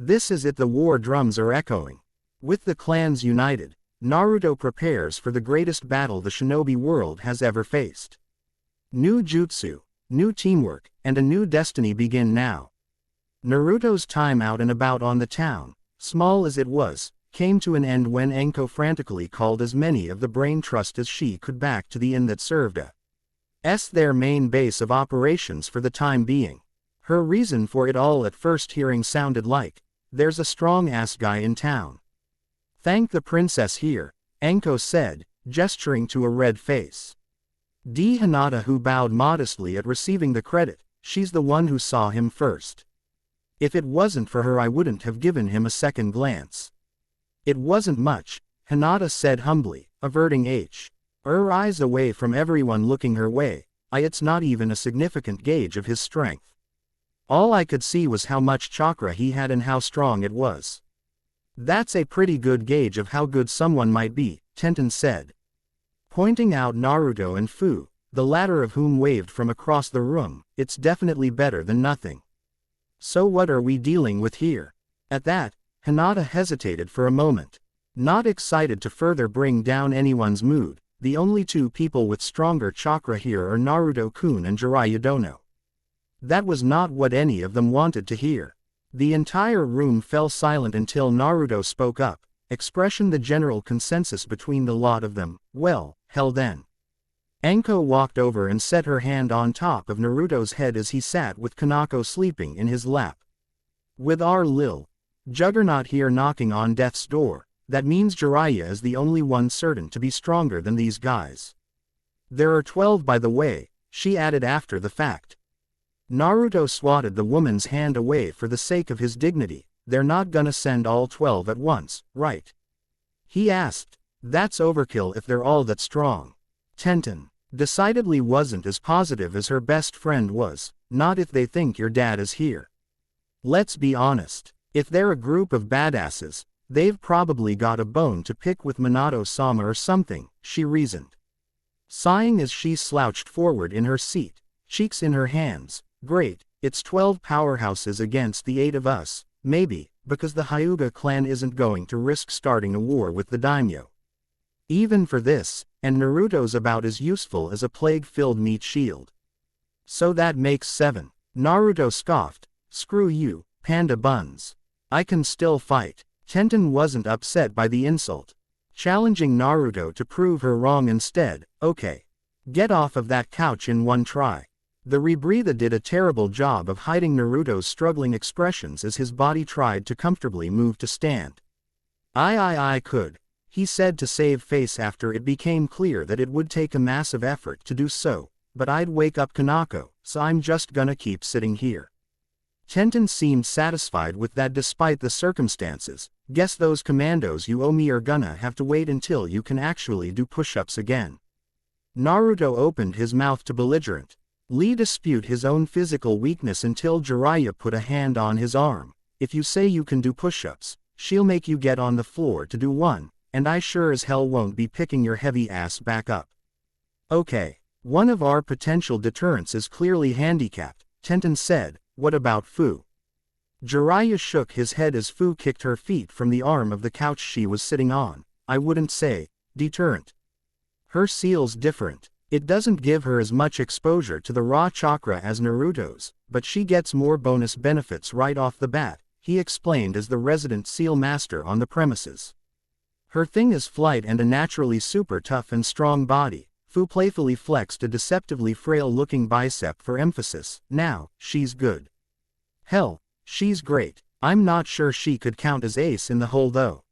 This is it, the war drums are echoing. With the clans united, Naruto prepares for the greatest battle the shinobi world has ever faced. New jutsu, new teamwork, and a new destiny begin now. Naruto's time out and about on the town, small as it was, came to an end when Enko frantically called as many of the brain trust as she could back to the inn that served as their main base of operations for the time being. Her reason for it all at first hearing sounded like, "There's a strong-ass guy in town." "Thank the princess here," Enko said, gesturing to a red face. D. Hinata, who bowed modestly at receiving the credit, "She's the one who saw him first. If it wasn't for her I wouldn't have given him a second glance." "It wasn't much," Hinata said humbly, averting her eyes away from everyone looking her way. It's not even a significant gauge of his strength. All I could see was how much chakra he had and how strong it was." "That's a pretty good gauge of how good someone might be," Tenten said, pointing out Naruto and Fu, the latter of whom waved from across the room. "It's definitely better than nothing." "So what are we dealing with here?" At that, Hinata hesitated for a moment. Not excited to further bring down anyone's mood, the only two people with stronger chakra here are Naruto-kun and Jiraiya Dono. That was not what any of them wanted to hear. The entire room fell silent until Naruto spoke up, expression the general consensus between the lot of them. "Well, hell then." Enko walked over and set her hand on top of Naruto's head as he sat with Kanako sleeping in his lap. "With our Lil Juggernaut here knocking on death's door, that means Jiraiya is the only one certain to be stronger than these guys. There are 12 by the way," she added after the fact. Naruto swatted the woman's hand away for the sake of his dignity. "They're not gonna send all 12 at once, right?" he asked. "That's overkill if they're all that strong." Tenten decidedly wasn't as positive as her best friend was. "Not if they think your dad is here. Let's be honest, if they're a group of badasses, they've probably got a bone to pick with Minato-sama or something," she reasoned. Sighing as she slouched forward in her seat, cheeks in her hands. "Great, it's 12 powerhouses against the 8 of us, maybe, because the Hyuga clan isn't going to risk starting a war with the daimyo. Even for this, and Naruto's about as useful as a plague-filled meat shield. So that makes 7. Naruto scoffed. "Screw you, panda buns. I can still fight." Tenten wasn't upset by the insult, challenging Naruto to prove her wrong instead. "Okay. Get off of that couch in one try." The rebreather did a terrible job of hiding Naruto's struggling expressions as his body tried to comfortably move to stand. I could," he said to save face after it became clear that it would take a massive effort to do so, "but I'd wake up Kanako, so I'm just gonna keep sitting here." Tenten seemed satisfied with that despite the circumstances. "Guess those commandos you owe me are gonna have to wait until you can actually do push-ups again." Naruto opened his mouth to belligerent dispute his own physical weakness until Jiraiya put a hand on his arm. "If you say you can do push-ups, she'll make you get on the floor to do one, and I sure as hell won't be picking your heavy ass back up." "Okay, one of our potential deterrents is clearly handicapped," Tenten said. "What about Fu?" Jiraiya shook his head as Fu kicked her feet from the arm of the couch she was sitting on. "I wouldn't say deterrent. Her seal's different. It doesn't give her as much exposure to the raw chakra as Naruto's, but she gets more bonus benefits right off the bat," he explained as the resident seal master on the premises. "Her thing is flight and a naturally super tough and strong body." Fu playfully flexed a deceptively frail-looking bicep for emphasis. "Now, she's good. Hell, she's great. I'm not sure she could count as ace in the hole though."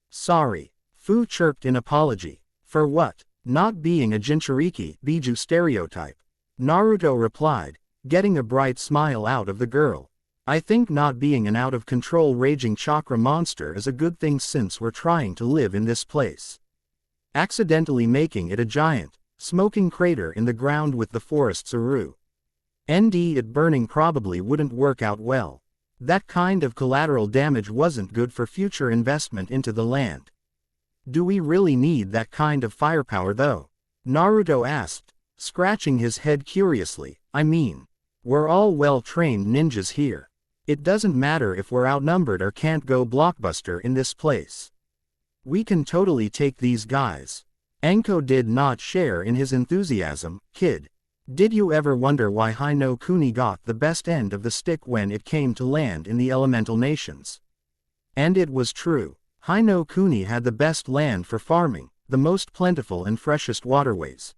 "Sorry," Fu chirped in apology. "For what? Not being a Jinchuriki Biju stereotype?" Naruto replied, getting a bright smile out of the girl. "I think not being an out-of-control raging chakra monster is a good thing since we're trying to live in this place. Accidentally making it a giant, smoking crater in the ground with the forest's Uru. It burning probably wouldn't work out well. That kind of collateral damage wasn't good for future investment into the land." "Do we really need that kind of firepower though?" Naruto asked, scratching his head curiously. "I mean, we're all well-trained ninjas here. It doesn't matter if we're outnumbered or can't go blockbuster in this place. We can totally take these guys. Anko did not share in his enthusiasm. Kid, did you ever wonder why Hino Kuni got the best end of the stick when it came to land in the elemental nations? And it was true. Hino Kuni had the best land for farming, the most plentiful and freshest waterways,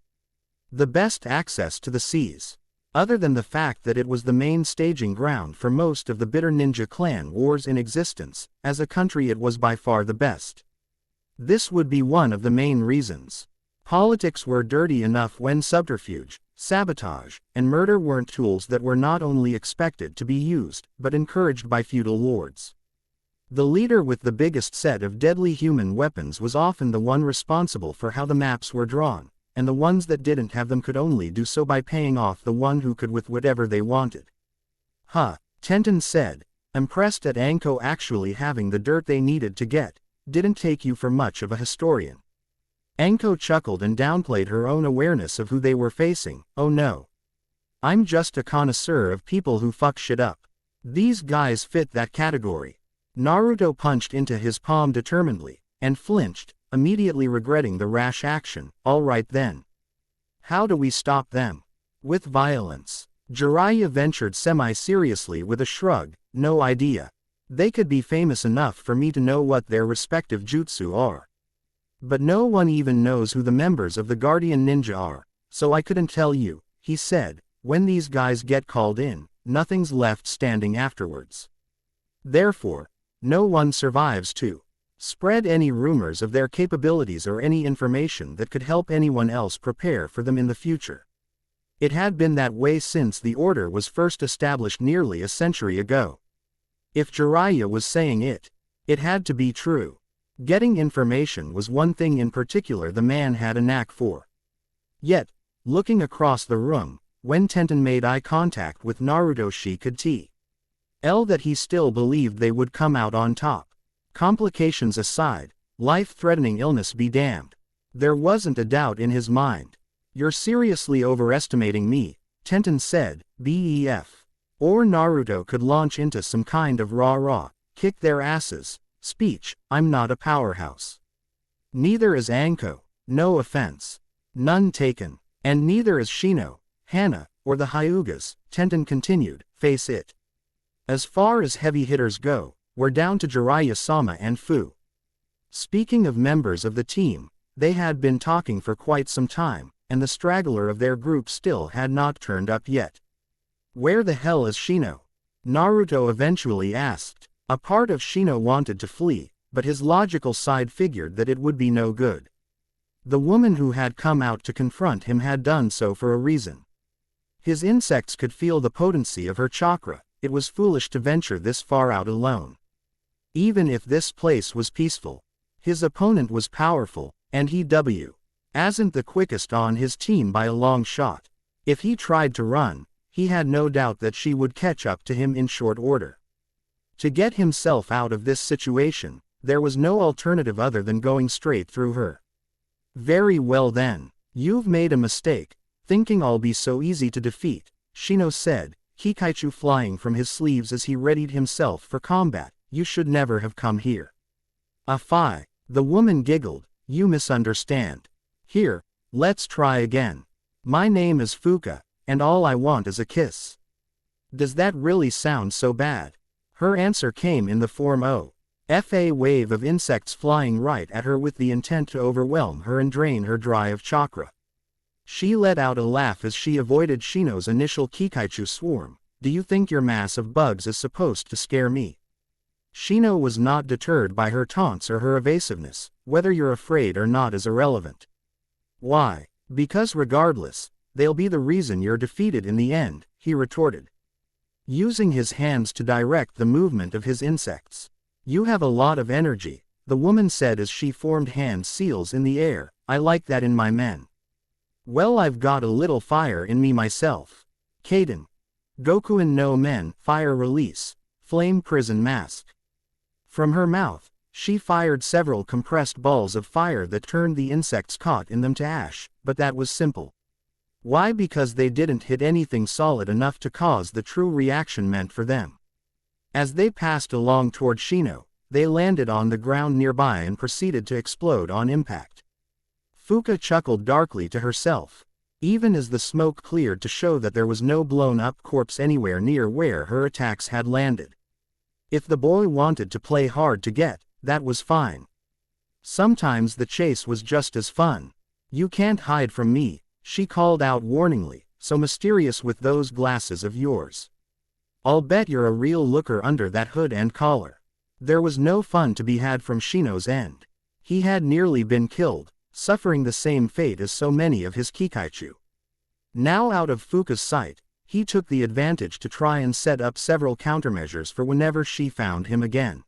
the best access to the seas. Other than the fact that it was the main staging ground for most of the bitter ninja clan wars in existence, as a country it was by far the best. This would be one of the main reasons. Politics were dirty enough when subterfuge, sabotage, and murder weren't tools that were not only expected to be used, but encouraged by feudal lords. The leader with the biggest set of deadly human weapons was often the one responsible for how the maps were drawn, and the ones that didn't have them could only do so by paying off the one who could with whatever they wanted. Tenten said, impressed at Anko actually having the dirt they needed to get. Didn't take you for much of a historian. Anko chuckled and downplayed her own awareness of who they were facing. Oh no. I'm just a connoisseur of people who fuck shit up. These guys fit that category. Naruto punched into his palm determinedly, and flinched, immediately regretting the rash action. All right then. How do we stop them? With violence. Jiraiya ventured semi-seriously with a shrug. No idea. They could be famous enough for me to know what their respective jutsu are. But no one even knows who the members of the Guardian Ninja are, so I couldn't tell you, he said. When these guys get called in, nothing's left standing afterwards. Therefore, no one survives to spread any rumors of their capabilities or any information that could help anyone else prepare for them in the future. It had been that way since the order was first established nearly a century ago. If Jiraiya was saying it, it had to be true. Getting information was one thing in particular the man had a knack for. Yet, looking across the room, when Tenten made eye contact with Naruto, she could tell that he still believed they would come out on top. Complications aside, life-threatening illness be damned. There wasn't a doubt in his mind. You're seriously overestimating me, Tenten said. Bef. Or Naruto could launch into some kind of rah-rah, kick their asses, speech. I'm not a powerhouse. Neither is Anko, no offense. None taken. And neither is Shino, Hana, or the Hyugas, Tenten continued. Face it. As far as heavy hitters go, we're down to Jiraiya-sama and Fu. Speaking of members of the team, they had been talking for quite some time, and the straggler of their group still had not turned up yet. Where the hell is Shino? Naruto eventually asked. A part of Shino wanted to flee, but his logical side figured that it would be no good. The woman who had come out to confront him had done so for a reason. His insects could feel the potency of her chakra. It was foolish to venture this far out alone. Even if this place was peaceful, his opponent was powerful, and he wasn't the quickest on his team by a long shot. If he tried to run, he had no doubt that she would catch up to him in short order. To get himself out of this situation, there was no alternative other than going straight through her. Very well then, you've made a mistake, thinking I'll be so easy to defeat, Shino said, Kikaichu flying from his sleeves as he readied himself for combat. You should never have come here. Afai. The woman giggled. You misunderstand. Here, let's try again. My name is Fuka, and all I want is a kiss. Does that really sound so bad? Her answer came in the form of a wave of insects flying right at her with the intent to overwhelm her and drain her dry of chakra. She let out a laugh as she avoided Shino's initial Kikaichu swarm. Do you think your mass of bugs is supposed to scare me? Shino was not deterred by her taunts or her evasiveness. Whether you're afraid or not is irrelevant. Why? Because regardless, they'll be the reason you're defeated in the end, he retorted, using his hands to direct the movement of his insects. You have a lot of energy, the woman said as she formed hand seals in the air. I like that in my men. Well, I've got a little fire in me myself. Kaden. Gokuen no Men, fire release, flame prison mask. From her mouth, she fired several compressed balls of fire that turned the insects caught in them to ash, but that was simple. Why? Because they didn't hit anything solid enough to cause the true reaction meant for them. As they passed along toward Shino, they landed on the ground nearby and proceeded to explode on impact. Fuka chuckled darkly to herself, even as the smoke cleared to show that there was no blown-up corpse anywhere near where her attacks had landed. If the boy wanted to play hard to get, that was fine. Sometimes the chase was just as fun. You can't hide from me, she called out warningly, so mysterious with those glasses of yours. I'll bet you're a real looker under that hood and collar. There was no fun to be had from Shino's end. He had nearly been killed, suffering the same fate as so many of his Kikaichu. Now out of Fuka's sight, he took the advantage to try and set up several countermeasures for whenever she found him again.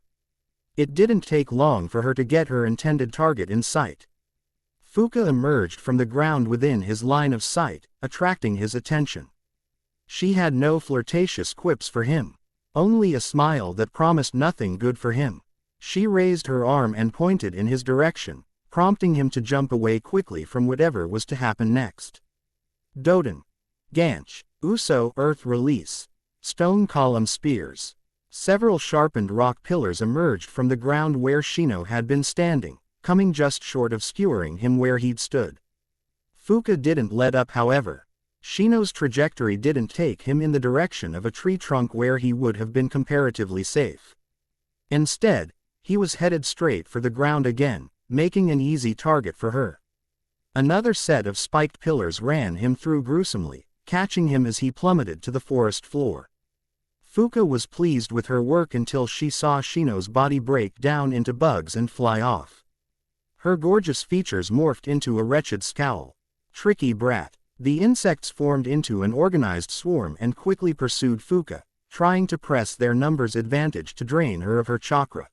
It didn't take long for her to get her intended target in sight. Fuka emerged from the ground within his line of sight, attracting his attention. She had no flirtatious quips for him, only a smile that promised nothing good for him. She raised her arm and pointed in his direction, prompting him to jump away quickly from whatever was to happen next. Doden. Ganch. Uso. Earth Release. Stone Column Spears. Several sharpened rock pillars emerged from the ground where Shino had been standing, coming just short of skewering him where he'd stood. Fuka didn't let up however. Shino's trajectory didn't take him in the direction of a tree trunk where he would have been comparatively safe. Instead, he was headed straight for the ground again, making an easy target for her. Another set of spiked pillars ran him through gruesomely, catching him as he plummeted to the forest floor. Fuka was pleased with her work until she saw Shino's body break down into bugs and fly off. Her gorgeous features morphed into a wretched scowl. Tricky brat. The insects formed into an organized swarm and quickly pursued Fuka, trying to press their numbers' advantage to drain her of her chakra.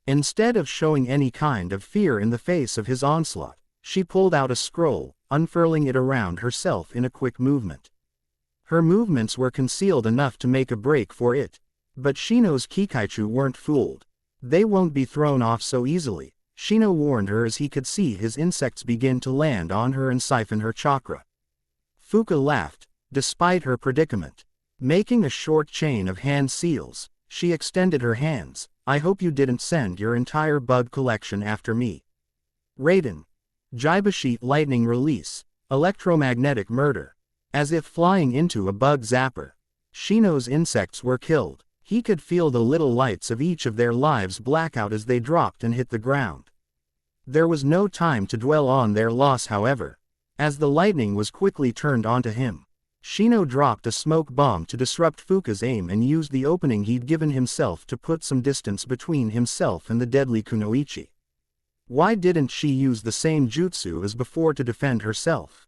Instead of showing any kind of fear in the face of his onslaught, she pulled out a scroll, unfurling it around herself in a quick movement. Her movements were concealed enough to make a break for it, but Shino's Kikaichu weren't fooled. They won't be thrown off so easily, Shino warned her as he could see his insects begin to land on her and siphon her chakra. Fuka laughed, despite her predicament. Making a short chain of hand seals, she extended her hands. I hope you didn't send your entire bug collection after me. Raiden. Jibashi. Lightning Release. Electromagnetic Murder. As if flying into a bug zapper, Shino's insects were killed. He could feel the little lights of each of their lives black out as they dropped and hit the ground. There was no time to dwell on their loss however, as the lightning was quickly turned onto him. Shino dropped a smoke bomb to disrupt Fuka's aim and used the opening he'd given himself to put some distance between himself and the deadly kunoichi. Why didn't she use the same jutsu as before to defend herself?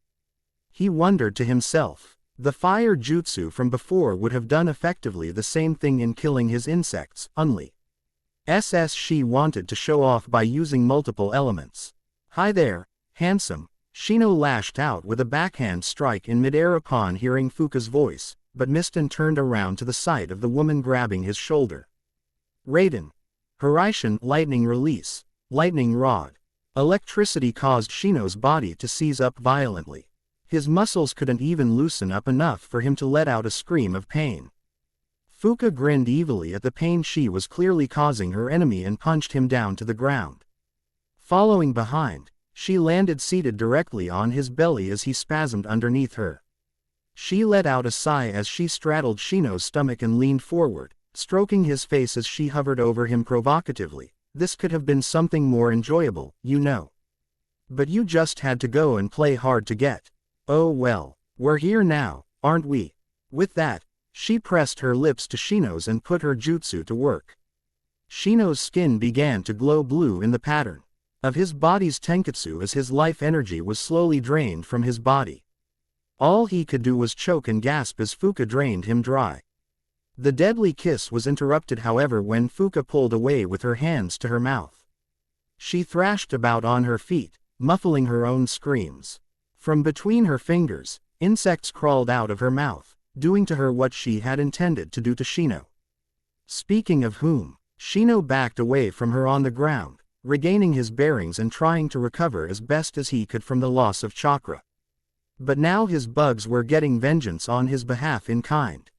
He wondered to himself. The fire jutsu from before would have done effectively the same thing in killing his insects, unless she wanted to show off by using multiple elements. Hi there, handsome, Shino lashed out with a backhand strike in midair upon hearing Fuka's voice, but missed and turned around to the sight of the woman grabbing his shoulder. Raiden. Hiraishin. Lightning Release. Lightning Rod. Electricity caused Shino's body to seize up violently. His muscles couldn't even loosen up enough for him to let out a scream of pain. Fuka grinned evilly at the pain she was clearly causing her enemy and punched him down to the ground. Following behind, she landed seated directly on his belly as he spasmed underneath her. She let out a sigh as she straddled Shino's stomach and leaned forward, stroking his face as she hovered over him provocatively. This could have been something more enjoyable, you know. But you just had to go and play hard to get. Oh well, we're here now, aren't we? With that, she pressed her lips to Shino's and put her jutsu to work. Shino's skin began to glow blue in the pattern of his body's tenketsu as his life energy was slowly drained from his body. All he could do was choke and gasp as Fuka drained him dry. The deadly kiss was interrupted however when Fuka pulled away with her hands to her mouth. She thrashed about on her feet, muffling her own screams. From between her fingers, insects crawled out of her mouth, doing to her what she had intended to do to Shino. Speaking of whom, Shino backed away from her on the ground, regaining his bearings and trying to recover as best as he could from the loss of chakra. But now his bugs were getting vengeance on his behalf in kind.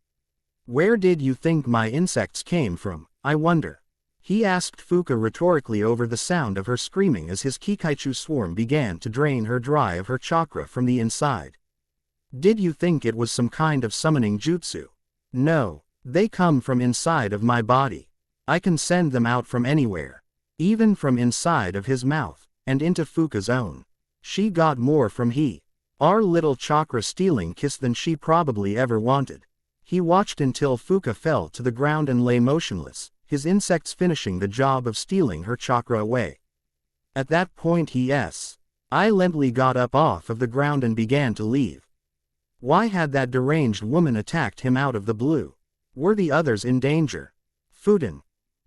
Where did you think my insects came from, I wonder? He asked Fuka rhetorically over the sound of her screaming as his Kikaichu swarm began to drain her dry of her chakra from the inside. Did you think it was some kind of summoning jutsu? No, they come from inside of my body. I can send them out from anywhere. Even from inside of his mouth, and into Fuka's own. She got more from our little chakra stealing kiss than she probably ever wanted. He watched until Fuka fell to the ground and lay motionless, his insects finishing the job of stealing her chakra away. At that point he silently got up off of the ground and began to leave. Why had that deranged woman attacked him out of the blue? Were the others in danger? Fuden.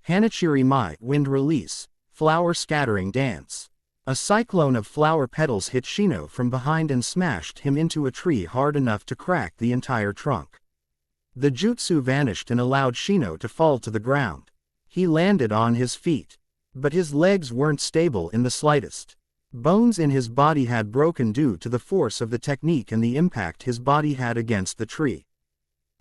Hanichiri Mai, wind release, flower scattering dance. A cyclone of flower petals hit Shino from behind and smashed him into a tree hard enough to crack the entire trunk. The jutsu vanished and allowed Shino to fall to the ground. He landed on his feet. But his legs weren't stable in the slightest. Bones in his body had broken due to the force of the technique and the impact his body had against the tree.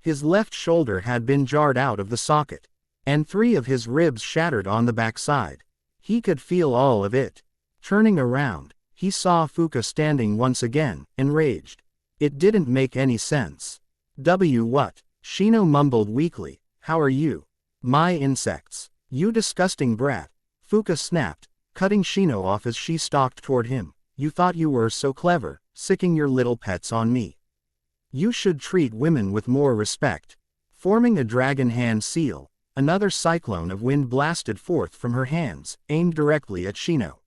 His left shoulder had been jarred out of the socket, and 3 of his ribs shattered on the backside. He could feel all of it. Turning around, he saw Fuka standing once again, enraged. It didn't make any sense. What? Shino mumbled weakly. How are you? My insects. You disgusting brat. Fuka snapped, cutting Shino off as she stalked toward him. You thought you were so clever, sicking your little pets on me. You should treat women with more respect. Forming a dragon hand seal, another cyclone of wind blasted forth from her hands, aimed directly at Shino.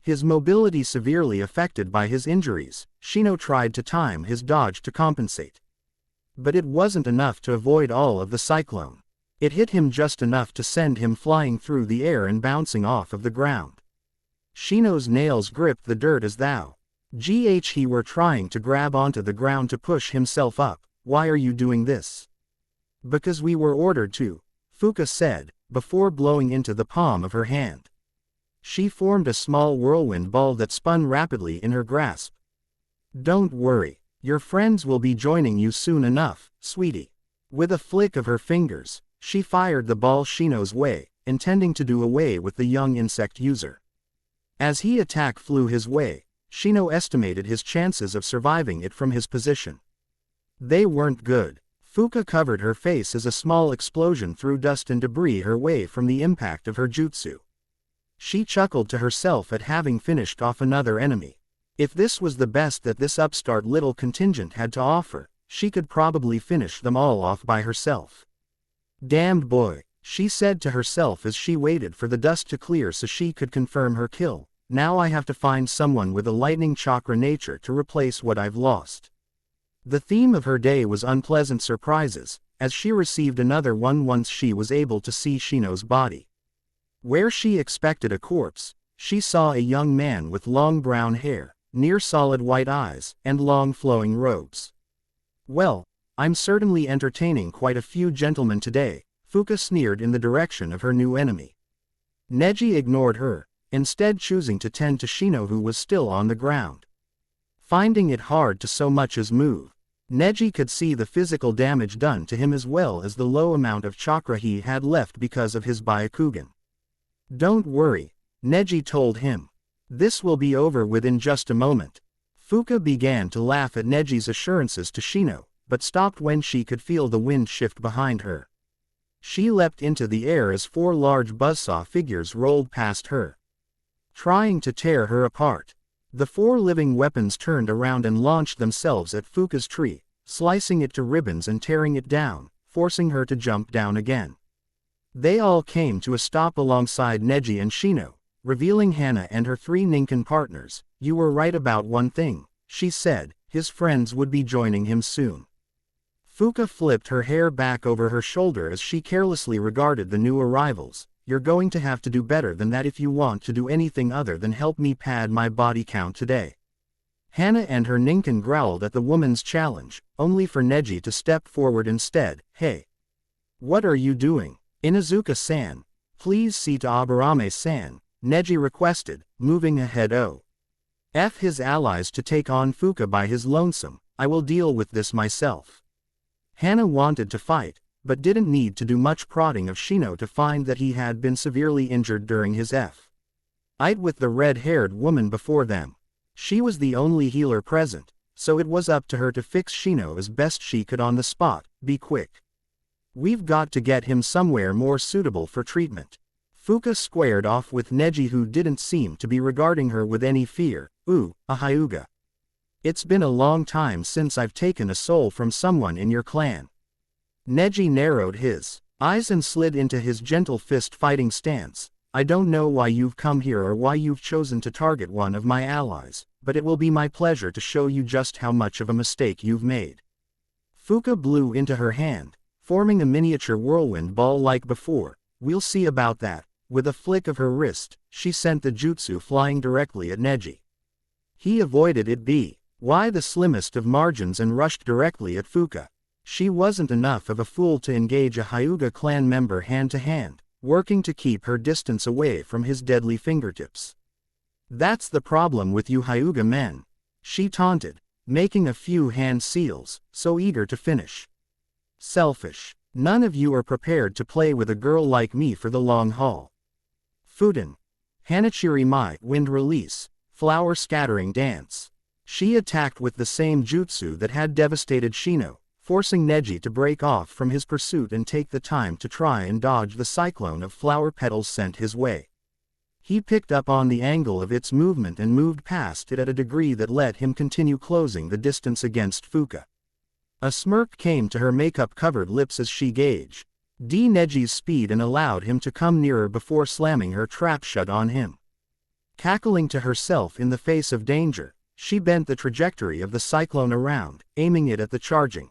His mobility severely affected by his injuries, Shino tried to time his dodge to compensate. But it wasn't enough to avoid all of the cyclone. It hit him just enough to send him flying through the air and bouncing off of the ground. Shino's nails gripped the dirt as though he were trying to grab onto the ground to push himself up. Why are you doing this? Because we were ordered to, Fuka said, before blowing into the palm of her hand. She formed a small whirlwind ball that spun rapidly in her grasp. Don't worry. Your friends will be joining you soon enough, sweetie. With a flick of her fingers, she fired the ball Shino's way, intending to do away with the young insect user. As he attack flew his way, Shino estimated his chances of surviving it from his position. They weren't good. Fuka covered her face as a small explosion threw dust and debris her way from the impact of her jutsu. She chuckled to herself at having finished off another enemy. If this was the best that this upstart little contingent had to offer, she could probably finish them all off by herself. Damned boy, she said to herself as she waited for the dust to clear so she could confirm her kill. Now I have to find someone with a lightning chakra nature to replace what I've lost. The theme of her day was unpleasant surprises, as she received another one once she was able to see Shino's body. Where she expected a corpse, she saw a young man with long brown hair, near solid white eyes, and long flowing robes. Well, I'm certainly entertaining quite a few gentlemen today, Fuka sneered in the direction of her new enemy. Neji ignored her, instead choosing to tend to Shino who was still on the ground. Finding it hard to so much as move, Neji could see the physical damage done to him as well as the low amount of chakra he had left because of his Byakugan. Don't worry, Neji told him. This will be over within just a moment. Fuka began to laugh at Neji's assurances to Shino, but stopped when she could feel the wind shift behind her. She leapt into the air as 4 large buzzsaw figures rolled past her, trying to tear her apart. The 4 living weapons turned around and launched themselves at Fuka's tree, slicing it to ribbons and tearing it down, forcing her to jump down again. They all came to a stop alongside Neji and Shino, revealing Hana and her 3 Ninken partners. You were right about one thing, she said, his friends would be joining him soon. Fuka flipped her hair back over her shoulder as she carelessly regarded the new arrivals. You're going to have to do better than that if you want to do anything other than help me pad my body count today. Hana and her Ninken growled at the woman's challenge, only for Neji to step forward instead. Hey! What are you doing? Inuzuka-san, please see to Aburame-san, Neji requested, moving ahead. His allies to take on Fuka by his lonesome. I will deal with this myself. Hana wanted to fight, but didn't need to do much prodding of Shino to find that he had been severely injured during his fight with the red-haired woman before them. She was the only healer present, so it was up to her to fix Shino as best she could on the spot. Be quick. We've got to get him somewhere more suitable for treatment. Fuka squared off with Neji, who didn't seem to be regarding her with any fear. Ooh, a Hyuga. It's been a long time since I've taken a soul from someone in your clan. Neji narrowed his eyes and slid into his gentle fist-fighting stance. I don't know why you've come here or why you've chosen to target one of my allies, but it will be my pleasure to show you just how much of a mistake you've made. Fuka blew into her hand, forming a miniature whirlwind ball like before. We'll see about that. With a flick of her wrist, she sent the jutsu flying directly at Neji. He avoided it by the slimmest of margins and rushed directly at Fuka. She wasn't enough of a fool to engage a Hyuga clan member hand-to-hand, working to keep her distance away from his deadly fingertips. That's the problem with you Hyuga men, she taunted, making a few hand seals, so eager to finish. Selfish. None of you are prepared to play with a girl like me for the long haul. Fuden. Hanichiri Mai wind release, flower scattering dance. She attacked with the same jutsu that had devastated Shino, forcing Neji to break off from his pursuit and take the time to try and dodge the cyclone of flower petals sent his way. He picked up on the angle of its movement and moved past it at a degree that let him continue closing the distance against Fuka. A smirk came to her makeup-covered lips as she gauged Neji's speed and allowed him to come nearer before slamming her trap shut on him. Cackling to herself in the face of danger, she bent the trajectory of the cyclone around, aiming it at the charging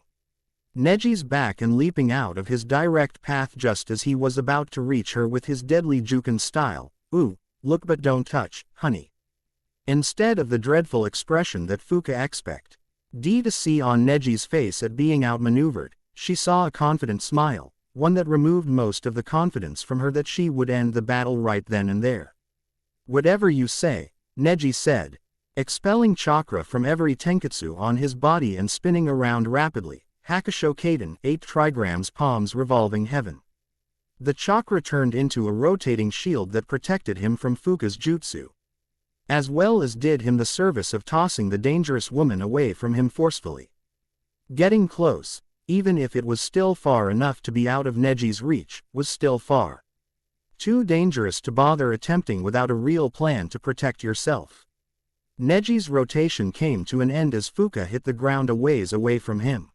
Neji's back and leaping out of his direct path just as he was about to reach her with his deadly Juken style. Ooh, look but don't touch, honey. Instead of the dreadful expression that Fuka expected to see on Neji's face at being outmaneuvered, she saw a confident smile, one that removed most of the confidence from her that she would end the battle right then and there. Whatever you say, Neji said, expelling chakra from every tenketsu on his body and spinning around rapidly. Hakusho Kaden 8 trigrams palms revolving heaven. The chakra turned into a rotating shield that protected him from Fuka's jutsu, as well as did him the service of tossing the dangerous woman away from him forcefully. Getting close, even if it was still far enough to be out of Neji's reach, was still far too dangerous to bother attempting without a real plan to protect yourself. Neji's rotation came to an end as Fuka hit the ground a ways away from him.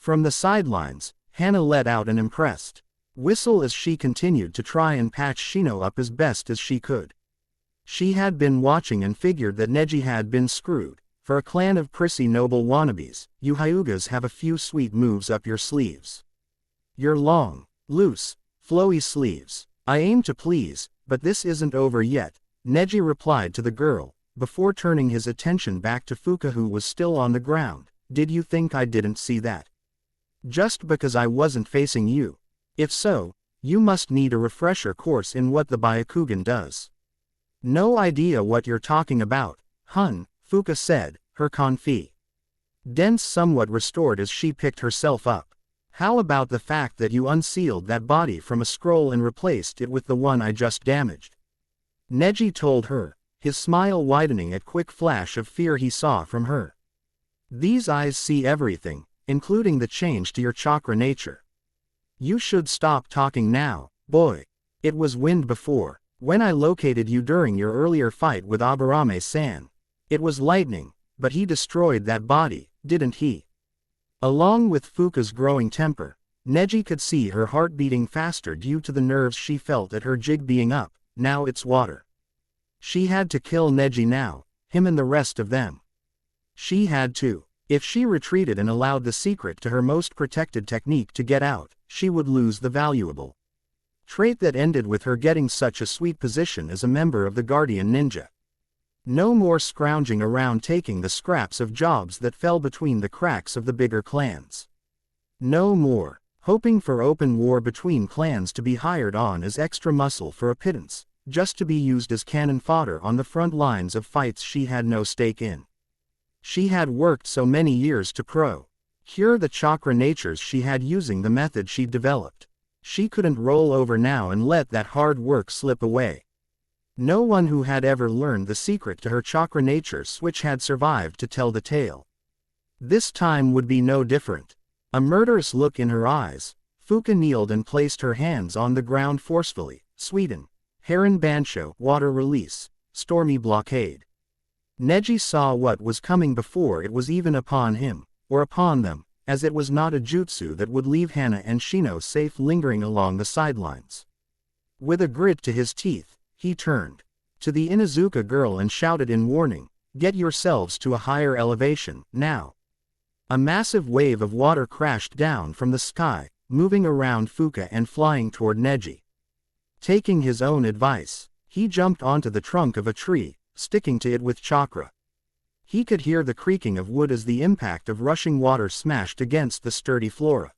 From the sidelines, Hana let out an impressed whistle as she continued to try and patch Shino up as best as she could. She had been watching and figured that Neji had been screwed. For a clan of prissy noble wannabes, you Hyugas have a few sweet moves up your sleeves. Your long, loose, flowy sleeves. I aim to please, but this isn't over yet, Neji replied to the girl, before turning his attention back to Fuka, who was still on the ground. Did you think I didn't see that? Just because I wasn't facing you? If so, you must need a refresher course in what the Byakugan does. No idea what you're talking about, hun, Fuka said, her confidence somewhat restored as she picked herself up. How about the fact that you unsealed that body from a scroll and replaced it with the one I just damaged? Neji told her, his smile widening at quick flash of fear he saw from her. These eyes see everything, including the change to your chakra nature. You should stop talking now, boy. It was wind before, when I located you during your earlier fight with Aburame-san. It was lightning, but he destroyed that body, didn't he? Along with Fuka's growing temper, Neji could see her heart beating faster due to the nerves she felt at her jig being up. Now it's water. She had to kill Neji now, him and the rest of them. She had to. If she retreated and allowed the secret to her most protected technique to get out, she would lose the valuable trait that ended with her getting such a sweet position as a member of the Guardian Ninja. No more scrounging around taking the scraps of jobs that fell between the cracks of the bigger clans. No more hoping for open war between clans to be hired on as extra muscle for a pittance, just to be used as cannon fodder on the front lines of fights she had no stake in. She had worked so many years to Cure the chakra natures she had using the method she'd developed. She couldn't roll over now and let that hard work slip away. No one who had ever learned the secret to her chakra nature switch had survived to tell the tale. This time would be no different. A murderous look in her eyes, Fuka kneeled and placed her hands on the ground forcefully. Sweden. Heron Bansho, water release, stormy blockade. Neji saw what was coming before it was even upon him, or upon them, as it was not a jutsu that would leave Hana and Shino safe lingering along the sidelines. With a grit to his teeth, he turned to the Inuzuka girl and shouted in warning, "Get yourselves to a higher elevation, now." A massive wave of water crashed down from the sky, moving around Fuka and flying toward Neji. Taking his own advice, he jumped onto the trunk of a tree, sticking to it with chakra. He could hear the creaking of wood as the impact of rushing water smashed against the sturdy flora.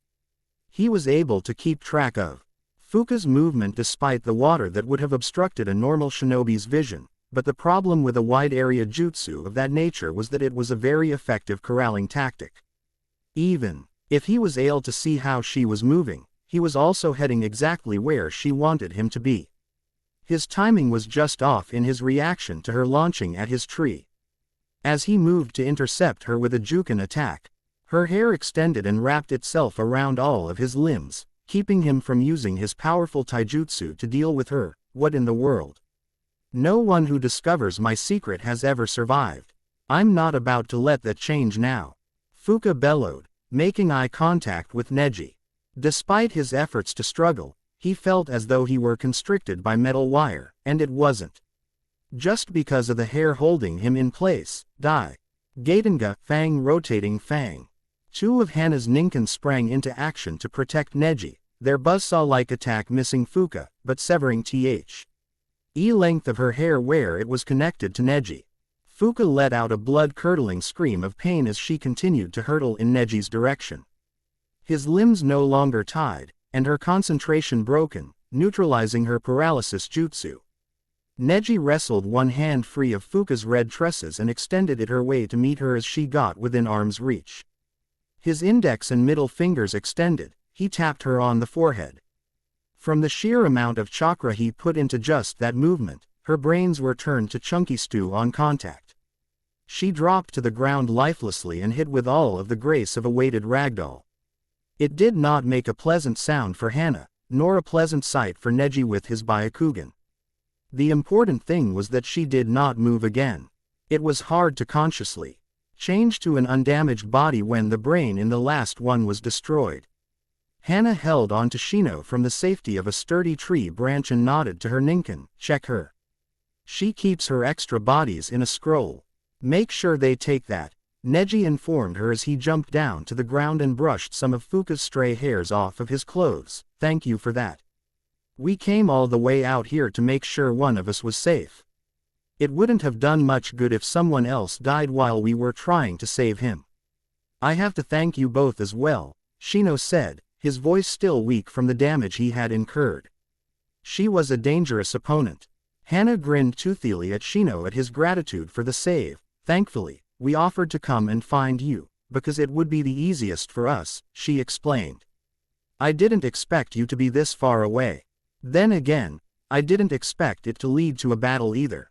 He was able to keep track of Fuka's movement despite the water that would have obstructed a normal shinobi's vision, but the problem with a wide-area jutsu of that nature was that it was a very effective corralling tactic. Even if he was able to see how she was moving, he was also heading exactly where she wanted him to be. His timing was just off in his reaction to her launching at his tree. As he moved to intercept her with a Juken attack, her hair extended and wrapped itself around all of his limbs, keeping him from using his powerful taijutsu to deal with her. What in the world? No one who discovers my secret has ever survived. I'm not about to let that change now. Fuka bellowed, making eye contact with Neji. Despite his efforts to struggle, he felt as though he were constricted by metal wire, and it wasn't just because of the hair holding him in place. Die. Gatenga, Fang rotating Fang. Two of Hana's Ninken sprang into action to protect Neji, their buzzsaw-like attack missing Fuka, but severing the length of her hair where it was connected to Neji. Fuka let out a blood-curdling scream of pain as she continued to hurtle in Neji's direction. His limbs no longer tied, and her concentration broken, neutralizing her paralysis jutsu. Neji wrestled one hand free of Fuka's red tresses and extended it her way to meet her as she got within arm's reach. His index and middle fingers extended, he tapped her on the forehead. From the sheer amount of chakra he put into just that movement, her brains were turned to chunky stew on contact. She dropped to the ground lifelessly and hid with all of the grace of a weighted ragdoll. It did not make a pleasant sound for Hana, nor a pleasant sight for Neji with his Byakugan. The important thing was that she did not move again. It was hard to consciously change to an undamaged body when the brain in the last one was destroyed. Hana held on to Shino from the safety of a sturdy tree branch and nodded to her Ninken. Check her. She keeps her extra bodies in a scroll. Make sure they take that, Neji informed her as he jumped down to the ground and brushed some of Fuka's stray hairs off of his clothes. Thank you for that. We came all the way out here to make sure one of us was safe. It wouldn't have done much good if someone else died while we were trying to save him. I have to thank you both as well, Shino said, his voice still weak from the damage he had incurred. She was a dangerous opponent. Hana grinned toothily at Shino at his gratitude for the save. Thankfully, we offered to come and find you, because it would be the easiest for us, she explained. I didn't expect you to be this far away. Then again, I didn't expect it to lead to a battle either.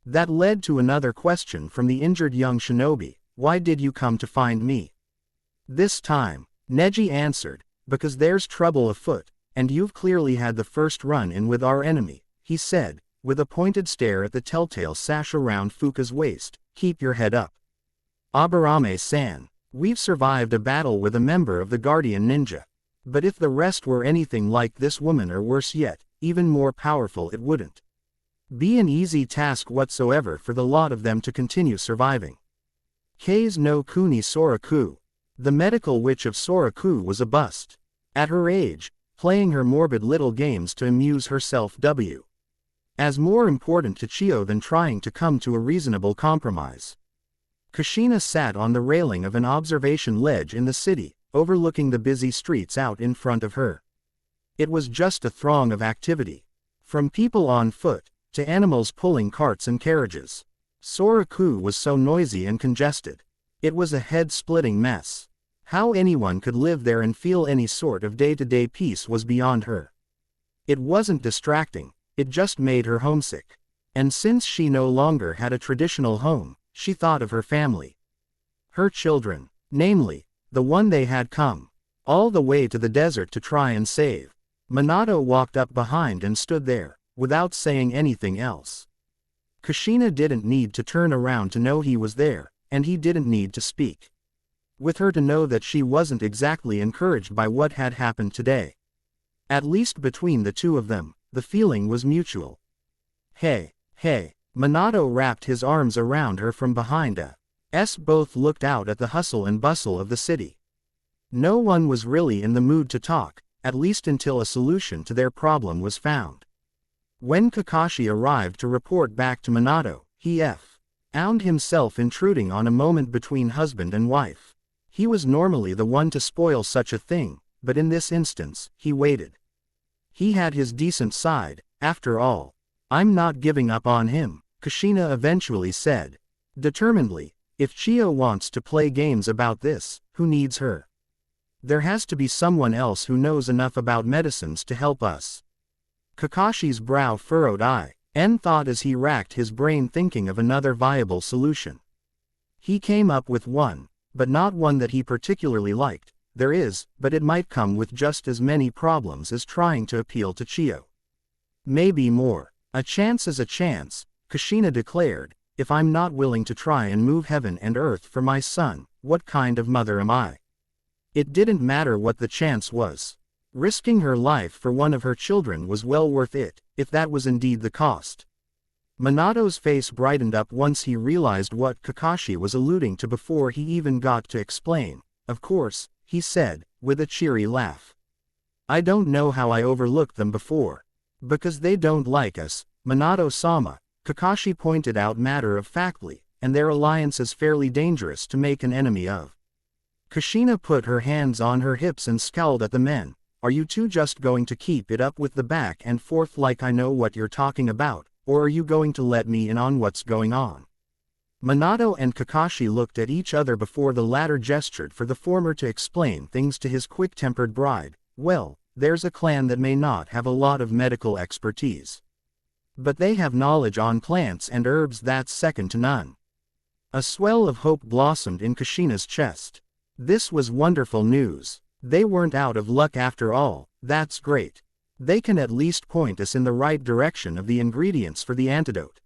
That led to another question from the injured young shinobi. Why did you come to find me? This time, Neji answered, because there's trouble afoot, and you've clearly had the first run-in with our enemy, he said, with a pointed stare at the telltale sash around Fuka's waist. Keep your head up. Aburame-san, we've survived a battle with a member of the Guardian Ninja. But if the rest were anything like this woman or worse yet, even more powerful, it wouldn't be an easy task whatsoever for the lot of them to continue surviving. Kei's no Kuni Soraku. The medical witch of Soraku was a bust. At her age, playing her morbid little games to amuse herself as more important to Chiyo than trying to come to a reasonable compromise. Kushina sat on the railing of an observation ledge in the city, overlooking the busy streets out in front of her. It was just a throng of activity. From people on foot, to animals pulling carts and carriages. Soraku was so noisy and congested. It was a head-splitting mess. How anyone could live there and feel any sort of day-to-day peace was beyond her. It wasn't distracting, it just made her homesick. And since she no longer had a traditional home, she thought of her family. Her children, namely, the one they had come all the way to the desert to try and save. Minato walked up behind and stood there, without saying anything else. Kushina didn't need to turn around to know he was there, and he didn't need to speak with her to know that she wasn't exactly encouraged by what had happened today. At least between the two of them, the feeling was mutual. Hey, Minato wrapped his arms around her from behind us. Both looked out at the hustle and bustle of the city. No one was really in the mood to talk, at least until a solution to their problem was found. When Kakashi arrived to report back to Minato, he found himself intruding on a moment between husband and wife. He was normally the one to spoil such a thing, but in this instance, he waited. He had his decent side, after all. I'm not giving up on him, Kushina eventually said. Determinedly, if Chio wants to play games about this, who needs her? There has to be someone else who knows enough about medicines to help us. Kakashi's brow furrowed. Thought as he racked his brain thinking of another viable solution. He came up with one, but not one that he particularly liked. There is, but it might come with just as many problems as trying to appeal to Chio. Maybe more. A chance is a chance, Kushina declared. If I'm not willing to try and move heaven and earth for my son, what kind of mother am I? It didn't matter what the chance was. Risking her life for one of her children was well worth it, if that was indeed the cost. Minato's face brightened up once he realized what Kakashi was alluding to before he even got to explain. Of course, he said, with a cheery laugh. I don't know how I overlooked them before. Because they don't like us, Minato-sama, Kakashi pointed out matter-of-factly, and their alliance is fairly dangerous to make an enemy of. Kushina put her hands on her hips and scowled at the men. Are you two just going to keep it up with the back and forth like I know what you're talking about, or are you going to let me in on what's going on? Minato and Kakashi looked at each other before the latter gestured for the former to explain things to his quick-tempered bride. Well, there's a clan that may not have a lot of medical expertise. But they have knowledge on plants and herbs that's second to none. A swell of hope blossomed in Kushina's chest. This was wonderful news. They weren't out of luck after all. That's great. They can at least point us in the right direction of the ingredients for the antidote.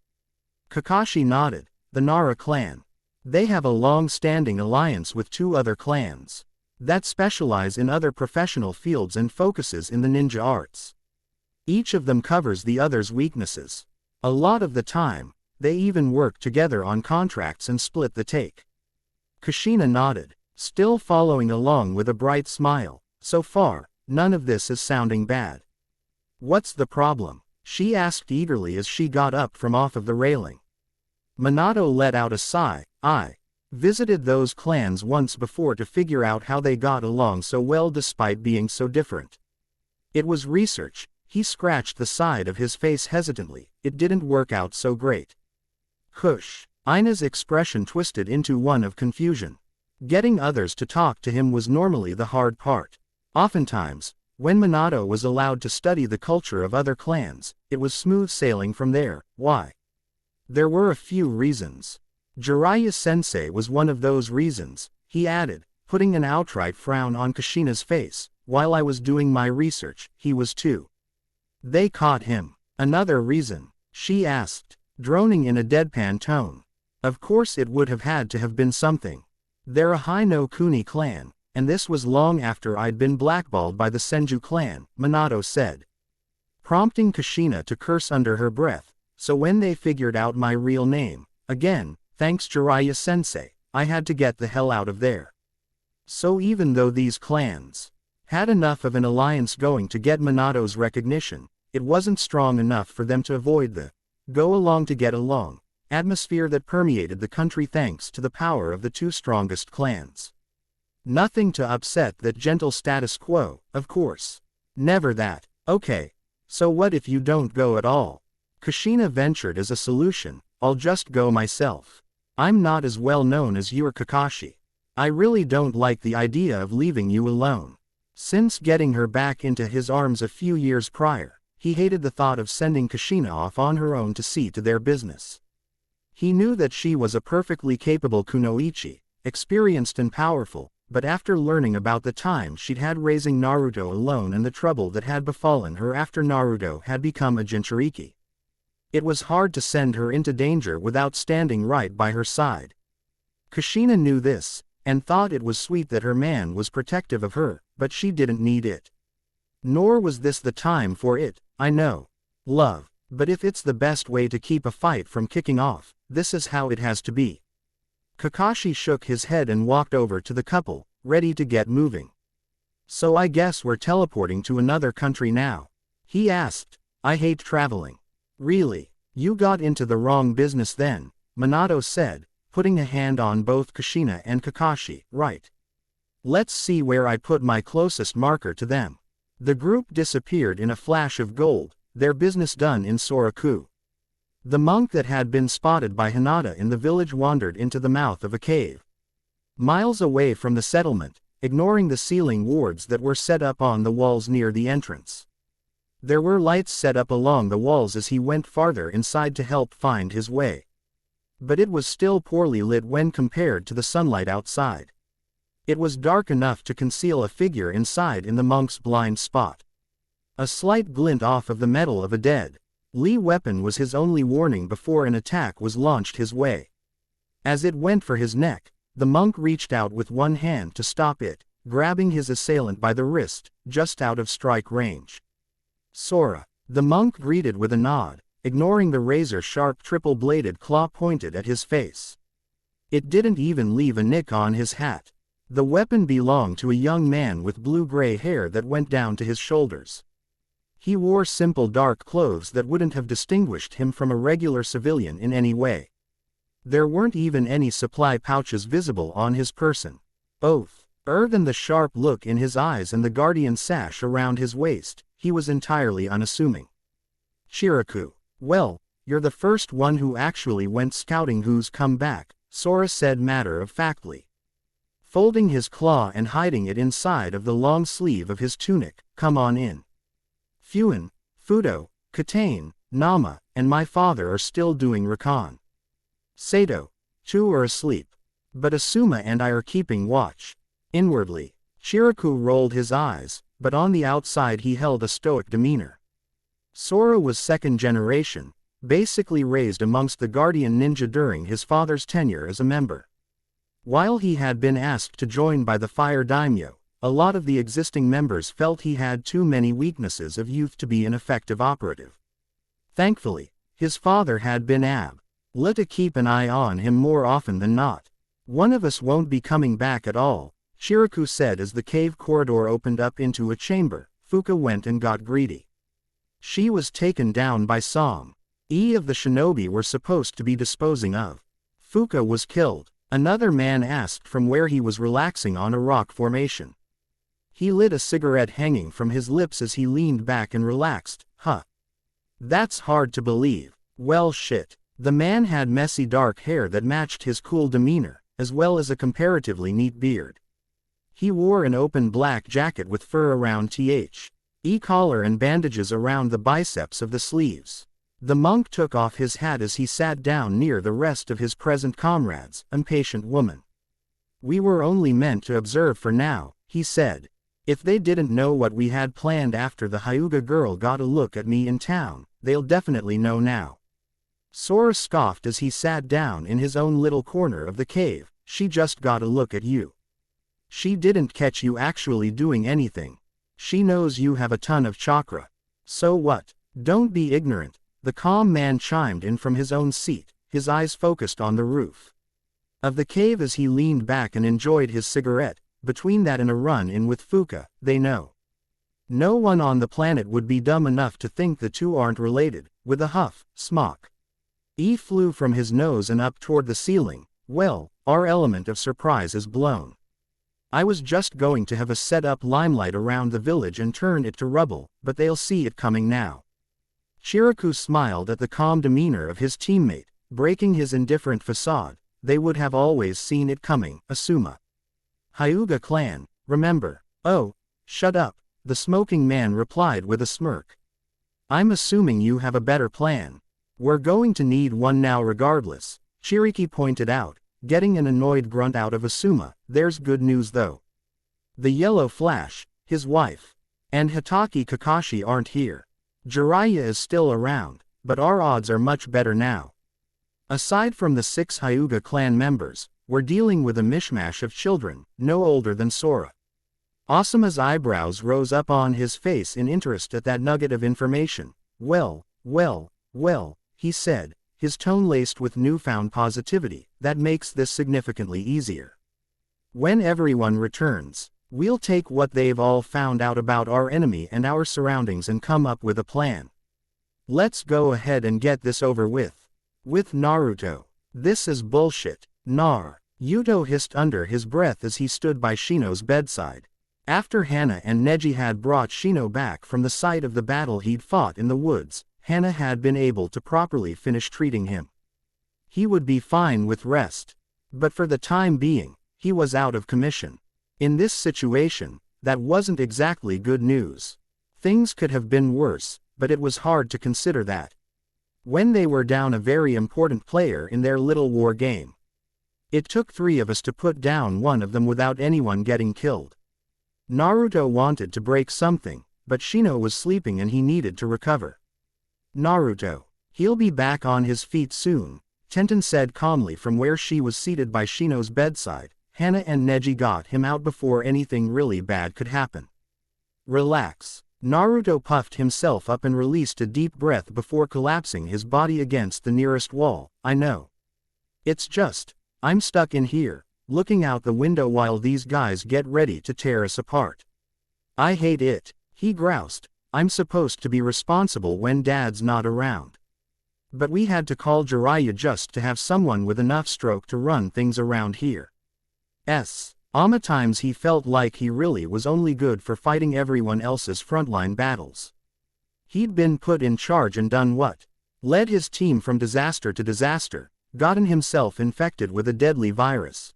Kakashi nodded. The Nara clan. They have a long-standing alliance with two other clans that specialize in other professional fields and focuses in the ninja arts. Each of them covers the other's weaknesses. A lot of the time, they even work together on contracts and split the take. Kushina nodded, still following along with a bright smile. So far, none of this is sounding bad. What's the problem? She asked eagerly as she got up from off of the railing. Minato let out a sigh. I visited those clans once before to figure out how they got along so well despite being so different. It was research. He scratched the side of his face hesitantly. It didn't work out so great. Hush. Ina's expression twisted into one of confusion. Getting others to talk to him was normally the hard part. Oftentimes, when Minato was allowed to study the culture of other clans, it was smooth sailing from there. Why? There were a few reasons. Jiraiya-sensei was one of those reasons, he added, putting an outright frown on Kushina's face. While I was doing my research, he was too. They caught him. Another reason, she asked, droning in a deadpan tone. Of course it would have had to have been something. They're a Hi-no Kuni clan, and this was long after I'd been blackballed by the Senju clan, Minato said, prompting Kushina to curse under her breath. So when they figured out my real name, again, thanks Jiraiya-sensei, I had to get the hell out of there. So even though these clans had enough of an alliance going to get Minato's recognition, it wasn't strong enough for them to avoid the go along to get along atmosphere that permeated the country thanks to the power of the two strongest clans. Nothing to upset that gentle status quo, of course. Never that. Okay. So what if you don't go at all? Kushina ventured as a solution. I'll just go myself. I'm not as well known as you or Kakashi. I really don't like the idea of leaving you alone. Since getting her back into his arms a few years prior, he hated the thought of sending Kushina off on her own to see to their business. He knew that she was a perfectly capable kunoichi, experienced and powerful, but after learning about the time she'd had raising Naruto alone and the trouble that had befallen her after Naruto had become a Jinchuriki, it was hard to send her into danger without standing right by her side. Kushina knew this, and thought it was sweet that her man was protective of her, but she didn't need it. Nor was this the time for it, I know. Love, but if it's the best way to keep a fight from kicking off, this is how it has to be. Kakashi shook his head and walked over to the couple, ready to get moving. So I guess we're teleporting to another country now? He asked. I hate traveling. Really? You got into the wrong business then, Minato said, putting a hand on both Kushina and Kakashi. Right. Let's see where I put my closest marker to them. The group disappeared in a flash of gold, their business done in Soraku. The monk that had been spotted by Hinata in the village wandered into the mouth of a cave. Miles away from the settlement, ignoring the ceiling wards that were set up on the walls near the entrance. There were lights set up along the walls as he went farther inside to help find his way. But it was still poorly lit when compared to the sunlight outside. It was dark enough to conceal a figure inside in the monk's blind spot. A slight glint off of the metal of a dead Lee weapon was his only warning before an attack was launched his way. As it went for his neck, the monk reached out with one hand to stop it, grabbing his assailant by the wrist, just out of strike range. Sora, the monk greeted with a nod, ignoring the razor-sharp triple-bladed claw pointed at his face. It didn't even leave a nick on his hat. The weapon belonged to a young man with blue-gray hair that went down to his shoulders. He wore simple dark clothes that wouldn't have distinguished him from a regular civilian in any way. There weren't even any supply pouches visible on his person. Other than the sharp look in his eyes and the guardian sash around his waist, he was entirely unassuming. Chiraku. Well, you're the first one who actually went scouting who's come back, Sora said matter-of-factly. Folding his claw and hiding it inside of the long sleeve of his tunic. Come on in. Fuin, Fudo, Katane, Nama, and my father are still doing recon. Sato, 2 are asleep. But Asuma and I are keeping watch. Inwardly, Chiraku rolled his eyes, but on the outside he held a stoic demeanor. Sora was second generation, basically raised amongst the Guardian Ninja during his father's tenure as a member. While he had been asked to join by the Fire Daimyo, a lot of the existing members felt he had too many weaknesses of youth to be an effective operative. Thankfully, his father had been able to keep an eye on him more often than not. One of us won't be coming back at all, Chiraku said as the cave corridor opened up into a chamber. Fuka went and got greedy. She was taken down by Som. Of the shinobi were supposed to be disposing of. Fuka was killed. Another man asked from where he was relaxing on a rock formation. He lit a cigarette hanging from his lips as he leaned back and relaxed. Huh. That's hard to believe. Well shit. The man had messy dark hair that matched his cool demeanor, as well as a comparatively neat beard. He wore an open black jacket with fur around collar and bandages around the biceps of the sleeves. The monk took off his hat as he sat down near the rest of his present comrades. Impatient woman. We were only meant to observe for now, he said. If they didn't know what we had planned after the Hyuga girl got a look at me in town, they'll definitely know now. Sora scoffed as he sat down in his own little corner of the cave. She just got a look at you. She didn't catch you actually doing anything. She knows you have a ton of chakra. So what? Don't be ignorant, the calm man chimed in from his own seat, his eyes focused on the roof of the cave as he leaned back and enjoyed his cigarette. Between that and a run-in with Fuka, they know. No one on the planet would be dumb enough to think the two aren't related. With a huff, smock flew from his nose and up toward the ceiling. Well, our element of surprise is blown. I was just going to have a set-up limelight around the village and turn it to rubble, but they'll see it coming now. Chiraku smiled at the calm demeanor of his teammate, breaking his indifferent facade. They would have always seen it coming, Asuma. Hyuga clan, remember. Oh, shut up, the smoking man replied with a smirk. I'm assuming you have a better plan. We're going to need one now regardless, Chiriki pointed out, getting an annoyed grunt out of Asuma. There's good news though. The Yellow Flash, his wife, and Hitaki Kakashi aren't here. Jiraiya is still around, but our odds are much better now. Aside from the 6 Hyuga clan members, we're dealing with a mishmash of children, no older than Sora. Asuma's eyebrows rose up on his face in interest at that nugget of information. Well, he said, his tone laced with newfound positivity. That makes this significantly easier. When everyone returns, we'll take what they've all found out about our enemy and our surroundings and come up with a plan. Let's go ahead and get this over with. With Naruto. This is bullshit, Nar. Yuto hissed under his breath as he stood by Shino's bedside. After Hana and Neji had brought Shino back from the site of the battle he'd fought in the woods, Hana had been able to properly finish treating him. He would be fine with rest. But for the time being, he was out of commission. In this situation, that wasn't exactly good news. Things could have been worse, but it was hard to consider that. When they were down a very important player in their little war game. It took 3 of us to put down one of them without anyone getting killed. Naruto wanted to break something, but Shino was sleeping and he needed to recover. Naruto. He'll be back on his feet soon, Tenten said calmly from where she was seated by Shino's bedside. Hana and Neji got him out before anything really bad could happen. Relax. Naruto puffed himself up and released a deep breath before collapsing his body against the nearest wall. I know. It's just, I'm stuck in here, looking out the window while these guys get ready to tear us apart. I hate it, he groused. I'm supposed to be responsible when Dad's not around. But we had to call Jiraiya just to have someone with enough stroke to run things around here. Times he felt like he really was only good for fighting everyone else's frontline battles. He'd been put in charge and done what? Led his team from disaster to disaster, gotten himself infected with a deadly virus.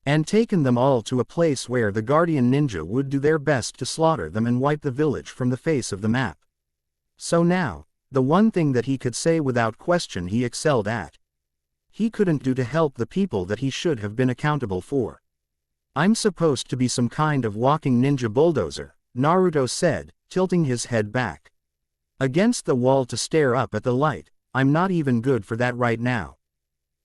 And taken them all to a place where the Guardian Ninja would do their best to slaughter them and wipe the village from the face of the map. So now, the one thing that he could say without question he excelled at. He couldn't do to help the people that he should have been accountable for. I'm supposed to be some kind of walking ninja bulldozer, Naruto said, tilting his head back against the wall to stare up at the light. I'm not even good for that right now.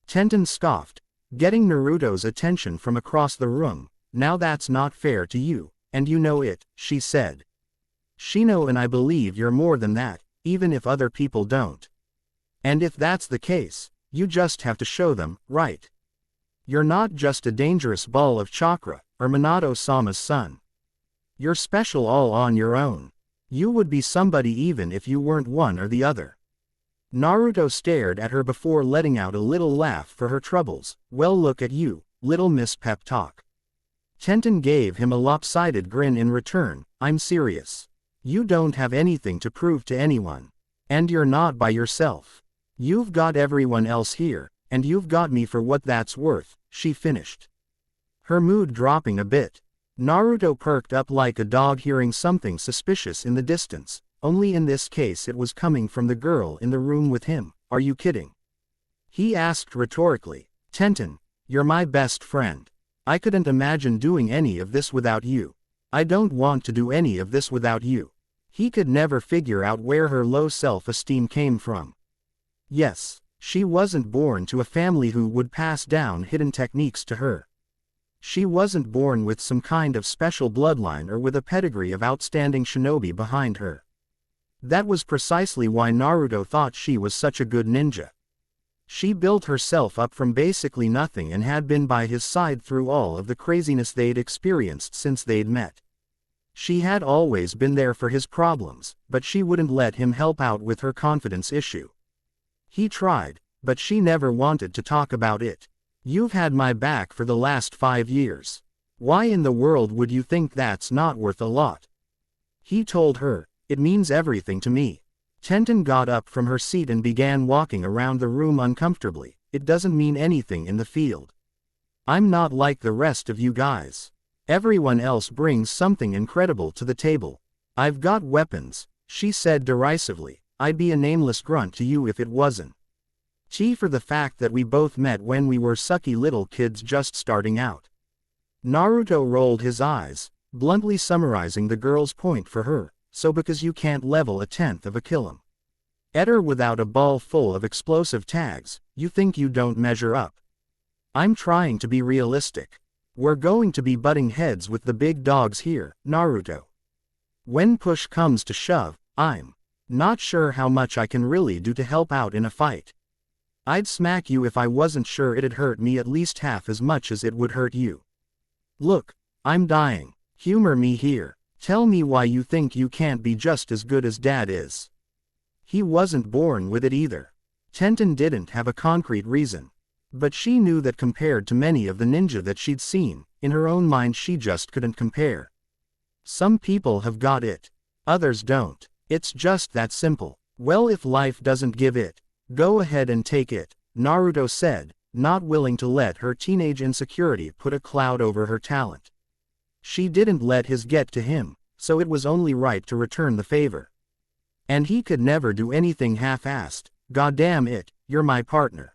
Tenten scoffed, getting Naruto's attention from across the room. Now that's not fair to you, and you know it, she said. Shino and I believe you're more than that, even if other people don't. And if that's the case, you just have to show them, right? You're not just a dangerous ball of chakra, or Minato-sama's son. You're special all on your own. You would be somebody even if you weren't one or the other. Naruto stared at her before letting out a little laugh for her troubles. Well, look at you, little Miss Pep Talk. Tenten gave him a lopsided grin in return. I'm serious. You don't have anything to prove to anyone. And you're not by yourself. You've got everyone else here, and you've got me for what that's worth, she finished. Her mood dropping a bit. Naruto perked up like a dog hearing something suspicious in the distance. Only in this case it was coming from the girl in the room with him. Are you kidding? He asked rhetorically. Tenten, you're my best friend. I couldn't imagine doing any of this without you. I don't want to do any of this without you. He could never figure out where her low self-esteem came from. Yes, she wasn't born to a family who would pass down hidden techniques to her. She wasn't born with some kind of special bloodline or with a pedigree of outstanding shinobi behind her. That was precisely why Naruto thought she was such a good ninja. She built herself up from basically nothing and had been by his side through all of the craziness they'd experienced since they'd met. She had always been there for his problems, but she wouldn't let him help out with her confidence issue. He tried, but she never wanted to talk about it. You've had my back for the last 5 years. Why in the world would you think that's not worth a lot? He told her. It means everything to me. Tenten got up from her seat and began walking around the room uncomfortably. It doesn't mean anything in the field. I'm not like the rest of you guys. Everyone else brings something incredible to the table. I've got weapons, she said derisively. I'd be a nameless grunt to you if it wasn't. For the fact that we both met when we were sucky little kids just starting out. Naruto rolled his eyes, bluntly summarizing the girl's point for her. So because you can't level a tenth of a kilum eater without a ball full of explosive tags, you think you don't measure up. I'm trying to be realistic. We're going to be butting heads with the big dogs here, Naruto. When push comes to shove, I'm not sure how much I can really do to help out in a fight. I'd smack you if I wasn't sure it'd hurt me at least half as much as it would hurt you. Look, I'm dying. Humor me here. Tell me why you think you can't be just as good as Dad is. He wasn't born with it either. Tenten didn't have a concrete reason. But she knew that compared to many of the ninja that she'd seen, in her own mind she just couldn't compare. Some people have got it. Others don't. It's just that simple. Well, if life doesn't give it, go ahead and take it, Naruto said, not willing to let her teenage insecurity put a cloud over her talent. She didn't let his get to him, so it was only right to return the favor. And he could never do anything half-assed. Goddamn it, you're my partner.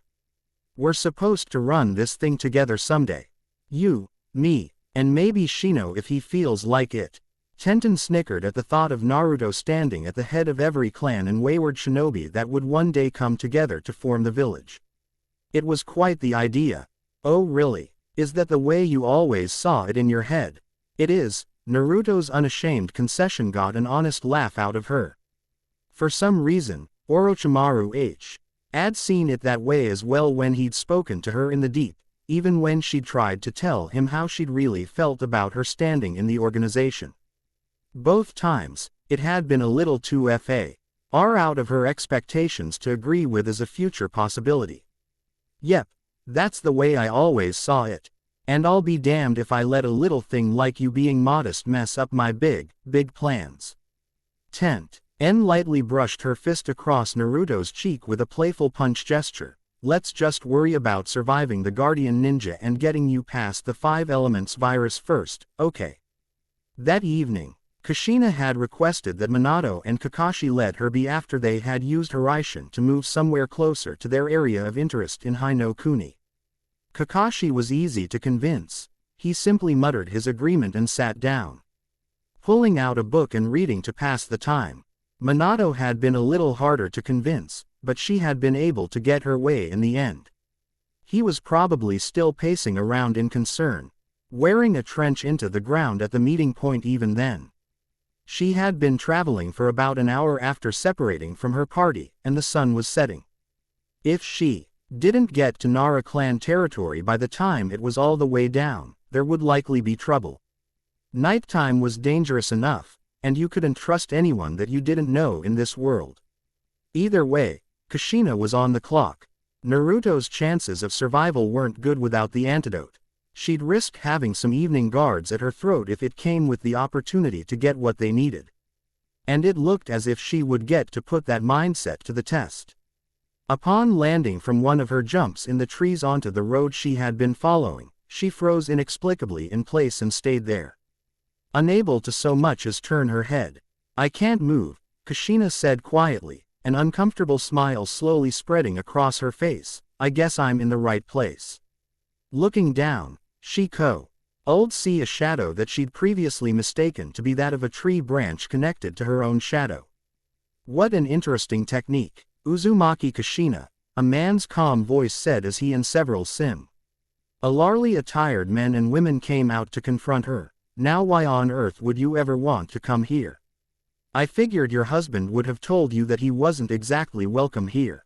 We're supposed to run this thing together someday. You, me, and maybe Shino if he feels like it. Tenten snickered at the thought of Naruto standing at the head of every clan and wayward shinobi that would one day come together to form the village. It was quite the idea. Oh really? Is that the way you always saw it in your head? It is. Naruto's unashamed concession got an honest laugh out of her. For some reason, Orochimaru had seen it that way as well when he'd spoken to her in the deep, even when she'd tried to tell him how she'd really felt about her standing in the organization. Both times, it had been a little too far out of her expectations to agree with as a future possibility. Yep, that's the way I always saw it. And I'll be damned if I let a little thing like you being modest mess up my big plans. Tenten lightly brushed her fist across Naruto's cheek with a playful punch gesture. Let's just worry about surviving the Guardian Ninja and getting you past the 5 Elements virus first, okay? That evening, Kushina had requested that Minato and Kakashi let her be after they had used Hiraishin to move somewhere closer to their area of interest in Hino Kuni. Kakashi was easy to convince. He simply muttered his agreement and sat down. Pulling out a book and reading to pass the time. Minato had been a little harder to convince, but she had been able to get her way in the end. He was probably still pacing around in concern, wearing a trench into the ground at the meeting point even then. She had been traveling for about an hour after separating from her party, and the sun was setting. If she didn't get to Nara clan territory by the time it was all the way down, there would likely be trouble. Nighttime was dangerous enough, and you couldn't trust anyone that you didn't know in this world. Either way, Kushina was on the clock. Naruto's chances of survival weren't good without the antidote. She'd risk having some evening guards at her throat if it came with the opportunity to get what they needed. And it looked as if she would get to put that mindset to the test. Upon landing from one of her jumps in the trees onto the road she had been following, she froze inexplicably in place and stayed there. Unable to so much as turn her head. I can't move, Kushina said quietly, an uncomfortable smile slowly spreading across her face. I guess I'm in the right place. Looking down, she see a shadow that she'd previously mistaken to be that of a tree branch connected to her own shadow. What an interesting technique, Uzumaki Kushina, a man's calm voice said as he and several similarly attired men and women came out to confront her. Now why on earth would you ever want to come here? I figured your husband would have told you that he wasn't exactly welcome here.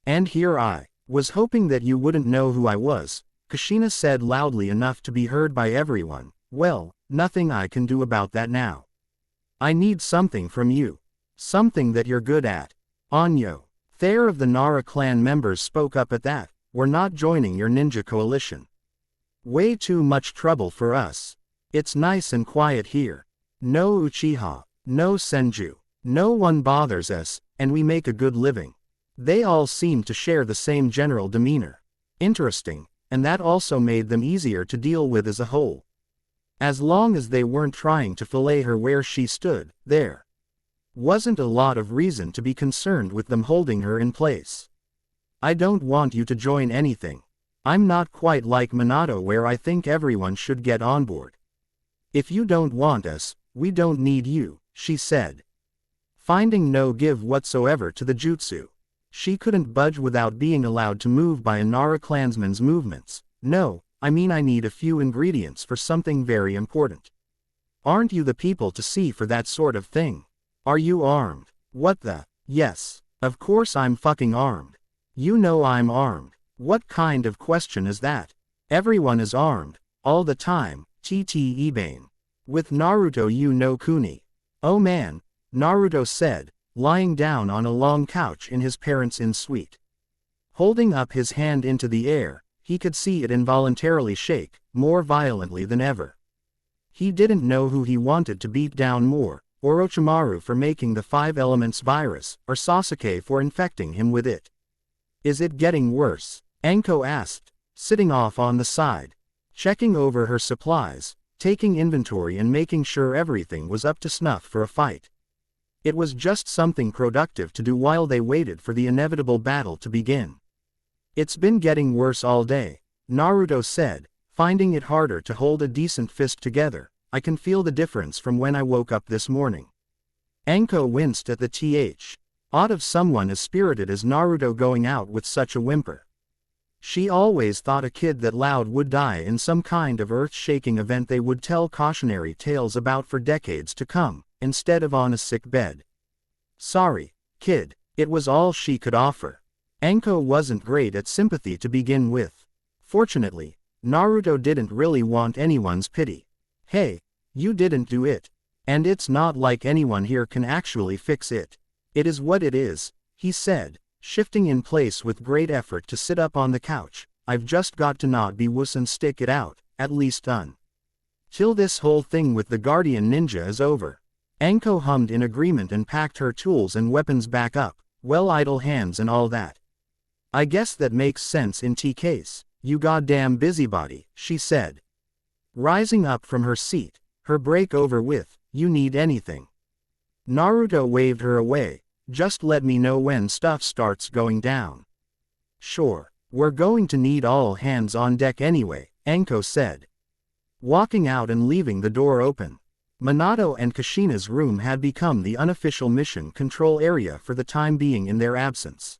And here I was hoping that you wouldn't know who I was, Kushina said loudly enough to be heard by everyone. Well, nothing I can do about that now. I need something from you. Something that you're good at. Anyo. Thayer of the Nara clan members spoke up at that. We're not joining your ninja coalition. Way too much trouble for us. It's nice and quiet here. No Uchiha, no Senju, no one bothers us, and we make a good living. They all seem to share the same general demeanor. Interesting, and that also made them easier to deal with as a whole. As long as they weren't trying to fillet her where she stood, there wasn't a lot of reason to be concerned with them holding her in place. I don't want you to join anything. I'm not quite like Minato where I think everyone should get on board. If you don't want us, we don't need you, she said. Finding no give whatsoever to the jutsu. She couldn't budge without being allowed to move by a Nara clansman's movements. No, I mean I need a few ingredients for something very important. Aren't you the people to see for that sort of thing? Are you armed? What the? Yes. Of course I'm fucking armed. You know I'm armed. What kind of question is that? Everyone is armed, all the time, Ebane. With Naruto you know Kuni. Oh man, Naruto said, lying down on a long couch in his parents' in-suite. Holding up his hand into the air, he could see it involuntarily shake, more violently than ever. He didn't know who he wanted to beat down more, Orochimaru for making the 5 elements virus, or Sasuke for infecting him with it. Is it getting worse? Anko asked, sitting off on the side, checking over her supplies, taking inventory and making sure everything was up to snuff for a fight. It was just something productive to do while they waited for the inevitable battle to begin. It's been getting worse all day, Naruto said, finding it harder to hold a decent fist together. I can feel the difference from when I woke up this morning. Anko winced at the th. Odd of someone as spirited as Naruto going out with such a whimper. She always thought a kid that loud would die in some kind of earth-shaking event they would tell cautionary tales about for decades to come, instead of on a sick bed. Sorry, kid, it was all she could offer. Anko wasn't great at sympathy to begin with. Fortunately, Naruto didn't really want anyone's pity. Hey, you didn't do it. And it's not like anyone here can actually fix it. It is what it is, he said, shifting in place with great effort to sit up on the couch. I've just got to not be wuss and stick it out, at least till this whole thing with the guardian ninja is over. Anko hummed in agreement and packed her tools and weapons back up, well, idle hands and all that. I guess that makes sense in case, you goddamn busybody, she said. Rising up from her seat, her break over with, you need anything. Naruto waved her away. Just let me know when stuff starts going down. Sure, we're going to need all hands on deck anyway, Anko said. Walking out and leaving the door open. Minato and Kushina's room had become the unofficial mission control area for the time being in their absence.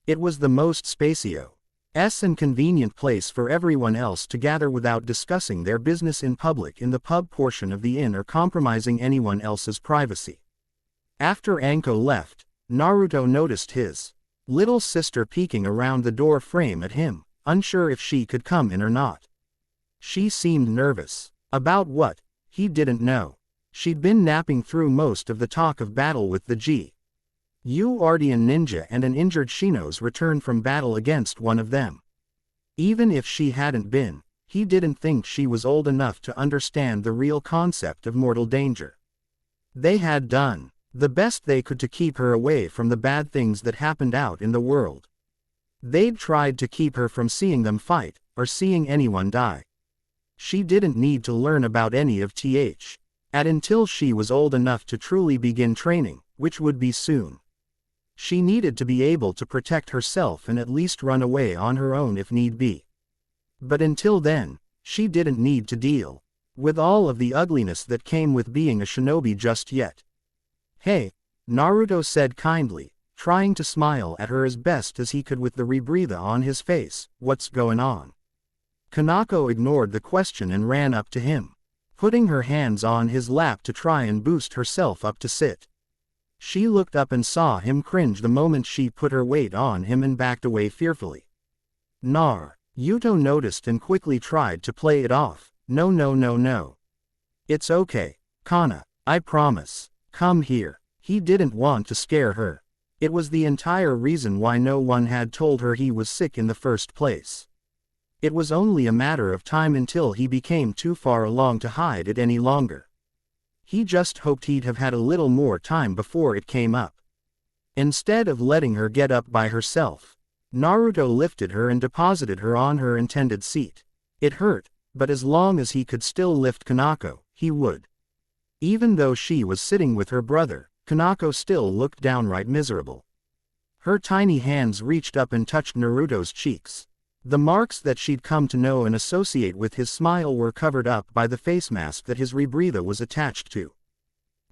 It was the most spacious and convenient place for everyone else to gather without discussing their business in public in the pub portion of the inn or compromising anyone else's privacy. After Anko left, Naruto noticed his little sister peeking around the door frame at him, unsure if she could come in or not. She seemed nervous. About what? He didn't know. She'd been napping through most of the talk of battle with the Guardian ninja and an injured Shino's return from battle against one of them. Even if she hadn't been, he didn't think she was old enough to understand the real concept of mortal danger. They had done the best they could to keep her away from the bad things that happened out in the world. They'd tried to keep her from seeing them fight, or seeing anyone die. She didn't need to learn about any of until she was old enough to truly begin training, which would be soon. She needed to be able to protect herself and at least run away on her own if need be. But until then, she didn't need to deal with all of the ugliness that came with being a shinobi just yet. Hey, Naruto said kindly, trying to smile at her as best as he could with the rebreather on his face. What's going on? Kanako ignored the question and ran up to him, putting her hands on his lap to try and boost herself up to sit. She looked up and saw him cringe the moment she put her weight on him and backed away fearfully. Yuto noticed and quickly tried to play it off. No. It's okay, Kana, I promise. Come here. He didn't want to scare her. It was the entire reason why no one had told her he was sick in the first place. It was only a matter of time until he became too far along to hide it any longer. He just hoped he'd have had a little more time before it came up. Instead of letting her get up by herself, Naruto lifted her and deposited her on her intended seat. It hurt, but as long as he could still lift Kanako, he would. Even though she was sitting with her brother, Kanako still looked downright miserable. Her tiny hands reached up and touched Naruto's cheeks. The marks that she'd come to know and associate with his smile were covered up by the face mask that his rebreather was attached to.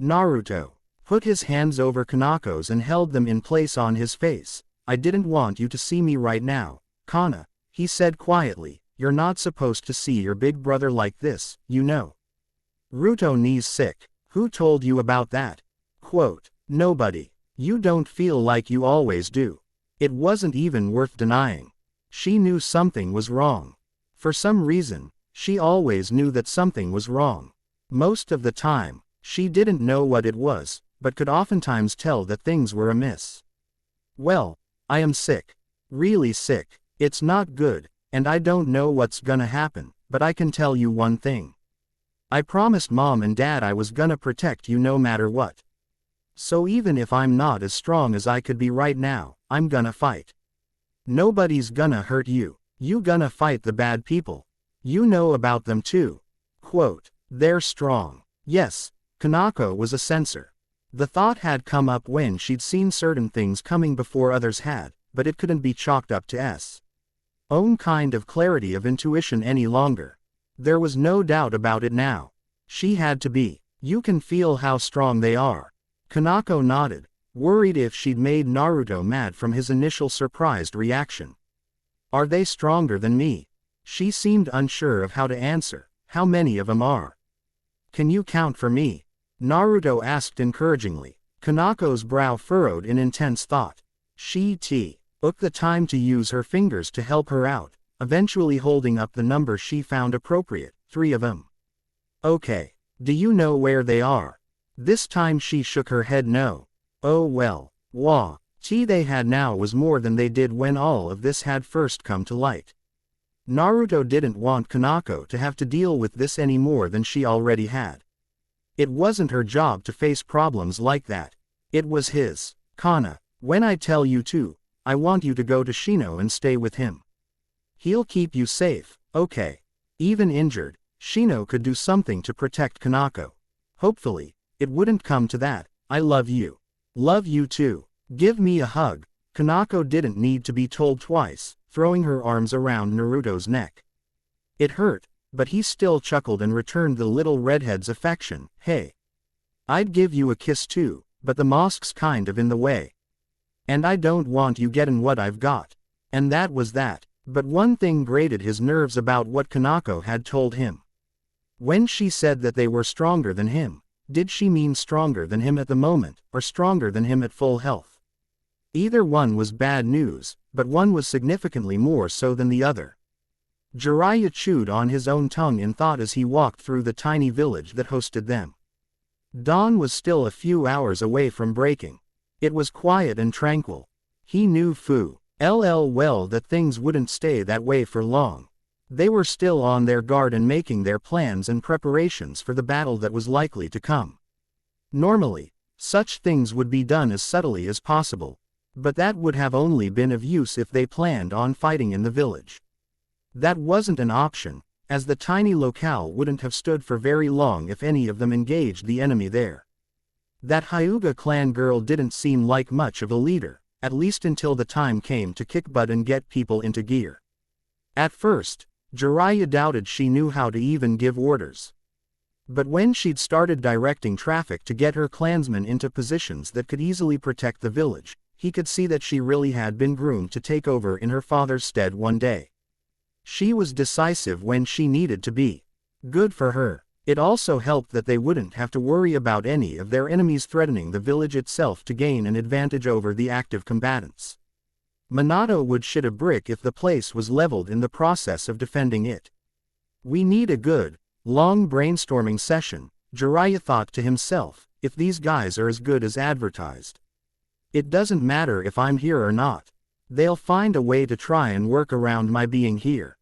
Naruto put his hands over Kanako's and held them in place on his face. "I didn't want you to see me right now, Kana," he said quietly. "You're not supposed to see your big brother like this, you know." "Ruto knee's sick. Who told you about that?" Quote, "Nobody. You don't feel like you always do." It wasn't even worth denying. She knew something was wrong. For some reason, she always knew that something was wrong. Most of the time, she didn't know what it was, but could oftentimes tell that things were amiss. "Well, I am sick. Really sick. It's not good, and I don't know what's gonna happen, but I can tell you one thing. I promised Mom and Dad I was gonna protect you no matter what. So even if I'm not as strong as I could be right now, I'm gonna fight. Nobody's gonna hurt you. You gonna fight the bad people. You know about them too." Quote, "They're strong." Yes, Kanako was a censor. The thought had come up when she'd seen certain things coming before others had, but it couldn't be chalked up to S. own kind of clarity of intuition any longer. There was no doubt about it now. She had to be. "You can feel how strong they are." Kanako nodded, worried if she'd made Naruto mad from his initial surprised reaction. "Are they stronger than me?" She seemed unsure of how to answer. "How many of them are?" "Can you count for me?" Naruto asked encouragingly. Kanako's brow furrowed in intense thought. She took the time to use her fingers to help her out, eventually holding up the number she found appropriate, 3 of them. "Okay. Do you know where they are?" This time she shook her head no. "Oh well, they had now was more than they did when all of this had first come to light." Naruto didn't want Kanako to have to deal with this any more than she already had. It wasn't her job to face problems like that. It was his. "Kana, when I tell you to, I want you to go to Shino and stay with him. He'll keep you safe, okay?" Even injured, Shino could do something to protect Kanako. Hopefully, it wouldn't come to that. "I love you. Love you too. Give me a hug." Kanako didn't need to be told twice, throwing her arms around Naruto's neck. It hurt, but he still chuckled and returned the little redhead's affection. "Hey. I'd give you a kiss too, but the mosque's kind of in the way. And I don't want you getting what I've got." And that was that. But one thing grated his nerves about what Kanako had told him. When she said that they were stronger than him, did she mean stronger than him at the moment, or stronger than him at full health? Either one was bad news, but one was significantly more so than the other. Jiraiya chewed on his own tongue in thought as he walked through the tiny village that hosted them. Dawn was still a few hours away from breaking. It was quiet and tranquil. He knew well that things wouldn't stay that way for long. They were still on their guard and making their plans and preparations for the battle that was likely to come. Normally, such things would be done as subtly as possible, but that would have only been of use if they planned on fighting in the village. That wasn't an option, as the tiny locale wouldn't have stood for very long if any of them engaged the enemy there. That Hyuga clan girl didn't seem like much of a leader, at least until the time came to kick butt and get people into gear. At first, Jiraiya doubted she knew how to even give orders. But when she'd started directing traffic to get her clansmen into positions that could easily protect the village, he could see that she really had been groomed to take over in her father's stead one day. She was decisive when she needed to be. Good for her. It also helped that they wouldn't have to worry about any of their enemies threatening the village itself to gain an advantage over the active combatants. Minato would shit a brick if the place was leveled in the process of defending it. "We need a good, long brainstorming session," Jiraiya thought to himself, "if these guys are as good as advertised. It doesn't matter if I'm here or not. They'll find a way to try and work around my being here."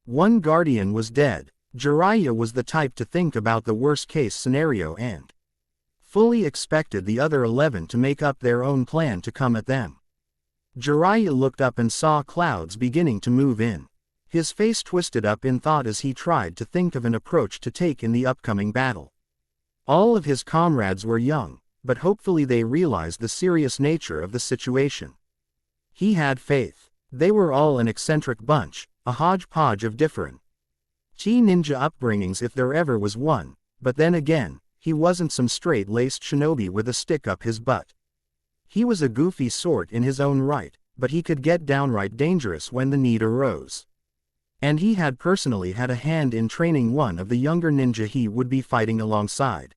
One guardian was dead. Jiraiya was the type to think about the worst-case scenario and fully expected the other 11 to make up their own plan to come at them. Jiraiya looked up and saw clouds beginning to move in. His face twisted up in thought as he tried to think of an approach to take in the upcoming battle. All of his comrades were young, but hopefully they realized the serious nature of the situation. He had faith. They were all an eccentric bunch, a hodgepodge of different ninja upbringings if there ever was one, but then again, he wasn't some straight-laced shinobi with a stick up his butt. He was a goofy sort in his own right, but he could get downright dangerous when the need arose. And he had personally had a hand in training one of the younger ninja he would be fighting alongside.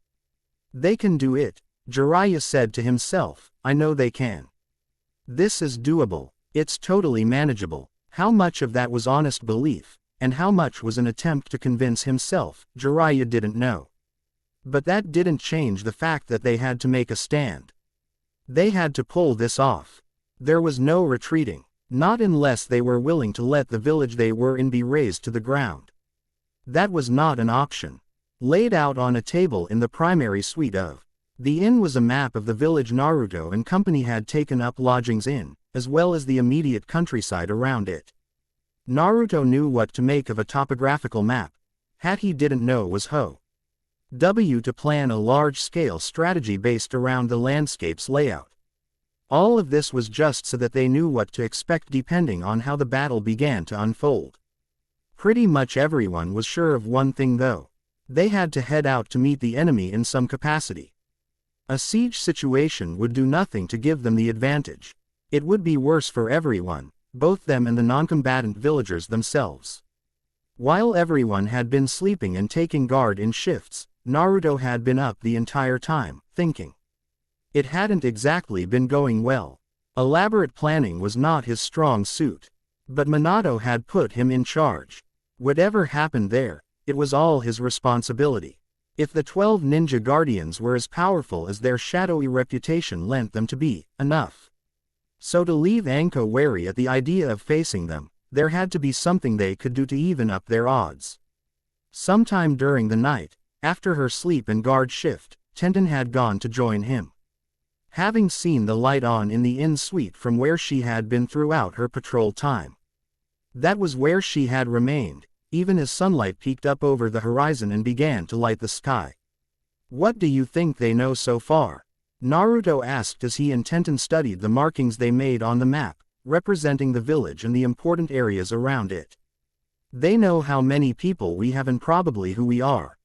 They can do it, Jiraiya said to himself, I know they can. This is doable, it's totally manageable. How much of that was honest belief, and how much was an attempt to convince himself, Jiraiya didn't know. But that didn't change the fact that they had to make a stand. They had to pull this off. There was no retreating, not unless they were willing to let the village they were in be razed to the ground. That was not an option. Laid out on a table in the primary suite of the inn was a map of the village Naruto and company had taken up lodgings in, as well as the immediate countryside around it. Naruto knew what to make of a topographical map. What he didn't know was how to plan a large-scale strategy based around the landscape's layout. All of this was just so that they knew what to expect depending on how the battle began to unfold. Pretty much everyone was sure of one thing though. They had to head out to meet the enemy in some capacity. A siege situation would do nothing to give them the advantage. It would be worse for everyone, both them and the non-combatant villagers themselves. While everyone had been sleeping and taking guard in shifts, Naruto had been up the entire time, thinking. It hadn't exactly been going well. Elaborate planning was not his strong suit. But Minato had put him in charge. Whatever happened there, it was all his responsibility. If the 12 ninja guardians were as powerful as their shadowy reputation lent them to be, enough. So to leave Anko wary at the idea of facing them, there had to be something they could do to even up their odds. Sometime during the night, after her sleep and guard shift, Tenten had gone to join him. Having seen the light on in the inn suite from where she had been throughout her patrol time. That was where she had remained, even as sunlight peeked up over the horizon and began to light the sky. What do you think they know so far? Naruto asked as he and Tenten studied the markings they made on the map, representing the village and the important areas around it. They know how many people we have and probably who we are.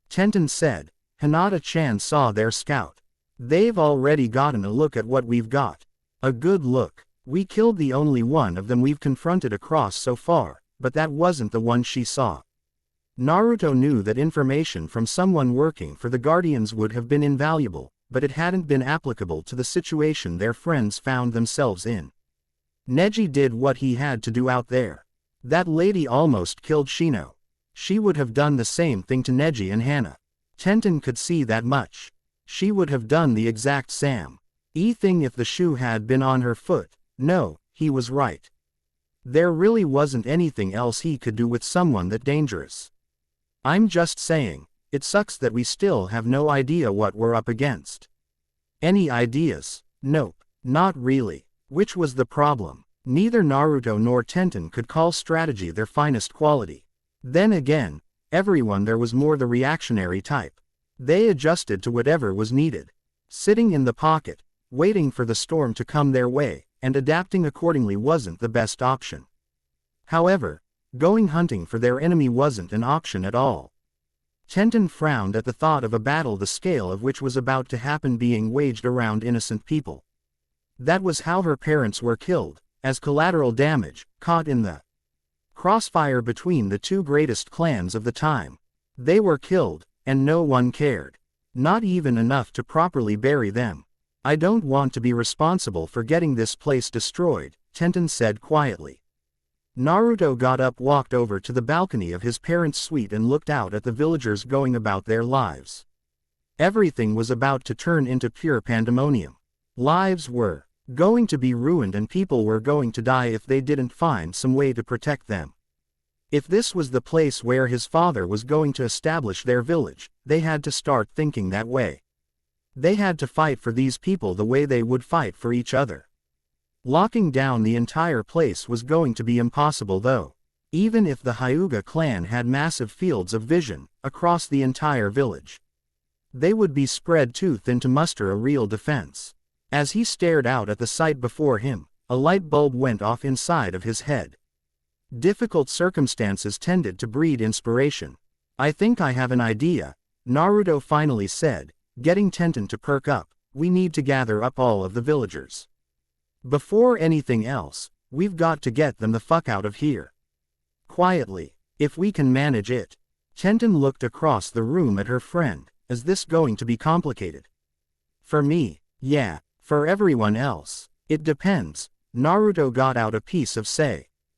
Tenten said. Hinata-chan saw their scout. They've already gotten a look at what we've got. A good look. We killed the only one of them we've confronted across so far, but that wasn't the one she saw. Naruto knew that information from someone working for the Guardians would have been invaluable, but it hadn't been applicable to the situation their friends found themselves in. Neji did what he had to do out there. That lady almost killed Shino. She would have done the same thing to Neji and Hana. Tenten could see that much. She would have done the exact same thing if the shoe had been on her foot. No, he was right. There really wasn't anything else he could do with someone that dangerous. I'm just saying, it sucks that we still have no idea what we're up against. Any ideas? Nope, not really. Which was the problem. Neither Naruto nor Tenten could call strategy their finest quality. Then again, everyone there was more the reactionary type. They adjusted to whatever was needed. Sitting in the pocket, waiting for the storm to come their way, and adapting accordingly wasn't the best option. However, going hunting for their enemy wasn't an option at all. Tenten frowned at the thought of a battle the scale of which was about to happen being waged around innocent people. That was how her parents were killed, as collateral damage, caught in the crossfire between the two greatest clans of the time. They were killed, and no one cared. Not even enough to properly bury them. I don't want to be responsible for getting this place destroyed, Tenten said quietly. Naruto got up, walked over to the balcony of his parents' suite and looked out at the villagers going about their lives. Everything was about to turn into pure pandemonium. Lives were going to be ruined and people were going to die if they didn't find some way to protect them. If this was the place where his father was going to establish their village, they had to start thinking that way. They had to fight for these people the way they would fight for each other. Locking down the entire place was going to be impossible though. Even if the Hyuga clan had massive fields of vision across the entire village, they would be spread too thin to muster a real defense. As he stared out at the sight before him, a light bulb went off inside of his head. Difficult circumstances tended to breed inspiration. I think I have an idea, Naruto finally said, getting Tenten to perk up. We need to gather up all of the villagers. Before anything else, we've got to get them the fuck out of here. Quietly, if we can manage it. Tenten looked across the room at her friend. Is this going to be complicated? For me, yeah. For everyone else, it depends. Naruto got out a piece of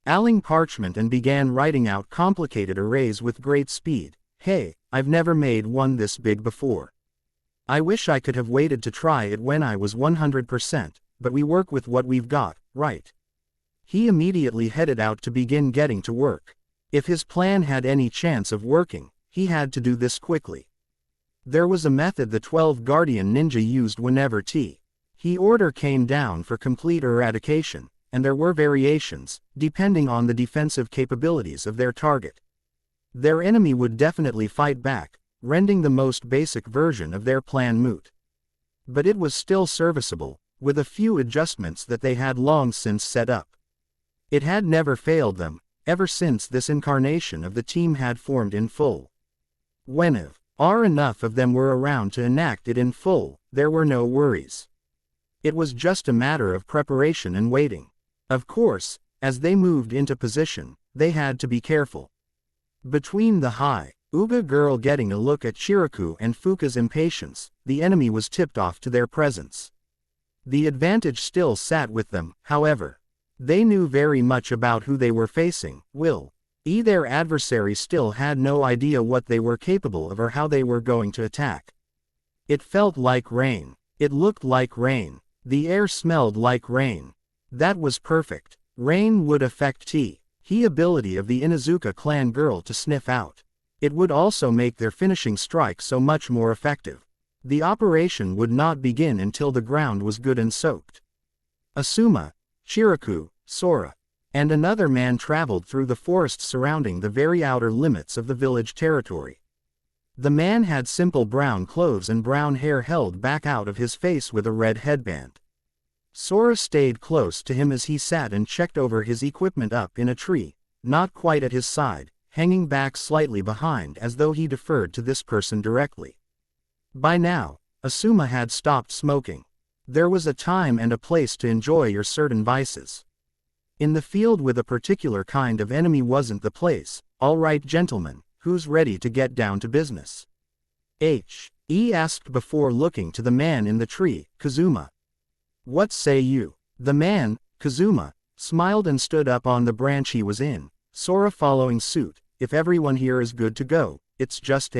alling parchment and began writing out complicated arrays with great speed. Hey, I've never made one this big before. I wish I could have waited to try it when I was 100%, but we work with what we've got, right? He immediately headed out to begin getting to work. If his plan had any chance of working, he had to do this quickly. There was a method the 12 Guardian Ninja used whenever he order came down for complete eradication, and there were variations, depending on the defensive capabilities of their target. Their enemy would definitely fight back, rendering the most basic version of their plan moot. But it was still serviceable, with a few adjustments that they had long since set up. It had never failed them, ever since this incarnation of the team had formed in full. When enough of them were around to enact it in full, there were no worries. It was just a matter of preparation and waiting. Of course, as they moved into position, they had to be careful. Between the Hyuga girl getting a look at Shiraku and Fuka's impatience, the enemy was tipped off to their presence. The advantage still sat with them, however. They knew very much about who they were facing. Their adversary still had no idea what they were capable of or how they were going to attack. It felt like rain. It looked like rain. The air smelled like rain. That was perfect. Rain would affect the ability of the Inuzuka clan girl to sniff out. It would also make their finishing strike so much more effective. The operation would not begin until the ground was good and soaked. Asuma, Shiraku, Sora, and another man traveled through the forests surrounding the very outer limits of the village territory. The man had simple brown clothes and brown hair held back out of his face with a red headband. Sora stayed close to him as he sat and checked over his equipment up in a tree, not quite at his side, hanging back slightly behind as though he deferred to this person directly. By now, Asuma had stopped smoking. There was a time and a place to enjoy your certain vices. In the field with a particular kind of enemy wasn't the place. All right, gentlemen, who's ready to get down to business? He asked before looking to the man in the tree, Kazuma. What say you? The man, Kazuma, smiled and stood up on the branch he was in, Sora following suit. If everyone here is good to go, it's just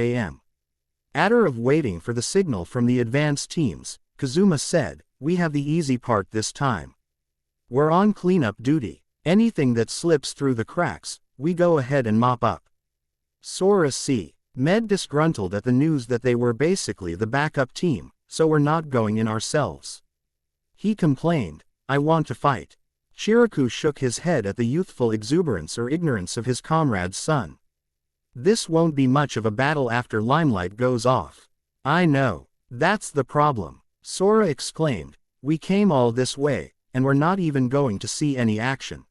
matter of waiting for the signal from the advance teams, Kazuma said. We have the easy part this time. We're on cleanup duty. Anything that slips through the cracks, we go ahead and mop up. Sora med disgruntled at the news that they were basically the backup team, so we're not going in ourselves. He complained, I want to fight. Shiraku shook his head at the youthful exuberance or ignorance of his comrade's son. This won't be much of a battle after limelight goes off. I know. That's the problem. Sora exclaimed. We came all this way, and we're not even going to see any action.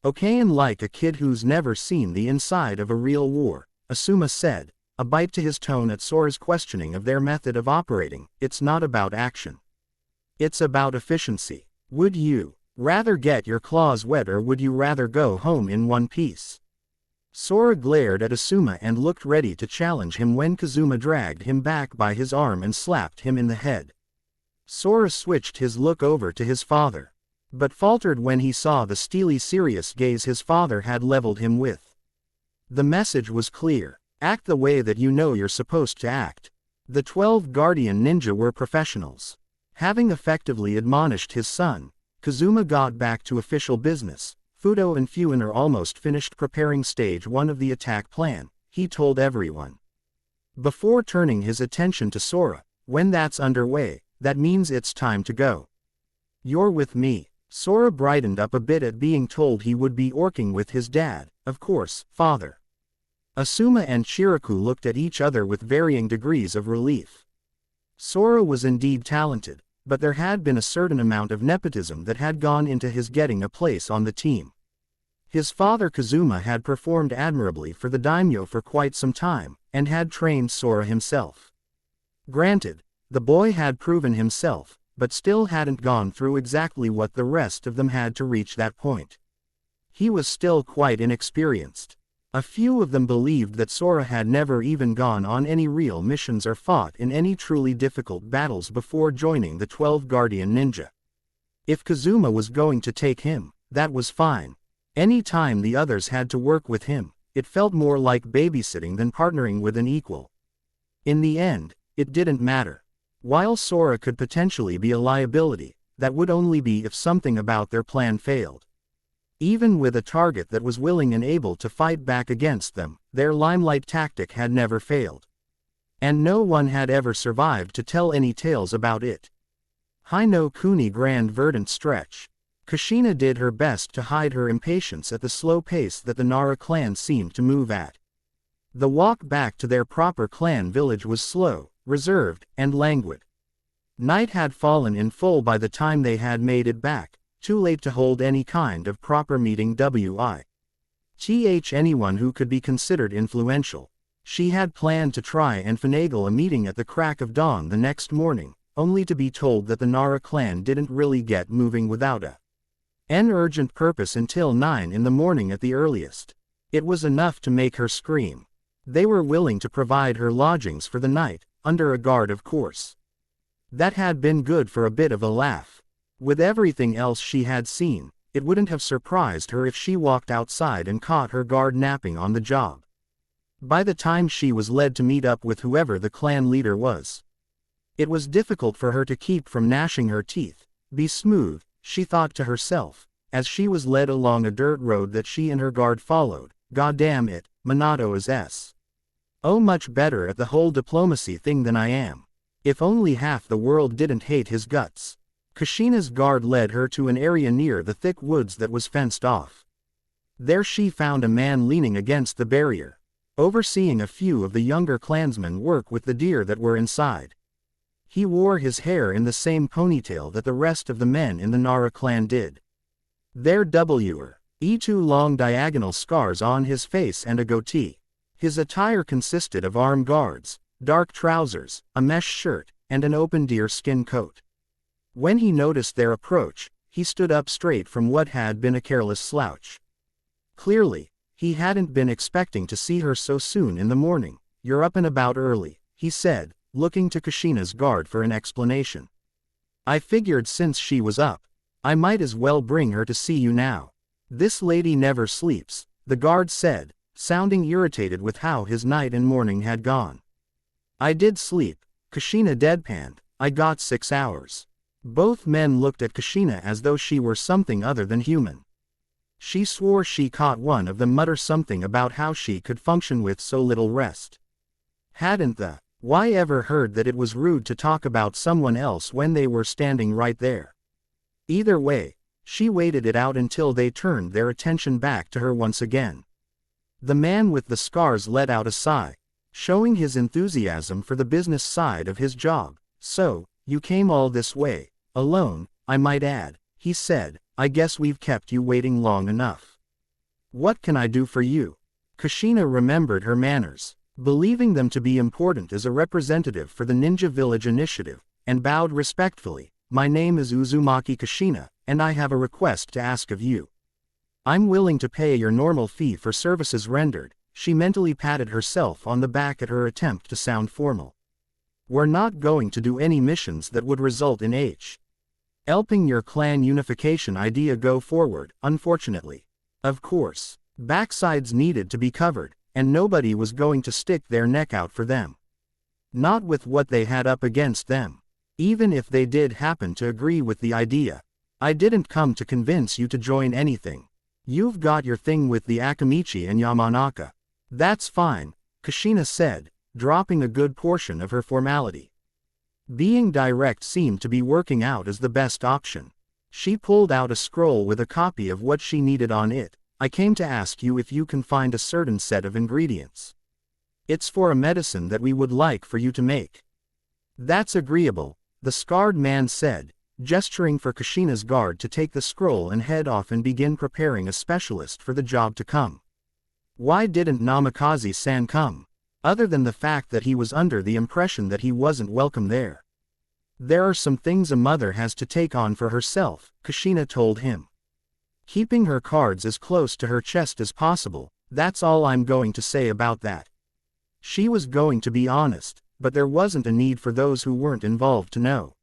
Okay, and like a kid who's never seen the inside of a real war, Asuma said, a bite to his tone at Sora's questioning of their method of operating. It's not about action. It's about efficiency. Would you rather get your claws wet or would you rather go home in one piece? Sora glared at Asuma and looked ready to challenge him when Kazuma dragged him back by his arm and slapped him in the head. Sora switched his look over to his father, but faltered when he saw the steely serious gaze his father had leveled him with. The message was clear. Act the way that you know you're supposed to act. The 12 Guardian Ninja were professionals. Having effectively admonished his son, Kazuma got back to official business. Fudo and Fuin are almost finished preparing stage 1 of the attack plan, he told everyone. Before turning his attention to Sora, when that's underway, that means it's time to go. You're with me. Sora brightened up a bit at being told he would be working with his dad, of course, father. Asuma and Shiraku looked at each other with varying degrees of relief. Sora was indeed talented, but there had been a certain amount of nepotism that had gone into his getting a place on the team. His father Kazuma had performed admirably for the daimyo for quite some time, and had trained Sora himself. Granted, the boy had proven himself, but still hadn't gone through exactly what the rest of them had to reach that point. He was still quite inexperienced. A few of them believed that Sora had never even gone on any real missions or fought in any truly difficult battles before joining the 12 Guardian Ninja. If Kazuma was going to take him, that was fine. Any time the others had to work with him, it felt more like babysitting than partnering with an equal. In the end, it didn't matter. While Sora could potentially be a liability, that would only be if something about their plan failed. Even with a target that was willing and able to fight back against them, their limelight tactic had never failed. And no one had ever survived to tell any tales about it. Hi no Kuni Grand Verdant Stretch. Kushina did her best to hide her impatience at the slow pace that the Nara clan seemed to move at. The walk back to their proper clan village was slow, reserved, and languid. Night had fallen in full by the time they had made it back, too late to hold any kind of proper meeting with anyone who could be considered influential. She had planned to try and finagle a meeting at the crack of dawn the next morning, only to be told that the Nara clan didn't really get moving without an urgent purpose until 9 in the morning at the earliest. It was enough to make her scream. They were willing to provide her lodgings for the night, under a guard of course. That had been good for a bit of a laugh. With everything else she had seen, it wouldn't have surprised her if she walked outside and caught her guard napping on the job. By the time she was led to meet up with whoever the clan leader was, it was difficult for her to keep from gnashing her teeth. Be smooth, she thought to herself, as she was led along a dirt road that she and her guard followed. Goddamn it, Minato is much better at the whole diplomacy thing than I am. If only half the world didn't hate his guts. Kushina's guard led her to an area near the thick woods that was fenced off. There she found a man leaning against the barrier, overseeing a few of the younger clansmen work with the deer that were inside. He wore his hair in the same ponytail that the rest of the men in the Nara clan did. There were two long diagonal scars on his face and a goatee. His attire consisted of armed guards, dark trousers, a mesh shirt, and an open deer skin coat. When he noticed their approach, he stood up straight from what had been a careless slouch. Clearly, he hadn't been expecting to see her so soon in the morning. You're up and about early, he said, looking to Kushina's guard for an explanation. I figured since she was up, I might as well bring her to see you now. This lady never sleeps, the guard said, sounding irritated with how his night and morning had gone. I did sleep, Kushina deadpanned, I got 6 hours. Both men looked at Kushina as though she were something other than human. She swore she caught one of them mutter something about how she could function with so little rest. Hadn't the why ever heard that it was rude to talk about someone else when they were standing right there? Either way, she waited it out until they turned their attention back to her once again. The man with the scars let out a sigh, showing his enthusiasm for the business side of his job. So, you came all this way, alone, I might add, he said. I guess we've kept you waiting long enough. What can I do for you? Kushina remembered her manners, believing them to be important as a representative for the Ninja Village Initiative, and bowed respectfully. My name is Uzumaki Kushina, and I have a request to ask of you. I'm willing to pay your normal fee for services rendered. She mentally patted herself on the back at her attempt to sound formal. We're not going to do any missions that would result in helping your clan unification idea go forward, unfortunately. Of course, backsides needed to be covered, and nobody was going to stick their neck out for them. Not with what they had up against them. Even if they did happen to agree with the idea. I didn't come to convince you to join anything. You've got your thing with the Akamichi and Yamanaka. That's fine, Kushina said, dropping a good portion of her formality. Being direct seemed to be working out as the best option. She pulled out a scroll with a copy of what she needed on it. I came to ask you if you can find a certain set of ingredients. It's for a medicine that we would like for you to make. That's agreeable, the scarred man said, gesturing for Kushina's guard to take the scroll and head off and begin preparing a specialist for the job to come. Why didn't Namikaze-san come? Other than the fact that he was under the impression that he wasn't welcome there. There are some things a mother has to take on for herself, Kushina told him. Keeping her cards as close to her chest as possible, that's all I'm going to say about that. She was going to be honest, but there wasn't a need for those who weren't involved to know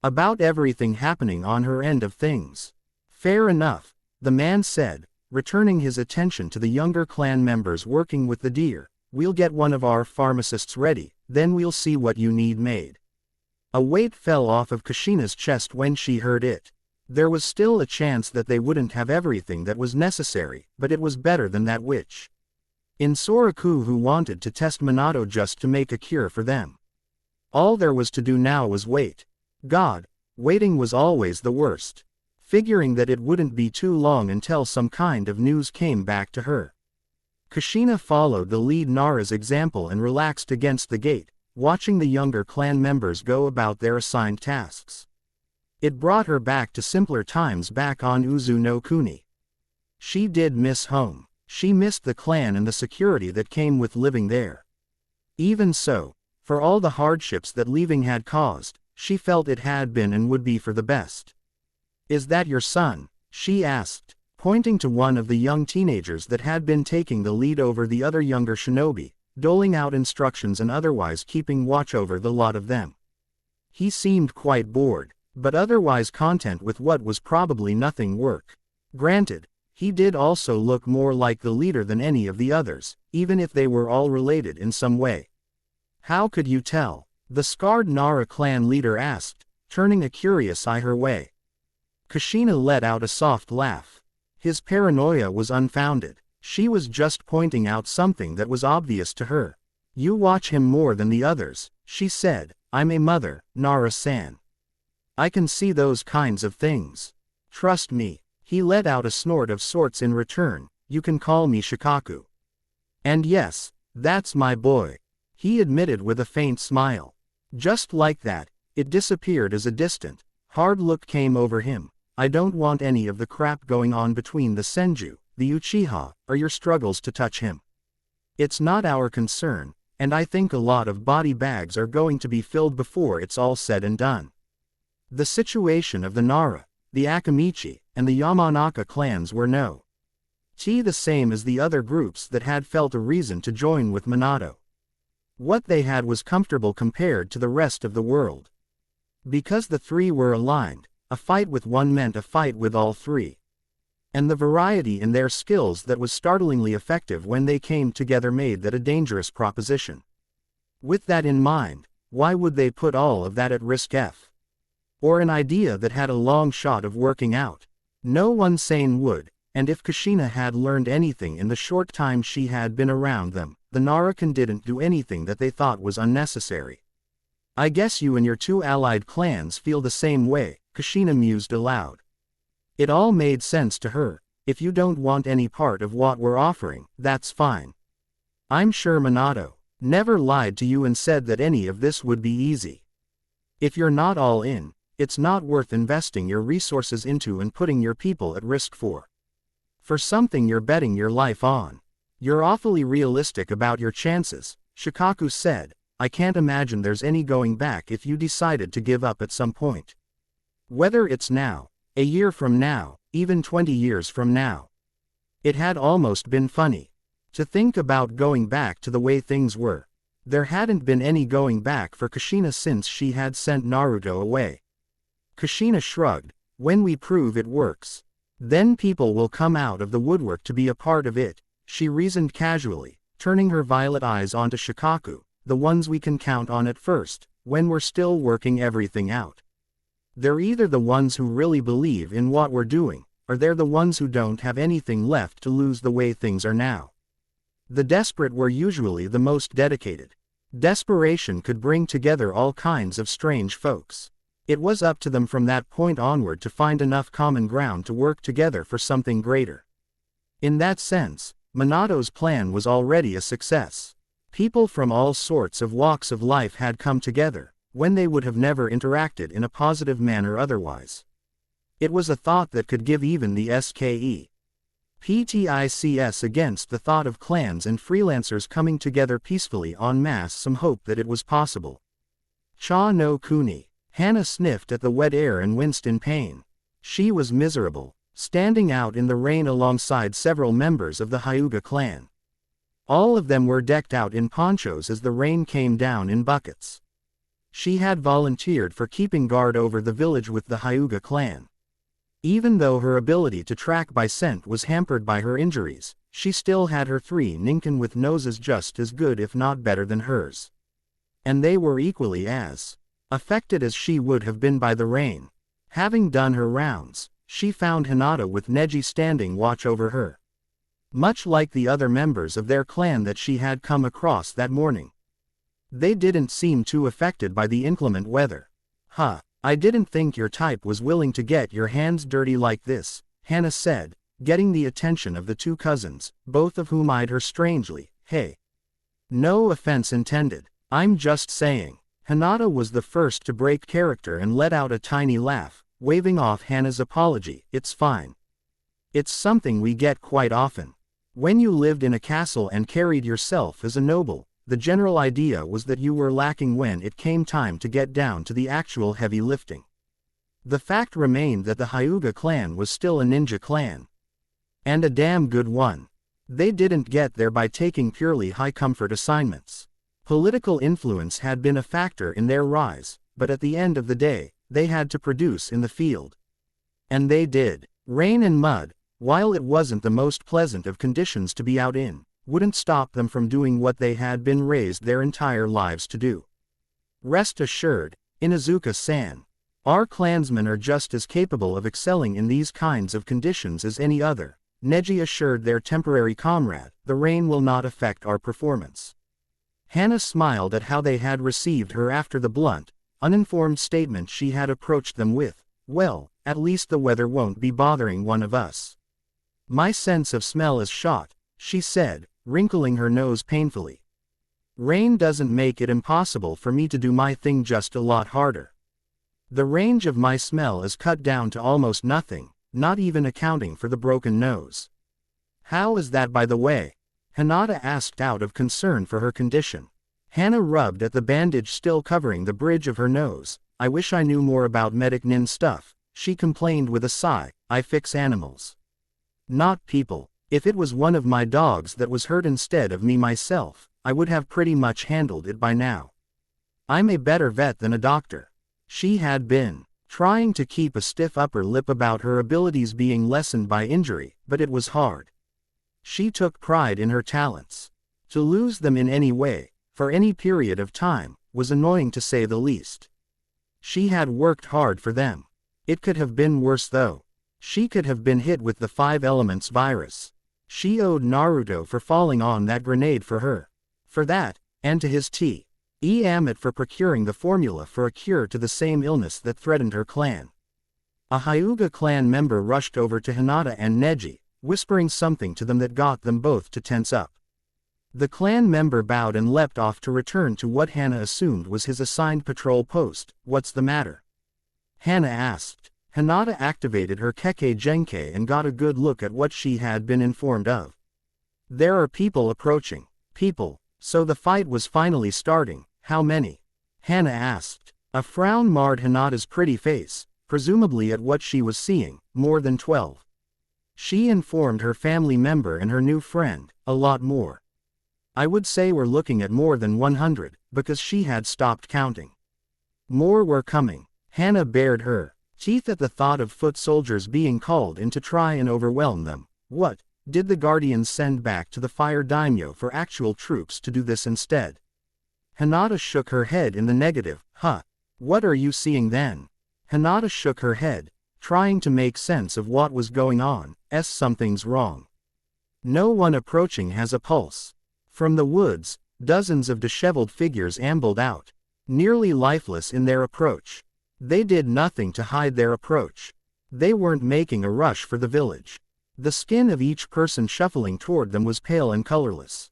about everything happening on her end of things. Fair enough, the man said, returning his attention to the younger clan members working with the deer. We'll get one of our pharmacists ready, then we'll see what you need made. A weight fell off of Kushina's chest when she heard it. There was still a chance that they wouldn't have everything that was necessary, but it was better than that witch in Soraku who wanted to test Minato just to make a cure for them. All there was to do now was wait. God, waiting was always the worst. Figuring that it wouldn't be too long until some kind of news came back to her, Kushina followed the lead Nara's example and relaxed against the gate, watching the younger clan members go about their assigned tasks. It brought her back to simpler times back on Uzu no Kuni. She did miss home. She missed the clan and the security that came with living there. Even so, for all the hardships that leaving had caused, she felt it had been and would be for the best. Is that your son? She asked, pointing to one of the young teenagers that had been taking the lead over the other younger shinobi, doling out instructions and otherwise keeping watch over the lot of them. He seemed quite bored, but otherwise content with what was probably nothing work. Granted, he did also look more like the leader than any of the others, even if they were all related in some way. How could you tell? The scarred Nara clan leader asked, turning a curious eye her way. Kushina let out a soft laugh. His paranoia was unfounded. She was just pointing out something that was obvious to her. You watch him more than the others, she said. I'm a mother, Nara-san. I can see those kinds of things. Trust me. He let out a snort of sorts in return. You can call me Shikaku. And yes, that's my boy, he admitted with a faint smile. Just like that, it disappeared as a distant, hard look came over him. I don't want any of the crap going on between the Senju, the Uchiha, or your struggles to touch him. It's not our concern, and I think a lot of body bags are going to be filled before it's all said and done. The situation of the Nara, the Akamichi, and the Yamanaka clans were the same as the other groups that had felt a reason to join with Minato. What they had was comfortable compared to the rest of the world. Because the three were aligned, a fight with one meant a fight with all three. And the variety in their skills that was startlingly effective when they came together made that a dangerous proposition. With that in mind, why would they put all of that at risk? Or an idea that had a long shot of working out? No one sane would, and if Kushina had learned anything in the short time she had been around them, the Narakan didn't do anything that they thought was unnecessary. I guess you and your two allied clans feel the same way, Kushina mused aloud. It all made sense to her. If you don't want any part of what we're offering, that's fine. I'm sure Minato never lied to you and said that any of this would be easy. If you're not all in, it's not worth investing your resources into and putting your people at risk for something you're betting your life on. You're awfully realistic about your chances, Shikaku said. I can't imagine there's any going back if you decided to give up at some point. Whether it's now, a year from now, even 20 years from now. It had almost been funny to think about going back to the way things were. There hadn't been any going back for Kushina since she had sent Naruto away. Kushina shrugged. When we prove it works, then people will come out of the woodwork to be a part of it, she reasoned casually, turning her violet eyes onto Shikaku, the ones we can count on at first, when we're still working everything out. They're either the ones who really believe in what we're doing, or they're the ones who don't have anything left to lose the way things are now. The desperate were usually the most dedicated. Desperation could bring together all kinds of strange folks. It was up to them from that point onward to find enough common ground to work together for something greater. In that sense, Minato's plan was already a success. People from all sorts of walks of life had come together, when they would have never interacted in a positive manner otherwise. It was a thought that could give even the SKEPTICS against the thought of clans and freelancers coming together peacefully en masse some hope that it was possible. Cha no kuni. Hana sniffed at the wet air and winced in pain. She was miserable, standing out in the rain alongside several members of the Hyuga clan. All of them were decked out in ponchos as the rain came down in buckets. She had volunteered for keeping guard over the village with the Hyuga clan. Even though her ability to track by scent was hampered by her injuries, she still had her 3 ninkin with noses just as good if not better than hers. And they were equally as affected as she would have been by the rain. Having done her rounds, she found Hinata with Neji standing watch over her. Much like the other members of their clan that she had come across that morning. They didn't seem too affected by the inclement weather. I didn't think your type was willing to get your hands dirty like this, Hana said, getting the attention of the 2 cousins, both of whom eyed her strangely. Hey. No offense intended, I'm just saying. Hinata was the first to break character and let out a tiny laugh, waving off Hana's apology. It's fine. It's something we get quite often. When you lived in a castle and carried yourself as a noble, the general idea was that you were lacking when it came time to get down to the actual heavy lifting. The fact remained that the Hyuga clan was still a ninja clan. And a damn good one. They didn't get there by taking purely high comfort assignments. Political influence had been a factor in their rise, but at the end of the day, they had to produce in the field. And they did. Rain and mud, while it wasn't the most pleasant of conditions to be out in, wouldn't stop them from doing what they had been raised their entire lives to do. Rest assured, Inuzuka-san, our clansmen are just as capable of excelling in these kinds of conditions as any other, Neji assured their temporary comrade. The rain will not affect our performance. Hana smiled at how they had received her after the blunt, uninformed statement she had approached them with. Well, at least the weather won't be bothering one of us. My sense of smell is shot, she said, wrinkling her nose painfully. Rain doesn't make it impossible for me to do my thing, just a lot harder. The range of my smell is cut down to almost nothing, not even accounting for the broken nose. How is that, by the way? Hinata asked out of concern for her condition. Hana rubbed at the bandage still covering the bridge of her nose. I wish I knew more about medic nin stuff, she complained with a sigh. I fix animals, not people. If it was one of my dogs that was hurt instead of me myself, I would have pretty much handled it by now. I'm a better vet than a doctor. She had been trying to keep a stiff upper lip about her abilities being lessened by injury, but it was hard. She took pride in her talents. To lose them in any way, for any period of time, was annoying to say the least. She had worked hard for them. It could have been worse though. She could have been hit with the 5 elements virus. She owed Naruto for falling on that grenade for her. For that, and to his T.E.M.it for procuring the formula for a cure to the same illness that threatened her clan. A Hyuga clan member rushed over to Hinata and Neji, whispering something to them that got them both to tense up. The clan member bowed and leapt off to return to what Hana assumed was his assigned patrol post. What's the matter? Hana asked. Hinata activated her Kekkei Genkei and got a good look at what she had been informed of. There are people approaching. People. So the fight was finally starting. How many? Hana asked. A frown marred Hinata's pretty face, presumably at what she was seeing. More than 12. She informed her family member and her new friend. A lot more. I would say we're looking at more than 100, because she had stopped counting. More were coming. Hana bared her teeth at the thought of foot soldiers being called in to try and overwhelm them. What did the Guardians send back to the Fire Daimyo for actual troops to do this instead? Hinata shook her head in the negative. What are you seeing then? Hinata shook her head, trying to make sense of what was going on. Something's wrong. No one approaching has a pulse. From the woods, dozens of disheveled figures ambled out, nearly lifeless in their approach. They did nothing to hide their approach. They weren't making a rush for the village. The skin of each person shuffling toward them was pale and colorless.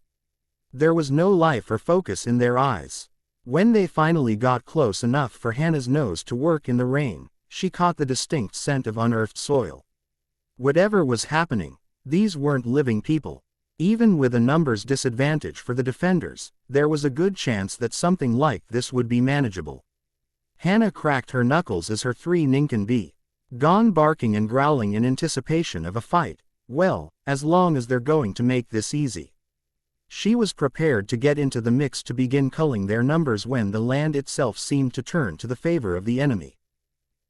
There was no life or focus in their eyes. When they finally got close enough for Hannah's nose to work in the rain, she caught the distinct scent of unearthed soil. Whatever was happening, these weren't living people. Even with a numbers disadvantage for the defenders, there was a good chance that something like this would be manageable. Hannah cracked her knuckles as her three Ninken gone barking and growling in anticipation of a fight. Well, as long as they're going to make this easy. She was prepared to get into the mix to begin culling their numbers when the land itself seemed to turn to the favor of the enemy.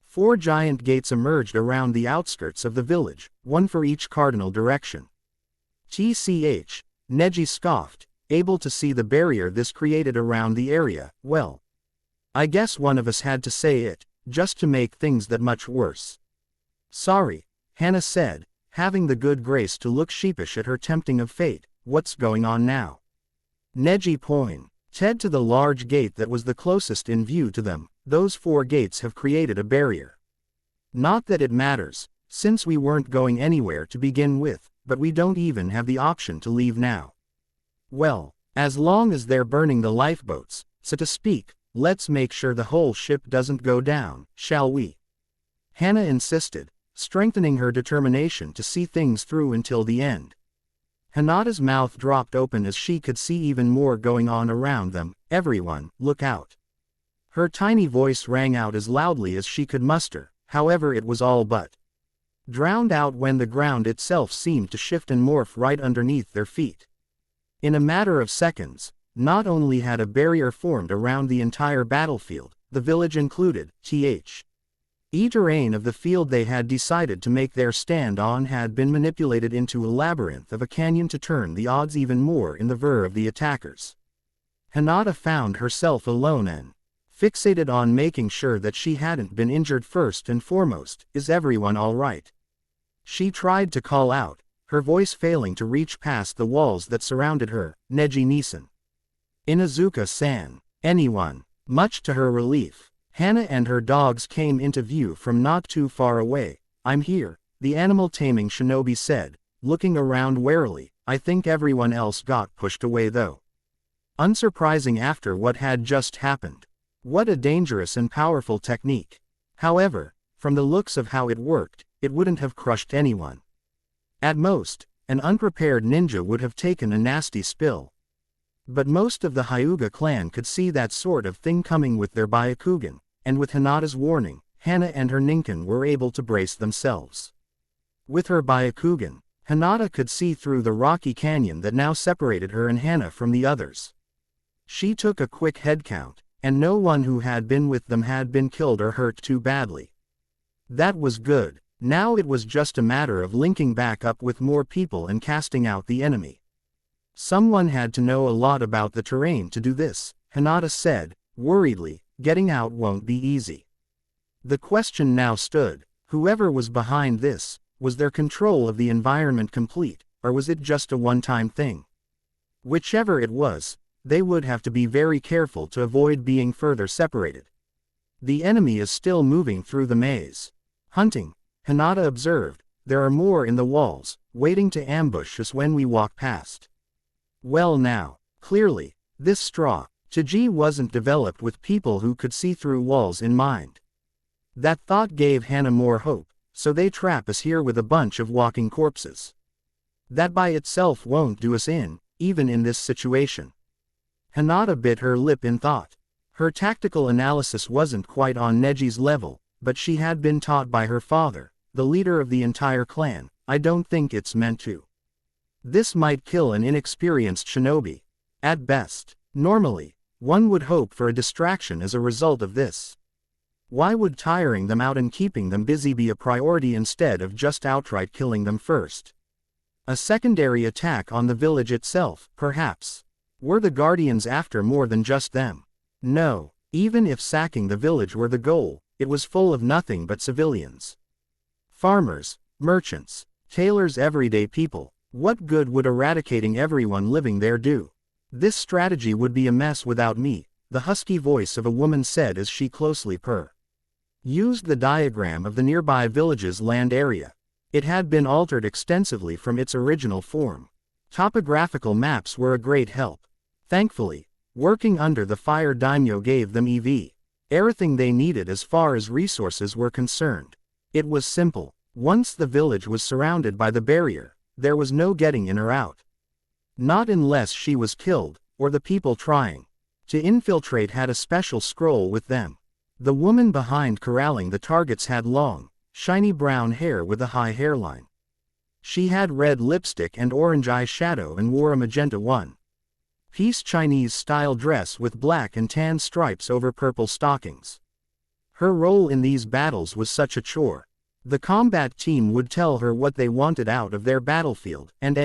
4 giant gates emerged around the outskirts of the village, one for each cardinal direction. TCH, Neji scoffed, able to see the barrier this created around the area. Well, I guess one of us had to say it, just to make things that much worse. Sorry, Hannah said, having the good grace to look sheepish at her tempting of fate. What's going on now? Neji pointed to the large gate that was the closest in view to them. Those 4 gates have created a barrier. Not that it matters, since we weren't going anywhere to begin with, but we don't even have the option to leave now. Well, as long as they're burning the lifeboats, so to speak, let's make sure the whole ship doesn't go down, shall we? Hannah insisted, strengthening her determination to see things through until the end. Hinata's mouth dropped open as she could see even more going on around them. Everyone, look out. Her tiny voice rang out as loudly as she could muster, however it was all but drowned out when the ground itself seemed to shift and morph right underneath their feet. In a matter of seconds, not only had a barrier formed around the entire battlefield, the village included, terrain of the field they had decided to make their stand on had been manipulated into a labyrinth of a canyon to turn the odds even more in the favor of the attackers. Hinata found herself alone and fixated on making sure that she hadn't been injured first and foremost. Is everyone all right? She tried to call out, her voice failing to reach past the walls that surrounded her. Neji-Nisan. Inuzuka-san. Anyone. Much to her relief, Hannah and her dogs came into view from not too far away. I'm here, the animal taming shinobi said, looking around warily. I think everyone else got pushed away though. Unsurprising after what had just happened. What a dangerous and powerful technique. However, from the looks of how it worked, it wouldn't have crushed anyone. At most, an unprepared ninja would have taken a nasty spill. But most of the Hyuga clan could see that sort of thing coming with their Byakugan, and with Hinata's warning, Hannah and her Ninken were able to brace themselves. With her Byakugan, Hinata could see through the rocky canyon that now separated her and Hannah from the others. She took a quick head count, and no one who had been with them had been killed or hurt too badly. That was good. Now it was just a matter of linking back up with more people and casting out the enemy. Someone had to know a lot about the terrain to do this, Hinata said, worriedly. Getting out won't be easy. The question now stood, whoever was behind this, was their control of the environment complete, or was it just a one-time thing? Whichever it was, they would have to be very careful to avoid being further separated. The enemy is still moving through the maze. Hunting, Hinata observed. There are more in the walls, waiting to ambush us when we walk past. Well now, clearly, this straw, Chiji wasn't developed with people who could see through walls in mind. That thought gave Hannah more hope, so they trap us here with a bunch of walking corpses. That by itself won't do us in, even in this situation. Hinata bit her lip in thought. Her tactical analysis wasn't quite on Neji's level, but she had been taught by her father, the leader of the entire clan. I don't think it's meant to. This might kill an inexperienced shinobi. At best. Normally, one would hope for a distraction as a result of this. Why would tiring them out and keeping them busy be a priority instead of just outright killing them first? A secondary attack on the village itself, perhaps. Were the Guardians after more than just them? No, even if sacking the village were the goal, it was full of nothing but civilians. Farmers, merchants, tailors, everyday people. What good would eradicating everyone living there do? This strategy would be a mess without me, the husky voice of a woman said as she closely purred. Used the diagram of the nearby village's land area. It had been altered extensively from its original form. Topographical maps were a great help. Thankfully, working under the fire daimyo gave them everything they needed as far as resources were concerned. It was simple. Once the village was surrounded by the barrier, there was no getting in or out. Not unless she was killed, or the people trying to infiltrate had a special scroll with them. The woman behind corralling the targets had long, shiny brown hair with a high hairline. She had red lipstick and orange eyeshadow and wore a magenta one-piece Chinese-style dress with black and tan stripes over purple stockings. Her role in these battles was such a chore. The combat team would tell her what they wanted out of their battlefield, and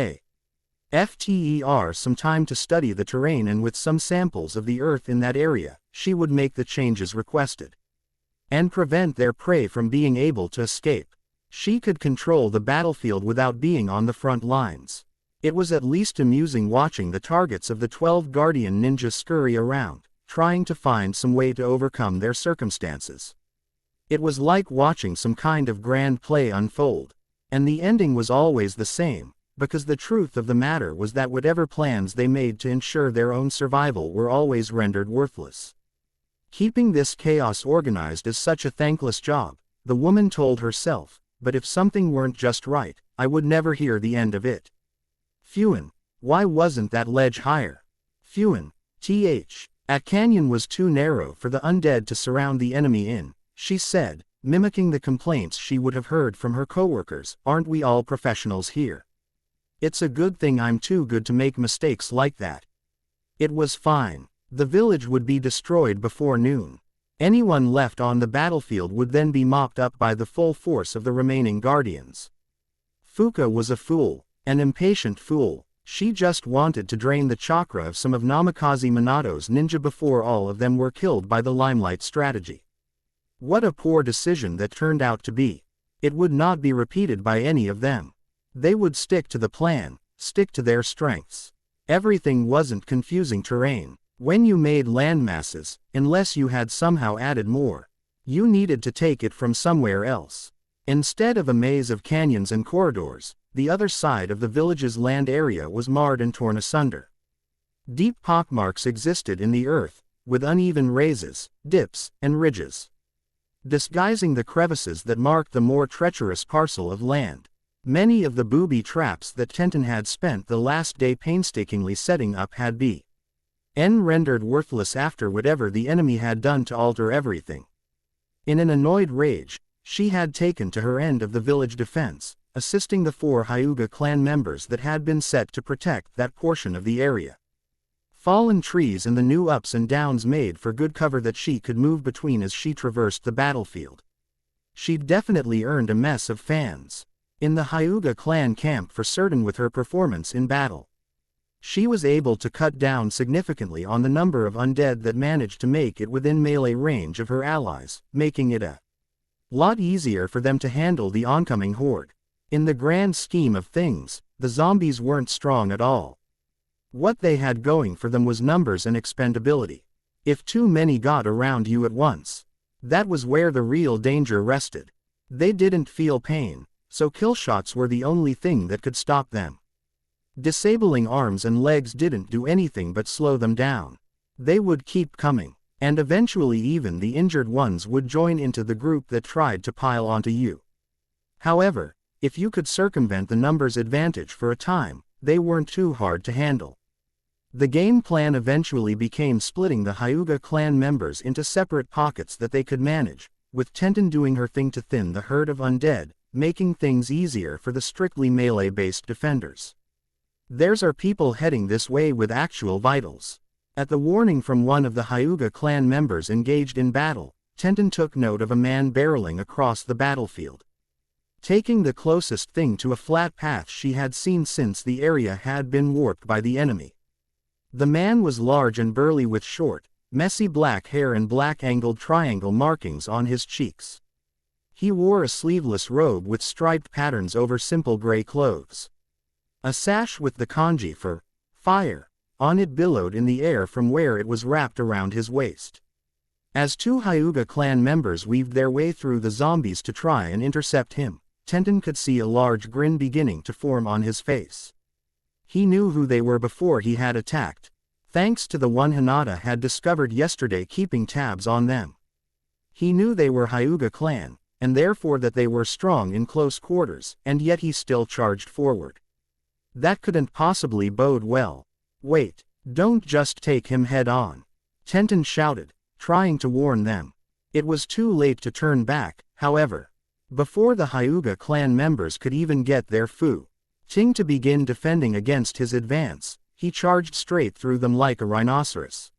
after some time to study the terrain and with some samples of the earth in that area, she would make the changes requested and prevent their prey from being able to escape. She could control the battlefield without being on the front lines. It was at least amusing watching the targets of the 12 Guardian ninjas scurry around, trying to find some way to overcome their circumstances. It was like watching some kind of grand play unfold. And the ending was always the same, because the truth of the matter was that whatever plans they made to ensure their own survival were always rendered worthless. Keeping this chaos organized is such a thankless job, the woman told herself, but if something weren't just right, I would never hear the end of it. Phewan, why wasn't that ledge higher? Phewan, that canyon was too narrow for the undead to surround the enemy in, she said, mimicking the complaints she would have heard from her coworkers. Aren't we all professionals here? It's a good thing I'm too good to make mistakes like that. It was fine. The village would be destroyed before noon. Anyone left on the battlefield would then be mopped up by the full force of the remaining guardians. Fuka was a fool, an impatient fool. She just wanted to drain the chakra of some of Namikaze Minato's ninja before all of them were killed by the limelight strategy. What a poor decision that turned out to be. It would not be repeated by any of them. They would stick to the plan, stick to their strengths. Everything wasn't confusing terrain. When you made landmasses, unless you had somehow added more, you needed to take it from somewhere else. Instead of a maze of canyons and corridors, the other side of the village's land area was marred and torn asunder. Deep pockmarks existed in the earth, with uneven raises, dips, and ridges, disguising the crevices that marked the more treacherous parcel of land. Many of the booby traps that Tenten had spent the last day painstakingly setting up had been rendered worthless after whatever the enemy had done to alter everything. In an annoyed rage, she had taken to her end of the village defense, assisting the 4 Hyuga clan members that had been set to protect that portion of the area. Fallen trees and the new ups and downs made for good cover that she could move between as she traversed the battlefield. She'd definitely earned a mess of fans in the Hyuga clan camp for certain with her performance in battle. She was able to cut down significantly on the number of undead that managed to make it within melee range of her allies, making it a lot easier for them to handle the oncoming horde. In the grand scheme of things, the zombies weren't strong at all. What they had going for them was numbers and expendability. If too many got around you at once, that was where the real danger rested. They didn't feel pain, so killshots were the only thing that could stop them. Disabling arms and legs didn't do anything but slow them down. They would keep coming, and eventually even the injured ones would join into the group that tried to pile onto you. However, if you could circumvent the numbers advantage for a time, they weren't too hard to handle. The game plan eventually became splitting the Hyuga clan members into separate pockets that they could manage, with Tenten doing her thing to thin the herd of undead, making things easier for the strictly melee-based defenders. There's our people heading this way with actual vitals. At the warning from one of the Hyuga clan members engaged in battle, Tenten took note of a man barreling across the battlefield, taking the closest thing to a flat path she had seen since the area had been warped by the enemy. The man was large and burly with short, messy black hair and black angled triangle markings on his cheeks. He wore a sleeveless robe with striped patterns over simple gray clothes. A sash with the kanji for fire on it billowed in the air from where it was wrapped around his waist. As two Hyuga clan members weaved their way through the zombies to try and intercept him, Tenten could see a large grin beginning to form on his face. He knew who they were before he had attacked, thanks to the one Hinata had discovered yesterday keeping tabs on them. He knew they were Hyuga clan, and therefore that they were strong in close quarters, and yet he still charged forward. That couldn't possibly bode well. Wait, don't just take him head on, Tenten shouted, trying to warn them. It was too late to turn back, however. Before the Hyuga clan members could even get their Ting to begin defending against his advance, he charged straight through them like a rhinoceros.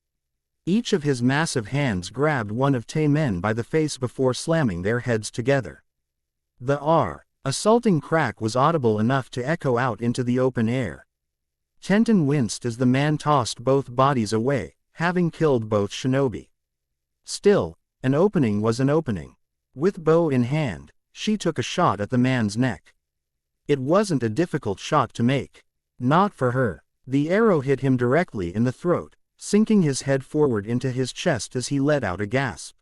Each of his massive hands grabbed one of Tay men by the face before slamming their heads together. The assaulting crack was audible enough to echo out into the open air. Tenten winced as the man tossed both bodies away, having killed both shinobi. Still, an opening was an opening. With bow in hand, she took a shot at the man's neck. It wasn't a difficult shot to make. Not for her. The arrow hit him directly in the throat, sinking his head forward into his chest as he let out a gasp.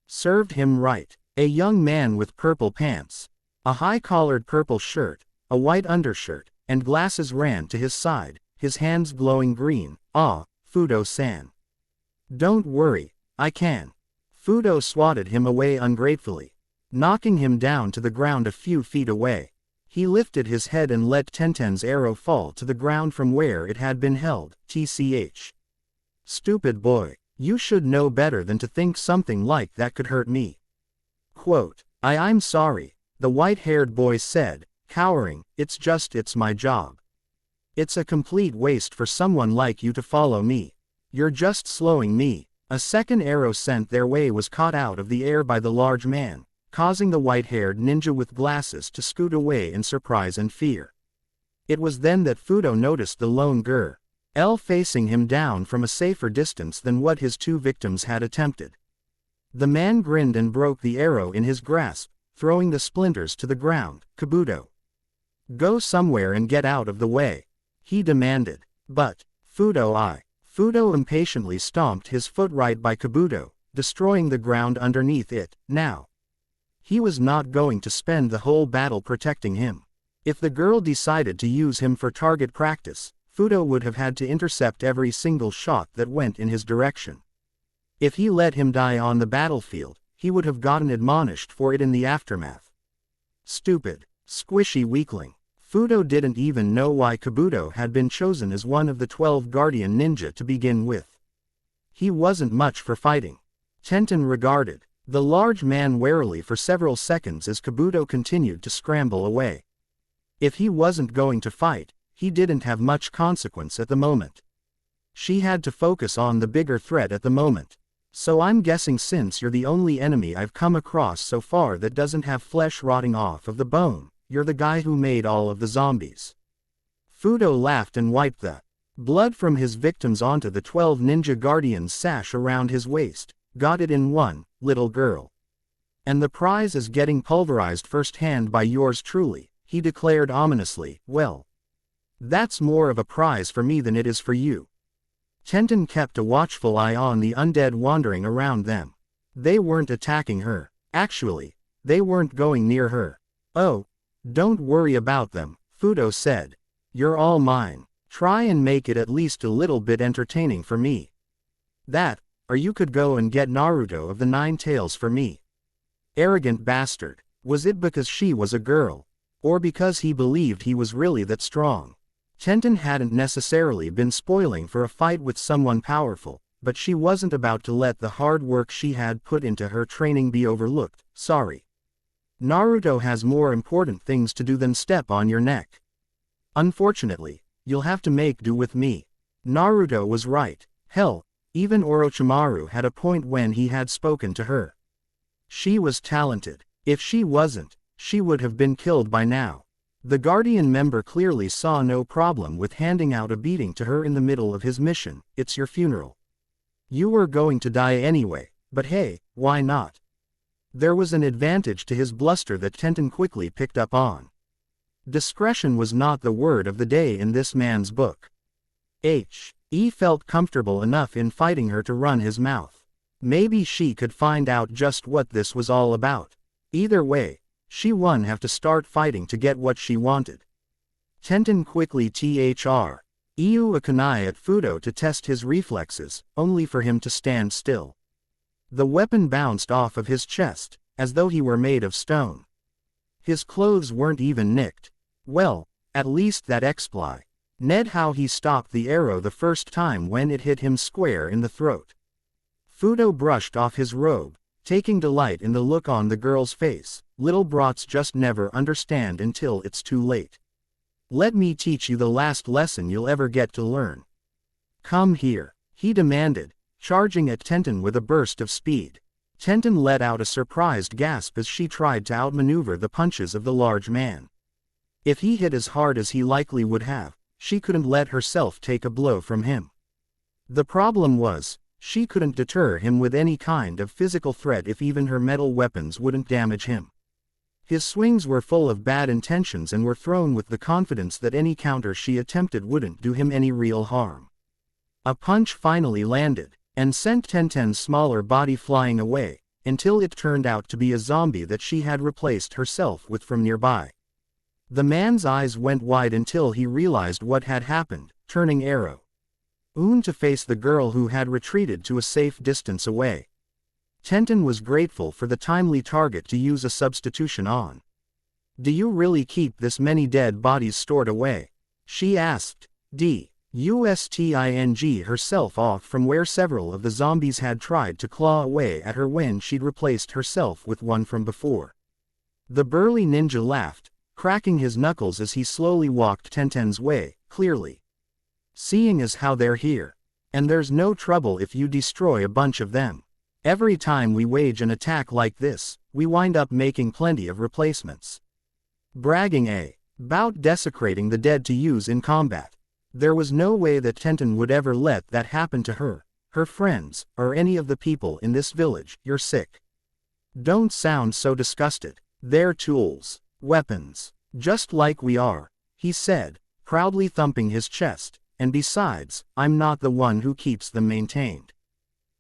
Served him right. A young man with purple pants, a high-collared purple shirt, a white undershirt, and glasses ran to his side, his hands glowing green. "Ah, Fudo-san. Don't worry, I can." Fudo swatted him away ungratefully, knocking him down to the ground a few feet away. He lifted his head and let Tenten's arrow fall to the ground from where it had been held. "Tch. Stupid boy, you should know better than to think something like that could hurt me." Quote, I'm sorry, the white-haired boy said, cowering. It's my job. It's a complete waste for someone like you to follow me. You're just slowing me." A second arrow sent their way was caught out of the air by the large man, causing the white-haired ninja with glasses to scoot away in surprise and fear. It was then that Fudo noticed the lone girl facing him down from a safer distance than what his two victims had attempted. The man grinned and broke the arrow in his grasp, throwing the splinters to the ground. "Kabuto. Go somewhere and get out of the way," he demanded. "But, Fudo impatiently stomped his foot right by Kabuto, destroying the ground underneath it. Now, he was not going to spend the whole battle protecting him. If the girl decided to use him for target practice, Fudo would have had to intercept every single shot that went in his direction. If he let him die on the battlefield, he would have gotten admonished for it in the aftermath. Stupid, squishy weakling. Fudo didn't even know why Kabuto had been chosen as one of the 12 Guardian Ninja to begin with. He wasn't much for fighting. Tenten regarded the large man warily for several seconds as Kabuto continued to scramble away. If he wasn't going to fight, he didn't have much consequence at the moment. She had to focus on the bigger threat at the moment. "So I'm guessing since you're the only enemy I've come across so far that doesn't have flesh rotting off of the bone, you're the guy who made all of the zombies." Fudo laughed and wiped the blood from his victims onto the 12 Ninja Guardians sash around his waist. "Got it in one, little girl. And the prize is getting pulverized firsthand by yours truly," he declared ominously. "Well, that's more of a prize for me than it is for you." Tenten kept a watchful eye on the undead wandering around them. They weren't attacking her. Actually, they weren't going near her. "Oh, don't worry about them," Fudo said. "You're all mine. Try and make it at least a little bit entertaining for me. That, or you could go and get Naruto of the 9 tails for me." Arrogant bastard. Was it because she was a girl? Or because he believed he was really that strong? Tenten hadn't necessarily been spoiling for a fight with someone powerful, but she wasn't about to let the hard work she had put into her training be overlooked. "Sorry. Naruto has more important things to do than step on your neck. Unfortunately, you'll have to make do with me." Naruto was right. Hell, even Orochimaru had a point when he had spoken to her. She was talented. If she wasn't, she would have been killed by now. The Guardian member clearly saw no problem with handing out a beating to her in the middle of his mission. "It's your funeral. You were going to die anyway, but hey, why not?" There was an advantage to his bluster that Tenten quickly picked up on. Discretion was not the word of the day in this man's book. He felt comfortable enough in fighting her to run his mouth. Maybe she could find out just what this was all about. Either way, she wouldn't have to start fighting to get what she wanted. Tenten quickly threw a kunai at Fudo to test his reflexes, only for him to stand still. The weapon bounced off of his chest, as though he were made of stone. His clothes weren't even nicked. Well, at least that explained how he stopped the arrow the first time when it hit him square in the throat. Fudo brushed off his robe, taking delight in the look on the girl's face. Little brats just never understand until it's too late. Let me teach you the last lesson you'll ever get to learn. Come here, he demanded, charging at Tenten with a burst of speed. Tenten let out a surprised gasp as she tried to outmaneuver the punches of the large man. If he hit as hard as he likely would have, she couldn't let herself take a blow from him. The problem was, she couldn't deter him with any kind of physical threat if even her metal weapons wouldn't damage him. His swings were full of bad intentions and were thrown with the confidence that any counter she attempted wouldn't do him any real harm. A punch finally landed, and sent Tenten's smaller body flying away, until it turned out to be a zombie that she had replaced herself with from nearby. The man's eyes went wide until he realized what had happened, turning arrow to face the girl who had retreated to a safe distance away. Tenten was grateful for the timely target to use a substitution on. Do you really keep this many dead bodies stored away? She asked, dusting herself off from where several of the zombies had tried to claw away at her when she'd replaced herself with one from before. The burly ninja laughed, cracking his knuckles as he slowly walked Tenten's way, clearly seeing as how they're here. And there's no trouble if you destroy a bunch of them. Every time we wage an attack like this, we wind up making plenty of replacements. Bragging about desecrating the dead to use in combat. There was no way that Tenten would ever let that happen to her, her friends, or any of the people in this village. You're sick. Don't sound so disgusted. They're tools, weapons, just like we are, he said, proudly thumping his chest, and besides, I'm not the one who keeps them maintained.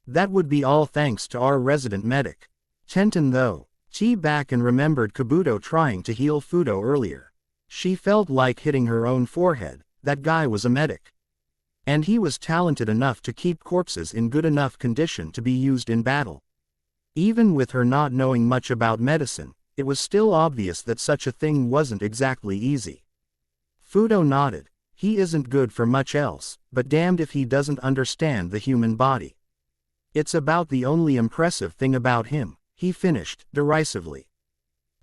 That would be all thanks to our resident medic. Tenten though, back and remembered Kabuto trying to heal Fudo earlier. She felt like hitting her own forehead. That guy was a medic. And he was talented enough to keep corpses in good enough condition to be used in battle. Even with her not knowing much about medicine, it was still obvious that such a thing wasn't exactly easy. Fudo nodded. He isn't good for much else, but damned if he doesn't understand the human body. It's about the only impressive thing about him, he finished, derisively.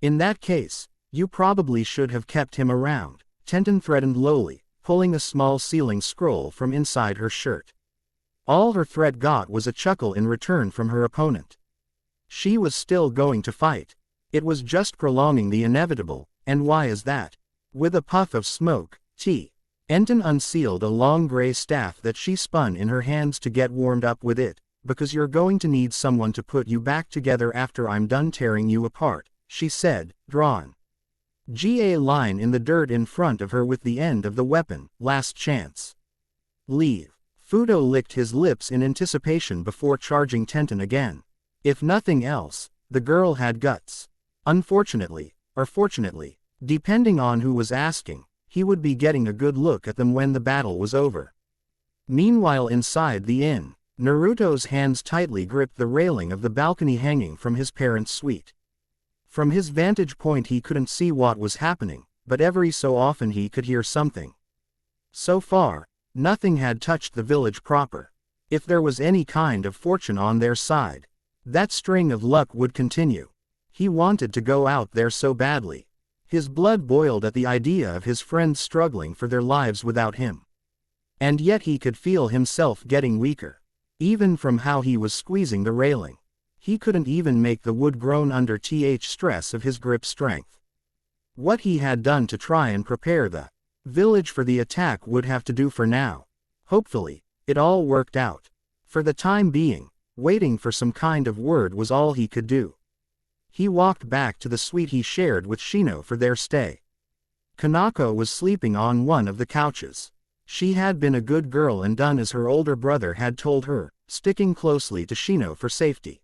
In that case, you probably should have kept him around, Tenten threatened lowly, pulling a small sealing scroll from inside her shirt. All her threat got was a chuckle in return from her opponent. She was still going to fight. It was just prolonging the inevitable, and why is that? With a puff of smoke, Tenten unsealed a long gray staff that she spun in her hands to get warmed up with it, because you're going to need someone to put you back together after I'm done tearing you apart, she said, drawn a line in the dirt in front of her with the end of the weapon. Last chance. Leave. Fudo licked his lips in anticipation before charging Tenten again. If nothing else, the girl had guts. Unfortunately, or fortunately, depending on who was asking, he would be getting a good look at them when the battle was over. Meanwhile inside the inn, Naruto's hands tightly gripped the railing of the balcony hanging from his parents' suite. From his vantage point he couldn't see what was happening, but every so often he could hear something. So far, nothing had touched the village proper. If there was any kind of fortune on their side, that string of luck would continue. He wanted to go out there so badly. His blood boiled at the idea of his friends struggling for their lives without him. And yet he could feel himself getting weaker. Even from how he was squeezing the railing. He couldn't even make the wood groan under stress of his grip strength. What he had done to try and prepare the village for the attack would have to do for now. Hopefully, it all worked out. For the time being, waiting for some kind of word was all he could do. He walked back to the suite he shared with Shino for their stay. Kanako was sleeping on one of the couches. She had been a good girl and done as her older brother had told her, sticking closely to Shino for safety.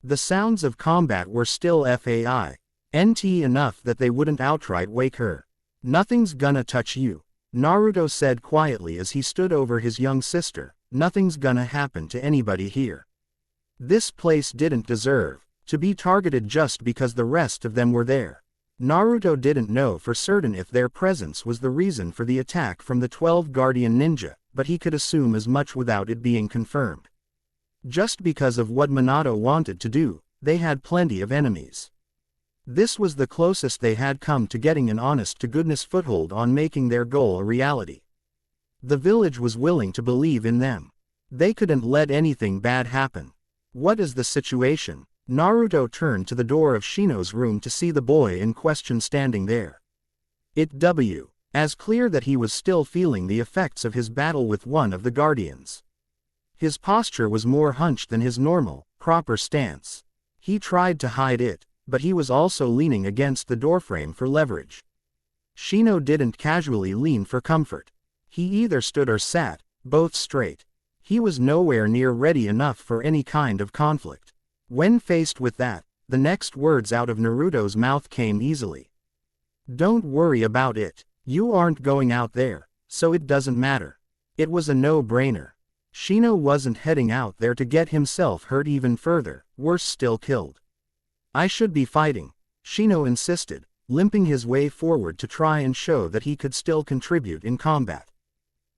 The sounds of combat were still FAINT enough that they wouldn't outright wake her. "Nothing's gonna touch you," Naruto said quietly as he stood over his young sister. "Nothing's gonna happen to anybody here. This place didn't deserve to be targeted just because the rest of them were there." Naruto didn't know for certain if their presence was the reason for the attack from the 12 Guardian Ninja, but he could assume as much without it being confirmed. Just because of what Minato wanted to do, they had plenty of enemies. This was the closest they had come to getting an honest-to-goodness foothold on making their goal a reality. The village was willing to believe in them. They couldn't let anything bad happen. "What is the situation?" Naruto turned to the door of Shino's room to see the boy in question standing there. It was as clear that he was still feeling the effects of his battle with one of the Guardians. His posture was more hunched than his normal, proper stance. He tried to hide it, but he was also leaning against the doorframe for leverage. Shino didn't casually lean for comfort. He either stood or sat, both straight. He was nowhere near ready enough for any kind of conflict. When faced with that, the next words out of Naruto's mouth came easily. "Don't worry about it. You aren't going out there, so it doesn't matter." It was a no-brainer. Shino wasn't heading out there to get himself hurt even further, worse still killed. "I should be fighting," Shino insisted, limping his way forward to try and show that he could still contribute in combat.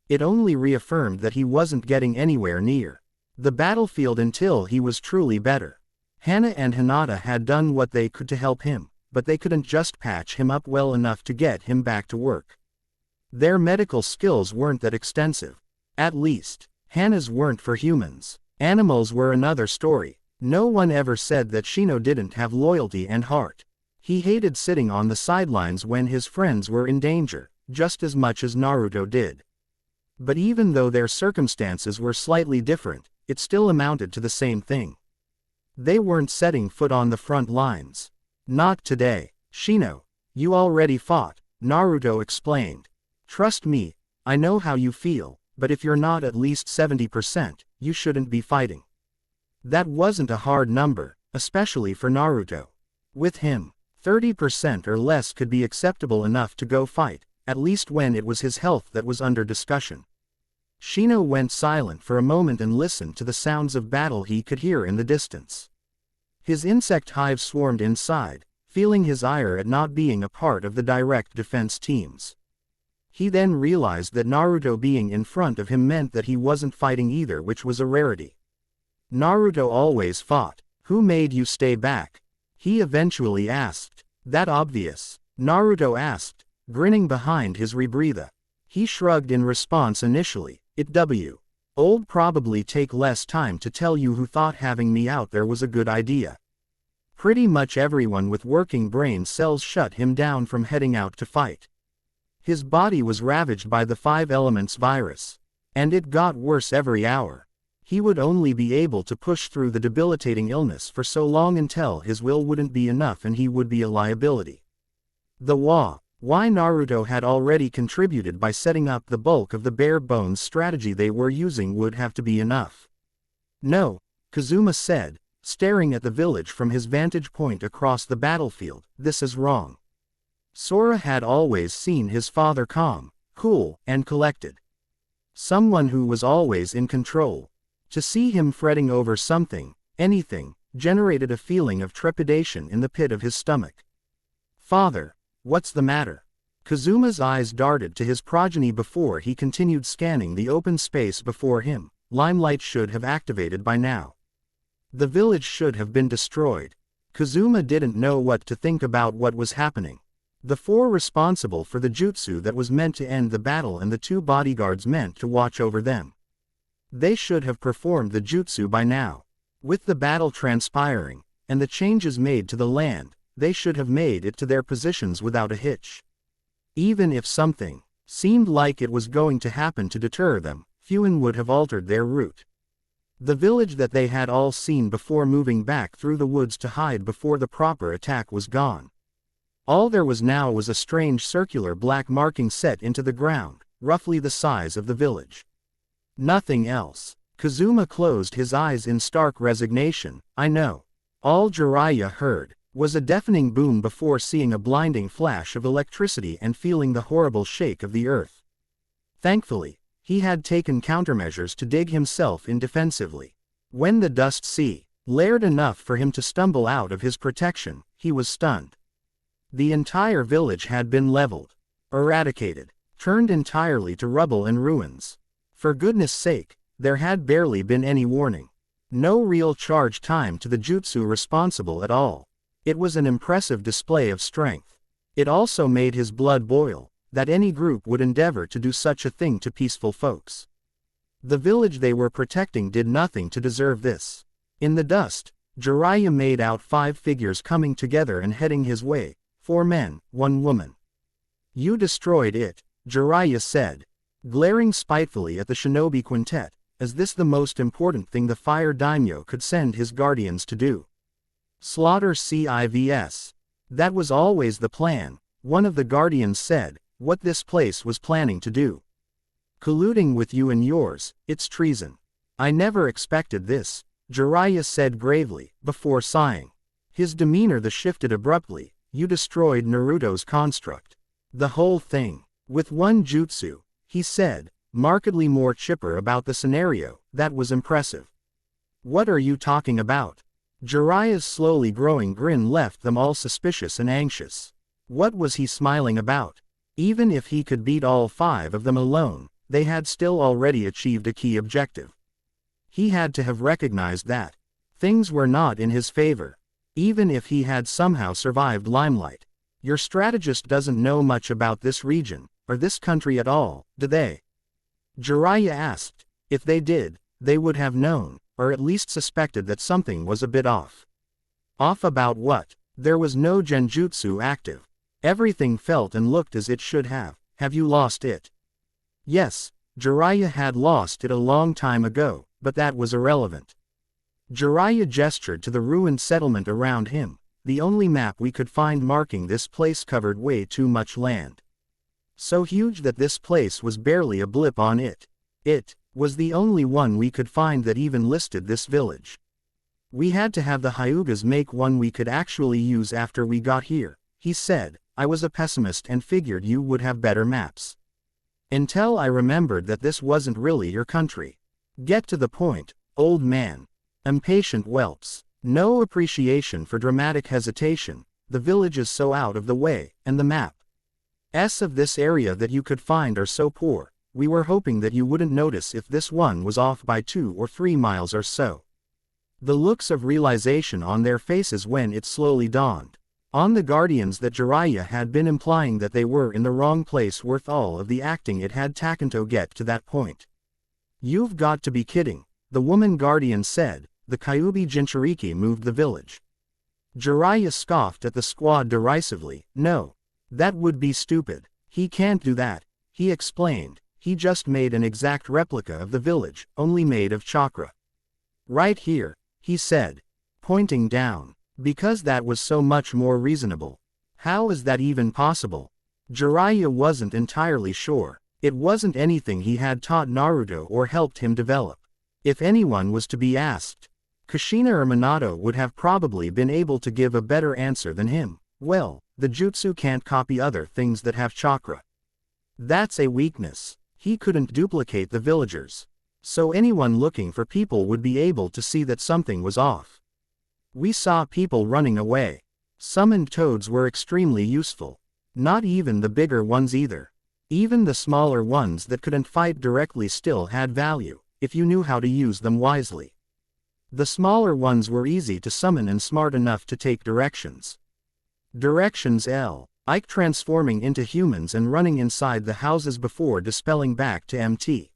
It only reaffirmed that he wasn't getting anywhere near the battlefield until he was truly better. Hana and Hinata had done what they could to help him, but they couldn't just patch him up well enough to get him back to work. Their medical skills weren't that extensive. At least, Hana's weren't for humans. Animals were another story. No one ever said that Shino didn't have loyalty and heart. He hated sitting on the sidelines when his friends were in danger, just as much as Naruto did. But even though their circumstances were slightly different, it still amounted to the same thing. They weren't setting foot on the front lines. "Not today, Shino. You already fought," Naruto explained. "Trust me, I know how you feel, but if you're not at least 70%, you shouldn't be fighting." That wasn't a hard number, especially for Naruto. With him, 30% or less could be acceptable enough to go fight, at least when it was his health that was under discussion. Shino went silent for a moment and listened to the sounds of battle he could hear in the distance. His insect hive swarmed inside, feeling his ire at not being a part of the direct defense teams. He then realized that Naruto being in front of him meant that he wasn't fighting either, which was a rarity. Naruto always fought. "Who made you stay back?" he eventually asked. "That obvious?" Naruto asked, grinning behind his rebreather. He shrugged in response initially. "Old probably take less time to tell you who thought having me out there was a good idea." Pretty much everyone with working brain cells shut him down from heading out to fight. His body was ravaged by the 5 elements virus. And it got worse every hour. He would only be able to push through the debilitating illness for so long until his will wouldn't be enough and he would be a liability. Why Naruto had already contributed by setting up the bulk of the bare bones strategy they were using would have to be enough. "No," Kazuma said, staring at the village from his vantage point across the battlefield, "this is wrong." Sora had always seen his father calm, cool, and collected. Someone who was always in control. To see him fretting over something, anything, generated a feeling of trepidation in the pit of his stomach. "Father, what's the matter?" Kazuma's eyes darted to his progeny before he continued scanning the open space before him. Limelight should have activated by now. The village should have been destroyed. Kazuma didn't know what to think about what was happening. The 4 responsible for the jutsu that was meant to end the battle and the 2 bodyguards meant to watch over them. They should have performed the jutsu by now. With the battle transpiring, and the changes made to the land, they should have made it to their positions without a hitch. Even if something seemed like it was going to happen to deter them, few would have altered their route. The village that they had all seen before moving back through the woods to hide before the proper attack was gone. All there was now was a strange circular black marking set into the ground, roughly the size of the village. Nothing else. Kazuma closed his eyes in stark resignation. I know. All Jiraiya heard was a deafening boom before seeing a blinding flash of electricity and feeling the horrible shake of the earth. Thankfully, he had taken countermeasures to dig himself in defensively. When the dust sea layered enough for him to stumble out of his protection, he was stunned. The entire village had been leveled, eradicated, turned entirely to rubble and ruins. For goodness sake, there had barely been any warning. No real charge time to the jutsu responsible at all. It was an impressive display of strength. It also made his blood boil, that any group would endeavor to do such a thing to peaceful folks. The village they were protecting did nothing to deserve this. In the dust, Jiraiya made out 5 figures coming together and heading his way, 4 men, 1 woman. You destroyed it, Jiraiya said, glaring spitefully at the shinobi quintet. Is this the most important thing the fire daimyo could send his guardians to do? Slaughter Civs. That was always the plan, one of the guardians said, what this place was planning to do. Colluding with you and yours, it's treason. I never expected this, Jiraiya said gravely, before sighing. His demeanor shifted abruptly. You destroyed Naruto's construct. The whole thing. With 1 jutsu, he said, markedly more chipper about the scenario. That was impressive. What are you talking about? Jiraiya's slowly growing grin left them all suspicious and anxious. What was he smiling about? Even if he could beat all 5 of them alone, they had still already achieved a key objective. He had to have recognized that things were not in his favor. Even if he had somehow survived limelight. Your strategist doesn't know much about this region, or this country at all, do they? Jiraiya asked. If they did, they would have known, or at least suspected that something was a bit off. Off about what? There was no genjutsu active. Everything felt and looked as it should have. Have you lost it? Yes, Jiraiya had lost it a long time ago, but that was irrelevant. Jiraiya gestured to the ruined settlement around him. The only map we could find marking this place covered way too much land. So huge that this place was barely a blip on it. It was the only one we could find that even listed this village. We had to have the Hyugas make one we could actually use after we got here, he said. I was a pessimist and figured you would have better maps. Until I remembered that this wasn't really your country. Get to the point, old man. Impatient whelps. No appreciation for dramatic hesitation. The village is so out of the way, and the maps of this area that you could find are so poor. We were hoping that you wouldn't notice if this one was off by 2 or 3 miles or so. The looks of realization on their faces when it slowly dawned on the guardians that Jiraiya had been implying that they were in the wrong place worth all of the acting it had taken to get to that point. You've got to be kidding, the woman guardian said. The Kyuubi Jinchuriki moved the village. Jiraiya scoffed at the squad derisively. No. That would be stupid. He can't do that, he explained. He just made an exact replica of the village, only made of chakra. Right here, he said, pointing down. Because that was so much more reasonable. How is that even possible? Jiraiya wasn't entirely sure. It wasn't anything he had taught Naruto or helped him develop. If anyone was to be asked, Kushina or Minato would have probably been able to give a better answer than him. Well, the jutsu can't copy other things that have chakra. That's a weakness. He couldn't duplicate the villagers. So anyone looking for people would be able to see that something was off. We saw people running away. Summoned toads were extremely useful. Not even the bigger ones either. Even the smaller ones that couldn't fight directly still had value, if you knew how to use them wisely. The smaller ones were easy to summon and smart enough to take directions. Directions L. Ike transforming into humans and running inside the houses before dispelling back to MT.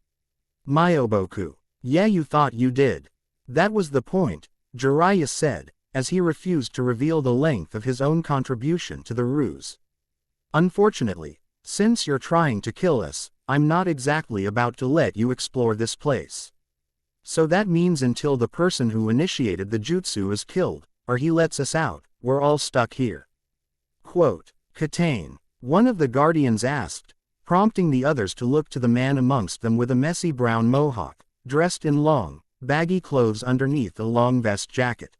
Myoboku. Yeah, you thought you did. That was the point, Jiraiya said, as he refused to reveal the length of his own contribution to the ruse. Unfortunately, since you're trying to kill us, I'm not exactly about to let you explore this place. So that means until the person who initiated the jutsu is killed, or he lets us out, we're all stuck here. Quote, Katane. One of the guardians asked, prompting the others to look to the man amongst them with a messy brown mohawk. dressed in long, baggy clothes underneath a long vest jacket.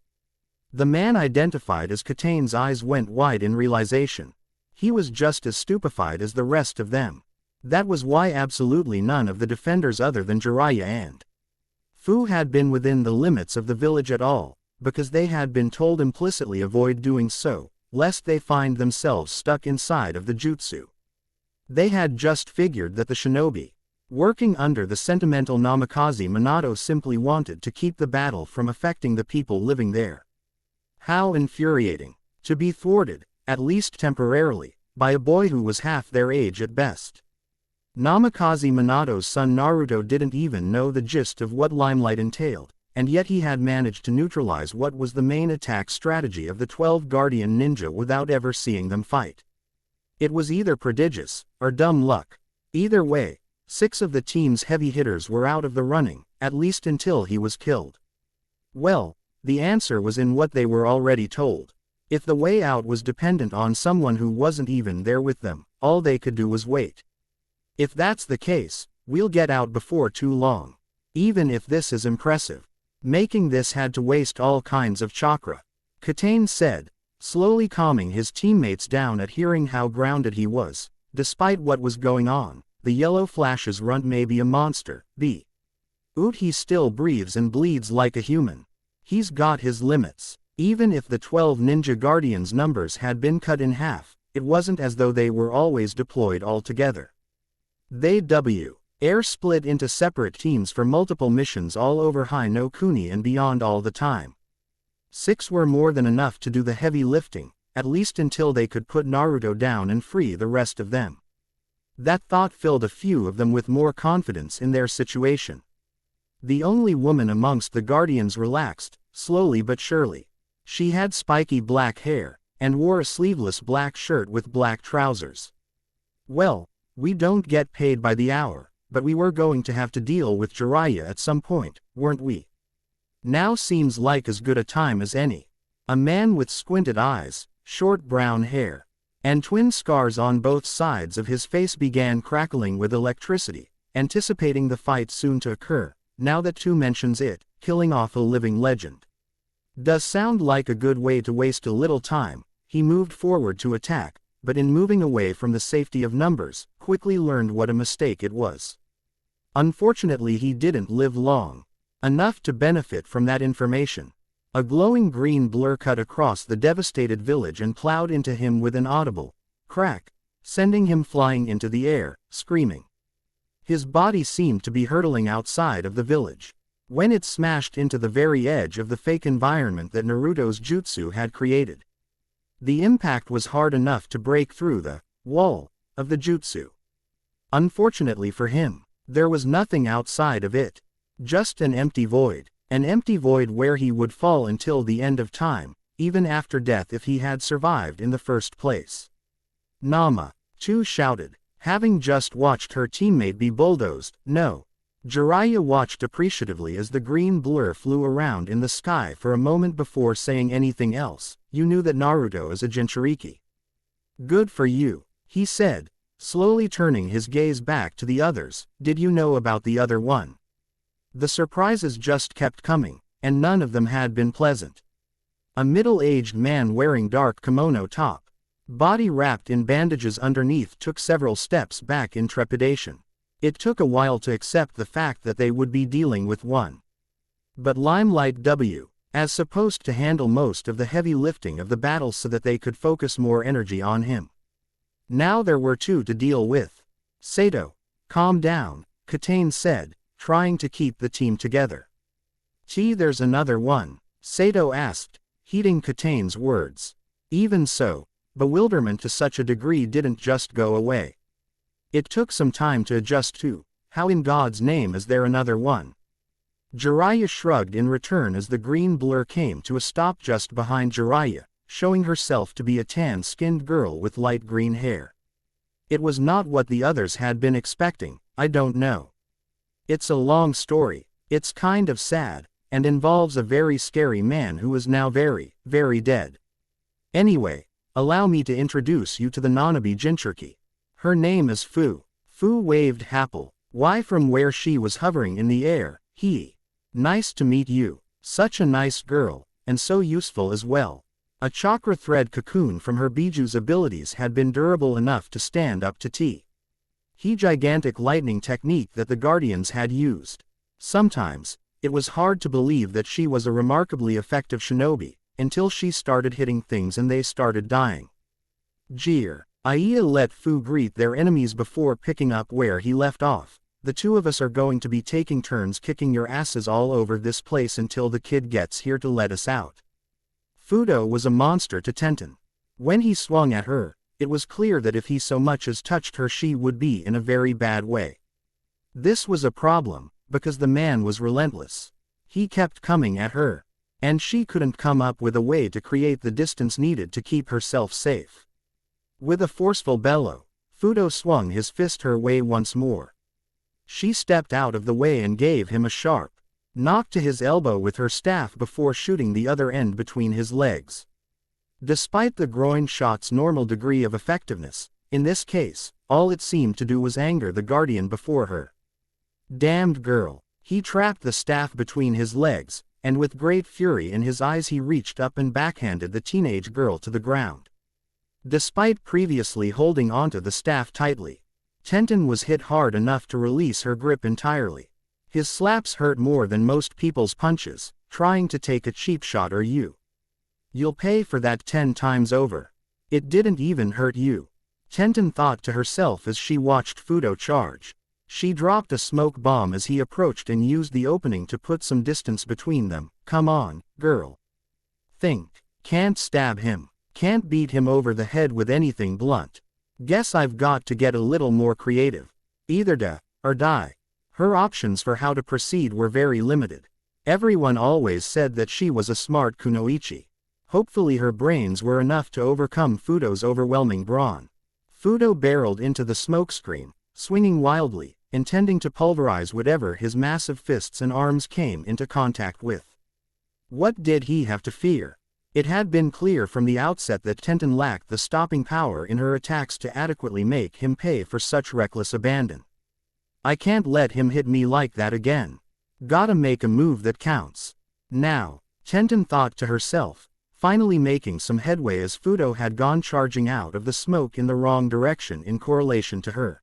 The man identified as Katane's eyes went wide in realization. He was just as stupefied as the rest of them. That was why absolutely none of the defenders other than Jiraiya and Fu had been within the limits of the village at all, because they had been told implicitly avoid doing so, lest they find themselves stuck inside of the jutsu. They had just figured that the shinobi, working under the sentimental Namikaze Minato, simply wanted to keep the battle from affecting the people living there. How infuriating, to be thwarted, at least temporarily, by a boy who was half their age at best. Namikaze Minato's son Naruto didn't even know the gist of what Limelight entailed, and yet he had managed to neutralize what was the main attack strategy of the 12 Guardian Ninja without ever seeing them fight. It was either prodigious, or dumb luck. Either way, 6 of the team's heavy hitters were out of the running, at least until he was killed. Well, the answer was in what they were already told. If the way out was dependent on someone who wasn't even there with them, all they could do was wait. If that's the case, we'll get out before too long. Even if this is impressive, making this had to waste all kinds of chakra, Katane said, slowly calming his teammates down at hearing how grounded he was. Despite what was going on, the yellow flashes runt may be a monster, the he still breathes and bleeds like a human. He's got his limits. Even if the 12 Ninja Guardians' numbers had been cut in half, it wasn't as though they were always deployed all together. They air split into separate teams for multiple missions all over Hai no Kuni and beyond all the time. 6 were more than enough to do the heavy lifting, at least until they could put Naruto down and free the rest of them. That thought filled a few of them with more confidence in their situation. The only woman amongst the Guardians relaxed, slowly but surely. She had spiky black hair, and wore a sleeveless black shirt with black trousers. Well, we don't get paid by the hour, but we were going to have to deal with Jiraiya at some point, weren't we? Now seems like as good a time as any. A man with squinted eyes, short brown hair, and twin scars on both sides of his face began crackling with electricity, anticipating the fight soon to occur. Now that two mentions it, killing off a living legend. Does sound like a good way to waste a little time. He moved forward to attack, but in moving away from the safety of numbers, quickly learned what a mistake it was. Unfortunately, he didn't live long enough to benefit from that information. A glowing green blur cut across the devastated village and plowed into him with an audible crack, sending him flying into the air, screaming. His body seemed to be hurtling outside of the village. When it smashed into the very edge of the fake environment that Naruto's jutsu had created. The impact was hard enough to break through the wall of the jutsu. Unfortunately for him, there was nothing outside of it. Just an empty void where he would fall until the end of time, even after death if he had survived in the first place. Nama, too, shouted, having just watched her teammate be bulldozed. No. Jiraiya watched appreciatively as the green blur flew around in the sky for a moment before saying anything else. You knew that Naruto is a Jinchuriki. Good for you, he said, slowly turning his gaze back to the others. Did you know about the other one? The surprises just kept coming, and none of them had been pleasant. A middle-aged man wearing dark kimono top, body wrapped in bandages underneath, took several steps back in trepidation. It took a while to accept the fact that they would be dealing with one. But Limelight as supposed to handle most of the heavy lifting of the battle so that they could focus more energy on him. Now there were 2 to deal with. Sato, calm down, Katane said, trying to keep the team together. There's another one, Sato asked, heeding Katane's words. Even so, bewilderment to such a degree didn't just go away. It took some time to adjust to, how in God's name is there another one? Jiraiya shrugged in return as the green blur came to a stop just behind Jiraiya, showing herself to be a tan-skinned girl with light green hair. It was not what the others had been expecting. I don't know. It's a long story, it's kind of sad, and involves a very scary man who is now very, very dead. Anyway, allow me to introduce you to the Nanabe Jinchuriki. Her name is Fu. Fu waved Happle. Why, from where she was hovering in the air, Nice to meet you. Such a nice girl, and so useful as well. A chakra thread cocoon from her Biju's abilities had been durable enough to stand up to T. Gigantic lightning technique that the Guardians had used. Sometimes, it was hard to believe that she was a remarkably effective shinobi, until she started hitting things and they started dying. Jeer. Aya let Fu greet their enemies before picking up where he left off. The two of us are going to be taking turns kicking your asses all over this place until the kid gets here to let us out. Fudo was a monster to Tenten. When he swung at her, it was clear that if he so much as touched her she would be in a very bad way. This was a problem, because the man was relentless. He kept coming at her. And she couldn't come up with a way to create the distance needed to keep herself safe. With a forceful bellow, Fudo swung his fist her way once more. She stepped out of the way and gave him a sharp knock to his elbow with her staff before shooting the other end between his legs. Despite the groin shot's normal degree of effectiveness, in this case, all it seemed to do was anger the Guardian before her. Damned girl. He trapped the staff between his legs, and with great fury in his eyes he reached up and backhanded the teenage girl to the ground. Despite previously holding onto the staff tightly, Tenten was hit hard enough to release her grip entirely. His slaps hurt more than most people's punches. Trying to take a cheap shot or you'll pay for that 10 times over. It didn't even hurt you. Tenten thought to herself as she watched Fudo charge. She dropped a smoke bomb as he approached and used the opening to put some distance between them. Come on, girl. Think. Can't stab him. Can't beat him over the head with anything blunt. Guess I've got to get a little more creative. Either da, or die. Her options for how to proceed were very limited. Everyone always said that she was a smart kunoichi. Hopefully her brains were enough to overcome Fudo's overwhelming brawn. Fudo barreled into the smokescreen, swinging wildly, intending to pulverize whatever his massive fists and arms came into contact with. What did he have to fear? It had been clear from the outset that Tenten lacked the stopping power in her attacks to adequately make him pay for such reckless abandon. I can't let him hit me like that again. Gotta make a move that counts. Now, Tenten thought to herself, finally making some headway as Fudo had gone charging out of the smoke in the wrong direction in correlation to her.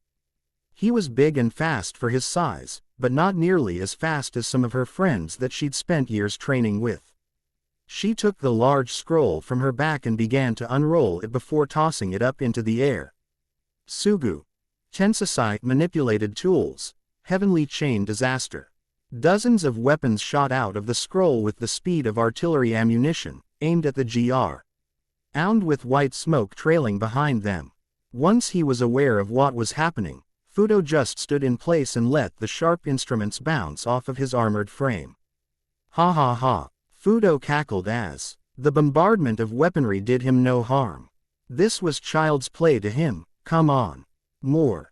He was big and fast for his size, but not nearly as fast as some of her friends that she'd spent years training with. She took the large scroll from her back and began to unroll it before tossing it up into the air. Sugu. Tensei manipulated tools. Heavenly chain disaster. Dozens of weapons shot out of the scroll with the speed of artillery ammunition, aimed at the GR. Ound with white smoke trailing behind them. Once he was aware of what was happening, Fudo just stood in place and let the sharp instruments bounce off of his armored frame. Ha ha ha. Fudo cackled as the bombardment of weaponry did him no harm. This was child's play to him. Come on. More.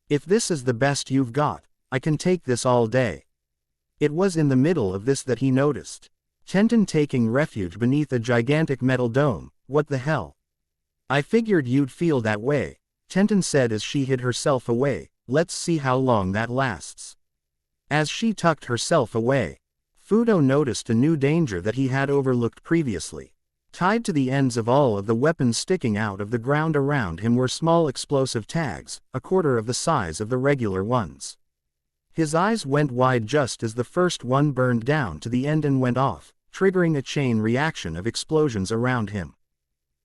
If this is the best you've got, I can take this all day. It was in the middle of this that he noticed Tenten taking refuge beneath a gigantic metal dome. What the hell? I figured you'd feel that way, Tenten said as she hid herself away. Let's see how long that lasts. As she tucked herself away, Fudo noticed a new danger that he had overlooked previously. Tied to the ends of all of the weapons sticking out of the ground around him were small explosive tags, a quarter of the size of the regular ones. His eyes went wide just as the first one burned down to the end and went off, triggering a chain reaction of explosions around him.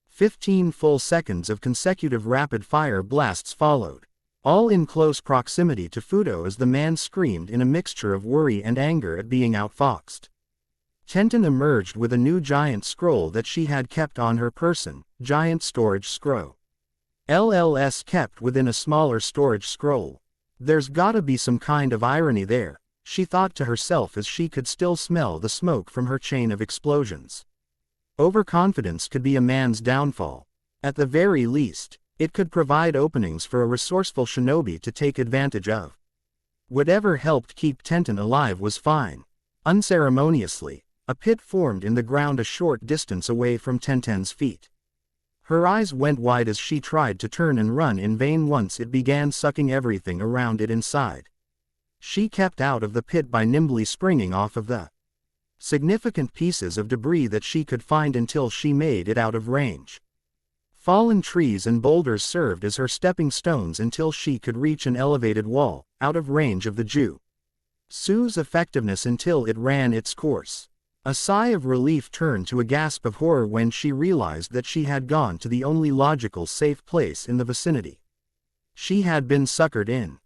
15 full seconds of consecutive rapid-fire blasts followed, all in close proximity to Fudo as the man screamed in a mixture of worry and anger at being outfoxed. Tenten emerged with a new giant scroll that she had kept on her person, giant storage scroll. LLS kept within a smaller storage scroll. There's gotta be some kind of irony there, she thought to herself as she could still smell the smoke from her chain of explosions. Overconfidence could be a man's downfall. At the very least, it could provide openings for a resourceful shinobi to take advantage of. Whatever helped keep Tenten alive was fine. Unceremoniously, a pit formed in the ground a short distance away from Tenten's feet. Her eyes went wide as she tried to turn and run in vain once it began sucking everything around it inside. She kept out of the pit by nimbly springing off of the significant pieces of debris that she could find until she made it out of range. Fallen trees and boulders served as her stepping stones until she could reach an elevated wall, out of range of the jutsu's effectiveness until it ran its course. A sigh of relief turned to a gasp of horror when she realized that she had gone to the only logical safe place in the vicinity. She had been suckered in.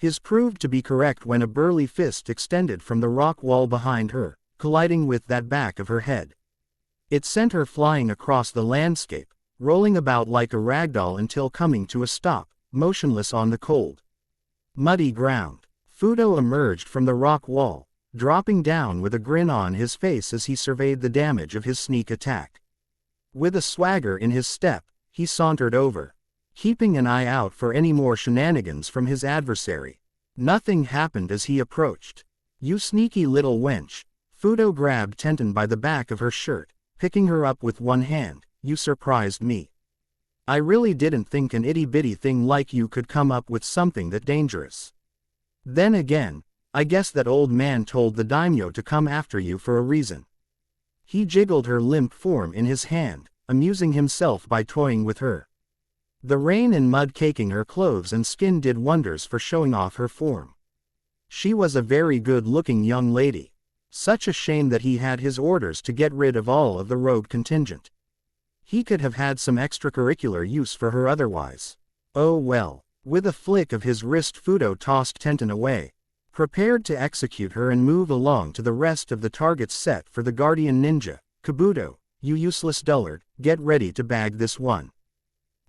His proved to be correct when a burly fist extended from the rock wall behind her, colliding with that back of her head. It sent her flying across the landscape, rolling about like a ragdoll until coming to a stop, motionless on the cold, muddy ground. Fudo emerged from the rock wall, dropping down with a grin on his face as he surveyed the damage of his sneak attack. With a swagger in his step, he sauntered over, keeping an eye out for any more shenanigans from his adversary. Nothing happened as he approached. "You sneaky little wench." Fudo grabbed Tenten by the back of her shirt, picking her up with one hand. "You surprised me. I really didn't think an itty-bitty thing like you could come up with something that dangerous. Then again, I guess that old man told the daimyo to come after you for a reason." He jiggled her limp form in his hand, amusing himself by toying with her. The rain and mud caking her clothes and skin did wonders for showing off her form. She was a very good-looking young lady. Such a shame that he had his orders to get rid of all of the rogue contingent. He could have had some extracurricular use for her otherwise. Oh well. With a flick of his wrist, Fudo tossed Tenten away, prepared to execute her and move along to the rest of the targets set for the guardian ninja. "Kabuto, you useless dullard, get ready to bag this one.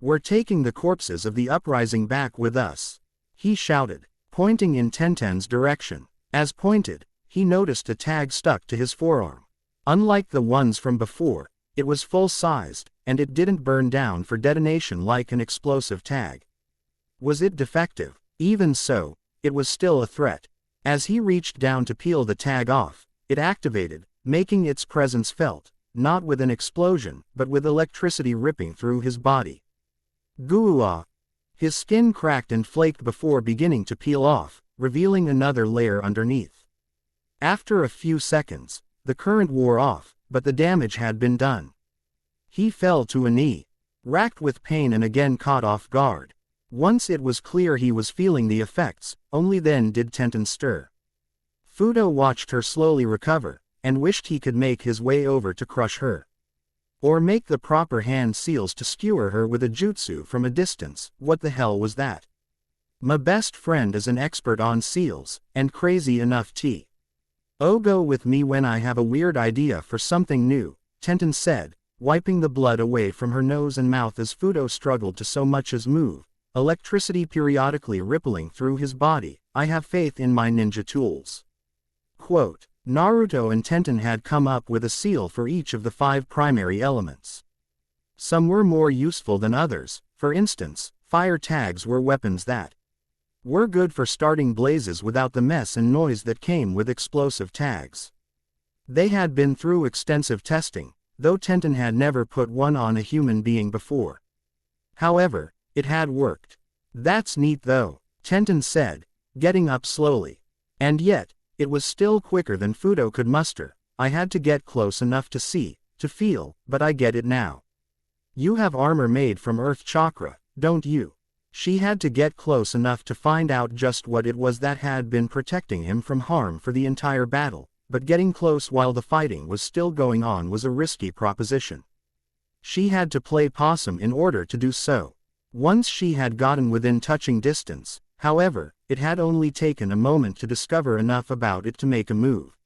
We're taking the corpses of the uprising back with us," he shouted, pointing in Tenten's direction. As pointed, he noticed a tag stuck to his forearm. Unlike the ones from before, it was full-sized, and it didn't burn down for detonation like an explosive tag. Was it defective? Even so, it was still a threat. As he reached down to peel the tag off, it activated, making its presence felt, not with an explosion, but with electricity ripping through his body. Goo-ah! His skin cracked and flaked before beginning to peel off, revealing another layer underneath. After a few seconds, the current wore off, but the damage had been done. He fell to a knee, racked with pain and again caught off guard. Once it was clear he was feeling the effects, only then did Tenten stir. Fudo watched her slowly recover, and wished he could make his way over to crush her. Or make the proper hand seals to skewer her with a jutsu from a distance. What the hell was that? My best friend is an expert on seals, and crazy enough to go with me when I have a weird idea for something new, Tenten said, wiping the blood away from her nose and mouth as Fudo struggled to so much as move, electricity periodically rippling through his body. "I have faith in my ninja tools." Quote, Naruto and Tenten had come up with a seal for each of the 5 primary elements. Some were more useful than others. For instance, fire tags were weapons that were good for starting blazes without the mess and noise that came with explosive tags. They had been through extensive testing, though Tenten had never put one on a human being before. However, it had worked. "That's neat though," Tenten said, getting up slowly. And yet, it was still quicker than Fudo could muster. "I had to get close enough to see, to feel, but I get it now. You have armor made from earth chakra, don't you?" She had to get close enough to find out just what it was that had been protecting him from harm for the entire battle, but getting close while the fighting was still going on was a risky proposition. She had to play possum in order to do so. Once she had gotten within touching distance, however, it had only taken a moment to discover enough about it to make a move.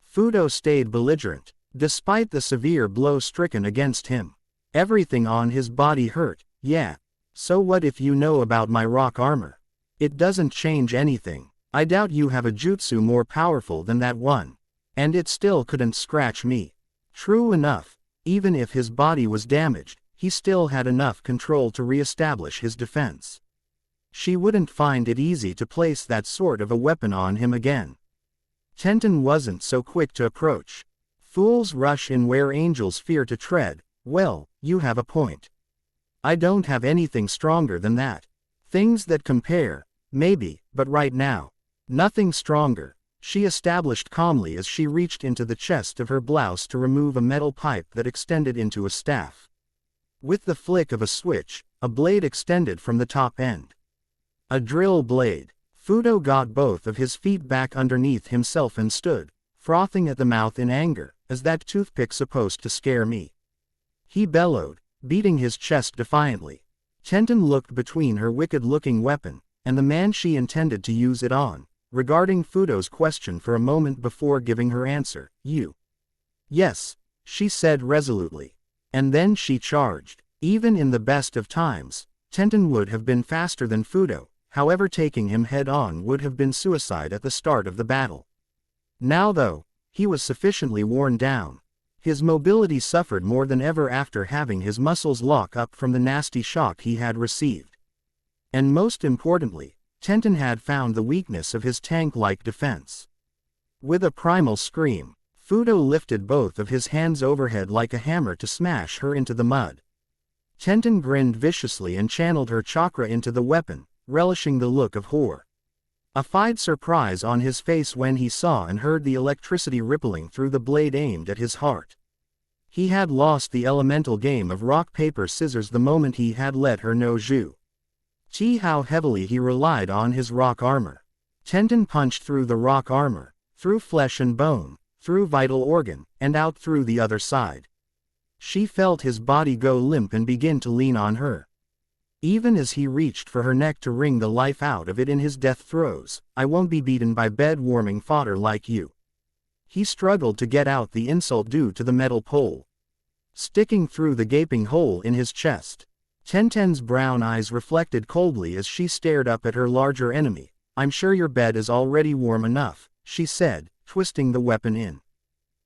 Fudo stayed belligerent, despite the severe blow stricken against him. Everything on his body hurt. "Yeah. So what if you know about my rock armor? It doesn't change anything. I doubt you have a jutsu more powerful than that one. And it still couldn't scratch me." True enough, even if his body was damaged, he still had enough control to re-establish his defense. She wouldn't find it easy to place that sort of a weapon on him again. Tenten wasn't so quick to approach. "Fools rush in where angels fear to tread." "Well, you have a point. I don't have anything stronger than that. Things that compare, maybe, but right now, Nothing stronger, she established calmly as she reached into the chest of her blouse to remove a metal pipe that extended into a staff. With the flick of a switch, a blade extended from the top end. A drill blade. Fudo got both of his feet back underneath himself and stood, frothing at the mouth in anger. Is that toothpick supposed to scare me? He bellowed, beating his chest defiantly. Tenten looked between her wicked-looking weapon, and the man she intended to use it on, regarding Fudo's question for a moment before giving her answer. You. Yes, she said resolutely. And then she charged. Even in the best of times, Tenten would have been faster than Fudo, however taking him head-on would have been suicide at the start of the battle. Now though, he was sufficiently worn down. His mobility suffered more than ever after having his muscles lock up from the nasty shock he had received. And most importantly, Tenten had found the weakness of his tank-like defense. With a primal scream, Fudo lifted both of his hands overhead like a hammer to smash her into the mud. Tenten grinned viciously and channeled her chakra into the weapon, relishing the look of horror. A fide surprise on his face when he saw and heard the electricity rippling through the blade aimed at his heart. He had lost the elemental game of rock-paper-scissors the moment he had let her know how heavily he relied on his rock armor. Tenten punched through the rock armor, through flesh and bone, through vital organ, and out through the other side. She felt his body go limp and begin to lean on her. Even as he reached for her neck to wring the life out of it in his death throes. I won't be beaten by bed-warming fodder like you. He struggled to get out the insult due to the metal pole sticking through the gaping hole in his chest. Tenten's brown eyes reflected coldly as she stared up at her larger enemy. I'm sure your bed is already warm enough, she said, twisting the weapon in.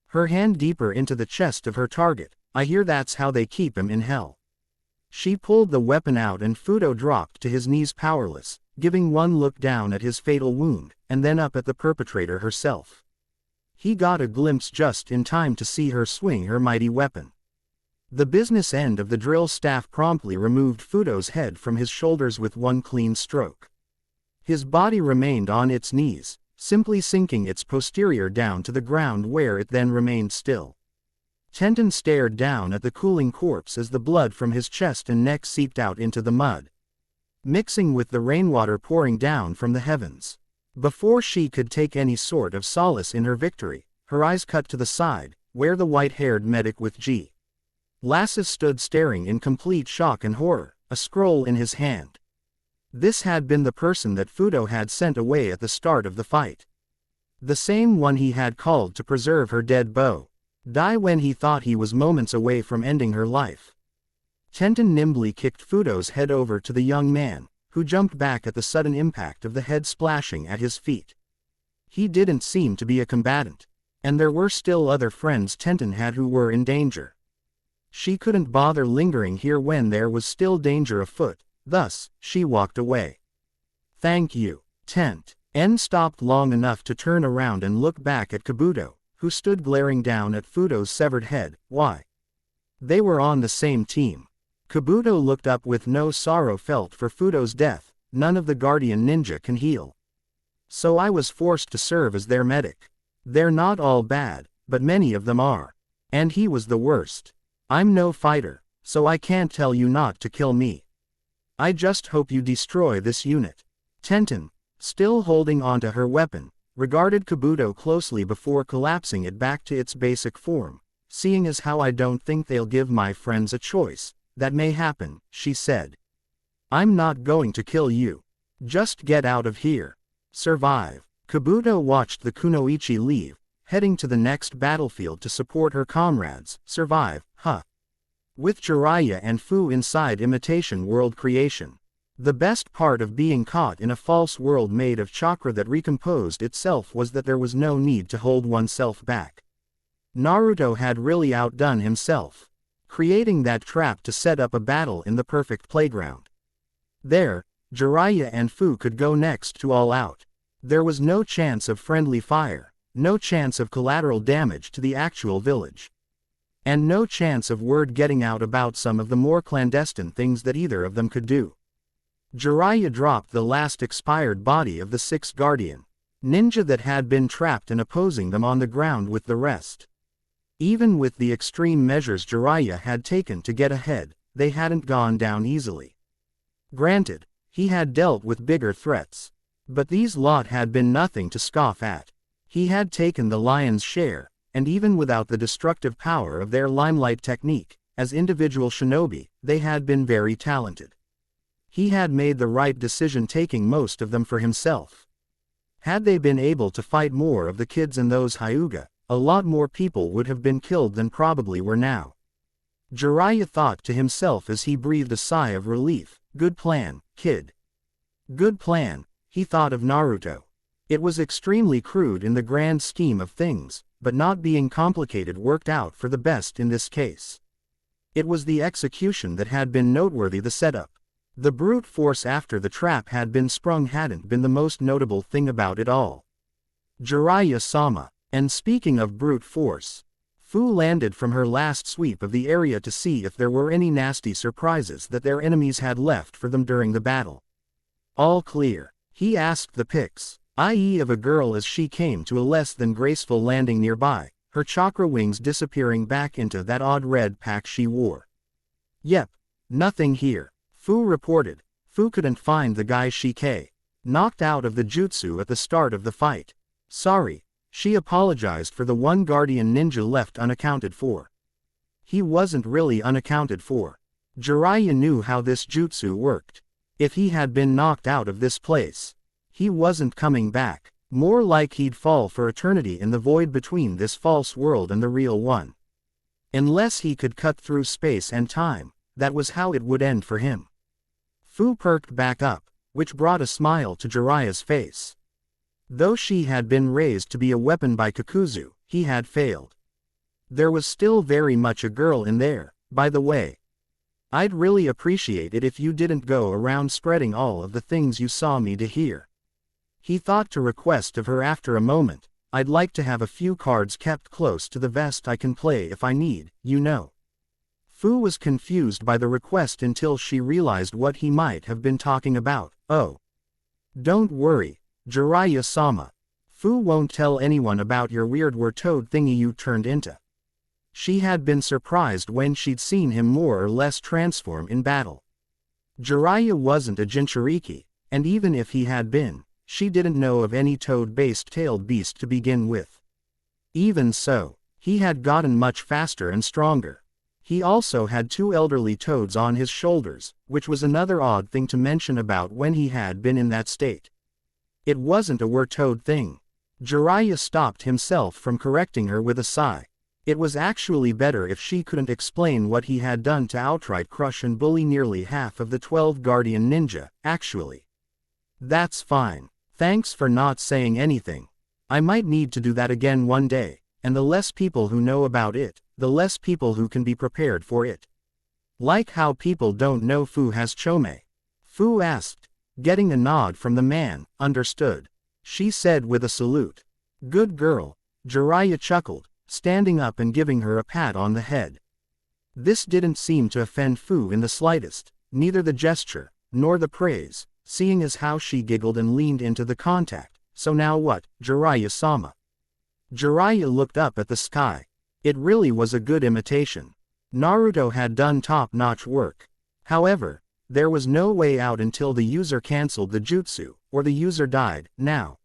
Her hand deeper into the chest of her target. I hear that's how they keep him in hell. She pulled the weapon out and Fudo dropped to his knees powerless, giving one look down at his fatal wound, and then up at the perpetrator herself. He got a glimpse just in time to see her swing her mighty weapon. The business end of the drill staff promptly removed Fudo's head from his shoulders with one clean stroke. His body remained on its knees, simply sinking its posterior down to the ground where it then remained still. Tenten stared down at the cooling corpse as the blood from his chest and neck seeped out into the mud, mixing with the rainwater pouring down from the heavens. Before she could take any sort of solace in her victory, her eyes cut to the side, where the white-haired medic with Lassus stood staring in complete shock and horror, a scroll in his hand. This had been the person that Fudo had sent away at the start of the fight. The same one he had called to preserve her dead beau. Die when he thought he was moments away from ending her life. Tenten nimbly kicked Fudo's head over to the young man, who jumped back at the sudden impact of the head splashing at his feet. He didn't seem to be a combatant, and there were still other friends Tenten had who were in danger. She couldn't bother lingering here when there was still danger afoot, thus, she walked away. Thank you, Tenten stopped long enough to turn around and look back at Kabuto, who stood glaring down at Fudo's severed head. Why? They were on the same team. Kabuto looked up with no sorrow felt for Fudo's death. None of the Guardian Ninja can heal. So I was forced to serve as their medic. They're not all bad, but many of them are. And he was the worst. I'm no fighter, so I can't tell you not to kill me. I just hope you destroy this unit. Tenten, still holding onto her weapon, regarded Kabuto closely before collapsing it back to its basic form. Seeing as how I don't think they'll give my friends a choice, that may happen, she said. I'm not going to kill you. Just get out of here. Survive. Kabuto watched the Kunoichi leave, heading to the next battlefield to support her comrades. Survive, huh? With Jiraiya and Fu inside imitation world creation. The best part of being caught in a false world made of chakra that recomposed itself was that there was no need to hold oneself back. Naruto had really outdone himself, creating that trap to set up a battle in the perfect playground. There, Jiraiya and Fu could go next to all out. There was no chance of friendly fire, no chance of collateral damage to the actual village, and no chance of word getting out about some of the more clandestine things that either of them could do. Jiraiya dropped the last expired body of the sixth guardian. Ninja that had been trapped and opposing them on the ground with the rest. Even with the extreme measures Jiraiya had taken to get ahead, they hadn't gone down easily. Granted, he had dealt with bigger threats. But these lot had been nothing to scoff at. He had taken the lion's share, and even without the destructive power of their limelight technique, as individual shinobi, they had been very talented. He had made the right decision taking most of them for himself. Had they been able to fight more of the kids and those Hyuga, a lot more people would have been killed than probably were now. Jiraiya thought to himself as he breathed a sigh of relief. Good plan, kid. Good plan. He thought of Naruto. It was extremely crude in the grand scheme of things, but not being complicated worked out for the best in this case. It was the execution that had been noteworthy. The setup. The brute force after the trap had been sprung hadn't been the most notable thing about it all. Jiraiya-sama. And speaking of brute force, Fu landed from her last sweep of the area to see if there were any nasty surprises that their enemies had left for them during the battle. All clear. He asked the pics, i.e. of a girl as she came to a less than graceful landing nearby, her chakra wings disappearing back into that odd red pack she wore. Yep. Nothing here. Fu reported. Fu couldn't find the guy she knocked out of the jutsu at the start of the fight. Sorry. She apologized for the one guardian ninja left unaccounted for. He wasn't really unaccounted for. Jiraiya knew how this jutsu worked. If he had been knocked out of this place, he wasn't coming back. More like he'd fall for eternity in the void between this false world and the real one. Unless he could cut through space and time, that was how it would end for him. Fu perked back up, which brought a smile to Jiraiya's face. Though she had been raised to be a weapon by Kakuzu, he had failed. There was still very much a girl in there, by the way. I'd really appreciate it if you didn't go around spreading all of the things you saw me to hear. He thought to request of her after a moment, I'd like to have a few cards kept close to the vest I can play if I need, you know. Fu was confused by the request until she realized what he might have been talking about. Oh. Don't worry, Jiraiya-sama. Fu won't tell anyone about your weird war-toad thingy you turned into. She had been surprised when she'd seen him more or less transform in battle. Jiraiya wasn't a Jinchuriki, and even if he had been, she didn't know of any toad-based tailed beast to begin with. Even so, he had gotten much faster and stronger. He also had two elderly toads on his shoulders, which was another odd thing to mention about when he had been in that state. It wasn't a war-toad thing. Jiraiya stopped himself from correcting her with a sigh. It was actually better if she couldn't explain what he had done to outright crush and bully nearly half of the 12 Guardian Ninja, actually. That's fine. Thanks for not saying anything. I might need to do that again one day, and the less people who know about it, the less people who can be prepared for it. Like how people don't know Fu has chome. Fu asked, getting a nod from the man. Understood. She said with a salute. Good girl. Jiraiya chuckled, standing up and giving her a pat on the head. This didn't seem to offend Fu in the slightest, neither the gesture, nor the praise, seeing as how she giggled and leaned into the contact. So now what, Jiraiya-sama? Jiraiya looked up at the sky. It really was a good imitation. Naruto had done top-notch work. However, there was no way out until the user cancelled the jutsu, or the user died. Now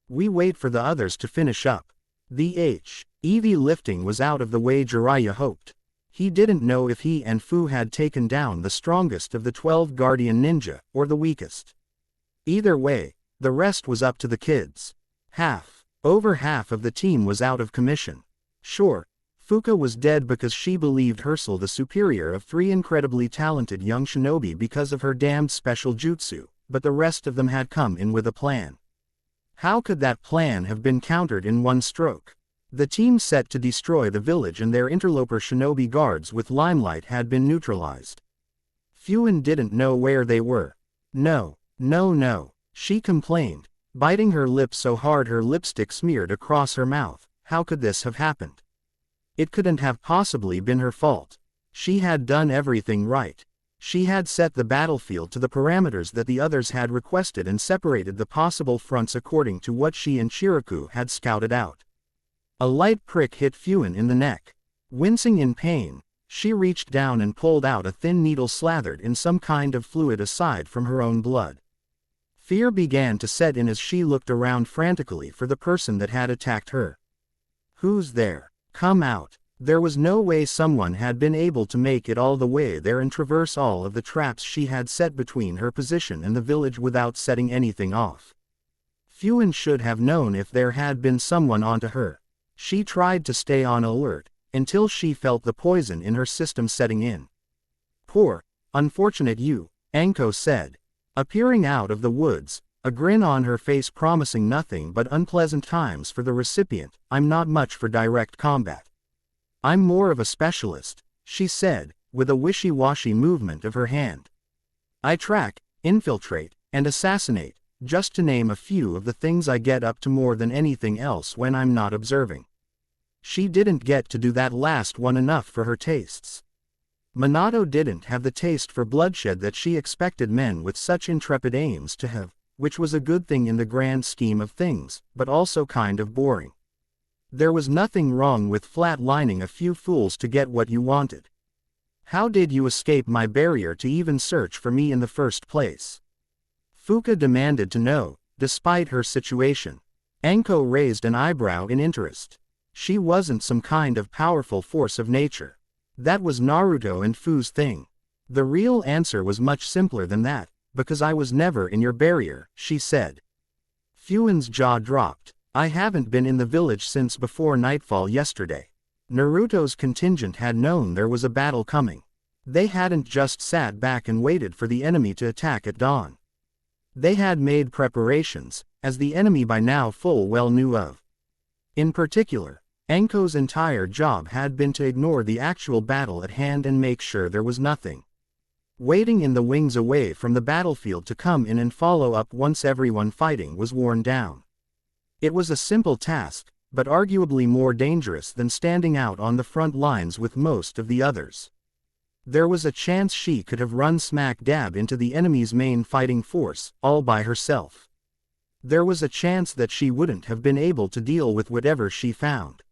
we wait for the others to finish up. The heavy lifting was out of the way Jiraiya hoped. He didn't know if he and Fu had taken down the strongest of the 12 Guardian Ninja, or the weakest. Either way, the rest was up to the kids. Over half of the team was out of commission. Sure, Fuka was dead because she believed Herschel the superior of 3 incredibly talented young shinobi because of her damned special jutsu, but the rest of them had come in with a plan. How could that plan have been countered in one stroke? The team set to destroy the village and their interloper shinobi guards with limelight had been neutralized. Fuin didn't know where they were. No, she complained, biting her lip so hard her lipstick smeared across her mouth. How could this have happened? It couldn't have possibly been her fault. She had done everything right. She had set the battlefield to the parameters that the others had requested and separated the possible fronts according to what she and Shiraku had scouted out. A light prick hit Fuin in the neck. Wincing in pain, she reached down and pulled out a thin needle slathered in some kind of fluid aside from her own blood. Fear began to set in as she looked around frantically for the person that had attacked her. "Who's there? Come out." There was no way someone had been able to make it all the way there and traverse all of the traps she had set between her position and the village without setting anything off. Fuin should have known if there had been someone onto her. She tried to stay on alert, until she felt the poison in her system setting in. "Poor, unfortunate you," Anko said. Appearing out of the woods, a grin on her face promising nothing but unpleasant times for the recipient. "I'm not much for direct combat. I'm more of a specialist," she said, with a wishy-washy movement of her hand. "I track, infiltrate, and assassinate, just to name a few of the things I get up to more than anything else when I'm not observing." She didn't get to do that last one enough for her tastes. Minato didn't have the taste for bloodshed that she expected men with such intrepid aims to have, which was a good thing in the grand scheme of things, but also kind of boring. There was nothing wrong with flatlining a few fools to get what you wanted. "How did you escape my barrier to even search for me in the first place?" Fuka demanded to know, despite her situation. Anko raised an eyebrow in interest. She wasn't some kind of powerful force of nature. That was Naruto and Fu's thing. The real answer was much simpler than that, "Because I was never in your barrier," she said. Fuin's jaw dropped. "I haven't been in the village since before nightfall yesterday." Naruto's contingent had known there was a battle coming. They hadn't just sat back and waited for the enemy to attack at dawn. They had made preparations, as the enemy by now full well knew of. In particular, Anko's entire job had been to ignore the actual battle at hand and make sure there was nothing waiting in the wings away from the battlefield to come in and follow up once everyone fighting was worn down. It was a simple task, but arguably more dangerous than standing out on the front lines with most of the others. There was a chance she could have run smack dab into the enemy's main fighting force, all by herself. There was a chance that she wouldn't have been able to deal with whatever she found,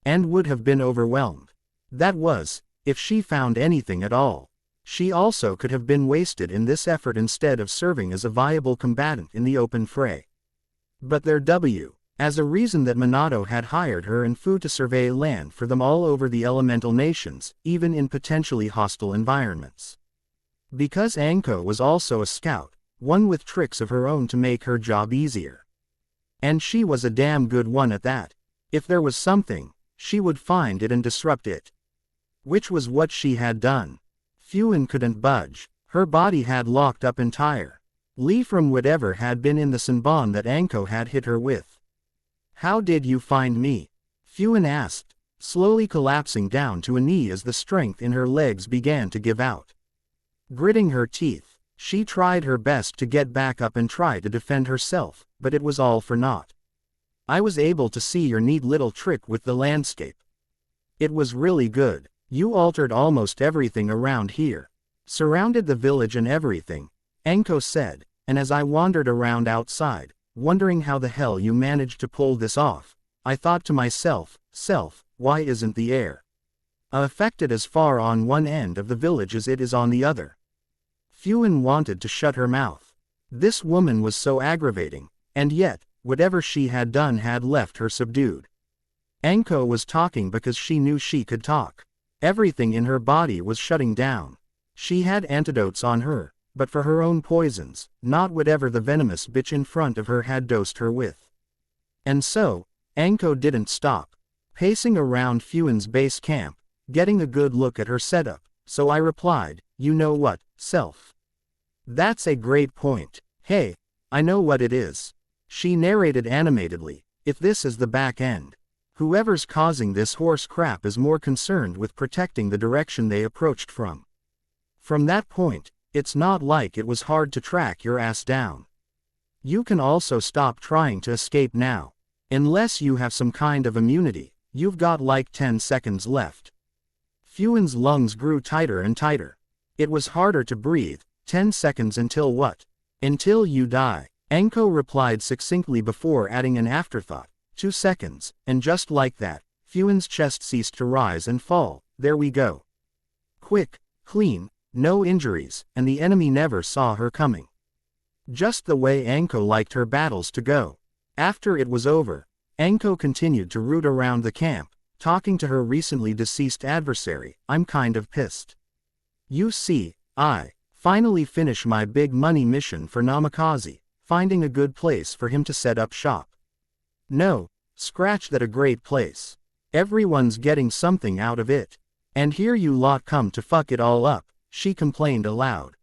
and would have been overwhelmed. That was, if she found anything at all. She also could have been wasted in this effort instead of serving as a viable combatant in the open fray. But there as a reason that Minato had hired her and Fu to survey land for them all over the elemental nations, even in potentially hostile environments. Because Anko was also a scout, one with tricks of her own to make her job easier. And she was a damn good one at that. If there was something, she would find it and disrupt it. Which was what she had done. Fuin couldn't budge. Her body had locked up entirely from whatever had been in the Senbon that Anko had hit her with. "How did you find me?" Fuin asked, slowly collapsing down to a knee as the strength in her legs began to give out. Gritting her teeth, she tried her best to get back up and try to defend herself, but it was all for naught. "I was able to see your neat little trick with the landscape. It was really good. You altered almost everything around here. Surrounded the village and everything," Anko said, "and as I wandered around outside, wondering how the hell you managed to pull this off, I thought to myself, why isn't the air affected as far on one end of the village as it is on the other?" Fuin wanted to shut her mouth. This woman was so aggravating, and yet, whatever she had done had left her subdued. Anko was talking because she knew she could talk. Everything in her body was shutting down. She had antidotes on her, but for her own poisons, not whatever the venomous bitch in front of her had dosed her with. And so, Anko didn't stop pacing around Fuin's base camp, getting a good look at her setup, so I replied, "You know what, self? That's a great point. Hey, I know what it is." She narrated animatedly, "If this is the back end, whoever's causing this horse crap is more concerned with protecting the direction they approached from. From that point, it's not like it was hard to track your ass down. You can also stop trying to escape now. Unless you have some kind of immunity, you've got like 10 seconds left." Fuin's lungs grew tighter and tighter. It was harder to breathe. 10 seconds until what? Until you die. Anko replied succinctly before adding an afterthought. 2 seconds, and just like that, Fuen's chest ceased to rise and fall. There we go. Quick, clean, no injuries, and the enemy never saw her coming. Just the way Anko liked her battles to go. After it was over, Anko continued to root around the camp, talking to her recently deceased adversary. I'm kind of pissed. You see, I finally finish my big money mission for Namikaze, finding a good place for him to set up shop. No, scratch that, a great place. Everyone's getting something out of it. And here you lot come to fuck it all up, she complained aloud.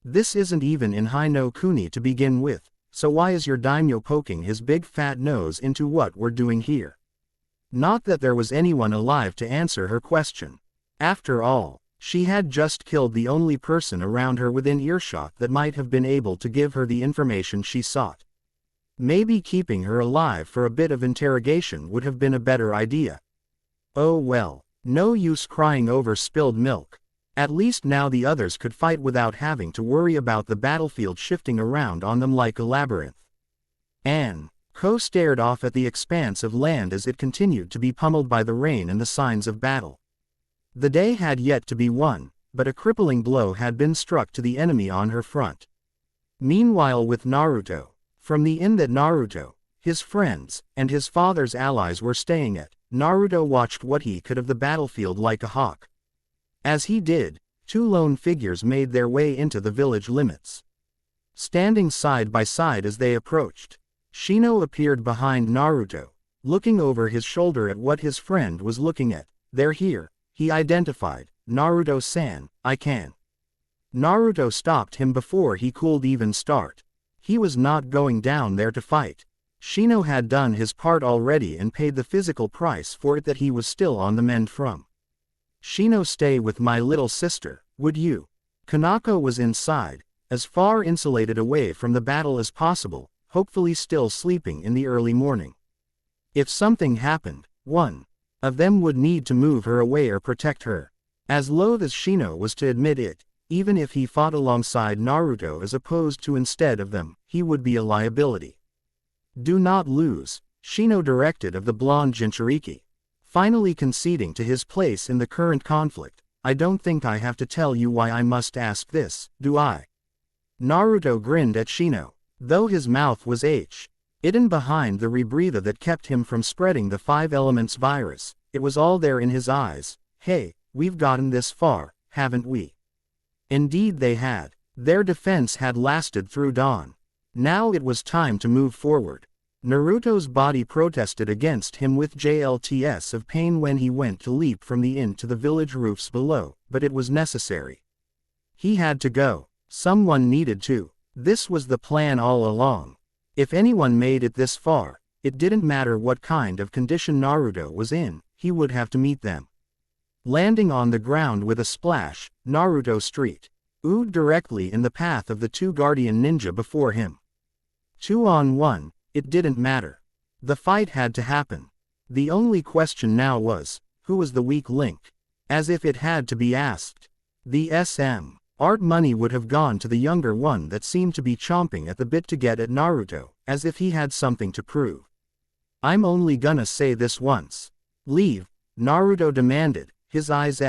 This isn't even in High no Kuni to begin with, so why is your daimyo poking his big fat nose into what we're doing here? Not that there was anyone alive to answer her question. After all, she had just killed the only person around her within earshot that might have been able to give her the information she sought. Maybe keeping her alive for a bit of interrogation would have been a better idea. Oh well, no use crying over spilled milk. At least now the others could fight without having to worry about the battlefield shifting around on them like a labyrinth. Anko stared off at the expanse of land as it continued to be pummeled by the rain and the signs of battle. The day had yet to be won, but a crippling blow had been struck to the enemy on her front. Meanwhile with Naruto, from the inn that Naruto, his friends, and his father's allies were staying at, Naruto watched what he could of the battlefield like a hawk. As he did, 2 lone figures made their way into the village limits. Standing side by side as they approached, Shino appeared behind Naruto, looking over his shoulder at what his friend was looking at. They're here, he identified. Naruto-san, I can. Naruto stopped him before he could even start. He was not going down there to fight. Shino had done his part already and paid the physical price for it that he was still on the mend from. Shino, stay with my little sister, would you? Kanako was inside, as far insulated away from the battle as possible, hopefully still sleeping in the early morning. If something happened, one of them would need to move her away or protect her. As loath as Shino was to admit it, even if he fought alongside Naruto as opposed to instead of them, he would be a liability. Do not lose, Shino directed of the blonde Jinchuriki. Finally conceding to his place in the current conflict. I don't think I have to tell you why I must ask this, do I? Naruto grinned at Shino, though his mouth was hidden behind the rebreather that kept him from spreading the 5 elements virus. It was all there in his eyes. Hey, we've gotten this far, haven't we? Indeed they had. Their defense had lasted through dawn. Now it was time to move forward. Naruto's body protested against him with JLTS of pain when he went to leap from the inn to the village roofs below, but it was necessary. He had to go. Someone needed to. This was the plan all along. If anyone made it this far, it didn't matter what kind of condition Naruto was in, he would have to meet them. Landing on the ground with a splash, Naruto street-ooed directly in the path of the 2 guardian ninja before him. 2 on 1. It didn't matter. The fight had to happen. The only question now was, who was the weak link? As if it had to be asked. The art money would have gone to the younger one that seemed to be chomping at the bit to get at Naruto, as if he had something to prove. I'm only gonna say this once. Leave, Naruto demanded, his eyes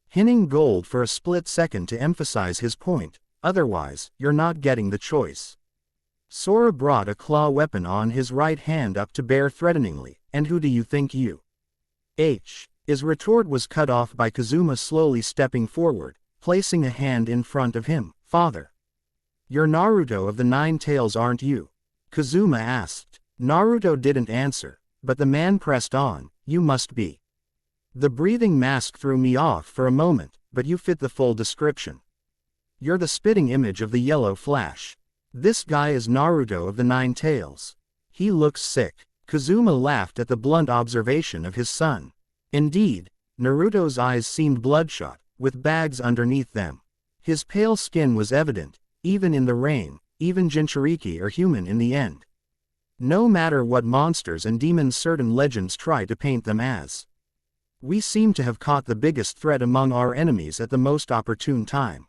hinting gold for a split second to emphasize his point, otherwise, you're not getting the choice. Sora brought a claw weapon on his right hand up to bear threateningly, and who do you think you? His retort was cut off by Kazuma slowly stepping forward, placing a hand in front of him. Father. You're Naruto of the 9 Tails, aren't you? Kazuma asked. Naruto didn't answer, but the man pressed on, you must be. The breathing mask threw me off for a moment, but you fit the full description. You're the spitting image of the yellow flash. This guy is Naruto of the 9 Tails. He looks sick. Kazuma laughed at the blunt observation of his son. Indeed, Naruto's eyes seemed bloodshot, with bags underneath them. His pale skin was evident, even in the rain. Even Jinchuriki are human in the end. No matter what monsters and demons certain legends try to paint them as. We seem to have caught the biggest threat among our enemies at the most opportune time.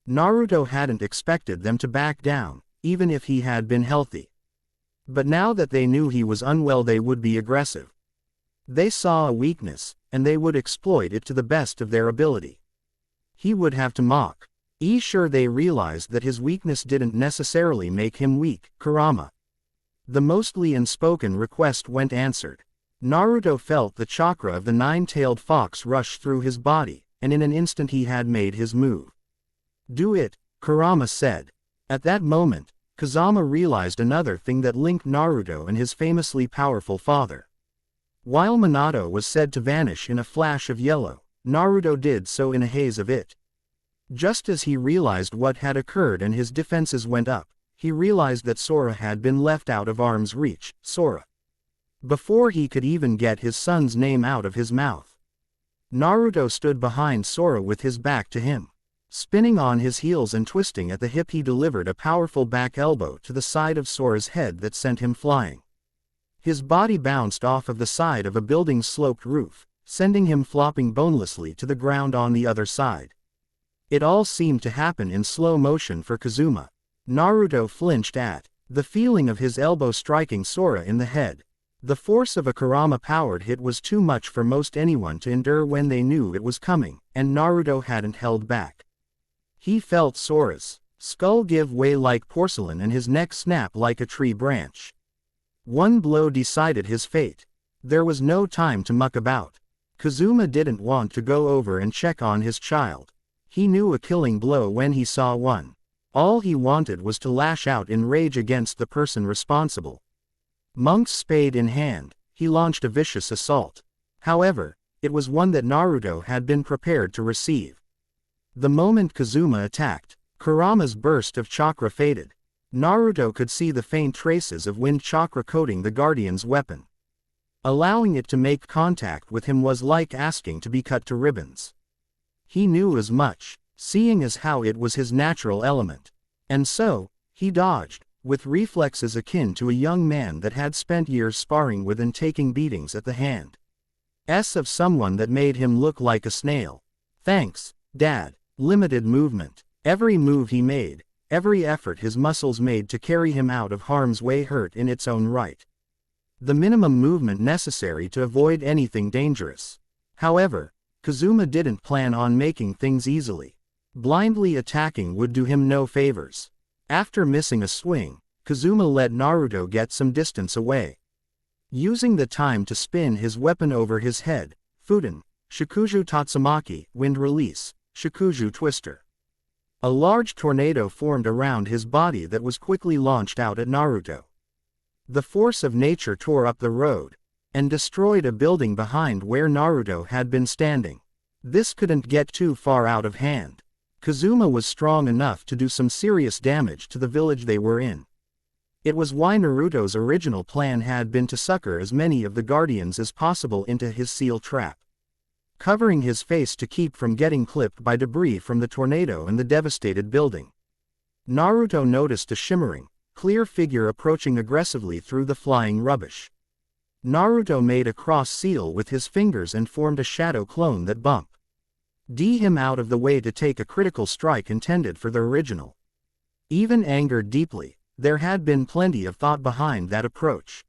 Naruto hadn't expected them to back down, even if he had been healthy. But now that they knew he was unwell, they would be aggressive. They saw a weakness, and they would exploit it to the best of their ability. He would have to mock. Sure, they realized that his weakness didn't necessarily make him weak. Kurama. The mostly unspoken request went answered. Naruto felt the chakra of the nine-tailed fox rush through his body, and in an instant he had made his move. Do it, Kurama said. At that moment, Kazama realized another thing that linked Naruto and his famously powerful father. While Minato was said to vanish in a flash of yellow, Naruto did so in a haze of it. Just as he realized what had occurred and his defenses went up, he realized that Sora had been left out of arm's reach. Sora. Before he could even get his son's name out of his mouth, Naruto stood behind Sora with his back to him. Spinning on his heels and twisting at the hip, he delivered a powerful back elbow to the side of Sora's head that sent him flying. His body bounced off of the side of a building's sloped roof, sending him flopping bonelessly to the ground on the other side. It all seemed to happen in slow motion for Kazuma. Naruto flinched at the feeling of his elbow striking Sora in the head. The force of a Kurama-powered hit was too much for most anyone to endure when they knew it was coming, and Naruto hadn't held back. He felt Sora's skull give way like porcelain and his neck snap like a tree branch. One blow decided his fate. There was no time to muck about. Kazuma didn't want to go over and check on his child. He knew a killing blow when he saw one. All he wanted was to lash out in rage against the person responsible. Monk's spade in hand, he launched a vicious assault. However, it was one that Naruto had been prepared to receive. The moment Kazuma attacked, Kurama's burst of chakra faded. Naruto could see the faint traces of wind chakra coating the guardian's weapon. Allowing it to make contact with him was like asking to be cut to ribbons. He knew as much, seeing as how it was his natural element. And so, he dodged, with reflexes akin to a young man that had spent years sparring with and taking beatings at the hands of someone that made him look like a snail. Thanks, Dad. Limited movement. Every move he made, every effort his muscles made to carry him out of harm's way hurt in its own right. The minimum movement necessary to avoid anything dangerous. However, Kazuma didn't plan on making things easily. Blindly attacking would do him no favors. After missing a swing, Kazuma let Naruto get some distance away. Using the time to spin his weapon over his head, Fuden, Shikuju Tatsumaki, wind release, Shikuju Twister. A large tornado formed around his body that was quickly launched out at Naruto. The force of nature tore up the road, and destroyed a building behind where Naruto had been standing. This couldn't get too far out of hand. Kazuma was strong enough to do some serious damage to the village they were in. It was why Naruto's original plan had been to sucker as many of the guardians as possible into his seal trap, covering his face to keep from getting clipped by debris from the tornado and the devastated building. Naruto noticed a shimmering, clear figure approaching aggressively through the flying rubbish. Naruto made a cross seal with his fingers and formed a shadow clone that bumped him out of the way to take a critical strike intended for the original. Even angered deeply, there had been plenty of thought behind that approach.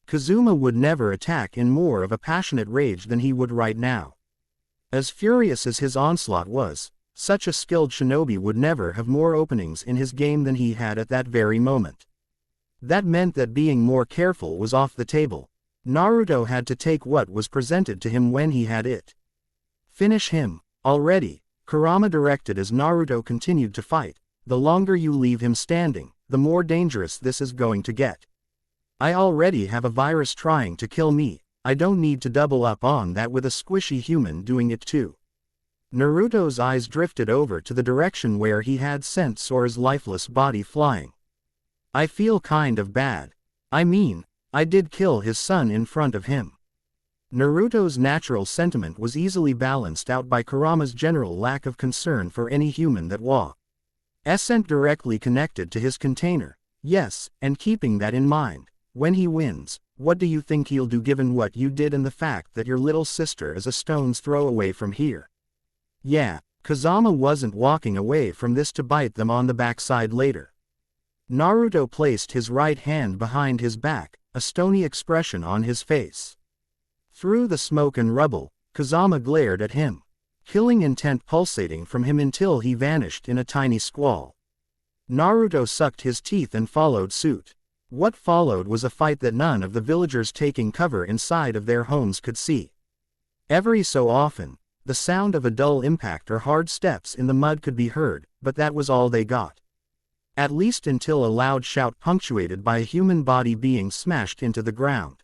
Kazuma would never attack in more of a passionate rage than he would right now. As furious as his onslaught was, such a skilled shinobi would never have more openings in his game than he had at that very moment. That meant that being more careful was off the table. Naruto had to take what was presented to him when he had it. Finish him, already, Kurama directed as Naruto continued to fight. The longer you leave him standing, the more dangerous this is going to get. I already have a virus trying to kill me, I don't need to double up on that with a squishy human doing it too. Naruto's eyes drifted over to the direction where he had sent Sora's lifeless body flying. I feel kind of bad. I mean, I did kill his son in front of him. Naruto's natural sentiment was easily balanced out by Kurama's general lack of concern for any human that wasn't directly connected to his container. Yes, and keeping that in mind, when he wins, What do you think he'll do given what you did and the fact that your little sister is a stone's throw away from here? Yeah, Kazama wasn't walking away from this to bite them on the backside later. Naruto placed his right hand behind his back, a stony expression on his face. Through the smoke and rubble, Kazama glared at him, killing intent pulsating from him until he vanished in a tiny squall. Naruto sucked his teeth and followed suit. What followed was a fight that none of the villagers taking cover inside of their homes could see. Every so often, the sound of a dull impact or hard steps in the mud could be heard, but that was all they got. At least until a loud shout punctuated by a human body being smashed into the ground.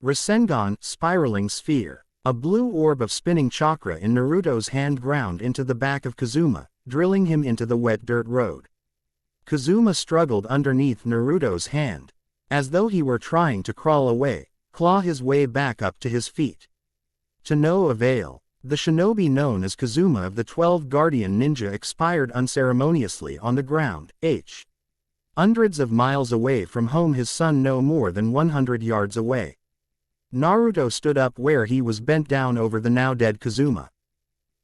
Rasengan, spiraling sphere. A blue orb of spinning chakra in Naruto's hand ground into the back of Kazuma, drilling him into the wet dirt road. Kazuma struggled underneath Naruto's hand, as though he were trying to crawl away, claw his way back up to his feet. To no avail. The shinobi known as Kazuma of the 12 Guardian Ninja expired unceremoniously on the ground, hundreds of miles away from home, his son no more than 100 yards away. Naruto stood up where he was bent down over the now dead Kazuma.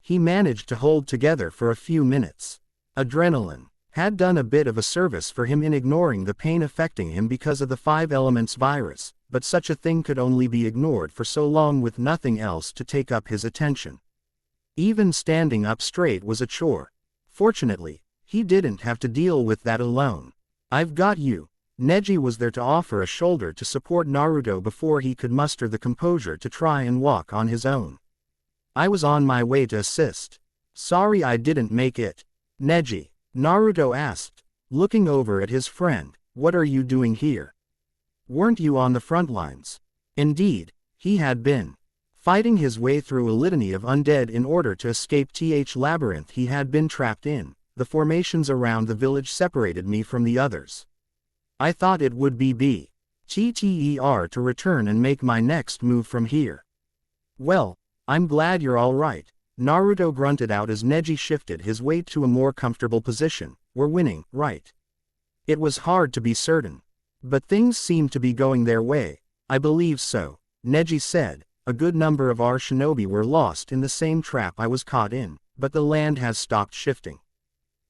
He managed to hold together for a few minutes. Adrenaline had done a bit of a service for him in ignoring the pain affecting him because of the 5 elements virus, but such a thing could only be ignored for so long with nothing else to take up his attention. Even standing up straight was a chore. Fortunately, he didn't have to deal with that alone. I've got you. Neji was there to offer a shoulder to support Naruto before he could muster the composure to try and walk on his own. I was on my way to assist. Sorry I didn't make it. Neji, Naruto asked, looking over at his friend, what are you doing here? Weren't you on the front lines? Indeed, he had been. Fighting his way through a litany of undead in order to escape the labyrinth he had been trapped in. The formations around the village separated me from the others. I thought it would be better to return and make my next move from here. Well, I'm glad you're all right, Naruto grunted out as Neji shifted his weight to a more comfortable position. We're winning, right? It was hard to be certain. But things seemed to be going their way. I believe so, Neji said. A good number of our shinobi were lost in the same trap I was caught in, but the land has stopped shifting.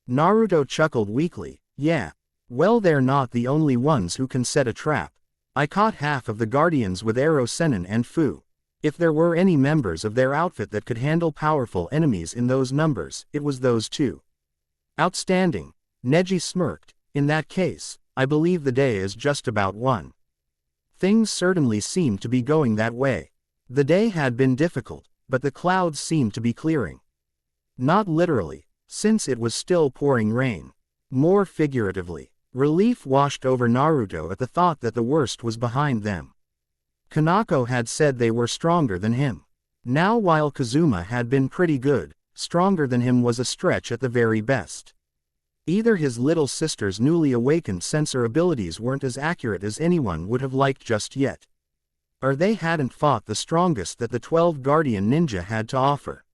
Naruto chuckled weakly. Yeah. Well, they're not the only ones who can set a trap. I caught half of the guardians with Arrow Sennin and Fu. If there were any members of their outfit that could handle powerful enemies in those numbers, it was those two. Outstanding, Neji smirked. In that case, I believe the day is just about won. Things certainly seemed to be going that way. The day had been difficult, but the clouds seemed to be clearing. Not literally, since it was still pouring rain. More figuratively, relief washed over Naruto at the thought that the worst was behind them. Kanako had said they were stronger than him. Now while Kazuma had been pretty good, stronger than him was a stretch at the very best. Either his little sister's newly awakened sensor abilities weren't as accurate as anyone would have liked just yet. Or they hadn't fought the strongest that the 12 Guardian Ninja had to offer.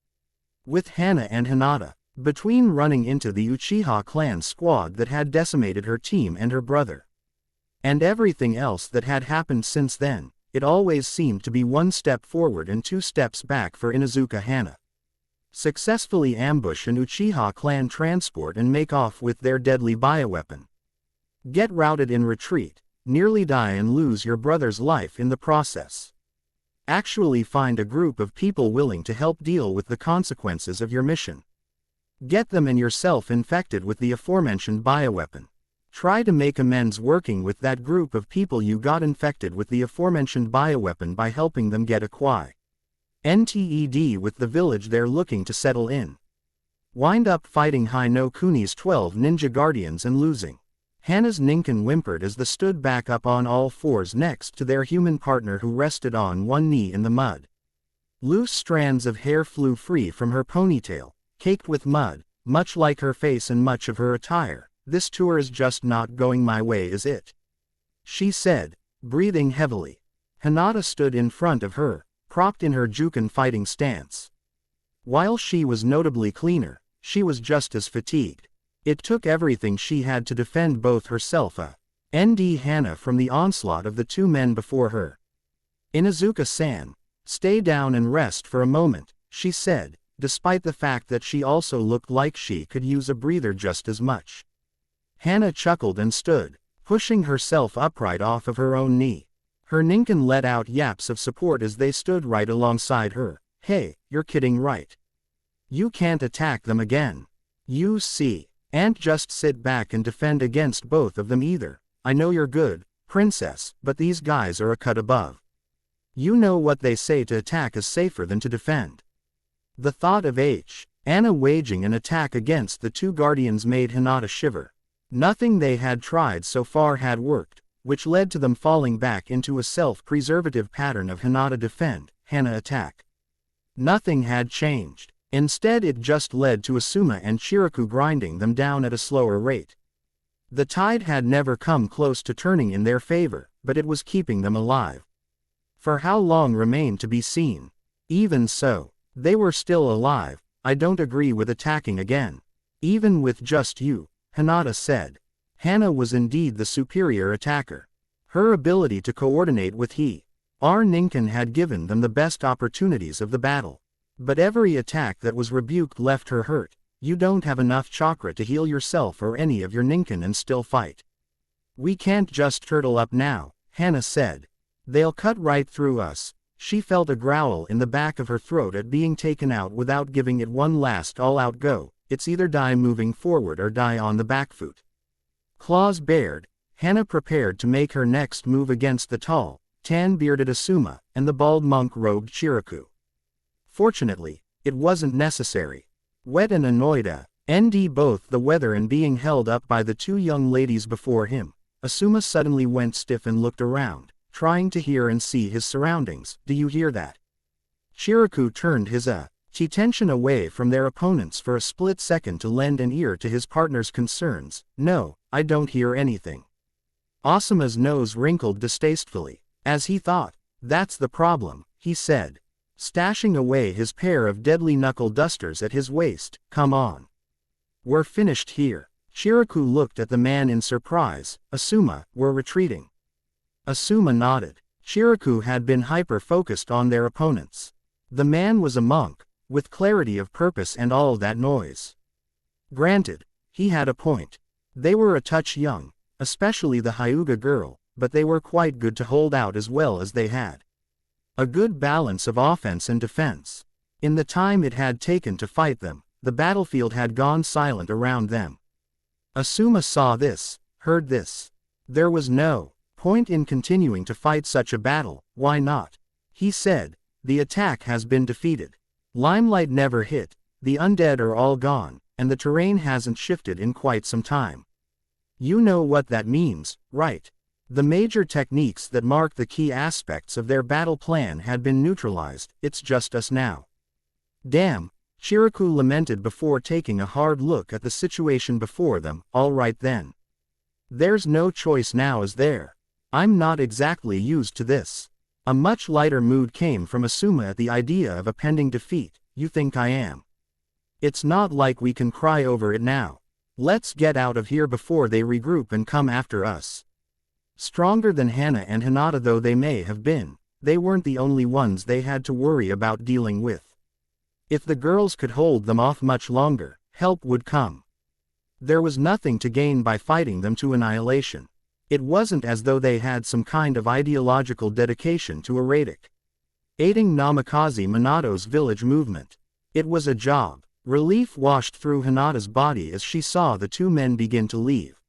With Hana and Hinata, between running into the Uchiha clan squad that had decimated her team and her brother, and everything else that had happened since then, it always seemed to be one step forward and 2 steps back for Inuzuka Hana. Successfully ambush an Uchiha clan transport and make off with their deadly bioweapon. Get routed in retreat, nearly die and lose your brother's life in the process. Actually find a group of people willing to help deal with the consequences of your mission. Get them and yourself infected with the aforementioned bioweapon. Try to make amends working with that group of people you got infected with the aforementioned bioweapon by helping them get a NTED with the village they're looking to settle in. Wind up fighting Hai no Kuni's 12 ninja guardians and losing. Hana's Ninken whimpered as they stood back up on all fours next to their human partner who rested on one knee in the mud. Loose strands of hair flew free from her ponytail, caked with mud, much like her face and much of her attire. This tour is just not going my way, is it? She said, breathing heavily. Hinata stood in front of her, propped in her Juken fighting stance. While she was notably cleaner, she was just as fatigued. It took everything she had to defend both herself Hana from the onslaught of the two men before her. Inuzuka-san, stay down and rest for a moment, she said, despite the fact that she also looked like she could use a breather just as much. Hana chuckled and stood, pushing herself upright off of her own knee. Her ninken let out yaps of support as they stood right alongside her. Hey, you're kidding, right? You can't attack them again. You see, and just sit back and defend against both of them either. I know you're good, princess, but these guys are a cut above. You know what they say, to attack is safer than to defend. The thought of Anna waging an attack against the two guardians made Hinata shiver. Nothing they had tried so far had worked, which led to them falling back into a self-preservative pattern of Hinata defend, Hana attack. Nothing had changed. Instead, it just led to Asuma and Chiriku grinding them down at a slower rate. The tide had never come close to turning in their favor, but it was keeping them alive. For how long remained to be seen. Even so, they were still alive. I don't agree with attacking again. Even with just you, Hinata said. Hana was indeed the superior attacker. Her ability to coordinate with our ninken had given them the best opportunities of the battle. But every attack that was rebuked left her hurt. You don't have enough chakra to heal yourself or any of your ninken and still fight. We can't just turtle up now, Hana said. They'll cut right through us. She felt a growl in the back of her throat at being taken out without giving it one last all-out go. It's either die moving forward or die on the back foot. Claws bared, Hana prepared to make her next move against the tall, tan-bearded Asuma, and the bald monk-robed Chiriku. Fortunately, it wasn't necessary. Wet and annoyed both the weather and being held up by the two young ladies before him, Asuma suddenly went stiff and looked around, trying to hear and see his surroundings. Do you hear that? Chiriku turned his attention away from their opponents for a split second to lend an ear to his partner's concerns. No, I don't hear anything. Asuma's nose wrinkled distastefully, as he thought. That's the problem, he said, stashing away his pair of deadly knuckle dusters at his waist. Come on. We're finished here. Chiriku looked at the man in surprise. Asuma, we're retreating. Asuma nodded. Chiriku had been hyper-focused on their opponents. The man was a monk, with clarity of purpose and all that noise. Granted, he had a point. They were a touch young, especially the Hyuga girl, but they were quite good to hold out as well as they had. A good balance of offense and defense. In the time it had taken to fight them, the battlefield had gone silent around them. Asuma saw this, heard this. There was no point in continuing to fight such a battle. Why not? He said. The attack has been defeated. Limelight never hit, the undead are all gone, and the terrain hasn't shifted in quite some time. You know what that means, right? The major techniques that mark the key aspects of their battle plan had been neutralized. It's just us now. Damn, Chiriku lamented before taking a hard look at the situation before them. All right then. There's no choice now, is there? I'm not exactly used to this. A much lighter mood came from Asuma at the idea of a pending defeat. You think I am? It's not like we can cry over it now. Let's get out of here before they regroup and come after us. Stronger than Hana and Hinata though they may have been, they weren't the only ones they had to worry about dealing with. If the girls could hold them off much longer, help would come. There was nothing to gain by fighting them to annihilation. It wasn't as though they had some kind of ideological dedication to aiding Namikaze Minato's village movement. It was a job. Relief washed through Hinata's body as she saw the two men begin to leave.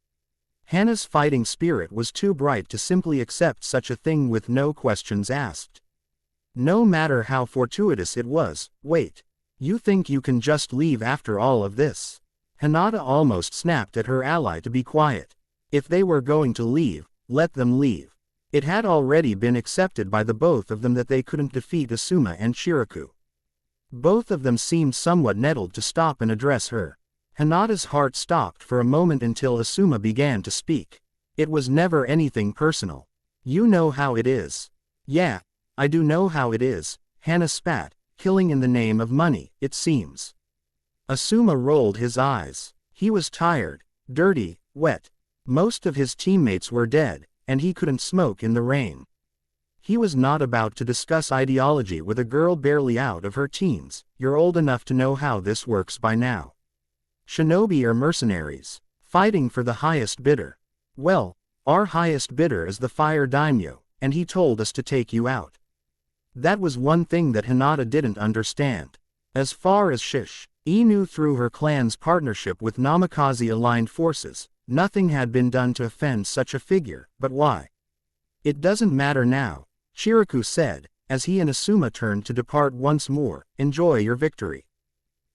Hana's fighting spirit was too bright to simply accept such a thing with no questions asked. No matter how fortuitous it was. Wait. You think you can just leave after all of this? Hinata almost snapped at her ally to be quiet. If they were going to leave, let them leave. It had already been accepted by the both of them that they couldn't defeat Asuma and Chiriku. Both of them seemed somewhat nettled to stop and address her. Hinata's heart stopped for a moment until Asuma began to speak. It was never anything personal. You know how it is. Yeah, I do know how it is, Hana spat, killing in the name of money, it seems. Asuma rolled his eyes. He was tired, dirty, wet. Most of his teammates were dead, and he couldn't smoke in the rain. He was not about to discuss ideology with a girl barely out of her teens. You're old enough to know how this works by now. Shinobi are mercenaries, fighting for the highest bidder. Well, our highest bidder is the Fire Daimyo, and he told us to take you out. That was one thing that Hinata didn't understand. As far as Inu through her clan's partnership with Namikaze-aligned forces, nothing had been done to offend such a figure, but why? It doesn't matter now, Shiraku said, as he and Asuma turned to depart once more. Enjoy your victory.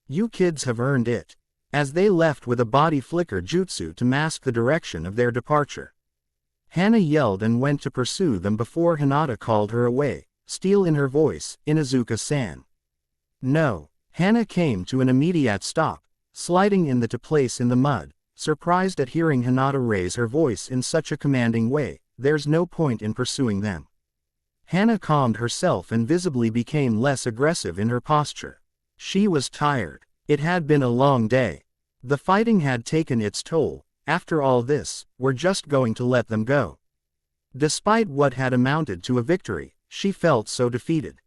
You kids have earned it. As they left with a body flicker jutsu to mask the direction of their departure, Hana yelled and went to pursue them before Hinata called her away, steel in her voice. Inuzuka-san. No. Hana came to an immediate stop, sliding into place in the mud, surprised at hearing Hinata raise her voice in such a commanding way. There's no point in pursuing them. Hana calmed herself and visibly became less aggressive in her posture. She was tired. It had been a long day. The fighting had taken its toll. After all this, we're just going to let them go. Despite what had amounted to a victory, she felt so defeated.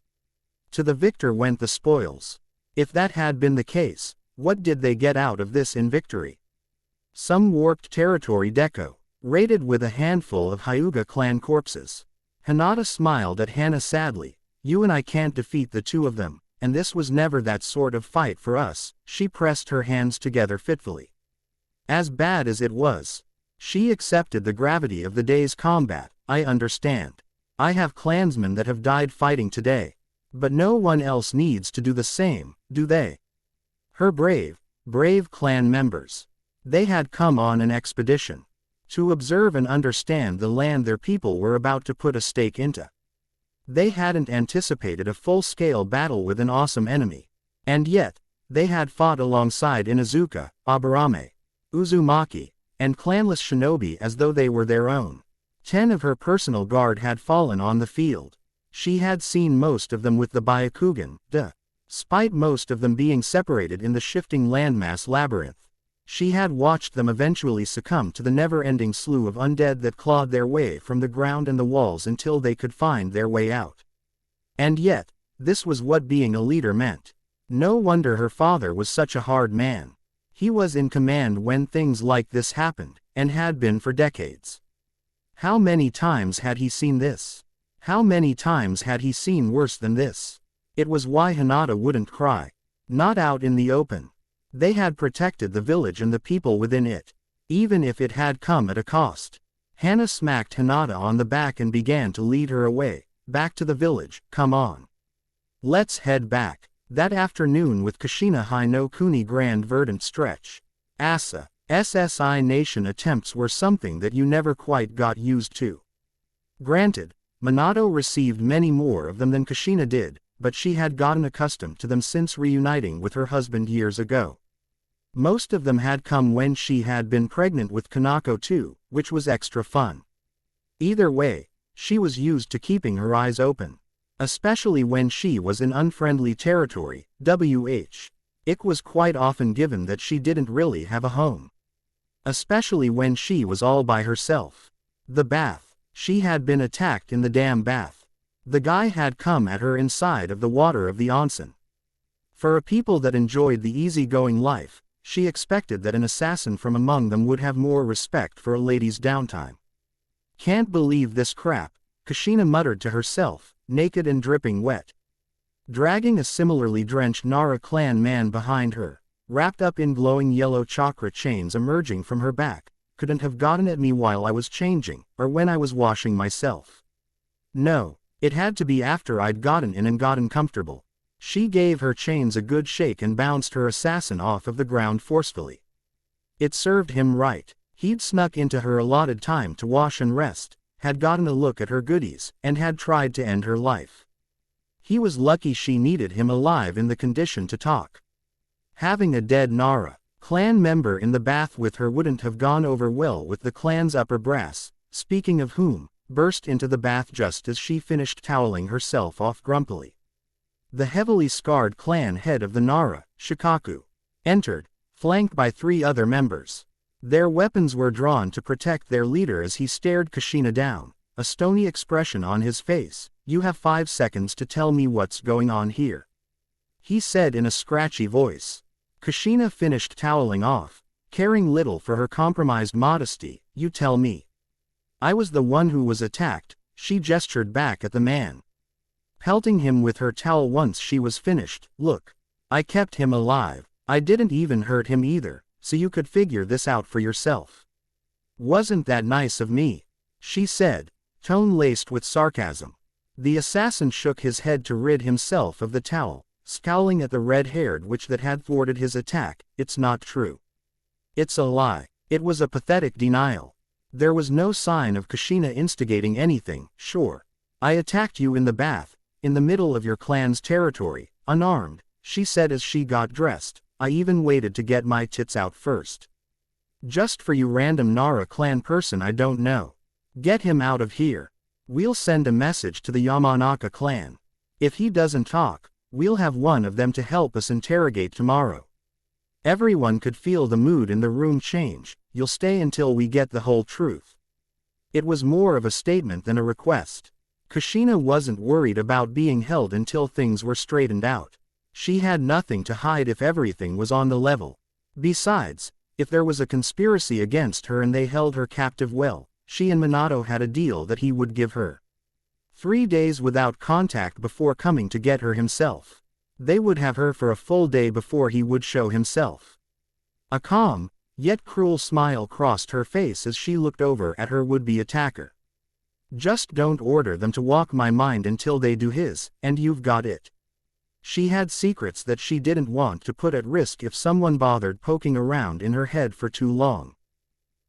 To the victor went the spoils. If that had been the case, what did they get out of this in victory? Some warped territory deco, raided with a handful of Hyuga clan corpses. Hinata smiled at Hana sadly. You and I can't defeat the two of them, and this was never that sort of fight for us. She pressed her hands together fitfully. As bad as it was, she accepted the gravity of the day's combat. I understand. I have clansmen that have died fighting today. But no one else needs to do the same, do they? Her brave clan members. They had come on an expedition to observe and understand the land their people were about to put a stake into. They hadn't anticipated a full-scale battle with an awesome enemy. And yet, they had fought alongside Inuzuka, Aburame, Uzumaki, and clanless shinobi as though they were their own. 10 of her personal guard had fallen on the field. She had seen most of them with the Byakugan, despite most of them being separated in the shifting landmass labyrinth. She had watched them eventually succumb to the never-ending slew of undead that clawed their way from the ground and the walls until they could find their way out. And yet, this was what being a leader meant. No wonder her father was such a hard man. He was in command when things like this happened, and had been for decades. How many times had he seen this? How many times had he seen worse than this? It was why Hinata wouldn't cry. Not out in the open. They had protected the village and the people within it, even if it had come at a cost. Hana smacked Hinata on the back and began to lead her away, back to the village. Come on. Let's head back. That afternoon with Kushina High no Kuni Grand Verdant Stretch. Asa, SSI Nation attempts were something that you never quite got used to. Granted, Minato received many more of them than Kushina did, but she had gotten accustomed to them since reuniting with her husband years ago. Most of them had come when she had been pregnant with Kanako too, which was extra fun. Either way, she was used to keeping her eyes open. Especially when she was in unfriendly territory, it was quite often given that she didn't really have a home. Especially when she was all by herself. The bath. She had been attacked in the damn bath. The guy had come at her inside of the water of the onsen. For a people that enjoyed the easygoing life, she expected that an assassin from among them would have more respect for a lady's downtime. Can't believe this crap, Kushina muttered to herself, naked and dripping wet. Dragging a similarly drenched Nara clan man behind her, wrapped up in glowing yellow chakra chains emerging from her back. Couldn't have gotten at me while I was changing, or when I was washing myself. No, it had to be after I'd gotten in and gotten comfortable. She gave her chains a good shake and bounced her assassin off of the ground forcefully. It served him right. He'd snuck into her allotted time to wash and rest, had gotten a look at her goodies, and had tried to end her life. He was lucky she needed him alive in the condition to talk. Having a dead Nara clan member in the bath with her wouldn't have gone over well with the clan's upper brass, speaking of whom, burst into the bath just as she finished toweling herself off grumpily. The heavily scarred clan head of the Nara, Shikaku, entered, flanked by 3 other members. Their weapons were drawn to protect their leader as he stared Kushina down, a stony expression on his face. "You have 5 seconds to tell me what's going on here," he said in a scratchy voice. Kushina finished toweling off, caring little for her compromised modesty. "You tell me." "I was the one who was attacked," she gestured back at the man, pelting him with her towel once she was finished. "Look. I kept him alive. I didn't even hurt him either, so you could figure this out for yourself." "Wasn't that nice of me?" she said, tone laced with sarcasm. The assassin shook his head to rid himself of the towel, scowling at the red-haired witch that had thwarted his attack. "It's not true. It's a lie." It was a pathetic denial. There was no sign of Kushina instigating anything. "Sure. I attacked you in the bath, in the middle of your clan's territory, unarmed," she said as she got dressed. "I even waited to get my tits out first. Just for you random Nara clan person I don't know. Get him out of here. We'll send a message to the Yamanaka clan. If he doesn't talk, we'll have one of them to help us interrogate tomorrow." Everyone could feel the mood in the room change. "You'll stay until we get the whole truth." It was more of a statement than a request. Kushina wasn't worried about being held until things were straightened out. She had nothing to hide if everything was on the level. Besides, if there was a conspiracy against her and they held her captive, well, she and Minato had a deal that he would give her 3 days without contact before coming to get her himself. They would have her for a full day before he would show himself. A calm, yet cruel smile crossed her face as she looked over at her would-be attacker. "Just don't order them to walk my mind until they do his, and you've got it." She had secrets that she didn't want to put at risk if someone bothered poking around in her head for too long.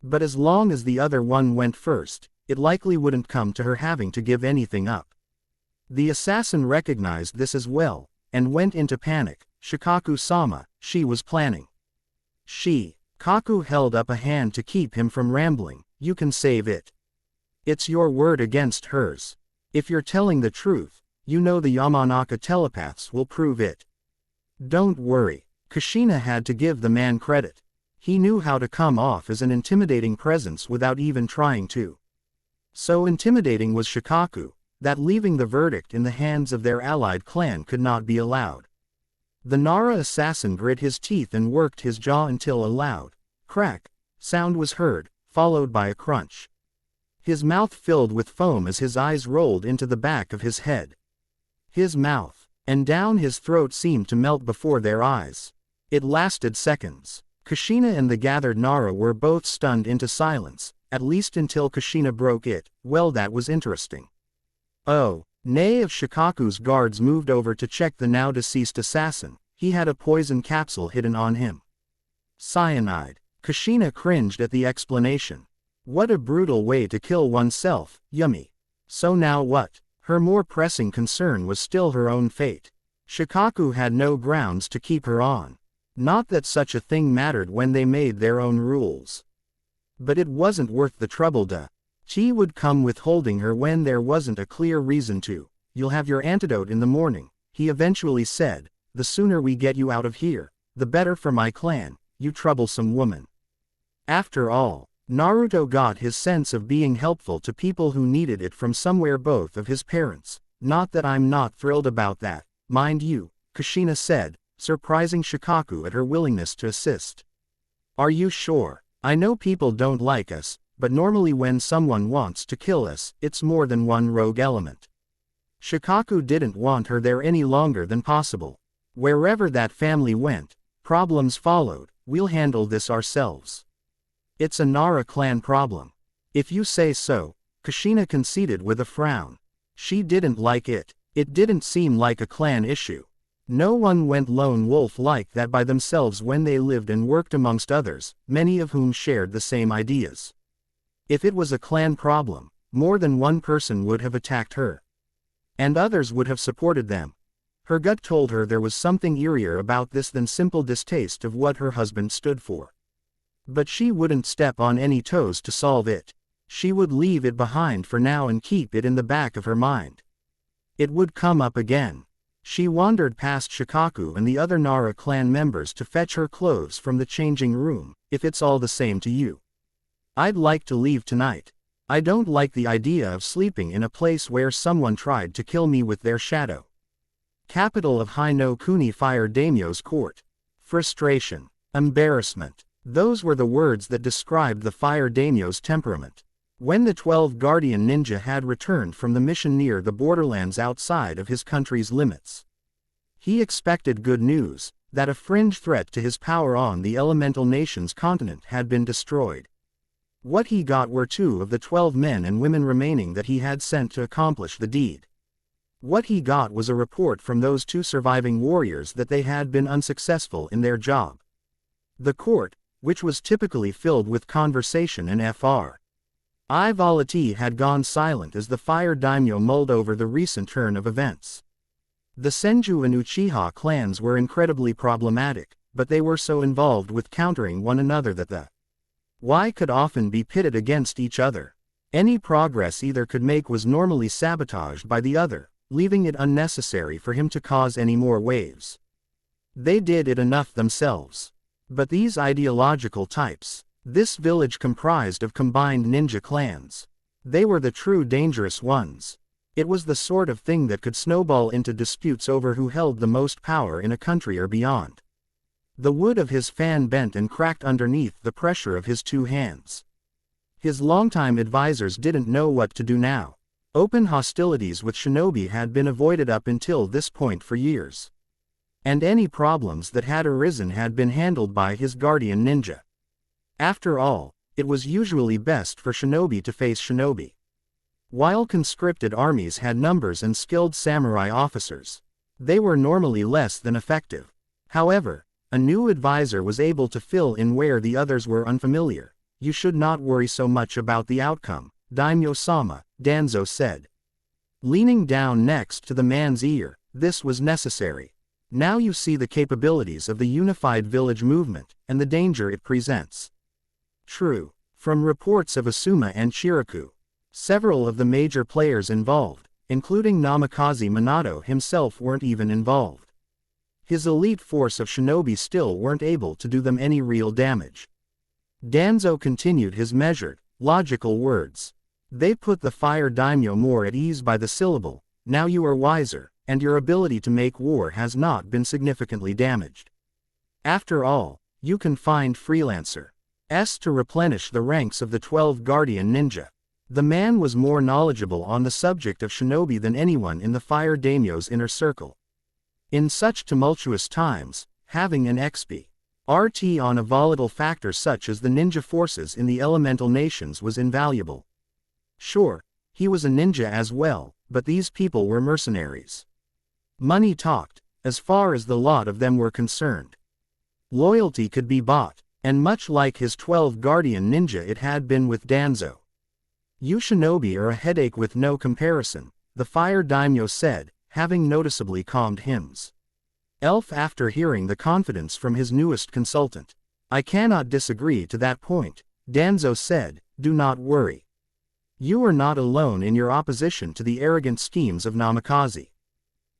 But as long as the other one went first, it likely wouldn't come to her having to give anything up. The assassin recognized this as well, and went into panic. "Shikaku-sama," she was planning. Kaku held up a hand to keep him from rambling. "You can save it. It's your word against hers. If you're telling the truth, you know the Yamanaka telepaths will prove it." "Don't worry." Kushina had to give the man credit. He knew how to come off as an intimidating presence without even trying to. So intimidating was Shikaku, that leaving the verdict in the hands of their allied clan could not be allowed. The Nara assassin grit his teeth and worked his jaw until a loud crack sound was heard, followed by a crunch. His mouth filled with foam as his eyes rolled into the back of his head. His mouth and down his throat seemed to melt before their eyes. It lasted seconds. Kushina and the gathered Nara were both stunned into silence, at least until Kushina broke it. "Well, that was interesting." "Oh." Nay of Shikaku's guards moved over to check the now deceased assassin. He had a poison capsule hidden on him. "Cyanide." Kushina cringed at the explanation. What a brutal way to kill oneself. Yummy. So now what? Her more pressing concern was still her own fate. Shikaku had no grounds to keep her on. Not that such a thing mattered when they made their own rules. But it wasn't worth the trouble. She would come withholding her when there wasn't a clear reason to. "You'll have your antidote in the morning," he eventually said. "The sooner we get you out of here, the better for my clan, you troublesome woman." After all, Naruto got his sense of being helpful to people who needed it from somewhere, both of his parents. "Not that I'm not thrilled about that, mind you," Kushina said, surprising Shikaku at her willingness to assist. "Are you sure? I know people don't like us, but normally when someone wants to kill us, it's more than one rogue element." Shikaku didn't want her there any longer than possible. Wherever that family went, problems followed. "We'll handle this ourselves. It's a Nara clan problem." "If you say so," Kushina conceded with a frown. She didn't like it. It didn't seem like a clan issue. No one went lone wolf like that by themselves when they lived and worked amongst others, many of whom shared the same ideas. If it was a clan problem, more than one person would have attacked her. And others would have supported them. Her gut told her there was something eerier about this than simple distaste of what her husband stood for. But she wouldn't step on any toes to solve it. She would leave it behind for now and keep it in the back of her mind. It would come up again. She wandered past Shikaku and the other Nara clan members to fetch her clothes from the changing room. If it's all the same to you, I'd like to leave tonight. I don't like the idea of sleeping in a place where someone tried to kill me with their shadow. Capital of Hino Kuni Fire Daimyo's court. Frustration. Embarrassment. Those were the words that described the Fire Daimyo's temperament. When the 12 Guardian Ninja had returned from the mission near the borderlands outside of his country's limits, he expected good news, that a fringe threat to his power on the elemental nation's continent had been destroyed. What he got were 2 of the 12 men and women remaining that he had sent to accomplish the deed. What he got was a report from those 2 surviving warriors that they had been unsuccessful in their job. The court, which was typically filled with conversation and I Volati had gone silent as the Fire Daimyo mulled over the recent turn of events. The Senju and Uchiha clans were incredibly problematic, but they were so involved with countering one another that the Y could often be pitted against each other. Any progress either could make was normally sabotaged by the other, leaving it unnecessary for him to cause any more waves. They did it enough themselves. But these ideological types, this village comprised of combined ninja clans. They were the true dangerous ones. It was the sort of thing that could snowball into disputes over who held the most power in a country or beyond. The wood of his fan bent and cracked underneath the pressure of his 2 hands. His longtime advisors didn't know what to do now. Open hostilities with shinobi had been avoided up until this point for years. And any problems that had arisen had been handled by his guardian ninja. After all, it was usually best for shinobi to face shinobi. While conscripted armies had numbers and skilled samurai officers, they were normally less than effective. However, a new advisor was able to fill in where the others were unfamiliar. You should not worry so much about the outcome, Daimyo-sama, Danzo said. Leaning down next to the man's ear, this was necessary. Now you see the capabilities of the unified village movement, and the danger it presents. True. From reports of Asuma and Shiraku, several of the major players involved, including Namikaze Minato himself, weren't even involved. His elite force of shinobi still weren't able to do them any real damage. Danzo continued his measured, logical words. They put the Fire Daimyo more at ease by the syllable. Now you are wiser, and your ability to make war has not been significantly damaged. After all, you can find freelancers to replenish the ranks of the 12 Guardian Ninja. The man was more knowledgeable on the subject of shinobi than anyone in the Fire Daimyo's inner circle. In such tumultuous times, having an RT on a volatile factor such as the ninja forces in the elemental nations was invaluable. Sure, he was a ninja as well, but these people were mercenaries. Money talked, as far as the lot of them were concerned. Loyalty could be bought, and much like his 12 Guardian Ninja it had been with Danzo. You shinobi are a headache with no comparison, the Fire Daimyo said, having noticeably calmed himself after hearing the confidence from his newest consultant. I cannot disagree to that point, Danzo said. Do not worry. You are not alone in your opposition to the arrogant schemes of Namikaze.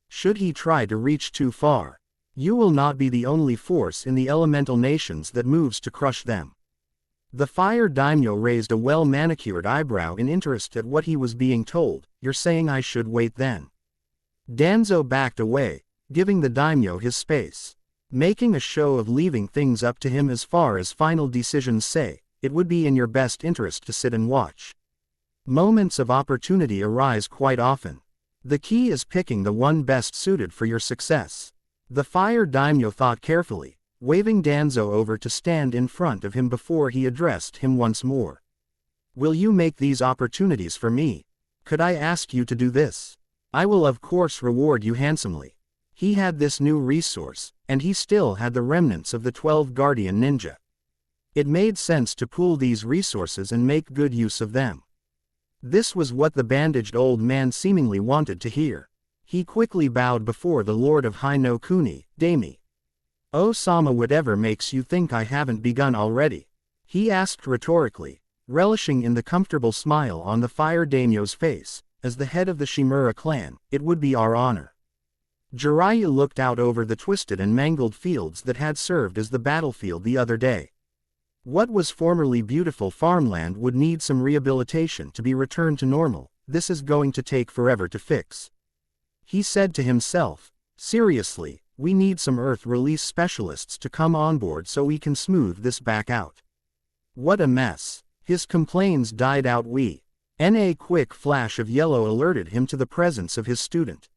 Should he try to reach too far, you will not be the only force in the elemental nations that moves to crush them. The Fire Daimyo raised a well-manicured eyebrow in interest at what he was being told. You're saying I should wait then? Danzo backed away, giving the daimyo his space. Making a show of leaving things up to him as far as final decisions say, it would be in your best interest to sit and watch. Moments of opportunity arise quite often. The key is picking the one best suited for your success. The Fire Daimyo thought carefully, waving Danzo over to stand in front of him before he addressed him once more. Will you make these opportunities for me? Could I ask you to do this? I will of course reward you handsomely. He had this new resource, and he still had the remnants of the 12 Guardian Ninja. It made sense to pool these resources and make good use of them. This was what the bandaged old man seemingly wanted to hear. He quickly bowed before the Lord of Hino Kuni, Daimi. Oh Sama, whatever makes you think I haven't begun already? He asked rhetorically, relishing in the comfortable smile on the Fire Daimyo's face. As the head of the Shimura clan, it would be our honor. Jiraiya looked out over the twisted and mangled fields that had served as the battlefield the other day. What was formerly beautiful farmland would need some rehabilitation to be returned to normal. This is going to take forever to fix. He said to himself, seriously, we need some earth release specialists to come on board so we can smooth this back out. What a mess. His complaints died out. A quick flash of yellow alerted him to the presence of his student.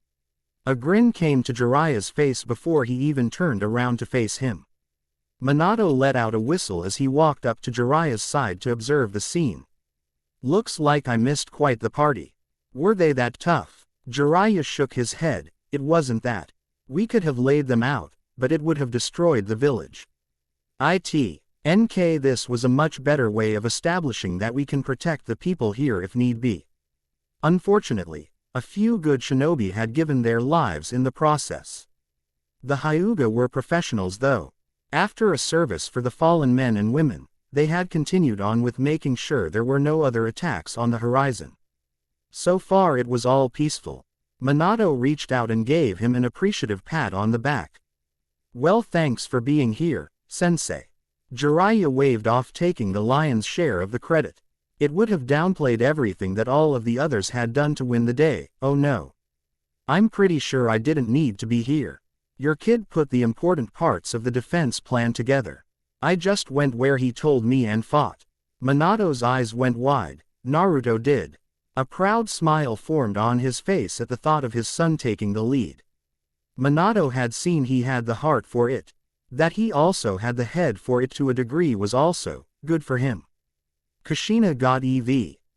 A grin came to Jiraiya's face before he even turned around to face him. Minato let out a whistle as he walked up to Jiraiya's side to observe the scene. Looks like I missed quite the party. Were they that tough? Jiraiya shook his head. It wasn't that. We could have laid them out, but it would have destroyed the village. This was a much better way of establishing that we can protect the people here if need be. Unfortunately, a few good shinobi had given their lives in the process. The Hyuga were professionals though. After a service for the fallen men and women, they had continued on with making sure there were no other attacks on the horizon. So far it was all peaceful. Minato reached out and gave him an appreciative pat on the back. Well, thanks for being here, sensei. Jiraiya waved off, taking the lion's share of the credit. It would have downplayed everything that all of the others had done to win the day. Oh no. I'm pretty sure I didn't need to be here. Your kid put the important parts of the defense plan together. I just went where he told me and fought. Minato's eyes went wide. Naruto did. A proud smile formed on his face at the thought of his son taking the lead. Minato had seen he had the heart for it. That he also had the head for it to a degree was also good for him. Kushina got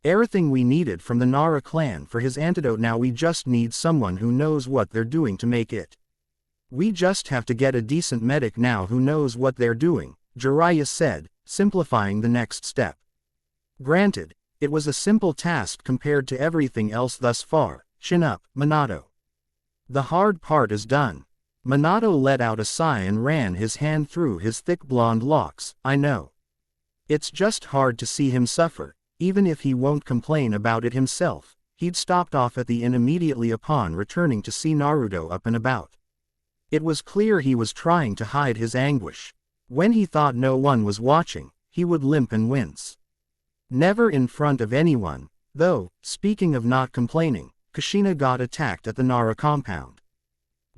everything we needed from the Nara clan for his antidote. Now we just need someone who knows what they're doing to make it. We just have to get a decent medic now who knows what they're doing, Jiraiya said, simplifying the next step. Granted, it was a simple task compared to everything else thus far. Chin up, Minato. The hard part is done. Minato let out a sigh and ran his hand through his thick blonde locks. I know. It's just hard to see him suffer, even if he won't complain about it himself. He'd stopped off at the inn immediately upon returning to see Naruto up and about. It was clear he was trying to hide his anguish. When he thought no one was watching, he would limp and wince. Never in front of anyone, though. Speaking of not complaining, Kushina got attacked at the Nara compound.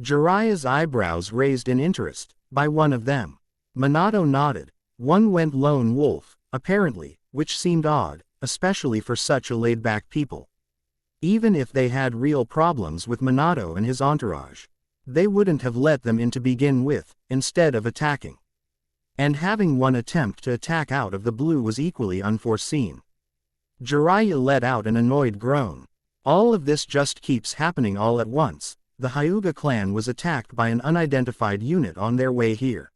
Jiraiya's eyebrows raised in interest. By one of them. Minato nodded. One went lone wolf, apparently, which seemed odd, especially for such a laid-back people. Even if they had real problems with Minato and his entourage, they wouldn't have let them in to begin with, instead of attacking. And having one attempt to attack out of the blue was equally unforeseen. Jiraiya let out an annoyed groan. All of this just keeps happening all at once. The Hyuga clan was attacked by an unidentified unit on their way here.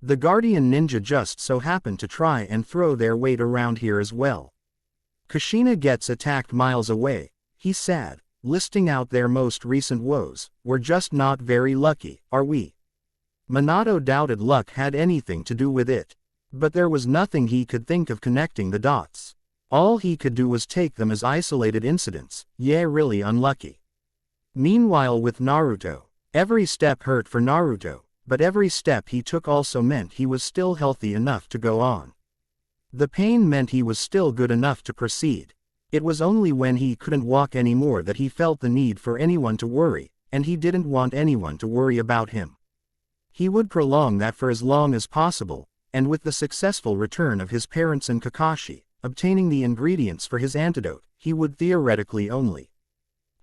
The Guardian Ninja just so happened to try and throw their weight around here as well. Kushina gets attacked miles away. He's sad. Listing out their most recent woes. We're just not very lucky, are we? Minato doubted luck had anything to do with it. But there was nothing he could think of connecting the dots. All he could do was take them as isolated incidents. Yeah, really unlucky. Meanwhile with Naruto, every step hurt for Naruto, but every step he took also meant he was still healthy enough to go on. The pain meant he was still good enough to proceed. It was only when he couldn't walk anymore that he felt the need for anyone to worry, and he didn't want anyone to worry about him. He would prolong that for as long as possible, and with the successful return of his parents and Kakashi, obtaining the ingredients for his antidote, he would theoretically only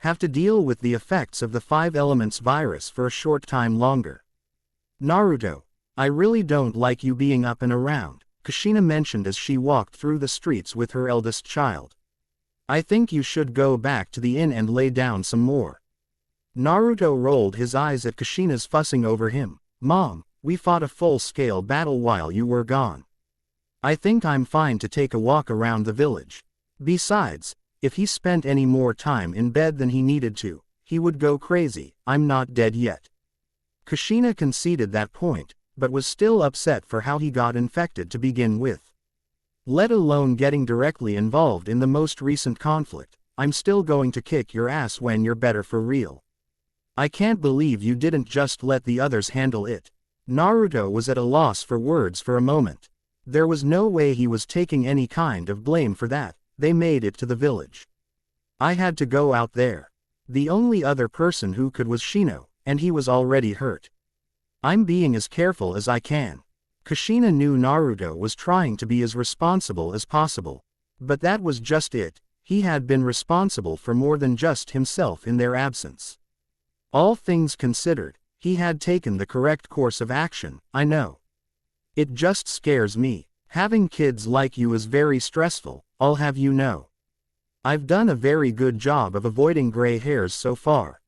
have to deal with the effects of the 5 elements virus for a short time longer. Naruto, I really don't like you being up and around, Kushina mentioned as she walked through the streets with her eldest child. I think you should go back to the inn and lay down some more. Naruto rolled his eyes at Kushina's fussing over him. Mom, we fought a full-scale battle while you were gone. I think I'm fine to take a walk around the village. Besides, if he spent any more time in bed than he needed to, he would go crazy. I'm not dead yet. Kushina conceded that point, but was still upset for how he got infected to begin with. Let alone getting directly involved in the most recent conflict. I'm still going to kick your ass when you're better for real. I can't believe you didn't just let the others handle it. Naruto was at a loss for words for a moment. There was no way he was taking any kind of blame for that. They made it to the village. I had to go out there. The only other person who could was Shino, and he was already hurt. I'm being as careful as I can. Kushina knew Naruto was trying to be as responsible as possible. But that was just it. He had been responsible for more than just himself in their absence. All things considered, he had taken the correct course of action, I know. It just scares me. Having kids like you is very stressful, I'll have you know. I've done a very good job of avoiding gray hairs so far.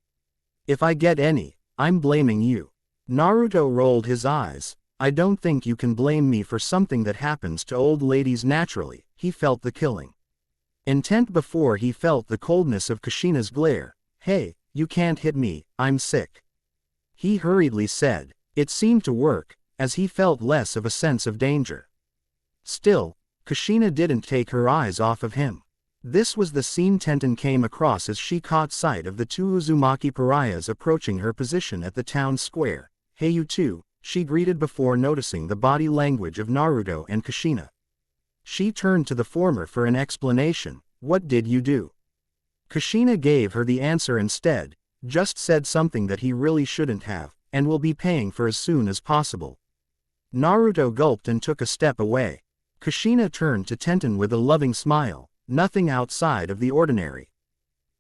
If I get any, I'm blaming you. Naruto rolled his eyes. I don't think you can blame me for something that happens to old ladies naturally. He felt the killing intent before he felt the coldness of Kushina's glare. Hey, you can't hit me, I'm sick. He hurriedly said. It seemed to work, as he felt less of a sense of danger. Still, Kushina didn't take her eyes off of him. This was the scene Tenten came across as she caught sight of the two Uzumaki pariahs approaching her position at the town square. Hey you two, she greeted before noticing the body language of Naruto and Kushina. She turned to the former for an explanation. What did you do? Kushina gave her the answer instead, just said something that he really shouldn't have, and will be paying for as soon as possible. Naruto gulped and took a step away. Kushina turned to Tenten with a loving smile. Nothing outside of the ordinary.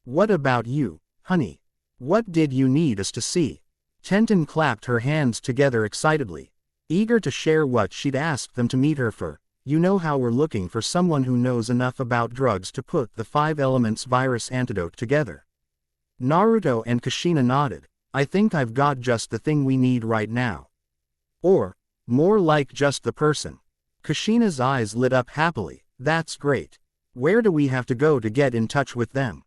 What about you, honey? What did you need us to see? Tenten clapped her hands together excitedly, eager to share what she'd asked them to meet her for. You know how we're looking for someone who knows enough about drugs to put the 5 elements virus antidote together. Naruto and Kushina nodded. I think I've got just the thing we need right now. Or, more like just the person. Kushina's eyes lit up happily. That's great. Where do we have to go to get in touch with them?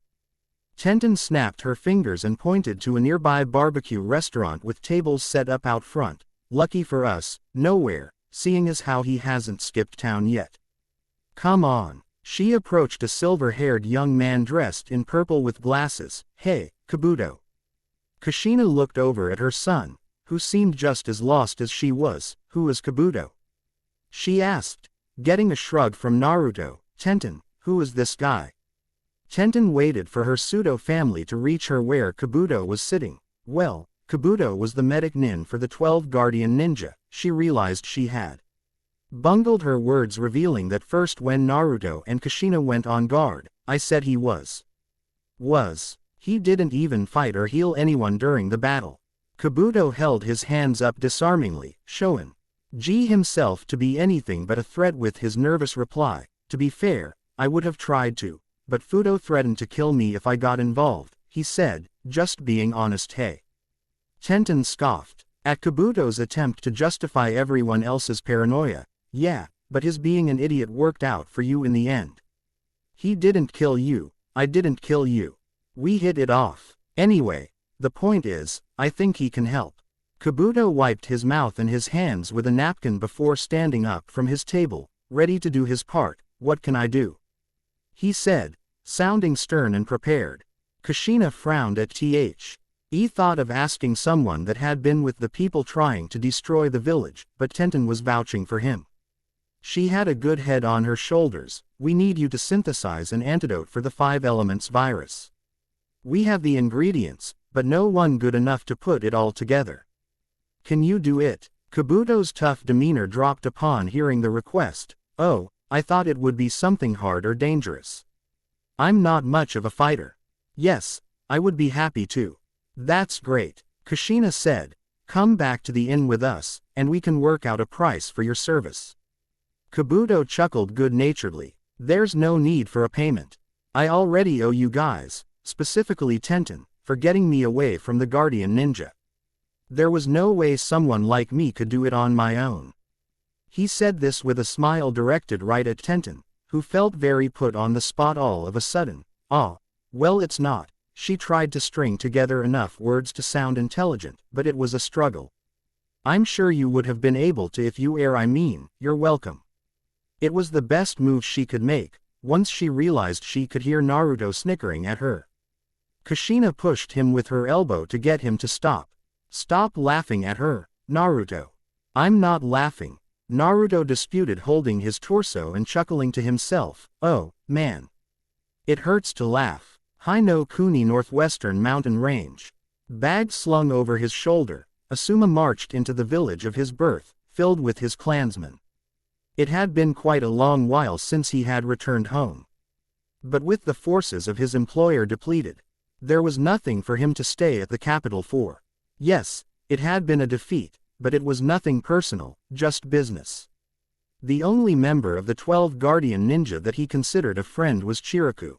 Tenten snapped her fingers and pointed to a nearby barbecue restaurant with tables set up out front. Lucky for us, nowhere, seeing as how he hasn't skipped town yet. Come on. She approached a silver-haired young man dressed in purple with glasses. Hey, Kabuto. Kushina looked over at her son, who seemed just as lost as she was. Who is Kabuto? She asked, getting a shrug from Naruto. Tenten. Who is this guy? Tenten waited for her pseudo-family to reach her where Kabuto was sitting. Well, Kabuto was the medic nin for the 12 Guardian Ninja. She realized she had bungled her words, revealing that first when Naruto and Kushina went on guard. I said he was. He didn't even fight or heal anyone during the battle. Kabuto held his hands up disarmingly, showing G himself to be anything but a threat with his nervous reply. To be fair, I would have tried to, but Fudo threatened to kill me if I got involved, he said, just being honest. Hey. Tenten scoffed at Kabuto's attempt to justify everyone else's paranoia. Yeah, but his being an idiot worked out for you in the end. He didn't kill you, I didn't kill you. We hit it off. Anyway, the point is, I think he can help. Kabuto wiped his mouth and his hands with a napkin before standing up from his table, ready to do his part. What can I do? He said, sounding stern and prepared. Kushina frowned at Th. He thought of asking someone that had been with the people trying to destroy the village, but Tenten was vouching for him. She had a good head on her shoulders. We need you to synthesize an antidote for the 5 elements virus. We have the ingredients, but no one good enough to put it all together. Can you do it? Kabuto's tough demeanor dropped upon hearing the request. Oh, I thought it would be something hard or dangerous. I'm not much of a fighter. Yes, I would be happy to. That's great, Kushina said. Come back to the inn with us, and we can work out a price for your service. Kabuto chuckled good-naturedly. There's no need for a payment. I already owe you guys, specifically Tenten, for getting me away from the Guardian Ninja. There was no way someone like me could do it on my own. He said this with a smile directed right at Tenten, who felt very put on the spot all of a sudden. Ah, well it's not. She tried to string together enough words to sound intelligent, but it was a struggle. I'm sure you would have been able to if you I mean, you're welcome. It was the best move she could make, once she realized she could hear Naruto snickering at her. Kushina pushed him with her elbow to get him to stop. Stop laughing at her, Naruto. I'm not laughing. Naruto disputed, holding his torso and chuckling to himself. Oh, man. It hurts to laugh. Hino Kuni Northwestern Mountain Range. Bag slung over his shoulder, Asuma marched into the village of his birth, filled with his clansmen. It had been quite a long while since he had returned home. But with the forces of his employer depleted, there was nothing for him to stay at the capital for. Yes, it had been a defeat, but it was nothing personal, just business. The only member of the 12 Guardian Ninja that he considered a friend was Chiriku,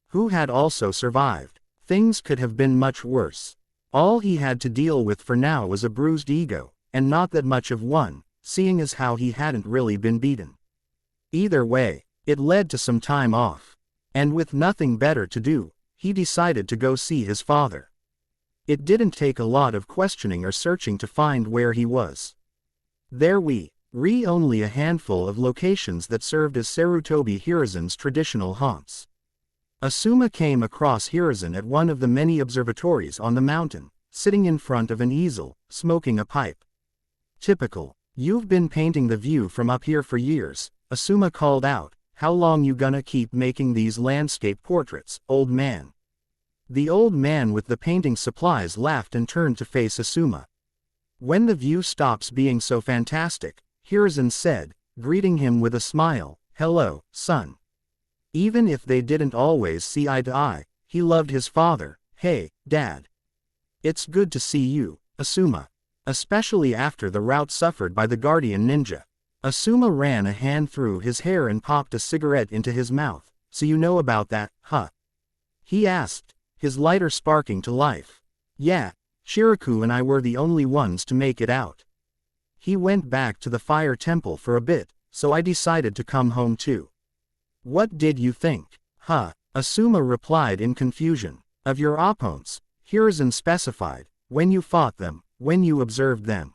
who had also survived. Things could have been much worse. All he had to deal with for now was a bruised ego, and not that much of one, seeing as how he hadn't really been beaten. Either way, it led to some time off. And with nothing better to do, he decided to go see his father. It didn't take a lot of questioning or searching to find where he was. There were only a handful of locations that served as Sarutobi Hiruzen's traditional haunts. Asuma came across Hiruzen at one of the many observatories on the mountain, sitting in front of an easel, smoking a pipe. Typical. You've been painting the view from up here for years, Asuma called out. How long you gonna keep making these landscape portraits, old man? The old man with the painting supplies laughed and turned to face Asuma. When the view stops being so fantastic, Hiruzen said, greeting him with a smile, hello, son. Even if they didn't always see eye to eye, he loved his father. Hey, Dad. It's good to see you, Asuma. Especially after the rout suffered by the Guardian Ninja. Asuma ran a hand through his hair and popped a cigarette into his mouth. So you know about that, huh? He asked, his lighter sparking to life. Yeah, Chiriku and I were the only ones to make it out. He went back to the fire temple for a bit, so I decided to come home too. What did you think? Huh? Asuma replied in confusion. Of your opponents, Hiruzen specified, when you fought them, when you observed them.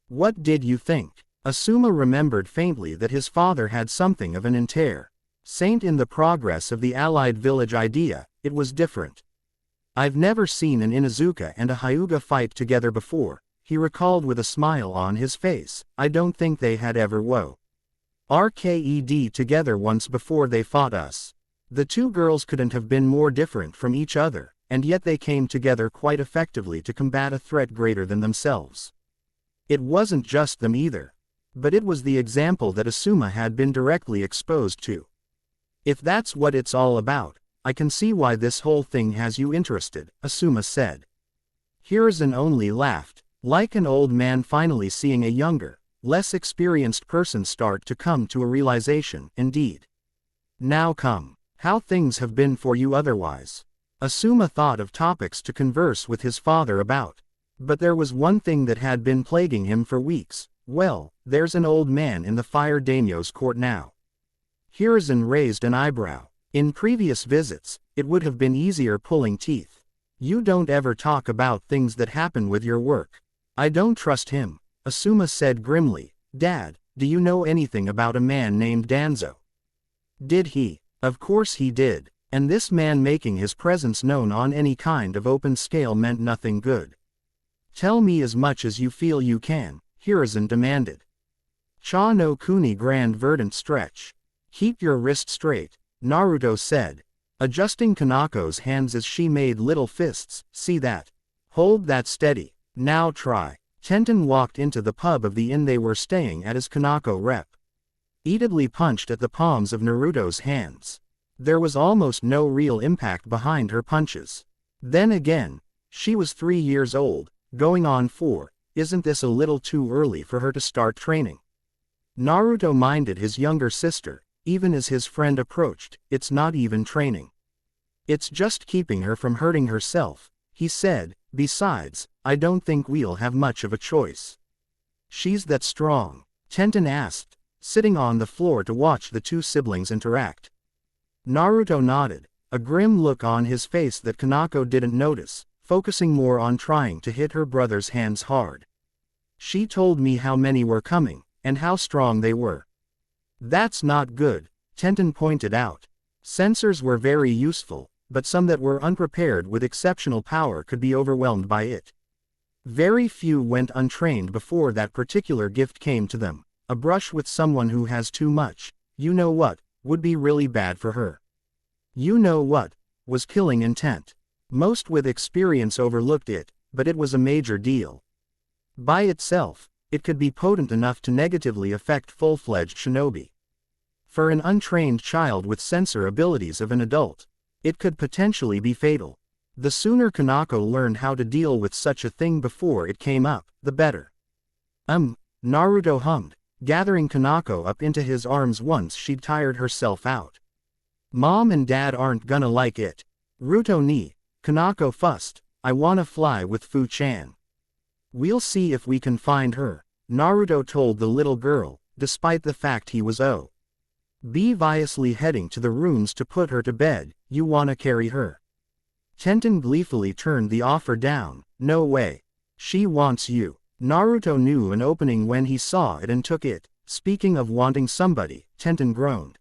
What did you think? Asuma remembered faintly that his father had something of an entire saint in the progress of the allied village idea. It was different. I've never seen an Inuzuka and a Hyuga fight together before, he recalled with a smile on his face. I don't think they had ever RKED together once before they fought us. The two girls couldn't have been more different from each other, and yet they came together quite effectively to combat a threat greater than themselves. It wasn't just them either. But it was the example that Asuma had been directly exposed to. If that's what it's all about, I can see why this whole thing has you interested, Asuma said. Hiruzen only laughed, like an old man finally seeing a younger, less experienced person start to come to a realization. Indeed. Now come, how things have been for you otherwise. Asuma thought of topics to converse with his father about. But there was one thing that had been plaguing him for weeks. Well, there's an old man in the fire daimyo's court now. Hiruzen raised an eyebrow. In previous visits, it would have been easier pulling teeth. You don't ever talk about things that happen with your work. I don't trust him, Asuma said grimly. Dad, do you know anything about a man named Danzo? Did he? Of course he did, and this man making his presence known on any kind of open scale meant nothing good. Tell me as much as you feel you can, Hiruzen demanded. Cha no Kuni grand verdant stretch. Keep your wrist straight, Naruto said, adjusting Kanako's hands as she made little fists. See that? Hold that steady. Now try. Tenten walked into the pub of the inn they were staying at as Kanako repeatedly punched at the palms of Naruto's hands. There was almost no real impact behind her punches. Then again, she was 3 years old, going on 4. Isn't this a little too early for her to start training? Naruto minded his younger sister, even as his friend approached. It's not even training. It's just keeping her from hurting herself, he said. Besides, I don't think we'll have much of a choice. She's that strong? Tenten asked, sitting on the floor to watch the two siblings interact. Naruto nodded, a grim look on his face that Kanako didn't notice, focusing more on trying to hit her brother's hands hard. She told me how many were coming, and how strong they were. That's not good, Tenten pointed out. Sensors were very useful, but some that were unprepared with exceptional power could be overwhelmed by it. Very few went untrained before that particular gift came to them. A brush with someone who has too much, you know what, would be really bad for her. You know what, was killing intent. Most with experience overlooked it, but it was a major deal. By itself, it could be potent enough to negatively affect full-fledged shinobi. For an untrained child with sensor abilities of an adult, it could potentially be fatal. The sooner Kanako learned how to deal with such a thing before it came up, the better. Naruto hummed, gathering Kanako up into his arms once she'd tired herself out. Mom and Dad aren't gonna like it. Ruto ni, Kanako fussed, I wanna fly with Fu-chan. We'll see if we can find her, Naruto told the little girl, despite the fact he was obviously heading to the rooms to put her to bed. You wanna carry her? Tenten gleefully turned the offer down. No way. She wants you. Naruto knew an opening when he saw it and took it. Speaking of wanting somebody, Tenten groaned.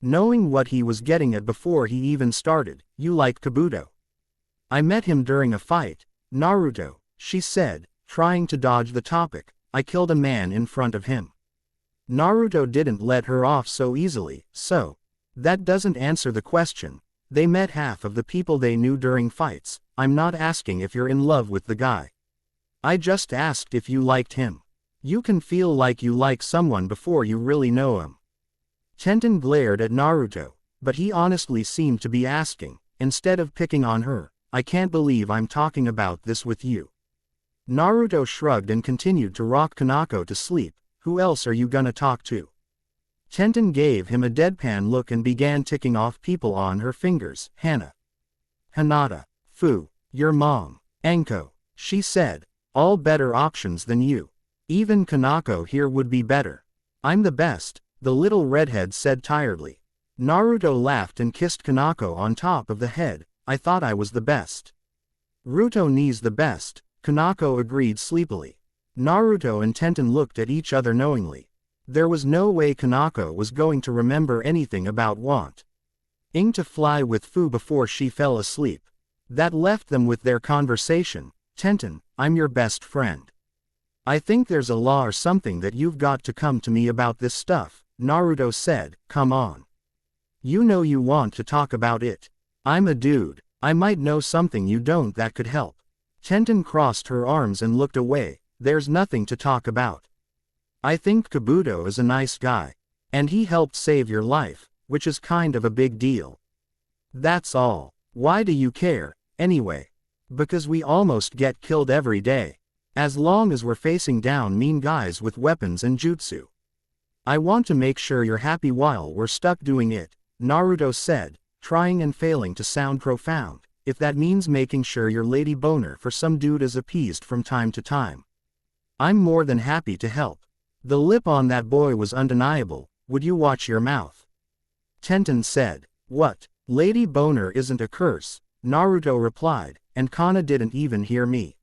Knowing what he was getting at before he even started, you like Kabuto. I met him during a fight, Naruto, she said, trying to dodge the topic. I killed a man in front of him. Naruto didn't let her off so easily, so. That doesn't answer the question. They met half of the people they knew during fights. I'm not asking if you're in love with the guy. I just asked if you liked him. You can feel like you like someone before you really know him. Tenten glared at Naruto, but he honestly seemed to be asking, instead of picking on her, I can't believe I'm talking about this with you. Naruto shrugged and continued to rock Kanako to sleep. Who else are you gonna talk to? Tenten gave him a deadpan look and began ticking off people on her fingers. Hana. Hinata. Fu. Your mom. Anko. She said. All better options than you. Even Kanako here would be better. I'm the best, the little redhead said tiredly. Naruto laughed and kissed Kanako on top of the head. I thought I was the best. Ruto ni's the best, Kanako agreed sleepily. Naruto and Tenten looked at each other knowingly. There was no way Kanako was going to remember anything about wanting to fly with Fu before she fell asleep. That left them with their conversation. Tenten, I'm your best friend. I think there's a law or something that you've got to come to me about this stuff, Naruto said. Come on. You know you want to talk about it. I'm a dude. I might know something you don't that could help. Tenten crossed her arms and looked away. There's nothing to talk about. I think Kabuto is a nice guy. And he helped save your life, which is kind of a big deal. That's all. Why do you care, anyway? Because we almost get killed every day. As long as we're facing down mean guys with weapons and jutsu. I want to make sure you're happy while we're stuck doing it, Naruto said, trying and failing to sound profound. If that means making sure your lady boner for some dude is appeased from time to time. I'm more than happy to help. The lip on that boy was undeniable. Would you watch your mouth? Tenten said. What? Lady boner isn't a curse, Naruto replied, and Kana didn't even hear me.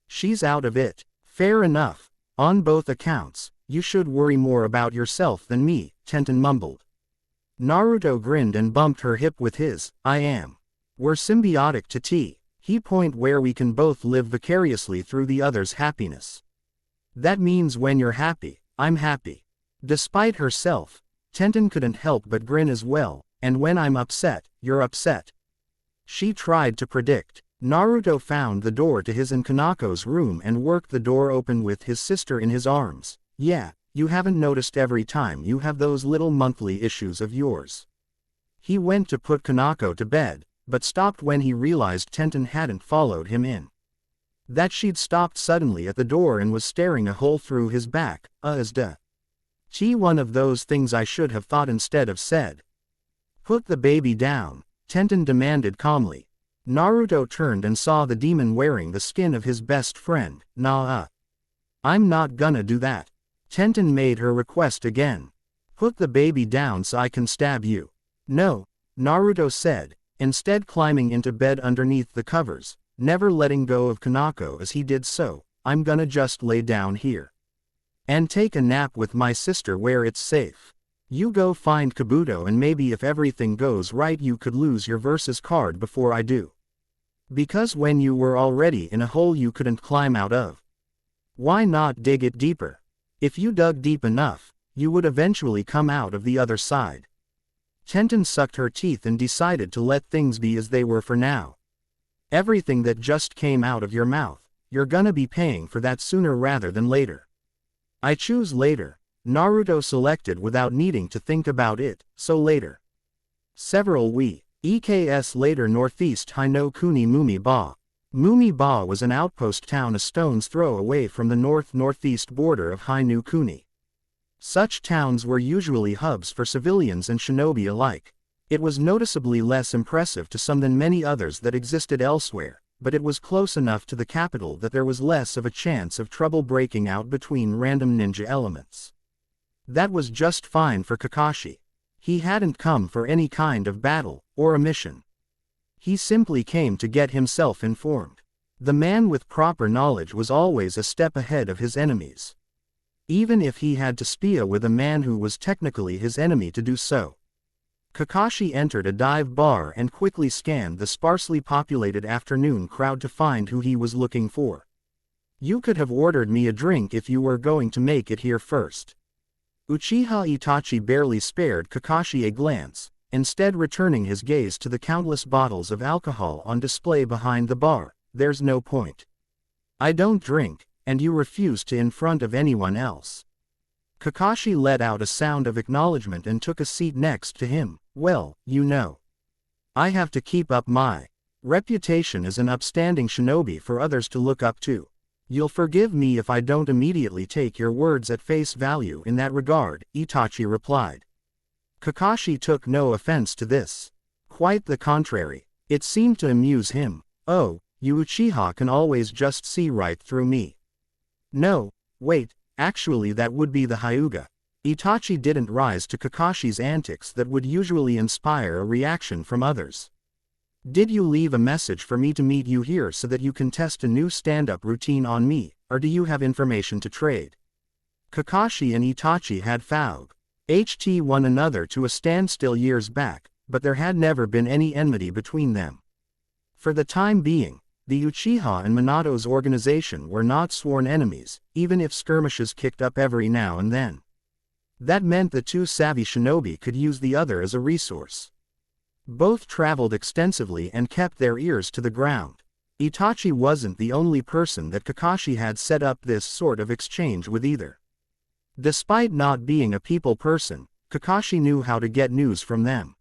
She's out of it. Fair enough. On both accounts, you should worry more about yourself than me, Tenten mumbled. Naruto grinned and bumped her hip with his, I am. We're symbiotic to T. He point where we can both live vicariously through the other's happiness. That means when you're happy, I'm happy. Despite herself, Tenten couldn't help but grin as well, and when I'm upset, you're upset. She tried to predict. Naruto found the door to his and Kanako's room and worked the door open with his sister in his arms. Yeah, you haven't noticed every time you have those little monthly issues of yours. He went to put Kanako to bed, but stopped when he realized Tenten hadn't followed him in. That she'd stopped suddenly at the door and was staring a hole through his back, as duh. One of those things I should have thought instead of said. Put the baby down, Tenten demanded calmly. Naruto turned and saw the demon wearing the skin of his best friend, I'm not gonna do that. Tenten made her request again. Put the baby down so I can stab you. No, Naruto said, instead climbing into bed underneath the covers, never letting go of Kanako as he did so. I'm gonna just lay down here. And take a nap with my sister where it's safe. You go find Kabuto and maybe if everything goes right you could lose your versus card before I do. Because when you were already in a hole you couldn't climb out of. Why not dig it deeper? If you dug deep enough, you would eventually come out of the other side. Tenten sucked her teeth and decided to let things be as they were for now. Everything that just came out of your mouth, you're gonna be paying for that sooner rather than later. I choose later, Naruto selected without needing to think about it, so later. Several EKS later Northeast Hino Kuni Mumi Ba. Mumi Ba was an outpost town a stone's throw away from the north-northeast border of Hino Kuni. Such towns were usually hubs for civilians and shinobi alike. It was noticeably less impressive to some than many others that existed elsewhere, but it was close enough to the capital that there was less of a chance of trouble breaking out between random ninja elements. That was just fine for Kakashi. He hadn't come for any kind of battle, or a mission. He simply came to get himself informed. The man with proper knowledge was always a step ahead of his enemies. Even if he had to spia with a man who was technically his enemy to do so. Kakashi entered a dive bar and quickly scanned the sparsely populated afternoon crowd to find who he was looking for. You could have ordered me a drink if you were going to make it here first. Uchiha Itachi barely spared Kakashi a glance, instead returning his gaze to the countless bottles of alcohol on display behind the bar. There's no point. I don't drink, and you refuse to in front of anyone else. Kakashi let out a sound of acknowledgement and took a seat next to him. Well, you know. I have to keep up my reputation as an upstanding shinobi for others to look up to. You'll forgive me if I don't immediately take your words at face value in that regard, Itachi replied. Kakashi took no offense to this. Quite the contrary. It seemed to amuse him. Oh, you Uchiha can always just see right through me. No, wait. Actually that would be the Hyuga. Itachi didn't rise to Kakashi's antics that would usually inspire a reaction from others. Did you leave a message for me to meet you here so that you can test a new stand-up routine on me, or do you have information to trade? Kakashi and Itachi had fought one another to a standstill years back, but there had never been any enmity between them. For the time being, the Uchiha and Minato's organization were not sworn enemies, even if skirmishes kicked up every now and then. That meant the two savvy shinobi could use the other as a resource. Both traveled extensively and kept their ears to the ground. Itachi wasn't the only person that Kakashi had set up this sort of exchange with either. Despite not being a people person, Kakashi knew how to get news from them.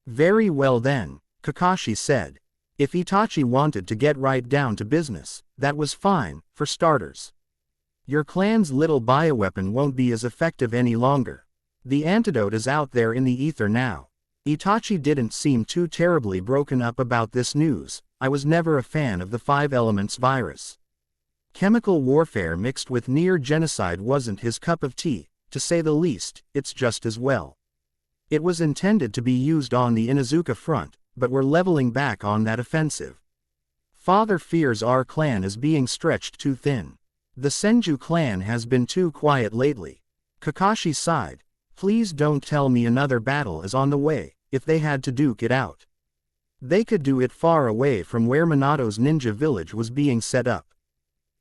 Very well then, Kakashi said. If Itachi wanted to get right down to business, that was fine, for starters. Your clan's little bioweapon won't be as effective any longer. The antidote is out there in the ether now. Itachi didn't seem too terribly broken up about this news. I was never a fan of the 5 elements virus. Chemical warfare mixed with near genocide wasn't his cup of tea, to say the least. It's just as well. It was intended to be used on the Inuzuka front, but we're leveling back on that offensive. Father fears our clan is being stretched too thin. The Senju clan has been too quiet lately. Kakashi sighed. Please don't tell me another battle is on the way. If they had to duke it out, they could do it far away from where Minato's ninja village was being set up.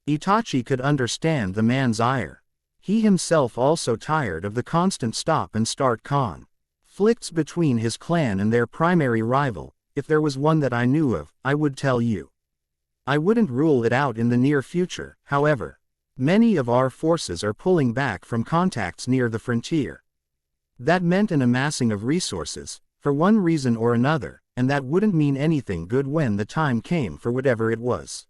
Itachi could understand the man's ire. He himself also tired of the constant stop and start conflicts between his clan and their primary rival. If there was one that I knew of, I would tell you. I wouldn't rule it out in the near future, however. Many of our forces are pulling back from contacts near the frontier. That meant an amassing of resources, for one reason or another, and that wouldn't mean anything good when the time came for whatever it was.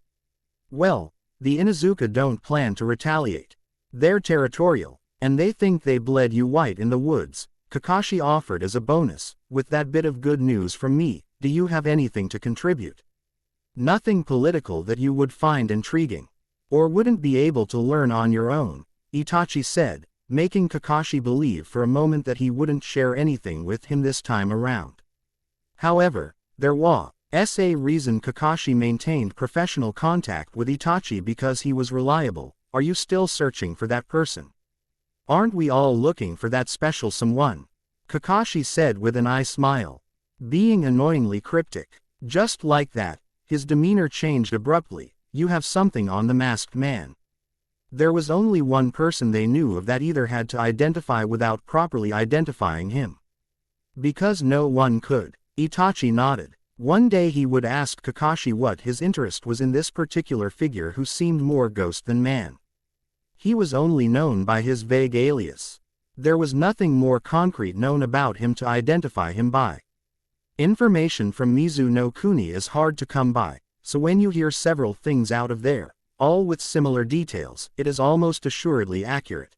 Well, the Inuzuka don't plan to retaliate. They're territorial, and they think they bled you white in the woods, Kakashi offered as a bonus. With that bit of good news from me, do you have anything to contribute? Nothing political that you would find intriguing, or wouldn't be able to learn on your own, Itachi said, making Kakashi believe for a moment that he wouldn't share anything with him this time around. However, there was a reason Kakashi maintained professional contact with Itachi because he was reliable. Are you still searching for that person? Aren't we all looking for that special someone? Kakashi said with an eye smile. Being annoyingly cryptic. Just like that, his demeanor changed abruptly. You have something on the masked man. There was only one person they knew of that either had to identify without properly identifying him. Because no one could. Itachi nodded. One day he would ask Kakashi what his interest was in this particular figure who seemed more ghost than man. He was only known by his vague alias. There was nothing more concrete known about him to identify him by. Information from Mizu no Kuni is hard to come by, so when you hear several things out of there, all with similar details, it is almost assuredly accurate.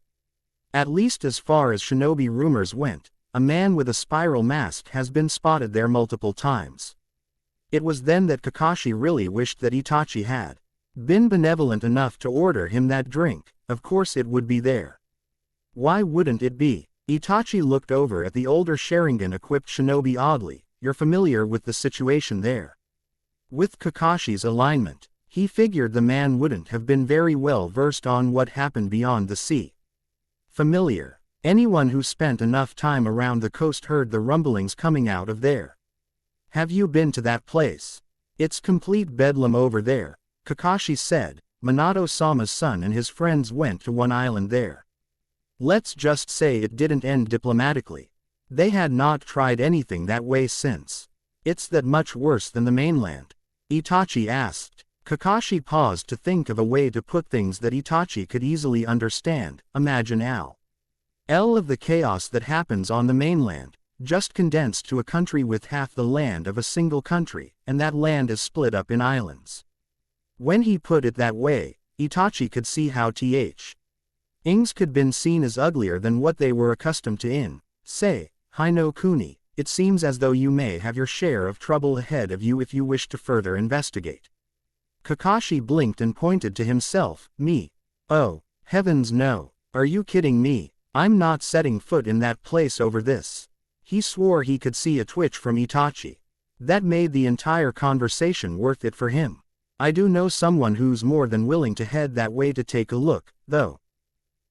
At least as far as shinobi rumors went, a man with a spiral mask has been spotted there multiple times. It was then that Kakashi really wished that Itachi had been benevolent enough to order him that drink. Of course it would be there. Why wouldn't it be? Itachi looked over at the older Sharingan-equipped shinobi oddly. You're familiar with the situation there. With Kakashi's alignment, he figured the man wouldn't have been very well versed on what happened beyond the sea. Familiar. Anyone who spent enough time around the coast heard the rumblings coming out of there. Have you been to that place? It's complete bedlam over there, Kakashi said. Minato-sama's son and his friends went to one island there. Let's just say it didn't end diplomatically. They had not tried anything that way since. It's that much worse than the mainland? Itachi asked. Kakashi paused to think of a way to put things that Itachi could easily understand. Imagine L of the chaos that happens on the mainland, just condensed to a country with half the land of a single country, and that land is split up in islands. When he put it that way, Itachi could see how things could been seen as uglier than what they were accustomed to in, say, Hino Kuni. It seems as though you may have your share of trouble ahead of you if you wish to further investigate. Kakashi blinked and pointed to himself. Me? Oh, heavens no. Are you kidding me? I'm not setting foot in that place over this. He swore he could see a twitch from Itachi. That made the entire conversation worth it for him. I do know someone who's more than willing to head that way to take a look, though.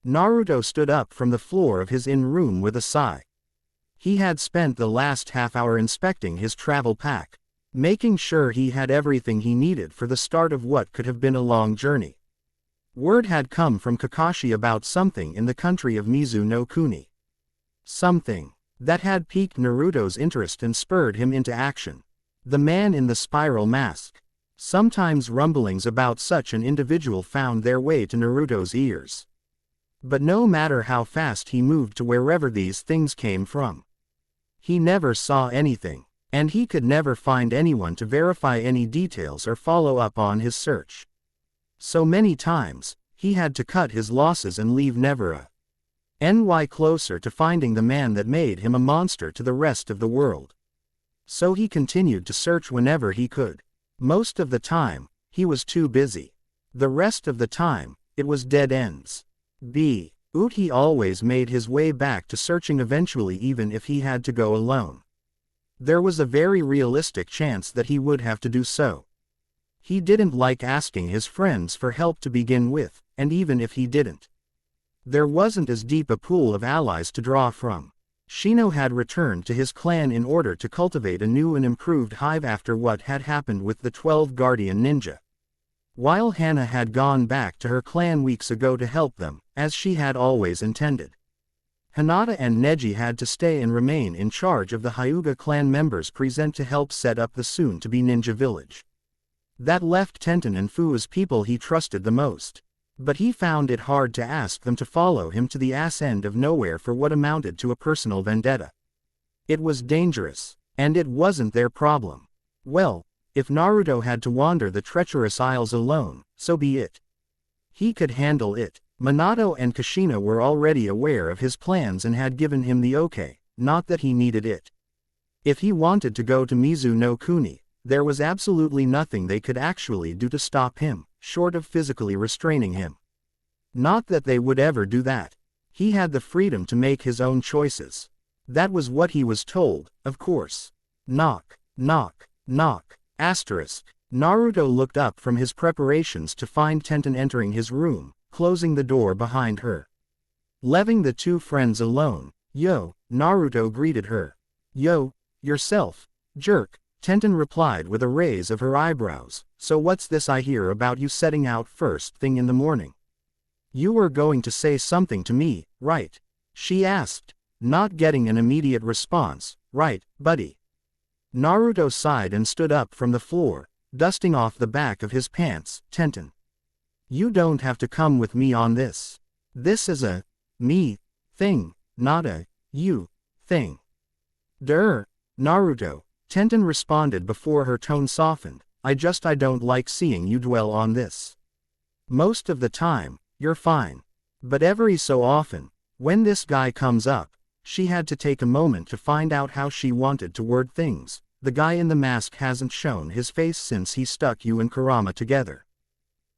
Naruto stood up from the floor of his inn room with a sigh. He had spent the last half hour inspecting his travel pack, making sure he had everything he needed for the start of what could have been a long journey. Word had come from Kakashi about something in the country of Mizu no Kuni. Something that had piqued Naruto's interest and spurred him into action. The man in the spiral mask. Sometimes rumblings about such an individual found their way to Naruto's ears. But no matter how fast he moved to wherever these things came from, he never saw anything, and he could never find anyone to verify any details or follow up on his search. So many times, he had to cut his losses and leave never closer to finding the man that made him a monster to the rest of the world. So he continued to search whenever he could. Most of the time, he was too busy. The rest of the time, it was dead ends. He always made his way back to searching eventually even if he had to go alone. There was a very realistic chance that he would have to do so. He didn't like asking his friends for help to begin with, and even if he didn't, there wasn't as deep a pool of allies to draw from. Shino had returned to his clan in order to cultivate a new and improved hive after what had happened with the 12 guardian ninja. While Hana had gone back to her clan weeks ago to help them, as she had always intended. Hinata and Neji had to stay and remain in charge of the Hyuga clan members present to help set up the soon-to-be ninja village. That left Tenten and Fu as people he trusted the most. But he found it hard to ask them to follow him to the ass end of nowhere for what amounted to a personal vendetta. It was dangerous, and it wasn't their problem. Well, if Naruto had to wander the treacherous isles alone, so be it. He could handle it. Minato and Kushina were already aware of his plans and had given him the okay, not that he needed it. If he wanted to go to Mizu no Kuni, there was absolutely nothing they could actually do to stop him, short of physically restraining him. Not that they would ever do that. He had the freedom to make his own choices. That was what he was told, of course. Knock, knock, knock. Asterisk. Naruto looked up from his preparations to find Tenten entering his room, closing the door behind her. Leaving the two friends alone, "Yo," Naruto greeted her. "Yo, yourself, jerk," Tenten replied with a raise of her eyebrows. "So what's this I hear about you setting out first thing in the morning? You were going to say something to me, right?" she asked, not getting an immediate response. "Right, buddy." Naruto sighed and stood up from the floor, dusting off the back of his pants. "Tenten, you don't have to come with me on this. This is a me thing, not a you thing." Naruto," Tenten responded before her tone softened. I don't like seeing you dwell on this. Most of the time, you're fine. But every so often, when this guy comes up," she had to take a moment to find out how she wanted to word things. "The guy in the mask hasn't shown his face since he stuck you and Kurama together.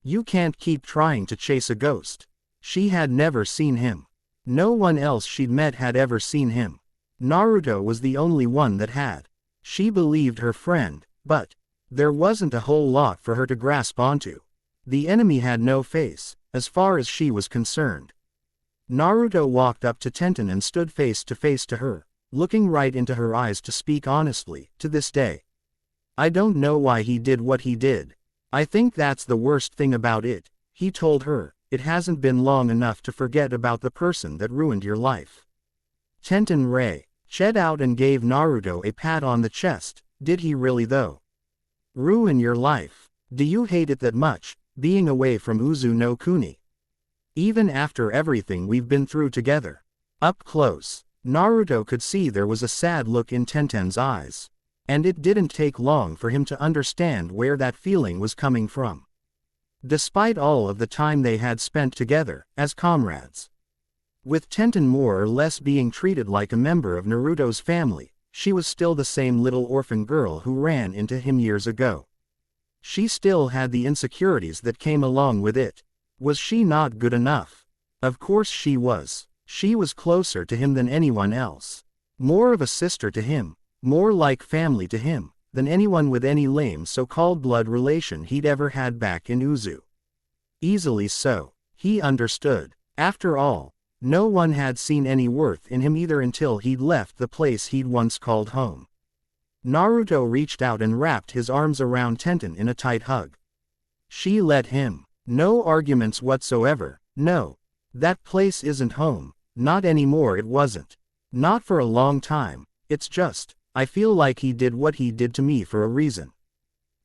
You can't keep trying to chase a ghost." She had never seen him. No one else she'd met had ever seen him. Naruto was the only one that had. She believed her friend, but there wasn't a whole lot for her to grasp onto. The enemy had no face, as far as she was concerned. Naruto walked up to Tenten and stood face to her, looking right into her eyes to speak honestly. "To this day, I don't know why he did what he did. I think that's the worst thing about it," he told her. "It hasn't been long enough to forget about the person that ruined your life." Tenten reached out and gave Naruto a pat on the chest. "Did he really though? Ruin your life? Do you hate it that much, being away from Uzu no Kuni? Even after everything we've been through together?" Up close, Naruto could see there was a sad look in Tenten's eyes. And it didn't take long for him to understand where that feeling was coming from. Despite all of the time they had spent together, as comrades. With Tenten more or less being treated like a member of Naruto's family, she was still the same little orphan girl who ran into him years ago. She still had the insecurities that came along with it. Was she not good enough? Of course she was. She was closer to him than anyone else. More of a sister to him, more like family to him, than anyone with any lame so-called blood relation he'd ever had back in Uzu. Easily so. He understood. After all, no one had seen any worth in him either until he'd left the place he'd once called home. Naruto reached out and wrapped his arms around Tenten in a tight hug. She let him. No arguments whatsoever. "No. That place isn't home. Not anymore. It wasn't. Not for a long time. It's just, I feel like he did what he did to me for a reason.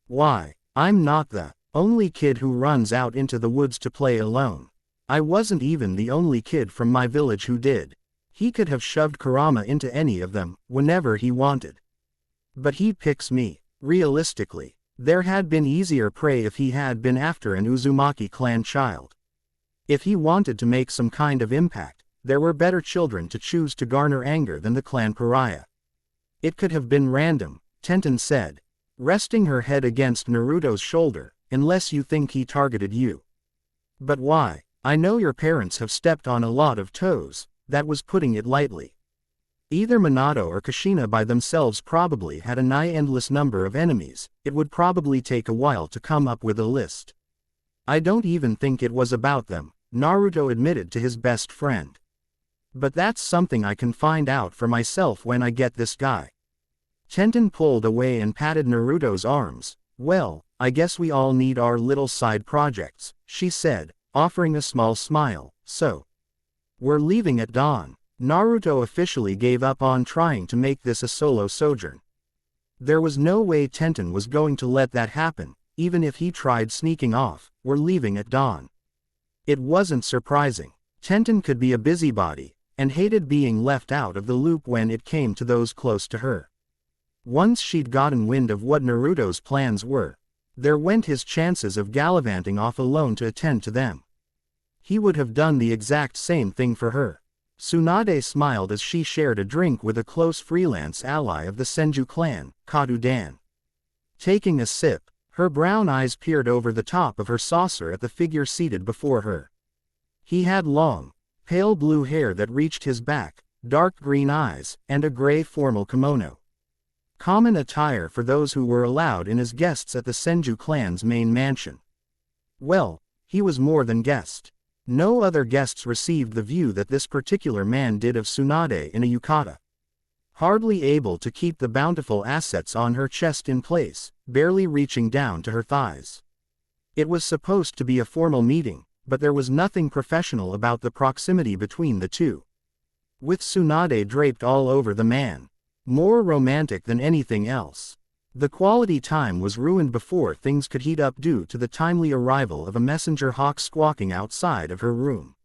Why? I'm not the only kid who runs out into the woods to play alone. I wasn't even the only kid from my village who did. He could have shoved Kurama into any of them, whenever he wanted. But he picks me. Realistically, there had been easier prey if he had been after an Uzumaki clan child. If he wanted to make some kind of impact, there were better children to choose to garner anger than the clan pariah. It could have been random," Tenten said, resting her head against Naruto's shoulder, "unless you think he targeted you. But why? I know your parents have stepped on a lot of toes," that was putting it lightly. Either Minato or Kushina by themselves probably had a nigh endless number of enemies. It would probably take a while to come up with a list. "I don't even think it was about them," Naruto admitted to his best friend. "But that's something I can find out for myself when I get this guy." Tenten pulled away and patted Naruto's arms. "Well, I guess we all need our little side projects," she said, offering a small smile. "So, we're leaving at dawn." Naruto officially gave up on trying to make this a solo sojourn. There was no way Tenten was going to let that happen, even if he tried sneaking off. "We're leaving at dawn." It wasn't surprising. Tenten could be a busybody, and hated being left out of the loop when it came to those close to her. Once she'd gotten wind of what Naruto's plans were, there went his chances of gallivanting off alone to attend to them. He would have done the exact same thing for her. Tsunade smiled as she shared a drink with a close freelance ally of the Senju clan, Kato-dan. Taking a sip, her brown eyes peered over the top of her saucer at the figure seated before her. He had long, pale blue hair that reached his back, dark green eyes, and a gray formal kimono. Common attire for those who were allowed in as guests at the Senju clan's main mansion. Well, he was more than guest. No other guests received the view that this particular man did of Tsunade in a yukata. Hardly able to keep the bountiful assets on her chest in place, barely reaching down to her thighs. It was supposed to be a formal meeting, but there was nothing professional about the proximity between the two. With Tsunade draped all over the man. More romantic than anything else. The quality time was ruined before things could heat up due to the timely arrival of a messenger hawk squawking outside of her room.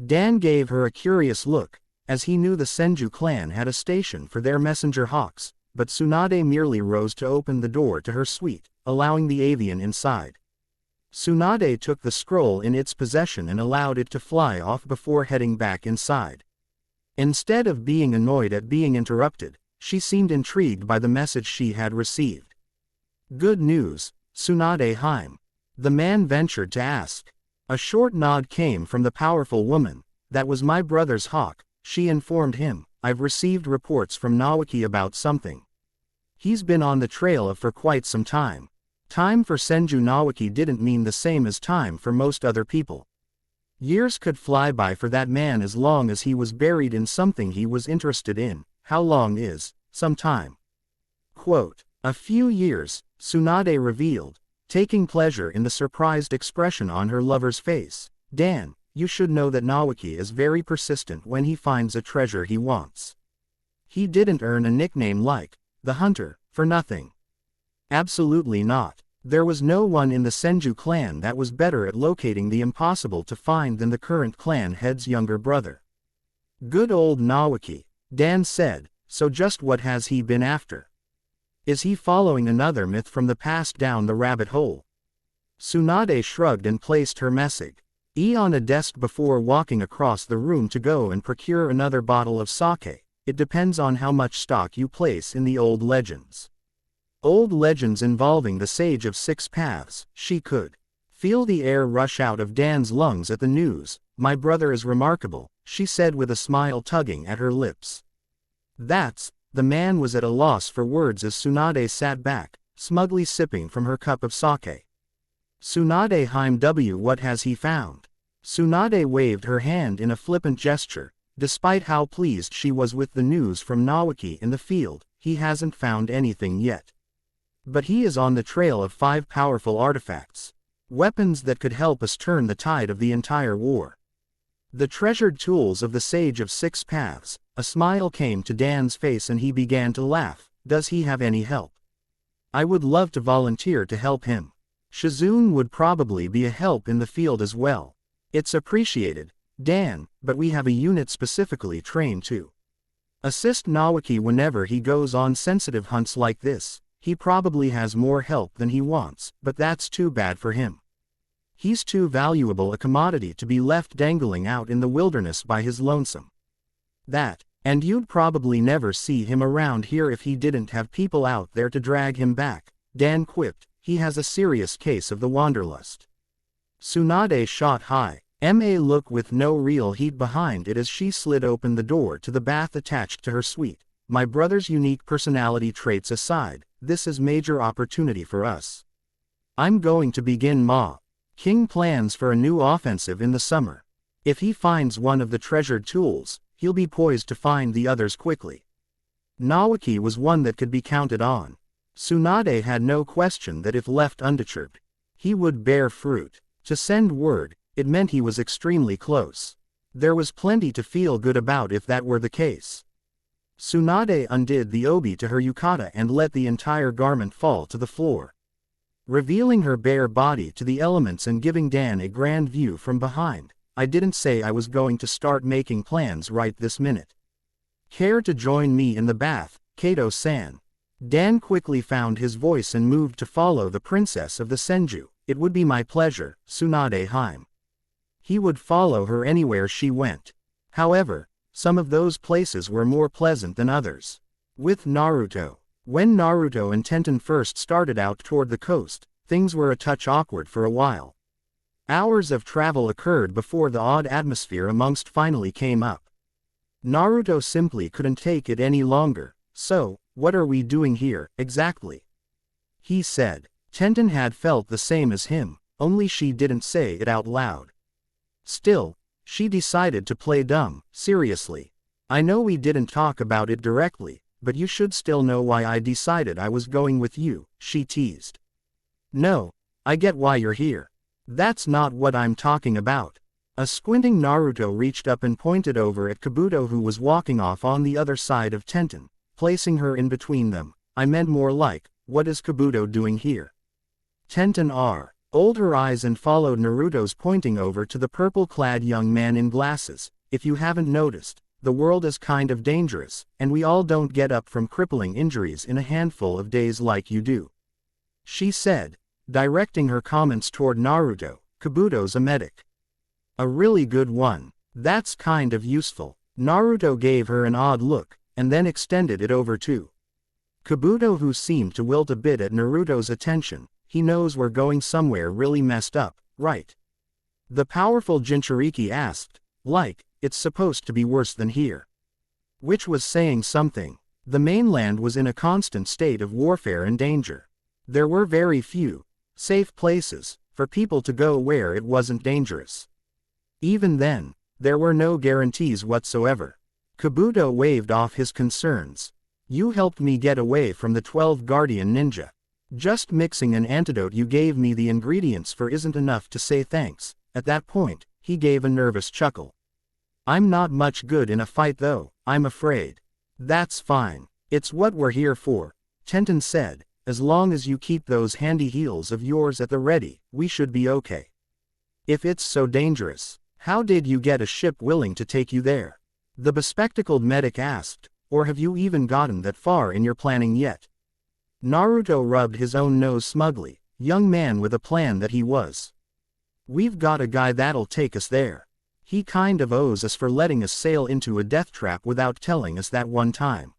Dan gave her a curious look, as he knew the Senju clan had a station for their messenger hawks, but Tsunade merely rose to open the door to her suite, allowing the avian inside. Tsunade took the scroll in its possession and allowed it to fly off before heading back inside. Instead of being annoyed at being interrupted, she seemed intrigued by the message she had received. "Good news, Tsunade Haim." The man ventured to ask. A short nod came from the powerful woman. "That was my brother's hawk," she informed him. "I've received reports from Nawaki about something. He's been on the trail for quite some time." Time for Senju Nawaki didn't mean the same as time for most other people. Years could fly by for that man as long as he was buried in something he was interested in. How long is some time? Quote, "A few years," Tsunade revealed, taking pleasure in the surprised expression on her lover's face. "Dan, you should know that Nawaki is very persistent when he finds a treasure he wants. He didn't earn a nickname like the Hunter for nothing. Absolutely not. There was no one in the Senju clan that was better at locating the impossible to find than the current clan head's younger brother." "Good old Nawaki," Dan said. "So just what has he been after? Is he following another myth from the past down the rabbit hole?" Tsunade shrugged and placed her message on a desk before walking across the room to go and procure another bottle of sake. "It depends on how much stock you place in the old legends. Old legends involving the Sage of Six Paths." She could feel the air rush out of Dan's lungs at the news. "My brother is remarkable," she said with a smile tugging at her lips. "That's..." The man was at a loss for words as Tsunade sat back, smugly sipping from her cup of sake. "Tsunade Haim W. What has he found?" Tsunade waved her hand in a flippant gesture. Despite how pleased she was with the news from Nawaki in the field, he hasn't found anything yet. But he is on the trail of 5 powerful artifacts. Weapons that could help us turn the tide of the entire war. The treasured tools of the Sage of Six Paths. A smile came to Dan's face and he began to laugh. "Does he have any help? I would love to volunteer to help him. Shizune would probably be a help in the field as well." "It's appreciated, Dan, but we have a unit specifically trained to assist Nawaki whenever he goes on sensitive hunts like this. He probably has more help than he wants, but that's too bad for him. He's too valuable a commodity to be left dangling out in the wilderness by his lonesome. And you'd probably never see him around here if he didn't have people out there to drag him back," Dan quipped. "He has a serious case of the wanderlust." Tsunade shot high. A look with no real heat behind it as she slid open the door to the bath attached to her suite. "My brother's unique personality traits aside, this is major opportunity for us. I'm going to begin King plans for a new offensive in the summer. If he finds one of the treasured tools, he'll be poised to find the others quickly." Nawaki was one that could be counted on. Tsunade had no question that if left undisturbed, he would bear fruit. To send word, it meant he was extremely close. There was plenty to feel good about if that were the case. Tsunade undid the obi to her yukata and let the entire garment fall to the floor, revealing her bare body to the elements and giving Dan a grand view from behind. "I didn't say I was going to start making plans right this minute. Care to join me in the bath, Kato-san?" Dan quickly found his voice and moved to follow the princess of the Senju. "It would be my pleasure, Tsunade Haim." He would follow her anywhere she went. However, some of those places were more pleasant than others. With Naruto. When Naruto and Tenten first started out toward the coast, things were a touch awkward for a while. Hours of travel occurred before the odd atmosphere amongst finally came up. Naruto simply couldn't take it any longer. "So, what are we doing here, exactly?" he said. Tenten had felt the same as him, only she didn't say it out loud. Still, she decided to play dumb. Seriously. I know we didn't talk about it directly, but you should still know why I decided I was going with you, she teased. No, I get why you're here. That's not what I'm talking about. A squinting Naruto reached up and pointed over at Kabuto, who was walking off on the other side of Tenten, placing her in between them. I meant more like, what is Kabuto doing here? Tenten rolled her eyes and followed Naruto's pointing over to the purple-clad young man in glasses. If you haven't noticed, the world is kind of dangerous, and we all don't get up from crippling injuries in a handful of days like you do. She said, directing her comments toward Naruto. Kabuto's a medic. A really good one. That's kind of useful. Naruto gave her an odd look, and then extended it over to Kabuto, who seemed to wilt a bit at Naruto's attention. He knows we're going somewhere really messed up, right? The powerful Jinchuriki asked. Like, it's supposed to be worse than here. Which was saying something. The mainland was in a constant state of warfare and danger. There were very few safe places for people to go where it wasn't dangerous. Even then, there were no guarantees whatsoever. Kabuto waved off his concerns. You helped me get away from the 12 Guardian Ninja. Just mixing an antidote you gave me the ingredients for isn't enough to say thanks. At that point, he gave a nervous chuckle. I'm not much good in a fight though, I'm afraid. That's fine. It's what we're here for, Tenten said. As long as you keep those handy heals of yours at the ready, we should be okay. If it's so dangerous, how did you get a ship willing to take you there? The bespectacled medic asked, or have you even gotten that far in your planning yet? Naruto rubbed his own nose smugly. Young man with a plan that he was. We've got a guy that'll take us there. He kind of owes us for letting us sail into a death trap without telling us that one time.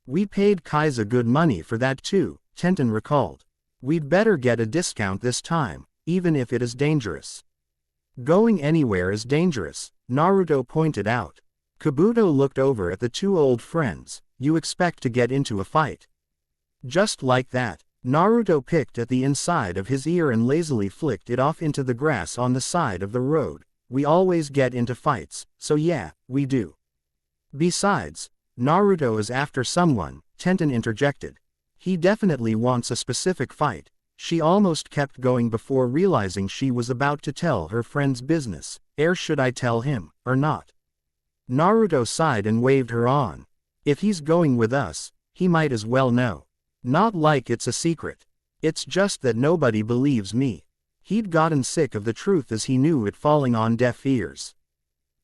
We paid Kaiser good money for that too, Tenten recalled. We'd better get a discount this time, even if it is dangerous. Going anywhere is dangerous, Naruto pointed out. Kabuto looked over at the two old friends. You expect to get into a fight? Just like that, Naruto picked at the inside of his ear and lazily flicked it off into the grass on the side of the road. We always get into fights, so yeah, we do. Besides, Naruto is after someone, Tenten interjected. He definitely wants a specific fight. She almost kept going before realizing she was about to tell her friend's business. Should I tell him, or not? Naruto sighed and waved her on. If he's going with us, he might as well know. Not like it's a secret. It's just that nobody believes me. He'd gotten sick of the truth as he knew it falling on deaf ears.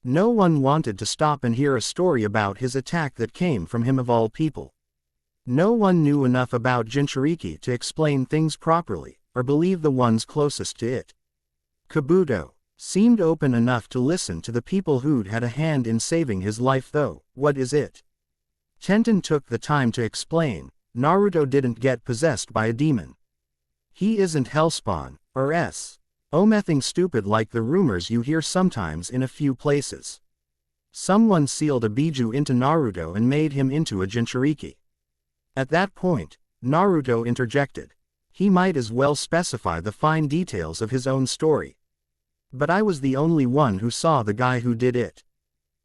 No one wanted to stop and hear a story about his attack that came from him of all people. No one knew enough about Jinchuriki to explain things properly, or believe the ones closest to it. Kabuto seemed open enough to listen to the people who'd had a hand in saving his life though. What is it? Tenten took the time to explain. Naruto didn't get possessed by a demon. He isn't Hellspawn, or nothing stupid like the rumors you hear sometimes in a few places. Someone sealed a biju into Naruto and made him into a Jinchuriki. At that point, Naruto interjected. He might as well specify the fine details of his own story. But I was the only one who saw the guy who did it.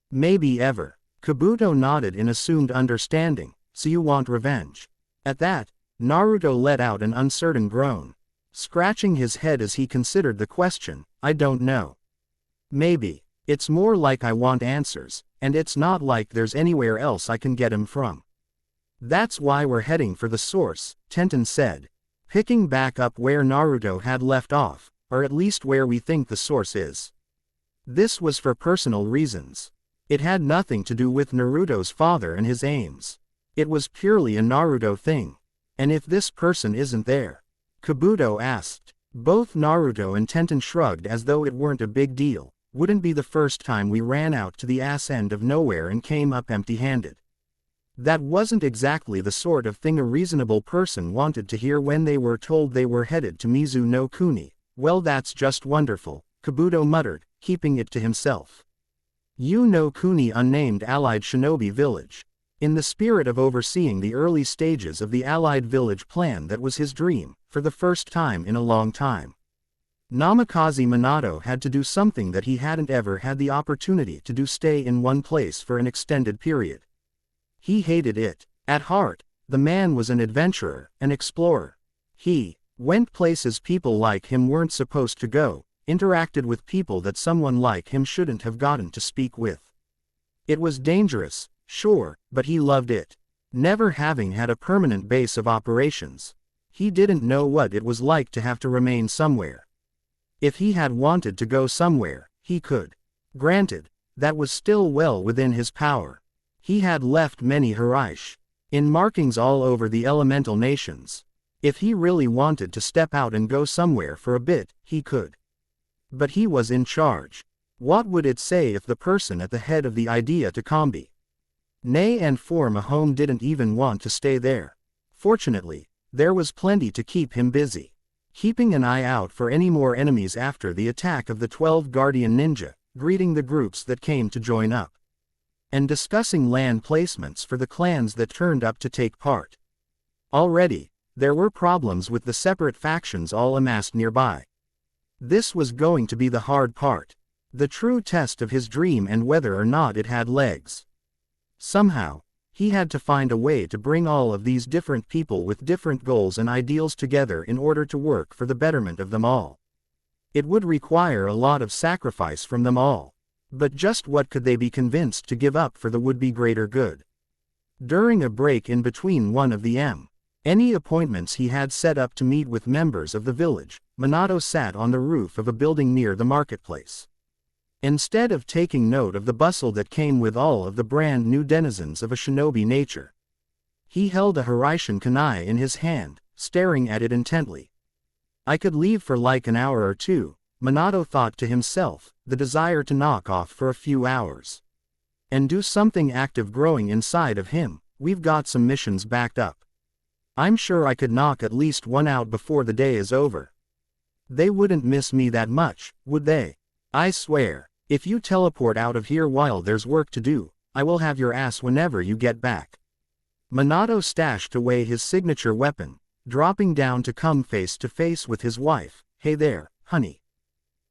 Maybe ever. Kabuto nodded in assumed understanding. So you want revenge? At that, Naruto let out an uncertain groan. Scratching his head as he considered the question, I don't know. Maybe. It's more like I want answers, and it's not like there's anywhere else I can get 'em from. That's why we're heading for the source, Tenten said, picking back up where Naruto had left off, or at least where we think the source is. This was for personal reasons. It had nothing to do with Naruto's father and his aims. It was purely a Naruto thing. And if this person isn't there? Kabuto asked. Both Naruto and Tenten shrugged as though it weren't a big deal. Wouldn't be the first time we ran out to the ass end of nowhere and came up empty-handed. That wasn't exactly the sort of thing a reasonable person wanted to hear when they were told they were headed to Mizu no Kuni. Well, that's just wonderful, Kabuto muttered, keeping it to himself. You know Kuni, unnamed allied shinobi village. In the spirit of overseeing the early stages of the allied village plan that was his dream, for the first time in a long time. Namikaze Minato had to do something that he hadn't ever had the opportunity to do: stay in one place for an extended period. He hated it. At heart, the man was an adventurer, an explorer. He went places people like him weren't supposed to go, interacted with people that someone like him shouldn't have gotten to speak with. It was dangerous, sure, but he loved it. Never having had a permanent base of operations, he didn't know what it was like to have to remain somewhere. If he had wanted to go somewhere, he could. Granted, that was still well within his power. He had left many Hiraish in markings all over the elemental nations. If he really wanted to step out and go somewhere for a bit, he could. But he was in charge. What would it say if the person at the head of the idea to combi, nay and form a home didn't even want to stay there? Fortunately, there was plenty to keep him busy. Keeping an eye out for any more enemies after the attack of the 12 Guardian Ninja, greeting the groups that came to join up, and discussing land placements for the clans that turned up to take part. Already, there were problems with the separate factions all amassed nearby. This was going to be the hard part, the true test of his dream and whether or not it had legs. Somehow, he had to find a way to bring all of these different people with different goals and ideals together in order to work for the betterment of them all. It would require a lot of sacrifice from them all. But just what could they be convinced to give up for the would-be greater good? During a break in between one of the any appointments he had set up to meet with members of the village, Minato sat on the roof of a building near the marketplace. Instead of taking note of the bustle that came with all of the brand new denizens of a shinobi nature, he held a Hiraishin kunai in his hand, staring at it intently. I could leave for like an hour or two, Minato thought to himself, the desire to knock off for a few hours and do something active growing inside of him. We've got some missions backed up. I'm sure I could knock at least one out before the day is over. They wouldn't miss me that much, would they? I swear, if you teleport out of here while there's work to do, I will have your ass whenever you get back. Minato stashed away his signature weapon, dropping down to come face to face with his wife. Hey there, honey.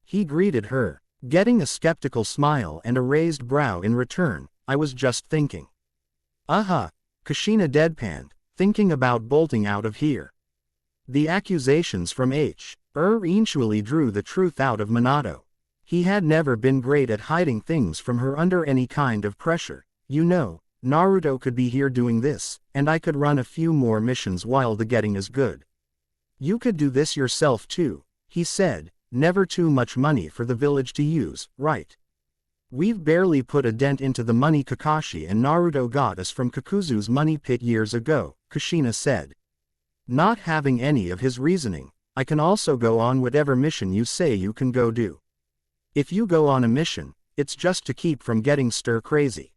He greeted her, getting a skeptical smile and a raised brow in return. I was just thinking. Kushina deadpanned, thinking about bolting out of here. The accusations from eventually drew the truth out of Minato. He had never been great at hiding things from her under any kind of pressure. You know, Naruto could be here doing this, and I could run a few more missions while the getting is good. You could do this yourself too, he said. Never too much money for the village to use, right? We've barely put a dent into the money Kakashi and Naruto got us from Kakuzu's money pit years ago, Kushina said. Not having any of his reasoning, I can also go on whatever mission you say you can go do. If you go on a mission, it's just to keep from getting stir crazy.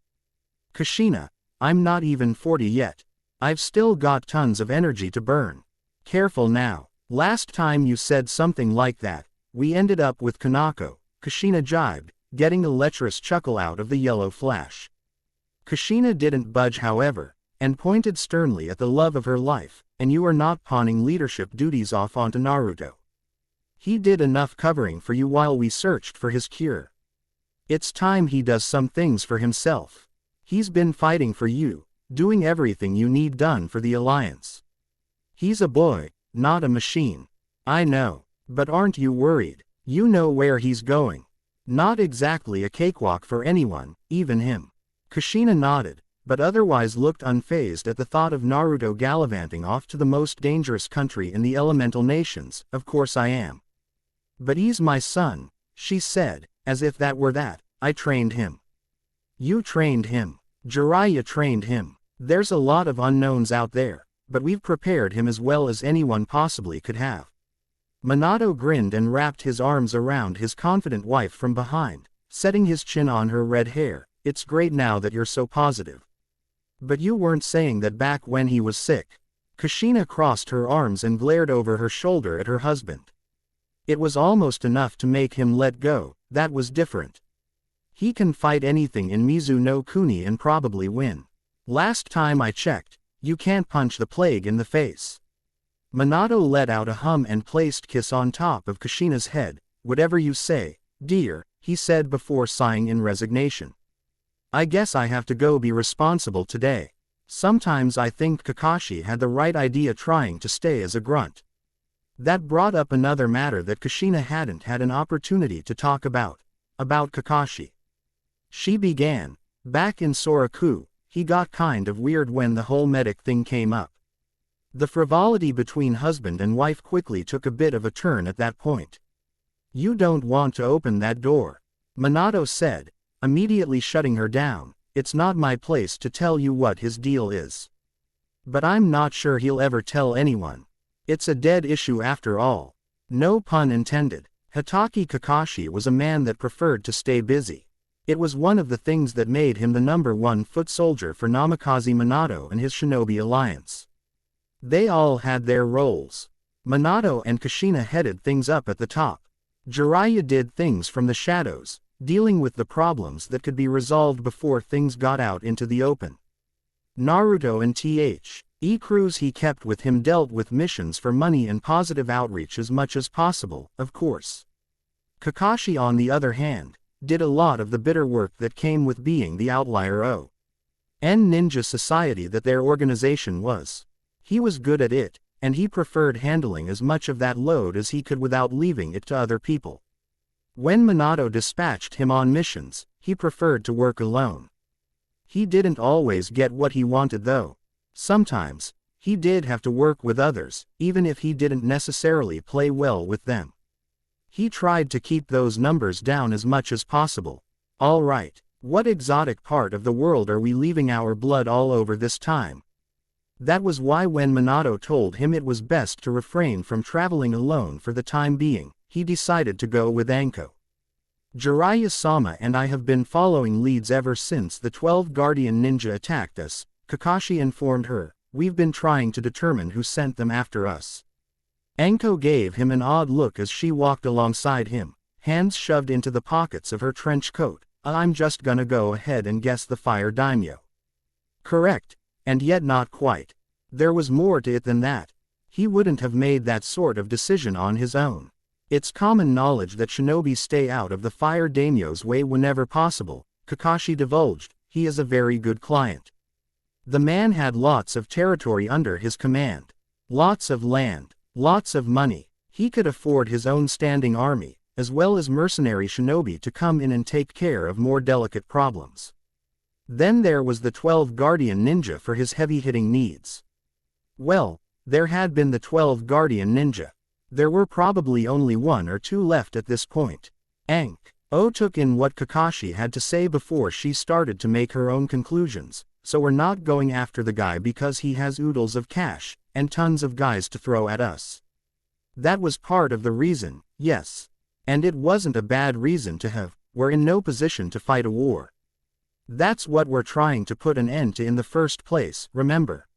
Kushina, I'm not even 40 yet. I've still got tons of energy to burn. Careful now. Last time you said something like that, we ended up with Kanako, Kushina jibed, getting a lecherous chuckle out of the yellow flash. Kushina didn't budge however, and pointed sternly at the love of her life, and you are not pawning leadership duties off onto Naruto. He did enough covering for you while we searched for his cure. It's time he does some things for himself. He's been fighting for you, doing everything you need done for the Alliance. He's a boy, not a machine. I know, but aren't you worried? You know where he's going. Not exactly a cakewalk for anyone, even him. Kushina nodded, but otherwise looked unfazed at the thought of Naruto gallivanting off to the most dangerous country in the elemental nations. Of course I am. But he's my son, she said, as if that were that. I trained him. You trained him. Jiraiya trained him. There's a lot of unknowns out there, but we've prepared him as well as anyone possibly could have. Minato grinned and wrapped his arms around his confident wife from behind, setting his chin on her red hair. It's great now that you're so positive. But you weren't saying that back when he was sick. Kushina crossed her arms and glared over her shoulder at her husband. It was almost enough to make him let go. That was different. He can fight anything in Mizu no Kuni and probably win. Last time I checked, you can't punch the plague in the face. Minato let out a hum and placed kiss on top of Kushina's head. Whatever you say, dear, he said before sighing in resignation. I guess I have to go be responsible today. Sometimes I think Kakashi had the right idea trying to stay as a grunt. That brought up another matter that Kushina hadn't had an opportunity to talk about Kakashi. She began, back in Soraku, he got kind of weird when the whole medic thing came up. The frivolity between husband and wife quickly took a bit of a turn at that point. You don't want to open that door, Minato said, immediately shutting her down. It's not my place to tell you what his deal is. But I'm not sure he'll ever tell anyone. It's a dead issue after all. No pun intended. Hatake Kakashi was a man that preferred to stay busy. It was one of the things that made him the #1 foot soldier for Namikaze Minato and his shinobi alliance. They all had their roles. Minato and Kushina headed things up at the top. Jiraiya did things from the shadows, dealing with the problems that could be resolved before things got out into the open. Naruto and the crews he kept with him dealt with missions for money and positive outreach as much as possible, of course. Kakashi, on the other hand, did a lot of the bitter work that came with being the outlier ninja society that their organization was. He was good at it, and he preferred handling as much of that load as he could without leaving it to other people. When Minato dispatched him on missions, he preferred to work alone. He didn't always get what he wanted though. Sometimes, he did have to work with others, even if he didn't necessarily play well with them. He tried to keep those numbers down as much as possible. All right, what exotic part of the world are we leaving our blood all over this time? That was why when Minato told him it was best to refrain from traveling alone for the time being, he decided to go with Anko. Jiraiya-sama and I have been following leads ever since the 12 Guardian Ninja attacked us, Kakashi informed her. We've been trying to determine who sent them after us. Anko gave him an odd look as she walked alongside him, hands shoved into the pockets of her trench coat. I'm just gonna go ahead and guess the Fire Daimyo. Correct, and yet not quite. There was more to it than that. He wouldn't have made that sort of decision on his own. It's common knowledge that shinobi stay out of the Fire Daimyo's way whenever possible, Kakashi divulged. He is a very good client. The man had lots of territory under his command. Lots of land, lots of money. He could afford his own standing army, as well as mercenary shinobi to come in and take care of more delicate problems. Then there was the 12 Guardian Ninja for his heavy-hitting needs. Well, there had been the 12 Guardian Ninja. There were probably only 1 or 2 left at this point. Anko took in what Kakashi had to say before she started to make her own conclusions. So we're not going after the guy because he has oodles of cash, and tons of guys to throw at us. That was part of the reason, yes. And it wasn't a bad reason to have. We're in no position to fight a war. That's what we're trying to put an end to in the first place, remember?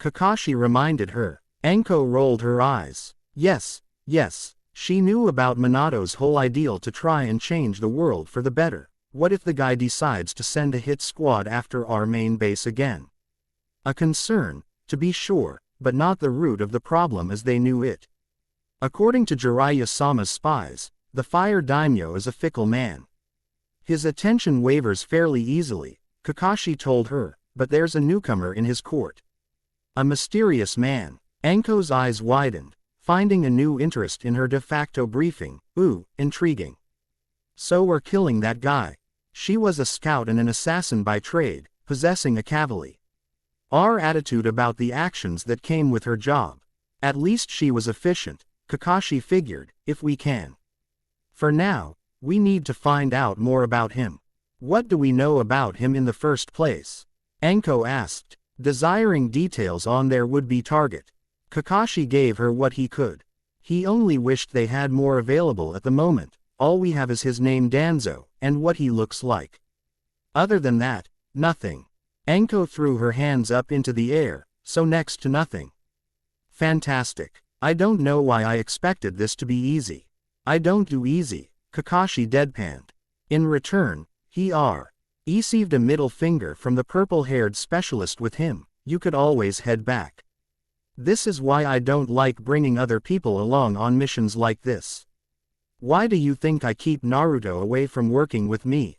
Kakashi reminded her. Anko rolled her eyes. Yes, she knew about Minato's whole ideal to try and change the world for the better. What if the guy decides to send a hit squad after our main base again? A concern, to be sure, but not the root of the problem as they knew it. According to Jiraiya-sama's spies, the Fire Daimyo is a fickle man. His attention wavers fairly easily, Kakashi told her, but there's a newcomer in his court. A mysterious man. Anko's eyes widened, finding a new interest in her de facto briefing. Ooh, intriguing. So we're killing that guy. She was a scout and an assassin by trade, possessing a cavalry. Our attitude about the actions that came with her job. At least she was efficient, Kakashi figured, if we can. For now, we need to find out more about him. What do we know about him in the first place? Anko asked, desiring details on their would-be target. Kakashi gave her what he could. He only wished they had more available at the moment. All we have is his name Danzo, and what he looks like. Other than that, nothing. Anko threw her hands up into the air, so next to nothing. Fantastic. I don't know why I expected this to be easy. I don't do easy, Kakashi deadpanned. In return, he received a middle finger from the purple-haired specialist with him. You could always head back. This is why I don't like bringing other people along on missions like this. Why do you think I keep Naruto away from working with me?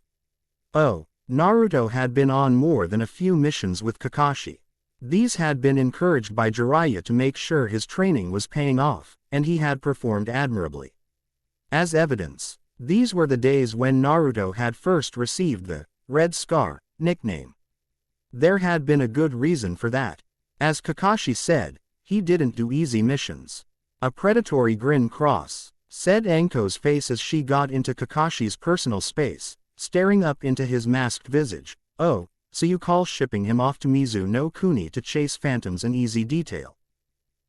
Oh, Naruto had been on more than a few missions with Kakashi. These had been encouraged by Jiraiya to make sure his training was paying off, and he had performed admirably. As evidence, these were the days when Naruto had first received the Red Scar nickname. There had been a good reason for that. As Kakashi said, he didn't do easy missions. A predatory grin said Anko's face as she got into Kakashi's personal space, staring up into his masked visage. Oh, so you call shipping him off to Mizu no Kuni to chase phantoms an easy detail?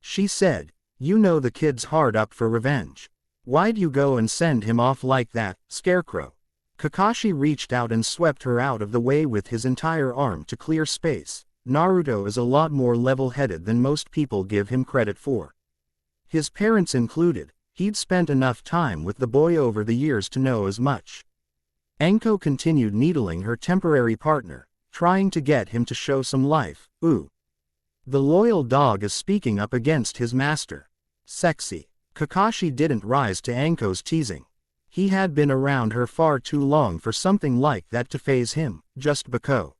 She said, you know the kid's hard up for revenge. Why'd you go and send him off like that, Scarecrow? Kakashi reached out and swept her out of the way with his entire arm to clear space. Naruto is a lot more level-headed than most people give him credit for. His parents included, he'd spent enough time with the boy over the years to know as much. Anko continued needling her temporary partner, trying to get him to show some life. Ooh. The loyal dog is speaking up against his master. Sexy. Kakashi didn't rise to Anko's teasing. He had been around her far too long for something like that to faze him, just because.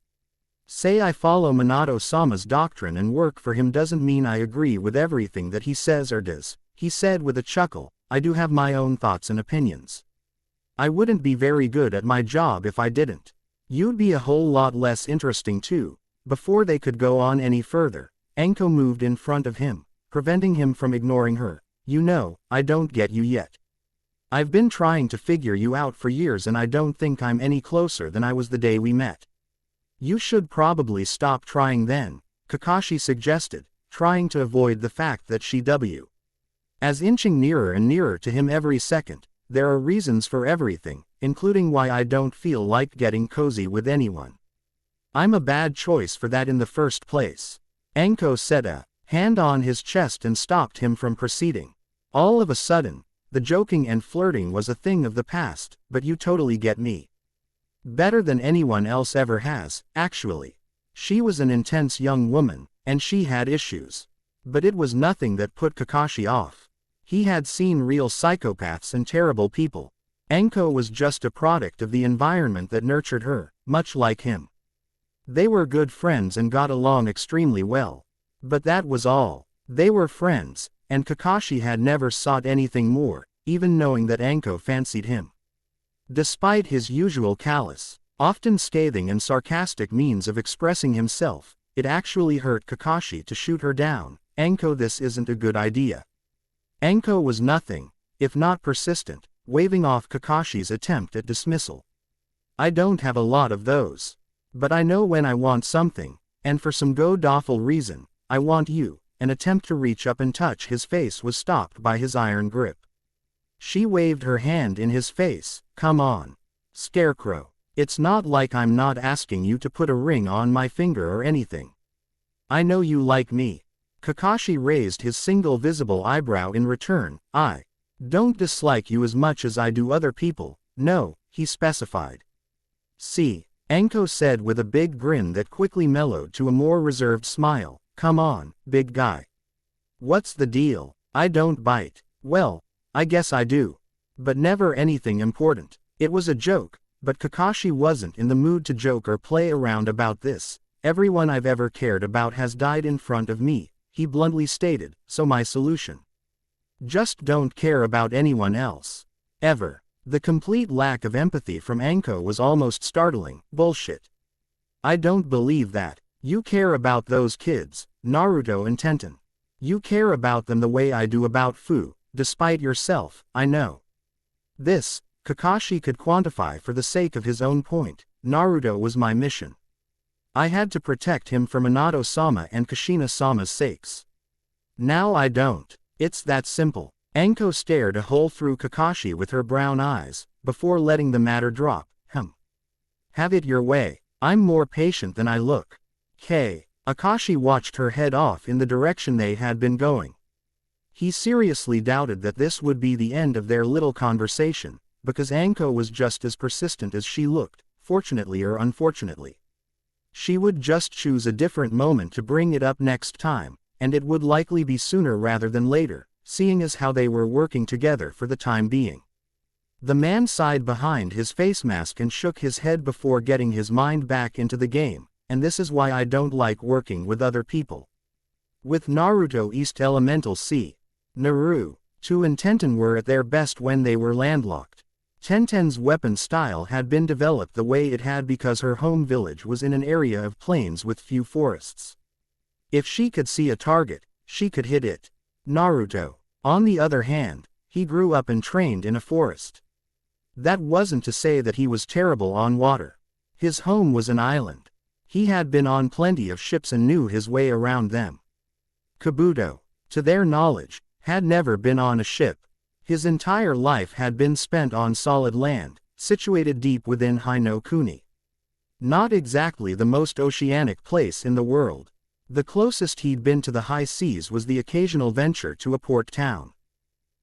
Say I follow Minato-sama's doctrine and work for him doesn't mean I agree with everything that he says or does, he said with a chuckle. I do have my own thoughts and opinions. I wouldn't be very good at my job if I didn't. You'd be a whole lot less interesting too. Before they could go on any further, Anko moved in front of him, preventing him from ignoring her. You know, I don't get you yet. I've been trying to figure you out for years and I don't think I'm any closer than I was the day we met. You should probably stop trying then, Kakashi suggested, trying to avoid the fact that she as inching nearer and nearer to him every second. There are reasons for everything, including why I don't feel like getting cozy with anyone. I'm a bad choice for that in the first place. Anko set a hand on his chest and stopped him from proceeding. All of a sudden, the joking and flirting was a thing of the past, but you totally get me. Better than anyone else ever has, actually. She was an intense young woman, and she had issues. But it was nothing that put Kakashi off. He had seen real psychopaths and terrible people. Anko was just a product of the environment that nurtured her, much like him. They were good friends and got along extremely well. But that was all. They were friends, and Kakashi had never sought anything more, even knowing that Anko fancied him. Despite his usual callous, often scathing and sarcastic means of expressing himself, it actually hurt Kakashi to shoot her down. Anko, this isn't a good idea. Anko was nothing, if not persistent, waving off Kakashi's attempt at dismissal. I don't have a lot of those. But I know when I want something, and for some god-awful reason, I want you. An attempt to reach up and touch his face was stopped by his iron grip. She waved her hand in his face. Come on. Scarecrow. It's not like I'm not asking you to put a ring on my finger or anything. I know you like me. Kakashi raised his single visible eyebrow in return. I don't dislike you as much as I do other people. No, he specified. See, Anko said with a big grin that quickly mellowed to a more reserved smile. Come on, big guy. What's the deal? I don't bite. Well, I guess I do. But never anything important. It was a joke, but Kakashi wasn't in the mood to joke or play around about this. Everyone I've ever cared about has died in front of me, he bluntly stated, so my solution. Just don't care about anyone else. Ever. The complete lack of empathy from Anko was almost startling. Bullshit. I don't believe that. You care about those kids, Naruto and Tenten. You care about them the way I do about Fu. Despite yourself, I know. This, Kakashi could quantify for the sake of his own point. Naruto was my mission. I had to protect him for Minato-sama and Kushina-sama's sakes. Now I don't. It's that simple. Anko stared a hole through Kakashi with her brown eyes, before letting the matter drop. Have it your way. I'm more patient than I look. Akashi watched her head off in the direction they had been going. He seriously doubted that this would be the end of their little conversation, because Anko was just as persistent as she looked, fortunately or unfortunately. She would just choose a different moment to bring it up next time, and it would likely be sooner rather than later, seeing as how they were working together for the time being. The man sighed behind his face mask and shook his head before getting his mind back into the game, and this is why I don't like working with other people. With Naruto East Elemental Sea, Naruto and Tenten were at their best when they were landlocked. Tenten's weapon style had been developed the way it had because her home village was in an area of plains with few forests. If she could see a target, she could hit it. Naruto, on the other hand, he grew up and trained in a forest. That wasn't to say that he was terrible on water. His home was an island. He had been on plenty of ships and knew his way around them. Kabuto, to their knowledge, had never been on a ship. His entire life had been spent on solid land, situated deep within Hinokuni. Not exactly the most oceanic place in the world. The closest he'd been to the high seas was the occasional venture to a port town.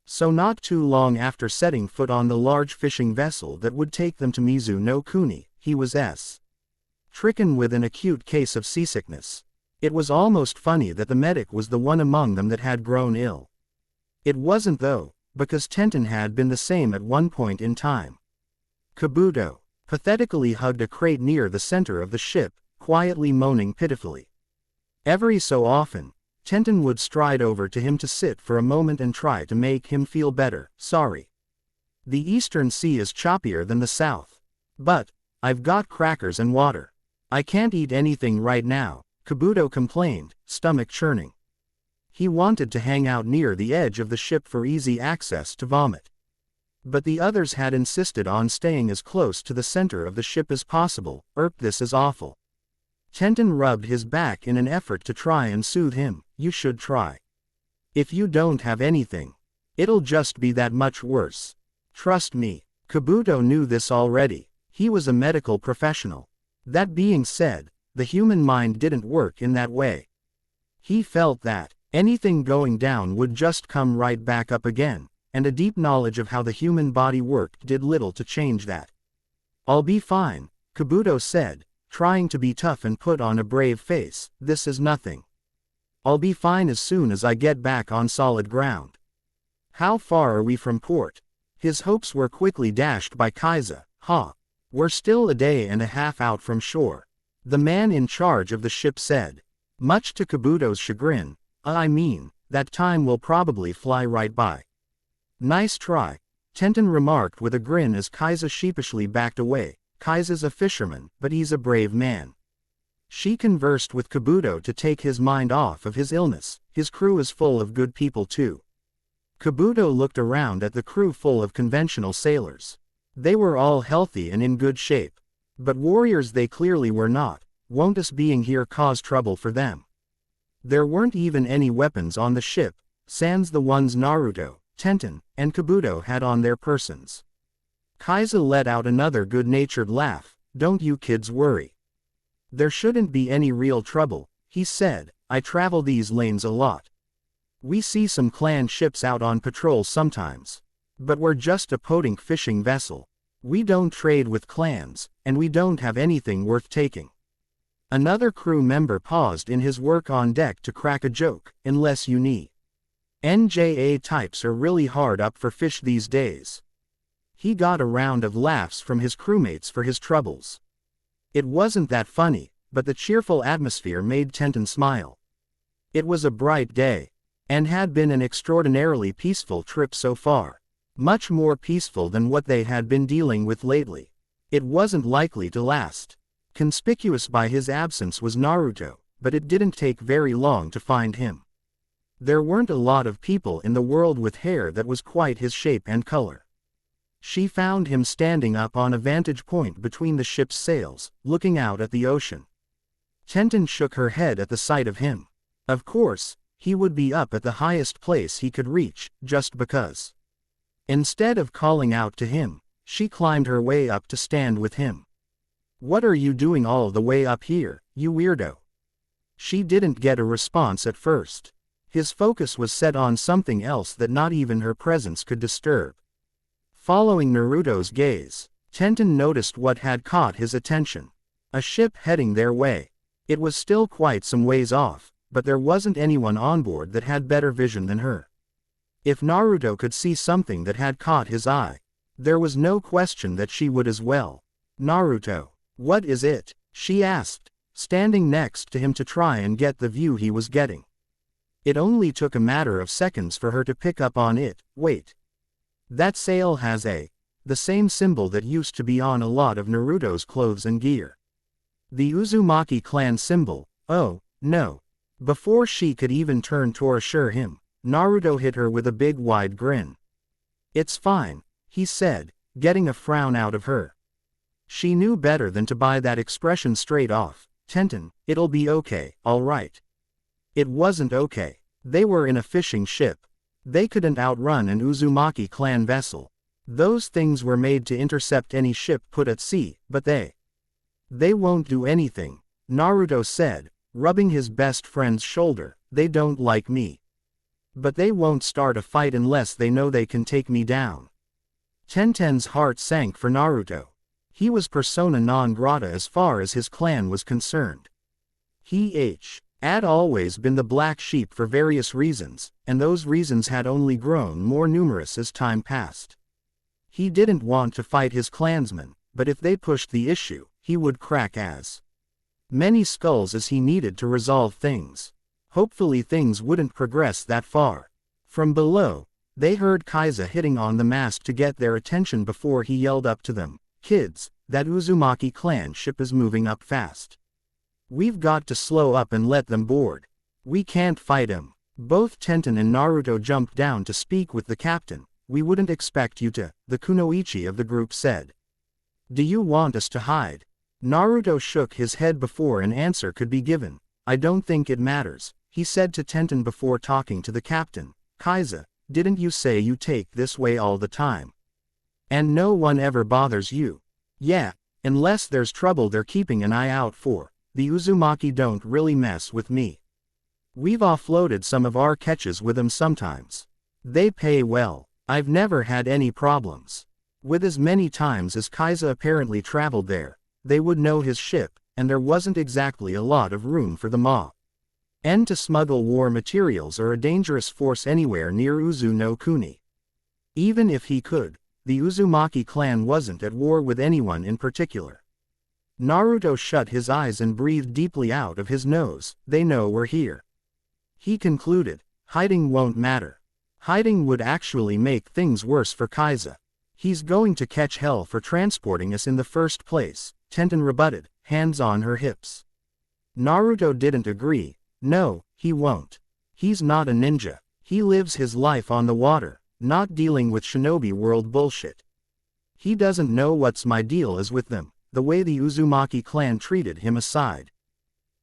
So not too long after setting foot on the large fishing vessel that would take them to Mizu no Kuni, he was stricken with an acute case of seasickness. It was almost funny that the medic was the one among them that had grown ill. It wasn't though, because Tenten had been the same at one point in time. Kabuto pathetically hugged a crate near the center of the ship, quietly moaning pitifully. Every so often, Tenten would stride over to him to sit for a moment and try to make him feel better. Sorry. The Eastern Sea is choppier than the South. But, I've got crackers and water. I can't eat anything right now, Kabuto complained, stomach churning. He wanted to hang out near the edge of the ship for easy access to vomit. But the others had insisted on staying as close to the center of the ship as possible. This is awful. Tenten rubbed his back in an effort to try and soothe him. You should try. If you don't have anything, it'll just be that much worse. Trust me. Kabuto knew this already. He was a medical professional. That being said, the human mind didn't work in that way. He felt that anything going down would just come right back up again, and a deep knowledge of how the human body worked did little to change that. I'll be fine, Kabuto said, trying to be tough and put on a brave face. This is nothing. I'll be fine as soon as I get back on solid ground. How far are we from port? His hopes were quickly dashed by Kaiza. We're still a day and a half out from shore. The man in charge of the ship said. Much to Kabuto's chagrin, that time will probably fly right by. Nice try, Tenten remarked with a grin as Kaiza sheepishly backed away. Kaiza's a fisherman, but he's a brave man. She conversed with Kabuto to take his mind off of his illness. His crew is full of good people too. Kabuto looked around at the crew full of conventional sailors. They were all healthy and in good shape. But warriors they clearly were not. Won't us being here cause trouble for them? There weren't even any weapons on the ship, sans the ones Naruto, Tenten, and Kabuto had on their persons. Kaiza let out another good-natured laugh. Don't you kids worry. There shouldn't be any real trouble, he said. I travel these lanes a lot. We see some clan ships out on patrol sometimes. But we're just a podunk fishing vessel. We don't trade with clans, and we don't have anything worth taking. Another crew member paused in his work on deck to crack a joke. Unless you need. NJA types are really hard up for fish these days. He got a round of laughs from his crewmates for his troubles. It wasn't that funny, but the cheerful atmosphere made Tenten smile. It was a bright day, and had been an extraordinarily peaceful trip so far. Much more peaceful than what they had been dealing with lately. It wasn't likely to last. Conspicuous by his absence was Naruto, but it didn't take very long to find him. There weren't a lot of people in the world with hair that was quite his shape and color. She found him standing up on a vantage point between the ship's sails, looking out at the ocean. Tenten shook her head at the sight of him. Of course, he would be up at the highest place he could reach, just because. Instead of calling out to him, she climbed her way up to stand with him. What are you doing all the way up here, you weirdo? She didn't get a response at first. His focus was set on something else that not even her presence could disturb. Following Naruto's gaze, Tenten noticed what had caught his attention. A ship heading their way. It was still quite some ways off, but there wasn't anyone on board that had better vision than her. If Naruto could see something that had caught his eye, there was no question that she would as well. "Naruto, what is it?" she asked, standing next to him to try and get the view he was getting. It only took a matter of seconds for her to pick up on it. "Wait. That sail has the same symbol that used to be on a lot of Naruto's clothes and gear. The Uzumaki clan symbol." "Oh, no." Before she could even turn to assure him, Naruto hit her with a big wide grin. "It's fine," he said, getting a frown out of her. She knew better than to buy that expression straight off. "Tenten, it'll be okay, alright." It wasn't okay. They were in a fishing ship. They couldn't outrun an Uzumaki clan vessel. Those things were made to intercept any ship put at sea, but they won't do anything, Naruto said, rubbing his best friend's shoulder. "They don't like me. But they won't start a fight unless they know they can take me down." Tenten's heart sank for Naruto. He was persona non grata as far as his clan was concerned. He had always been the black sheep for various reasons, and those reasons had only grown more numerous as time passed. He didn't want to fight his clansmen, but if they pushed the issue, he would crack as many skulls as he needed to resolve things. Hopefully things wouldn't progress that far. From below, they heard Kaiza hitting on the mast to get their attention before he yelled up to them, "Kids, that Uzumaki clan ship is moving up fast. We've got to slow up and let them board. We can't fight him." Both Tenten and Naruto jumped down to speak with the captain. "We wouldn't expect you to," the kunoichi of the group said. "Do you want us to hide?" Naruto shook his head before an answer could be given. "I don't think it matters," he said to Tenten before talking to the captain. "Kaiza, didn't you say you take this way all the time? And no one ever bothers you?" "Yeah, unless there's trouble they're keeping an eye out for. The Uzumaki don't really mess with me. We've offloaded some of our catches with them sometimes. They pay well. I've never had any problems." With as many times as Kaiza apparently traveled there, they would know his ship, and there wasn't exactly a lot of room for them all. And to smuggle war materials or a dangerous force anywhere near Uzu no Kuni. Even if he could, the Uzumaki clan wasn't at war with anyone in particular. Naruto shut his eyes and breathed deeply out of his nose. "They know we're here," he concluded. "Hiding won't matter. Hiding would actually make things worse for Kaiza. He's going to catch hell for transporting us in the first place," Tenten rebutted, hands on her hips. Naruto didn't agree. "No, he won't. He's not a ninja. He lives his life on the water, not dealing with shinobi world bullshit. He doesn't know what's my deal is with them, the way the Uzumaki clan treated him aside.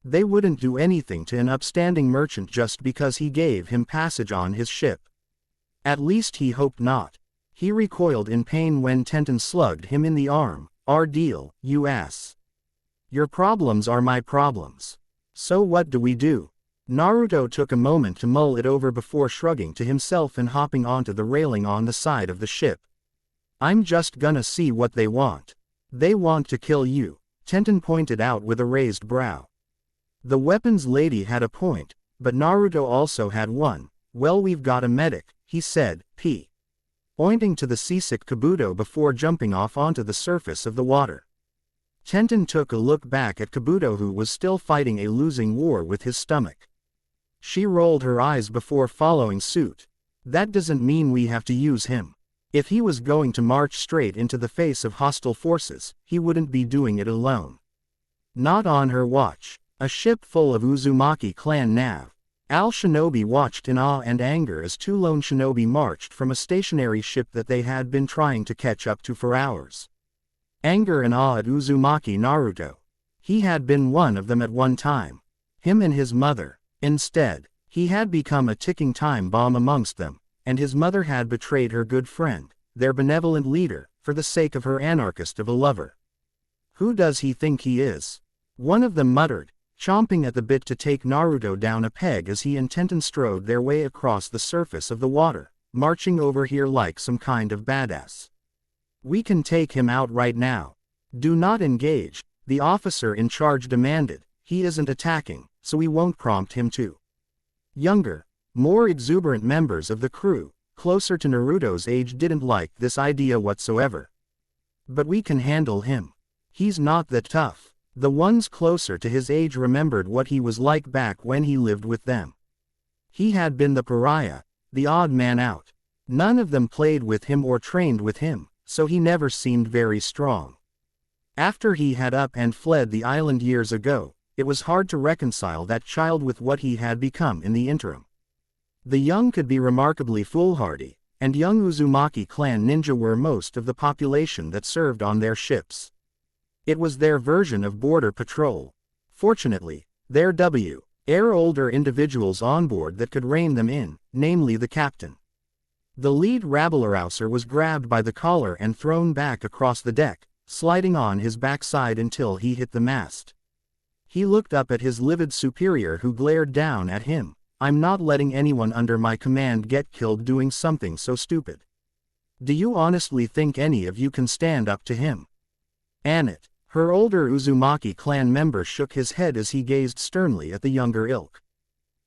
They wouldn't do anything to an upstanding merchant just because he gave him passage on his ship. At least he hoped not." He recoiled in pain when Tenten slugged him in the arm. "Our deal, you ass. Your problems are my problems. So what do we do?" Naruto took a moment to mull it over before shrugging to himself and hopping onto the railing on the side of the ship. "I'm just gonna see what they want." "They want to kill you," Tenten pointed out with a raised brow. The weapons lady had a point, but Naruto also had one. "Well, we've got a medic," he said, pointing to the seasick Kabuto before jumping off onto the surface of the water. Tenten took a look back at Kabuto, who was still fighting a losing war with his stomach. She rolled her eyes before following suit. "That doesn't mean we have to use him. If he was going to march straight into the face of hostile forces, he wouldn't be doing it alone. Not on her watch." A ship full of Uzumaki clan nav. Al Shinobi watched in awe and anger as two lone shinobi marched from a stationary ship that they had been trying to catch up to for hours. Anger and awe at Uzumaki Naruto. He had been one of them at one time. Him and his mother. Instead, he had become a ticking time bomb amongst them, and his mother had betrayed her good friend, their benevolent leader, for the sake of her anarchist of a lover. "Who does he think he is?" one of them muttered, chomping at the bit to take Naruto down a peg as he and Tenten strode their way across the surface of the water, marching over here like some kind of badass. "We can take him out right now." "Do not engage," the officer in charge demanded. "He isn't attacking, so we won't prompt him to." Younger, more exuberant members of the crew, closer to Naruto's age, didn't like this idea whatsoever. But we can handle him. He's not that tough. The ones closer to his age remembered what he was like back when he lived with them. He had been the pariah, the odd man out. None of them played with him or trained with him, so he never seemed very strong. After he had up and fled the island years ago, it was hard to reconcile that child with what he had become in the interim. The young could be remarkably foolhardy, and young Uzumaki clan ninja were most of the population that served on their ships. It was their version of border patrol. Fortunately, there were older individuals on board that could rein them in, namely the captain. The lead rabble-rouser was grabbed by the collar and thrown back across the deck, sliding on his backside until he hit the mast. He looked up at his livid superior, who glared down at him. "I'm not letting anyone under my command get killed doing something so stupid. Do you honestly think any of you can stand up to him?" Annette, her older Uzumaki clan member, shook his head as he gazed sternly at the younger ilk.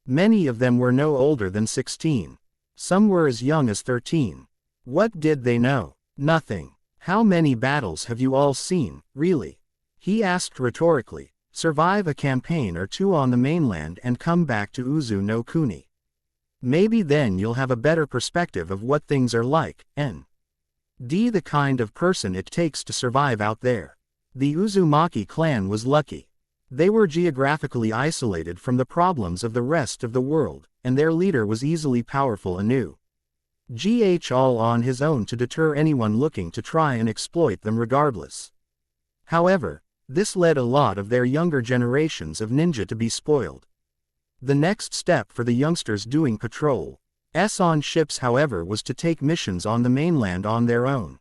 Many of them were no older than 16. Some were as young as 13. What did they know? Nothing. "How many battles have you all seen, really?" he asked rhetorically. "Survive a campaign or two on the mainland and come back to Uzu no Kuni. Maybe then you'll have a better perspective of what things are like, and the kind of person it takes to survive out there." The Uzumaki clan was lucky. They were geographically isolated from the problems of the rest of the world, and their leader was easily powerful anew. All on his own to deter anyone looking to try and exploit them regardless. However, this led a lot of their younger generations of ninja to be spoiled. The next step for the youngsters doing patrols on ships, however, was to take missions on the mainland on their own.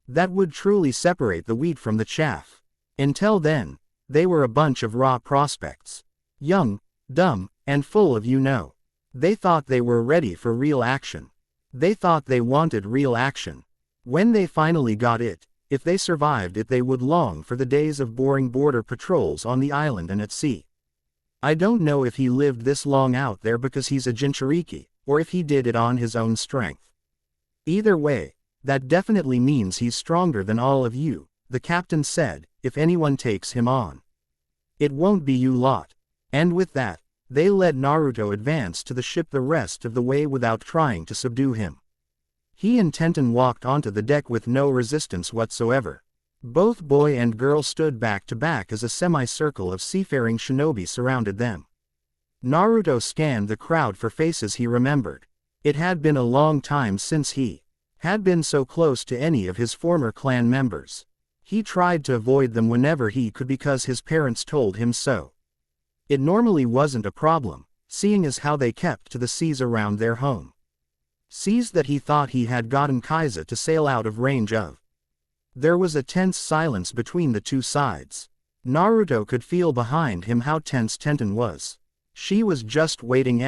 That would truly separate the wheat from the chaff. Until then, they were a bunch of raw prospects. Young, dumb, and full of They thought they were ready for real action. They thought they wanted real action. When they finally got it, if they survived it, they would long for the days of boring border patrols on the island and at sea. I don't know if he lived this long out there because he's a Jinchuriki, or if he did it on his own strength. Either way, that definitely means he's stronger than all of you, the captain said, if anyone takes him on. It won't be you lot. And with that, they let Naruto advance to the ship the rest of the way without trying to subdue him. He and Tenten walked onto the deck with no resistance whatsoever. Both boy and girl stood back to back as a semicircle of seafaring shinobi surrounded them. Naruto scanned the crowd for faces he remembered. It had been a long time since he had been so close to any of his former clan members. He tried to avoid them whenever he could because his parents told him so. It normally wasn't a problem, seeing as how they kept to the seas around their home. Seas that he thought he had gotten Kaiza to sail out of range of. There was a tense silence between the two sides. Naruto could feel behind him how tense Tenten was. She was just waiting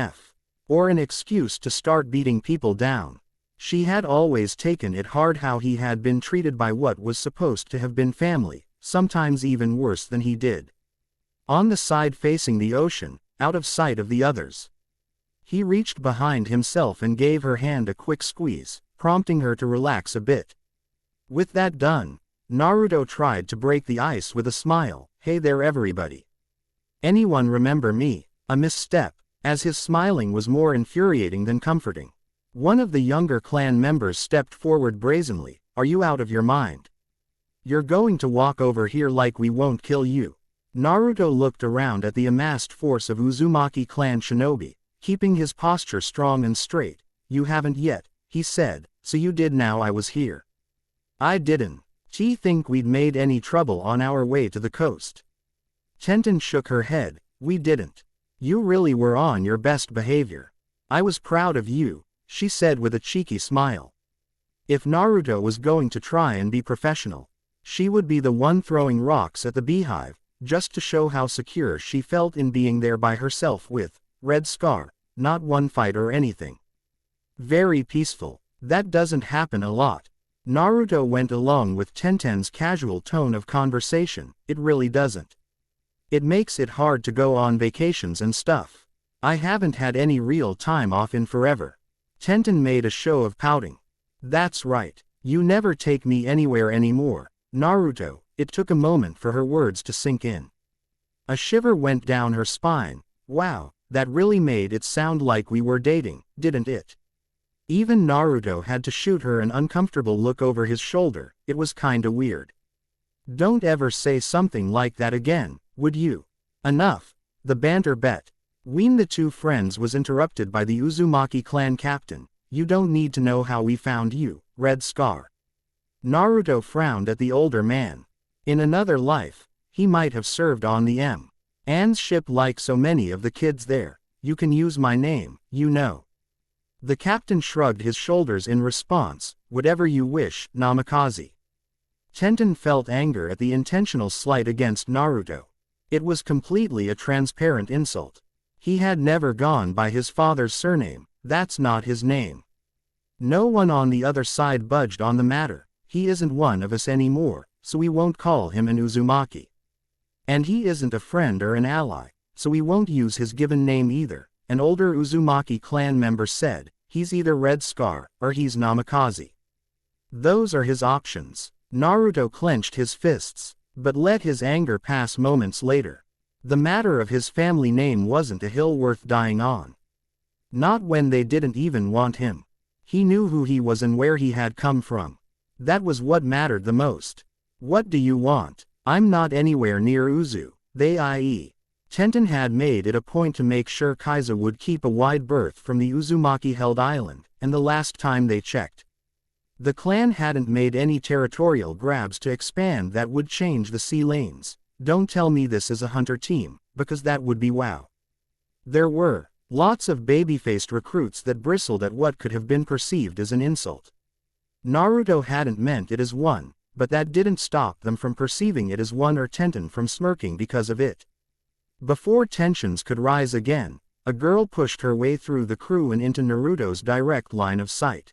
for an excuse to start beating people down. She had always taken it hard how he had been treated by what was supposed to have been family, sometimes even worse than he did. On the side facing the ocean, out of sight of the others, he reached behind himself and gave her hand a quick squeeze, prompting her to relax a bit. With that done, Naruto tried to break the ice with a smile. "Hey there everybody. Anyone remember me?" A misstep, as his smiling was more infuriating than comforting. One of the younger clan members stepped forward brazenly. "Are you out of your mind? You're going to walk over here like we won't kill you?" Naruto looked around at the amassed force of Uzumaki clan shinobi, keeping his posture strong and straight. "You haven't yet," he said, "so you did now I was here." "I didn't. D'you think we'd made any trouble on our way to the coast?" Tenten shook her head. "We didn't. You really were on your best behavior. I was proud of you," she said with a cheeky smile. If Naruto was going to try and be professional, she would be the one throwing rocks at the beehive, just to show how secure she felt in being there by herself with Red Scar, not one fight or anything. Very peaceful. That doesn't happen a lot. Naruto went along with Tenten's casual tone of conversation. It really doesn't. It makes it hard to go on vacations and stuff. I haven't had any real time off in forever. Tenten made a show of pouting. That's right. You never take me anywhere anymore, Naruto. It took a moment for her words to sink in. A shiver went down her spine. Wow, that really made it sound like we were dating, didn't it? Even Naruto had to shoot her an uncomfortable look over his shoulder. It was kinda weird. Don't ever say something like that again, would you? Enough. The banter between the two friends was interrupted by the Uzumaki clan captain. You don't need to know how we found you, Red Scar. Naruto frowned at the older man. In another life, he might have served on the An's ship like so many of the kids there. You can use my name, you know. The captain shrugged his shoulders in response. Whatever you wish, Namikaze. Tenten felt anger at the intentional slight against Naruto. It was completely a transparent insult. He had never gone by his father's surname. That's not his name. No one on the other side budged on the matter. He isn't one of us anymore, so we won't call him an Uzumaki. And he isn't a friend or an ally, so we won't use his given name either. An older Uzumaki clan member said, he's either Red Scar, or he's Namikaze. Those are his options. Naruto clenched his fists, but let his anger pass moments later. The matter of his family name wasn't a hill worth dying on. Not when they didn't even want him. He knew who he was and where he had come from. That was what mattered the most. What do you want? I'm not anywhere near Uzu, i.e. Tenten had made it a point to make sure Kaiza would keep a wide berth from the Uzumaki-held island, and the last time they checked, the clan hadn't made any territorial grabs to expand that would change the sea lanes. Don't tell me this is a hunter team, because that would be wow. There were lots of baby-faced recruits that bristled at what could have been perceived as an insult. Naruto hadn't meant it as one, but that didn't stop them from perceiving it as one or Tenten from smirking because of it. Before tensions could rise again, a girl pushed her way through the crew and into Naruto's direct line of sight.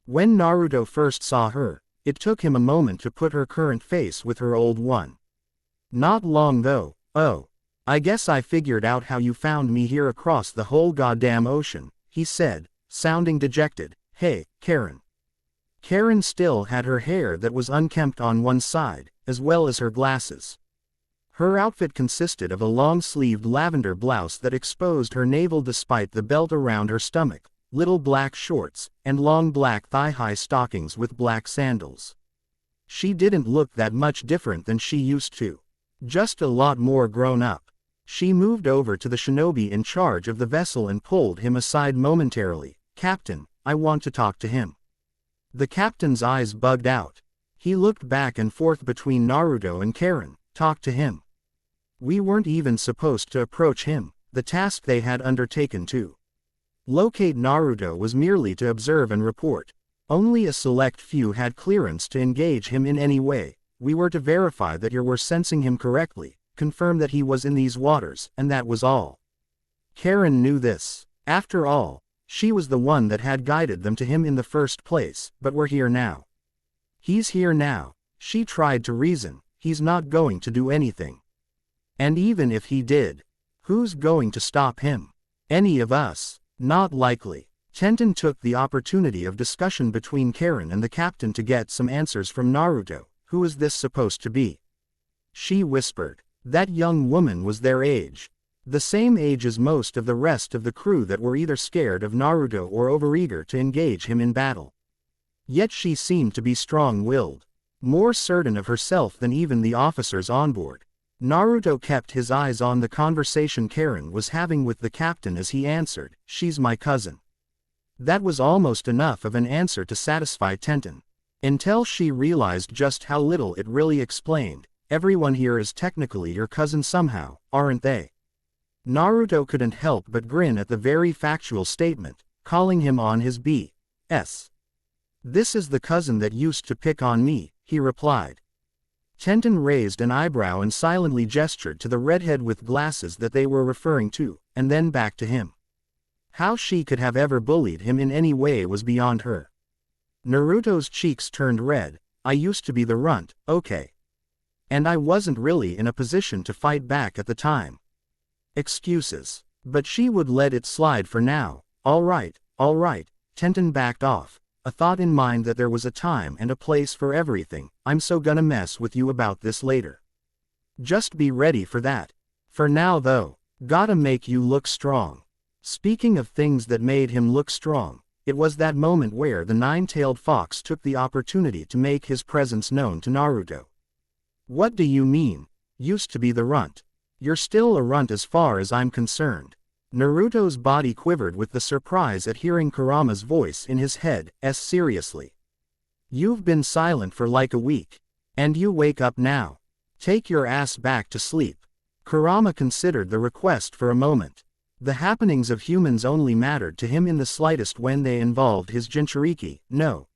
When Naruto first saw her, it took him a moment to put her current face with her old one. Not long though. Oh, I guess I figured out how you found me here across the whole goddamn ocean, he said, sounding dejected. Hey, Karen. Karen still had her hair that was unkempt on one side, as well as her glasses. Her outfit consisted of a long-sleeved lavender blouse that exposed her navel despite the belt around her stomach, little black shorts, and long black thigh-high stockings with black sandals. She didn't look that much different than she used to. Just a lot more grown up. She moved over to the shinobi in charge of the vessel and pulled him aside momentarily. Captain, I want to talk to him. The captain's eyes bugged out. He looked back and forth between Naruto and Karen. Talk to him. We weren't even supposed to approach him. The task they had undertaken to locate Naruto was merely to observe and report. Only a select few had clearance to engage him in any way. We were to verify that you were sensing him correctly, confirm that he was in these waters, and that was all. Karen knew this. After all, she was the one that had guided them to him in the first place, but we're here now. He's here now. She tried to reason. He's not going to do anything. And even if he did, who's going to stop him? Any of us? Not likely. Tenten took the opportunity of discussion between Karen and the captain to get some answers from Naruto. Who is this supposed to be? She whispered. That young woman was their age. The same age as most of the rest of the crew that were either scared of Naruto or overeager to engage him in battle. Yet she seemed to be strong-willed, more certain of herself than even the officers on board. Naruto kept his eyes on the conversation Karen was having with the captain as he answered, "She's my cousin." That was almost enough of an answer to satisfy Tenten. Until she realized just how little it really explained. Everyone here is technically your cousin somehow, aren't they? Naruto couldn't help but grin at the very factual statement, calling him on his B.S. "This is the cousin that used to pick on me," he replied. Tenten raised an eyebrow and silently gestured to the redhead with glasses that they were referring to, and then back to him. How she could have ever bullied him in any way was beyond her. Naruto's cheeks turned red. I used to be the runt, okay. And I wasn't really in a position to fight back at the time. Excuses. But she would let it slide for now. All right, Tenten backed off, a thought in mind that there was a time and a place for everything. I'm so gonna mess with you about this later. Just be ready for that. For now though, gotta make you look strong. Speaking of things that made him look strong, it was that moment where the nine-tailed fox took the opportunity to make his presence known to Naruto. What do you mean? Used to be the runt. You're still a runt as far as I'm concerned. Naruto's body quivered with the surprise at hearing Kurama's voice in his head. Seriously. You've been silent for like a week. And you wake up now. Take your ass back to sleep. Kurama considered the request for a moment. The happenings of humans only mattered to him in the slightest when they involved his Jinchuriki. No.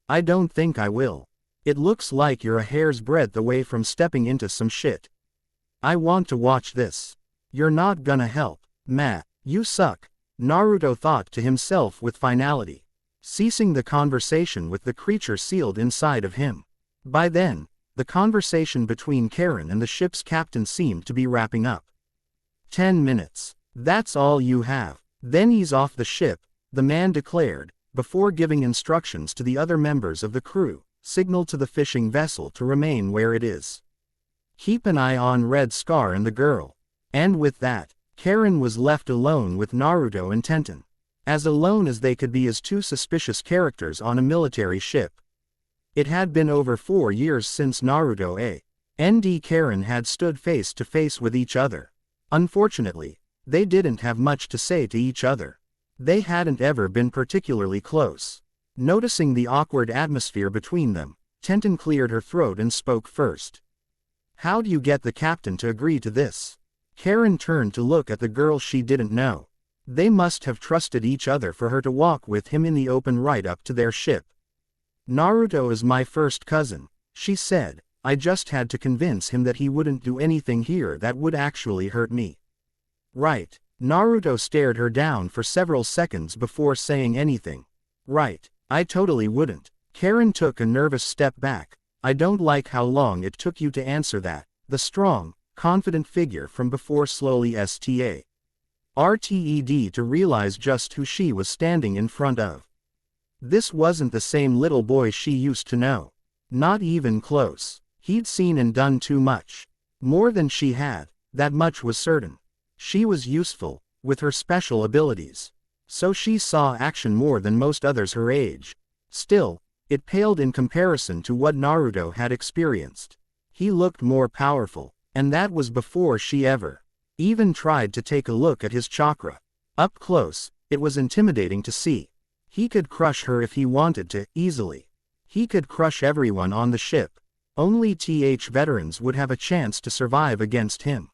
I don't think I will. It looks like you're a hair's breadth away from stepping into some shit. I want to watch this. You're not gonna help. Meh, you suck. Naruto thought to himself with finality, ceasing the conversation with the creature sealed inside of him. By then, the conversation between Karen and the ship's captain seemed to be wrapping up. 10 minutes. That's all you have. Then ease off the ship, the man declared, before giving instructions to the other members of the crew. Signal to the fishing vessel to remain where it is. Keep an eye on Red Scar and the girl. And with that, Karen was left alone with Naruto and Tenten. As alone as they could be as two suspicious characters on a military ship. It had been over 4 years since Naruto and Karen had stood face to face with each other. Unfortunately, they didn't have much to say to each other. They hadn't ever been particularly close. Noticing the awkward atmosphere between them, Tenten cleared her throat and spoke first. How do you get the captain to agree to this? Karen turned to look at the girl she didn't know. They must have trusted each other for her to walk with him in the open right up to their ship. Naruto is my first cousin, she said. I just had to convince him that he wouldn't do anything here that would actually hurt me. Right. Naruto stared her down for several seconds before saying anything. Right. I totally wouldn't. Karen took a nervous step back. I don't like how long it took you to answer that. The strong, confident figure from before slowly started to realize just who she was standing in front of. This wasn't the same little boy she used to know. Not even close. He'd seen and done too much. More than she had, that much was certain. She was useful, with her special abilities. So she saw action more than most others her age. Still, it paled in comparison to what Naruto had experienced. He looked more powerful, and that was before she ever even tried to take a look at his chakra. Up close, it was intimidating to see. He could crush her if he wanted to, easily. He could crush everyone on the ship. Only veterans would have a chance to survive against him.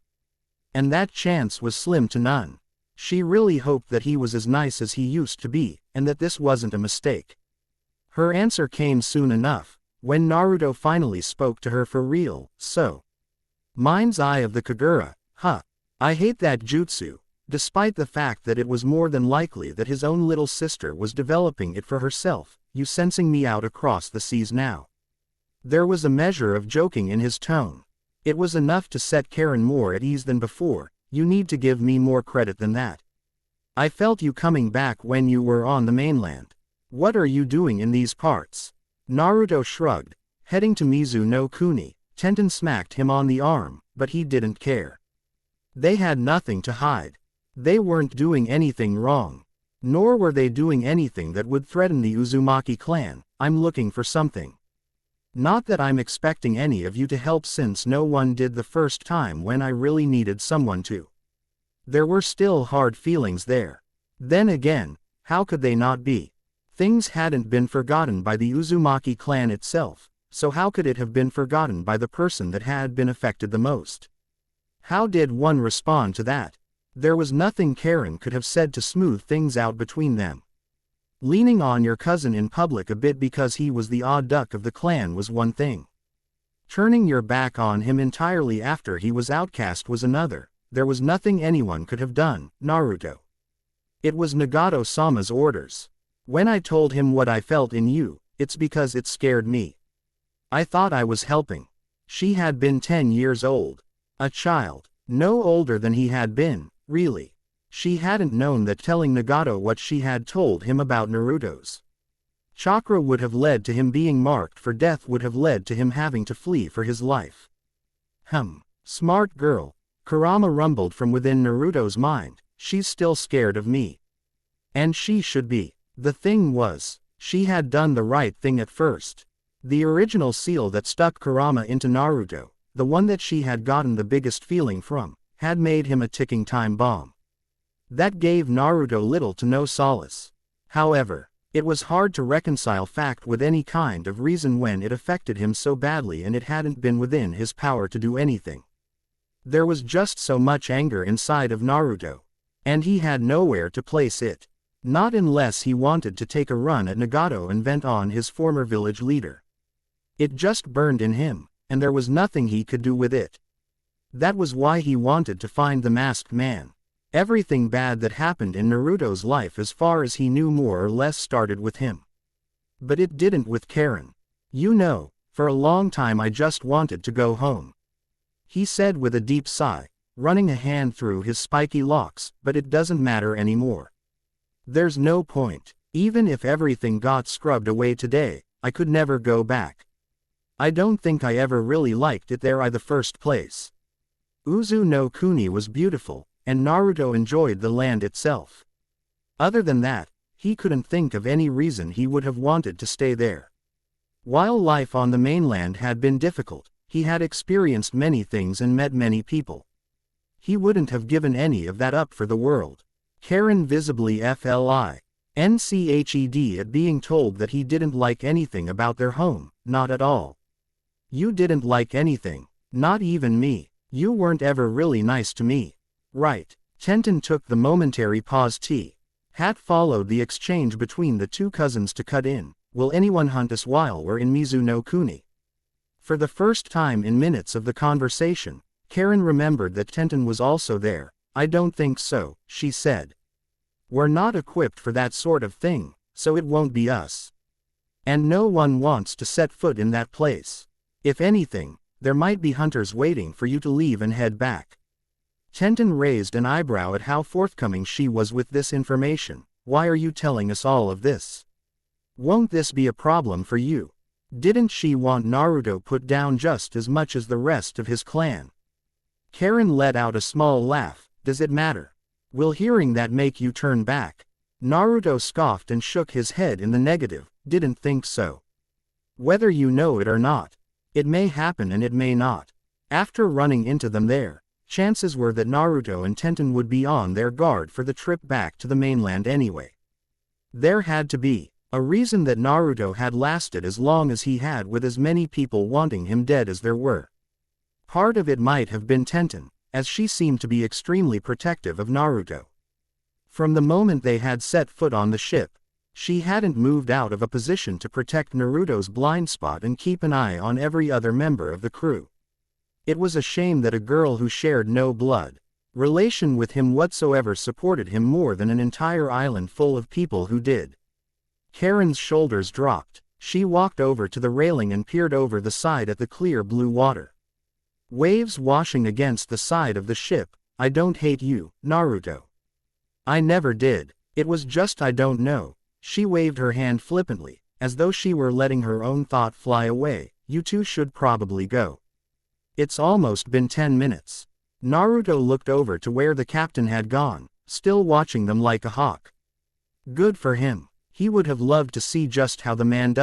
And that chance was slim to none. She really hoped that he was as nice as he used to be, and that this wasn't a mistake. Her answer came soon enough, when Naruto finally spoke to her for real. So, mind's eye of the Kagura, huh? I hate that jutsu, despite the fact that it was more than likely that his own little sister was developing it for herself. You sensing me out across the seas now? There was a measure of joking in his tone. It was enough to set Karen more at ease than before. You need to give me more credit than that. I felt you coming back when you were on the mainland. What are you doing in these parts? Naruto shrugged, heading to Mizu no Kuni. Tenten smacked him on the arm, but he didn't care. They had nothing to hide. They weren't doing anything wrong. Nor were they doing anything that would threaten the Uzumaki clan. I'm looking for something. Not that I'm expecting any of you to help since no one did the first time when I really needed someone to. There were still hard feelings there. Then again, how could they not be? Things hadn't been forgotten by the Uzumaki clan itself, so how could it have been forgotten by the person that had been affected the most? How did one respond to that? There was nothing Karen could have said to smooth things out between them. Leaning on your cousin in public a bit because he was the odd duck of the clan was one thing. Turning your back on him entirely after he was outcast was another. There was nothing anyone could have done, Naruto. It was Nagato-sama's orders. When I told him what I felt in you, it's because it scared me. I thought I was helping. She had been 10 years old. A child. No older than he had been, really. She hadn't known that telling Nagato what she had told him about Naruto's chakra would have led to him being marked for death, would have led to him having to flee for his life. Smart girl, Kurama rumbled from within Naruto's mind, she's still scared of me. And she should be. The thing was, she had done the right thing at first. The original seal that stuck Kurama into Naruto, the one that she had gotten the biggest feeling from, had made him a ticking time bomb. That gave Naruto little to no solace. However, it was hard to reconcile fact with any kind of reason when it affected him so badly and it hadn't been within his power to do anything. There was just so much anger inside of Naruto. And he had nowhere to place it. Not unless he wanted to take a run at Nagato and vent on his former village leader. It just burned in him, and there was nothing he could do with it. That was why he wanted to find the masked man. Everything bad that happened in Naruto's life as far as he knew more or less started with him. But it didn't with Karen. You know, for a long time I just wanted to go home. He said with a deep sigh, running a hand through his spiky locks, but it doesn't matter anymore. There's no point. Even if everything got scrubbed away today, I could never go back. I don't think I ever really liked it there in the first place. Uzu no Kuni was beautiful, and Naruto enjoyed the land itself. Other than that, he couldn't think of any reason he would have wanted to stay there. While life on the mainland had been difficult, he had experienced many things and met many people. He wouldn't have given any of that up for the world. Karen visibly fliched at being told that he didn't like anything about their home, not at all. You didn't like anything, not even me. You weren't ever really nice to me. Right. Tenten took the momentary pause. Hat followed the exchange between the two cousins to cut in. Will anyone hunt us while we're in Mizu no Kuni? For the first time in minutes of the conversation, Karen remembered that Tenten was also there. I don't think so, she said. We're not equipped for that sort of thing, so it won't be us. And no one wants to set foot in that place. If anything, there might be hunters waiting for you to leave and head back. Tenten raised an eyebrow at how forthcoming she was with this information. Why are you telling us all of this? Won't this be a problem for you? Didn't she want Naruto put down just as much as the rest of his clan? Karen let out a small laugh. Does it matter? Will hearing that make you turn back? Naruto scoffed and shook his head in the negative. Didn't think so. Whether you know it or not. It may happen and it may not. After running into them there, chances were that Naruto and Tenten would be on their guard for the trip back to the mainland anyway. There had to be a reason that Naruto had lasted as long as he had with as many people wanting him dead as there were. Part of it might have been Tenten, as she seemed to be extremely protective of Naruto. From the moment they had set foot on the ship, she hadn't moved out of a position to protect Naruto's blind spot and keep an eye on every other member of the crew. It was a shame that a girl who shared no blood relation with him whatsoever supported him more than an entire island full of people who did. Karen's shoulders dropped. She walked over to the railing and peered over the side at the clear blue water. Waves washing against the side of the ship. I don't hate you, Naruto. I never did. It was just I don't know. She waved her hand flippantly, as though she were letting her own thought fly away. You two should probably go. It's almost been 10 minutes. Naruto looked over to where the captain had gone, still watching them like a hawk. Good for him. He would have loved to see just how the man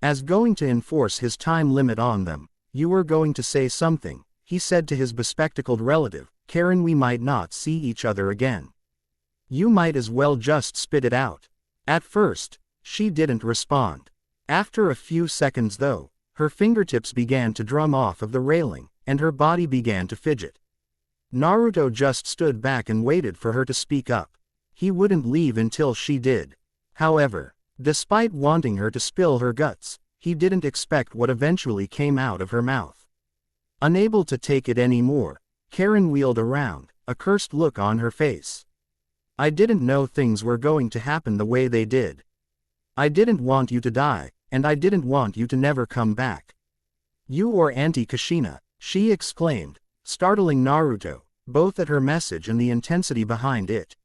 was going to enforce his time limit on them. You were going to say something, he said to his bespectacled relative. Karen, we might not see each other again. You might as well just spit it out. At first, she didn't respond. After a few seconds though, her fingertips began to drum off of the railing, and her body began to fidget. Naruto just stood back and waited for her to speak up. He wouldn't leave until she did. However, despite wanting her to spill her guts, he didn't expect what eventually came out of her mouth. Unable to take it anymore, Karen wheeled around, a cursed look on her face. I didn't know things were going to happen the way they did. I didn't want you to die, and I didn't want you to never come back. You or Auntie Kushina, she exclaimed, startling Naruto. both at her message and the intensity behind it.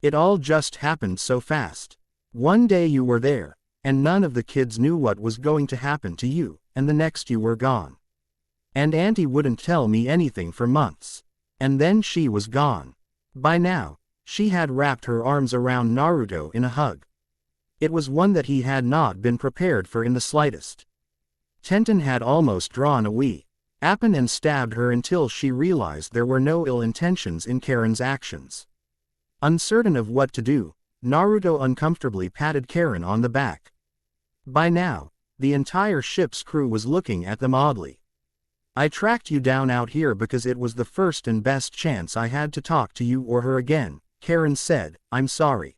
It all just happened so fast. One day you were there, and none of the kids knew what was going to happen to you, and the next you were gone. And Auntie wouldn't tell me anything for months. And then she was gone. By now, she had wrapped her arms around Naruto in a hug. It was one that he had not been prepared for in the slightest. Tenten had almost drawn a weapon and stabbed her until she realized there were no ill intentions in Karen's actions. Uncertain of what to do, Naruto uncomfortably patted Karen on the back. By now, the entire ship's crew was looking at them oddly. I tracked you down out here because it was the first and best chance I had to talk to you or her again, Karen said. I'm sorry.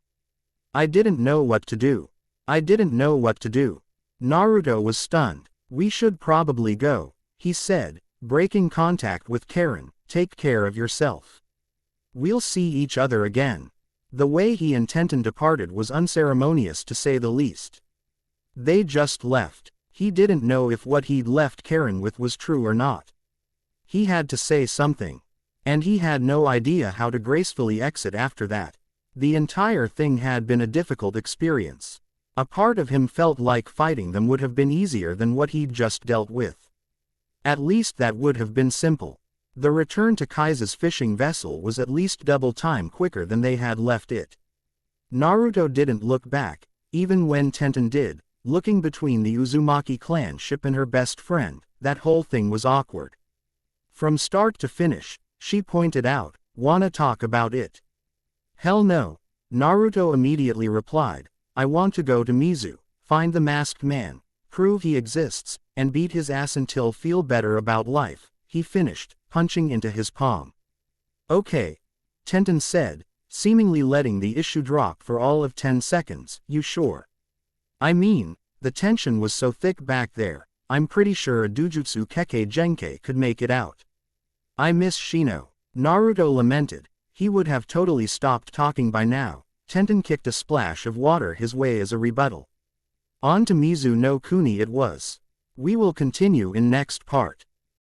I didn't know what to do. Naruto was stunned. We should probably go, he said, breaking contact with Karen. Take care of yourself. We'll see each other again. The way he and Tenten departed was unceremonious to say the least. They just left. He didn't know if what he'd left Karen with was true or not. He had to say something. And he had no idea how to gracefully exit after that. The entire thing had been a difficult experience. A part of him felt like fighting them would have been easier than what he'd just dealt with. At least that would have been simple. The return to Kaisa's fishing vessel was at least double time quicker than they had left it. Naruto didn't look back, even when Tenten did. Looking between the Uzumaki clan ship and her best friend, that whole thing was awkward. From start to finish, she pointed out, wanna talk about it? Hell no, Naruto immediately replied, I want to go to Mizu, find the masked man, prove he exists, and beat his ass until feel better about life, he finished, punching into his palm. Okay, Tenten said, seemingly letting the issue drop for all of 10 seconds, you sure? I mean, the tension was so thick back there, I'm pretty sure a Dujutsu Kekkei Genkai could make it out. I miss Shino, Naruto lamented. He would have totally stopped talking by now. Tenten kicked a splash of water his way as a rebuttal. On to Mizu no Kuni it was. We will continue in next part.